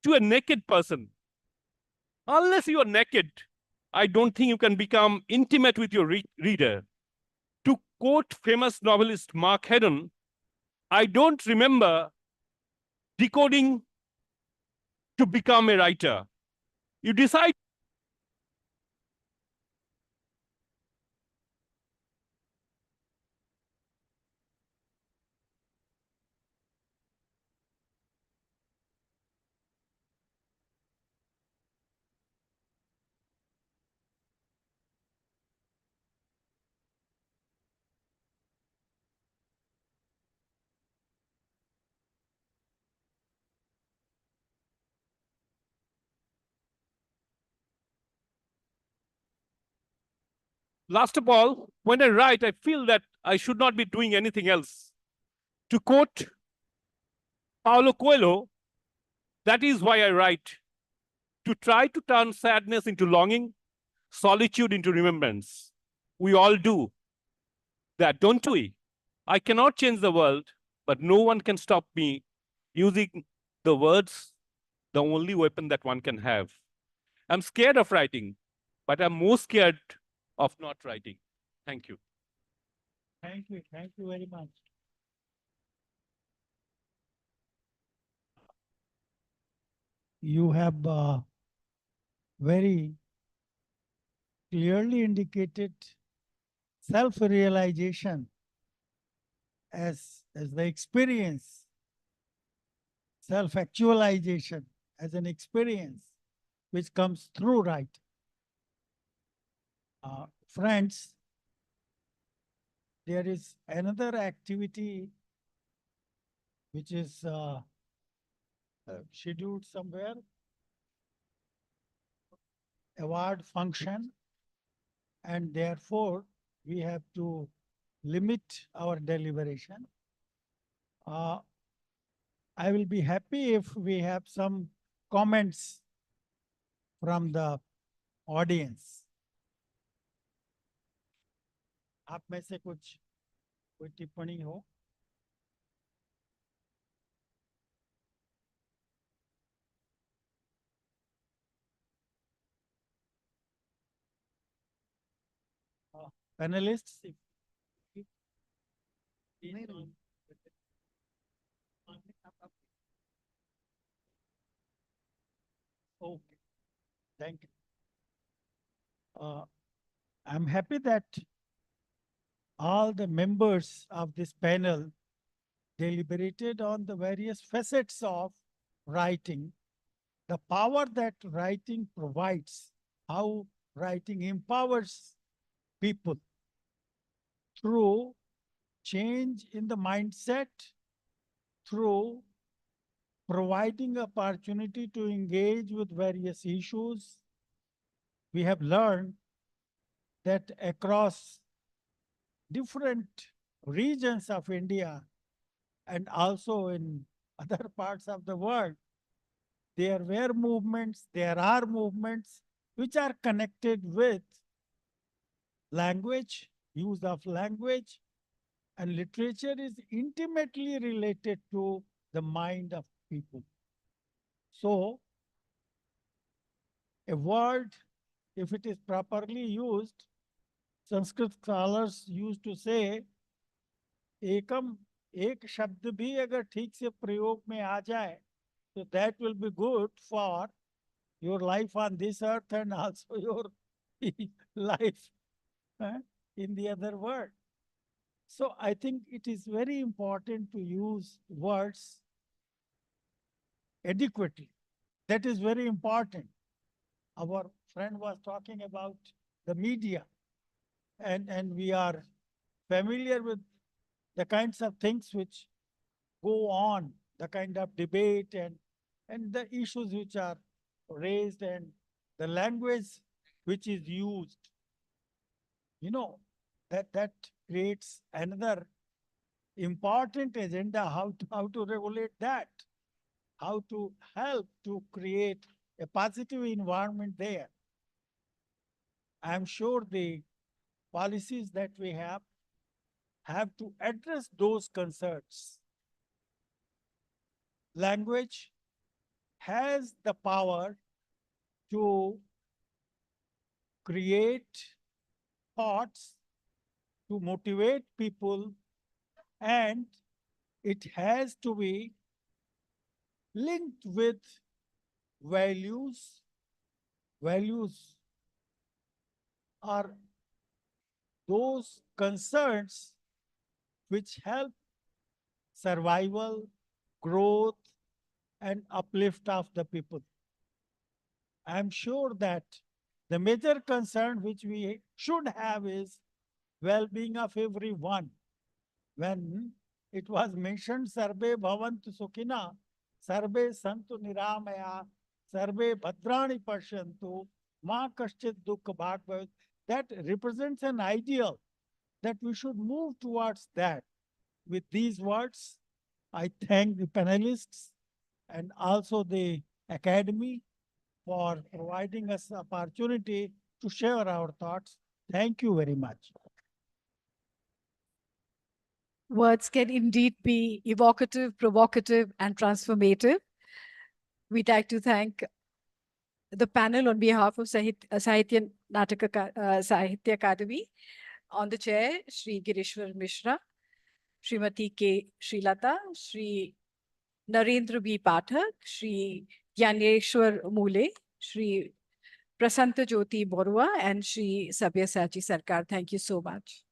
to a naked person, unless you are naked, I don't think you can become intimate with your reader. To quote famous novelist Mark Haddon, I don't remember decoding to become a writer. You decide Last of all, when I write, I feel that I should not be doing anything else. To quote Paulo Coelho, that is why I write, to try to turn sadness into longing, solitude into remembrance. We all do that, don't we? I cannot change the world, but no one can stop me using the words, the only weapon that one can have. I'm scared of writing, but I'm more scared of not writing. Thank you. Thank you. Thank you very much. You have very clearly indicated self-realization as the experience, self-actualization as an experience which comes through writing. Friends, there is another activity which is scheduled somewhere, award function, and therefore we have to limit our deliberation. I will be happy if we have some comments from the audience. आप में से कोई टिप्पणी हो? Panelists, okay, thank you. I'm happy that all the members of this panel deliberated on the various facets of writing, the power that writing provides, how writing empowers people through change in the mindset, through providing opportunity to engage with various issues. We have learned that across different regions of India and also in other parts of the world, there were movements, there are movements which are connected with language, use of language, and literature is intimately related to the mind of people. So, a word, if it is properly used, Sanskrit scholars used to say, एकम एक शब्द भी अगर ठीक से प्रयोग में आ जाए, so that will be good for your life on this earth and also your life in the other world. So I think it is very important to use words adequately. That is very important. Our friend was talking about the media, and we are familiar with the kinds of things which go on, the kind of debate and the issues which are raised and the language which is used. You know, that creates another important agenda, how to regulate that, how to help to create a positive environment there. I'm sure the policies that we have to address those concerns. Language has the power to create thoughts, to motivate people, and it has to be linked with values. Values are those concerns which help survival, growth, and uplift of the people. I'm sure that the major concern which we should have is well-being of everyone. When it was mentioned, Sarve Bhavantu Sukhina, Sarve Santu Niramaya, Sarve Bhadrani Pashyantu, Ma Kaschit Dukha Bhag Bhavat. that represents an ideal that we should move towards that. With these words, I thank the panelists and also the Academy for providing us opportunity to share our thoughts. Thank you very much. Words can indeed be evocative, provocative, and transformative. We'd like to thank the panel on behalf of Sahitya Akademi. On the chair, Shri Girishwar Mishra, Srimati K. Srilata, Shri Narendra B. Pathak, Shri Gyaneshwar Mule, Shri Prasanta Jyoti Borua, and Shri Sabyasachi Sarkar. Thank you so much.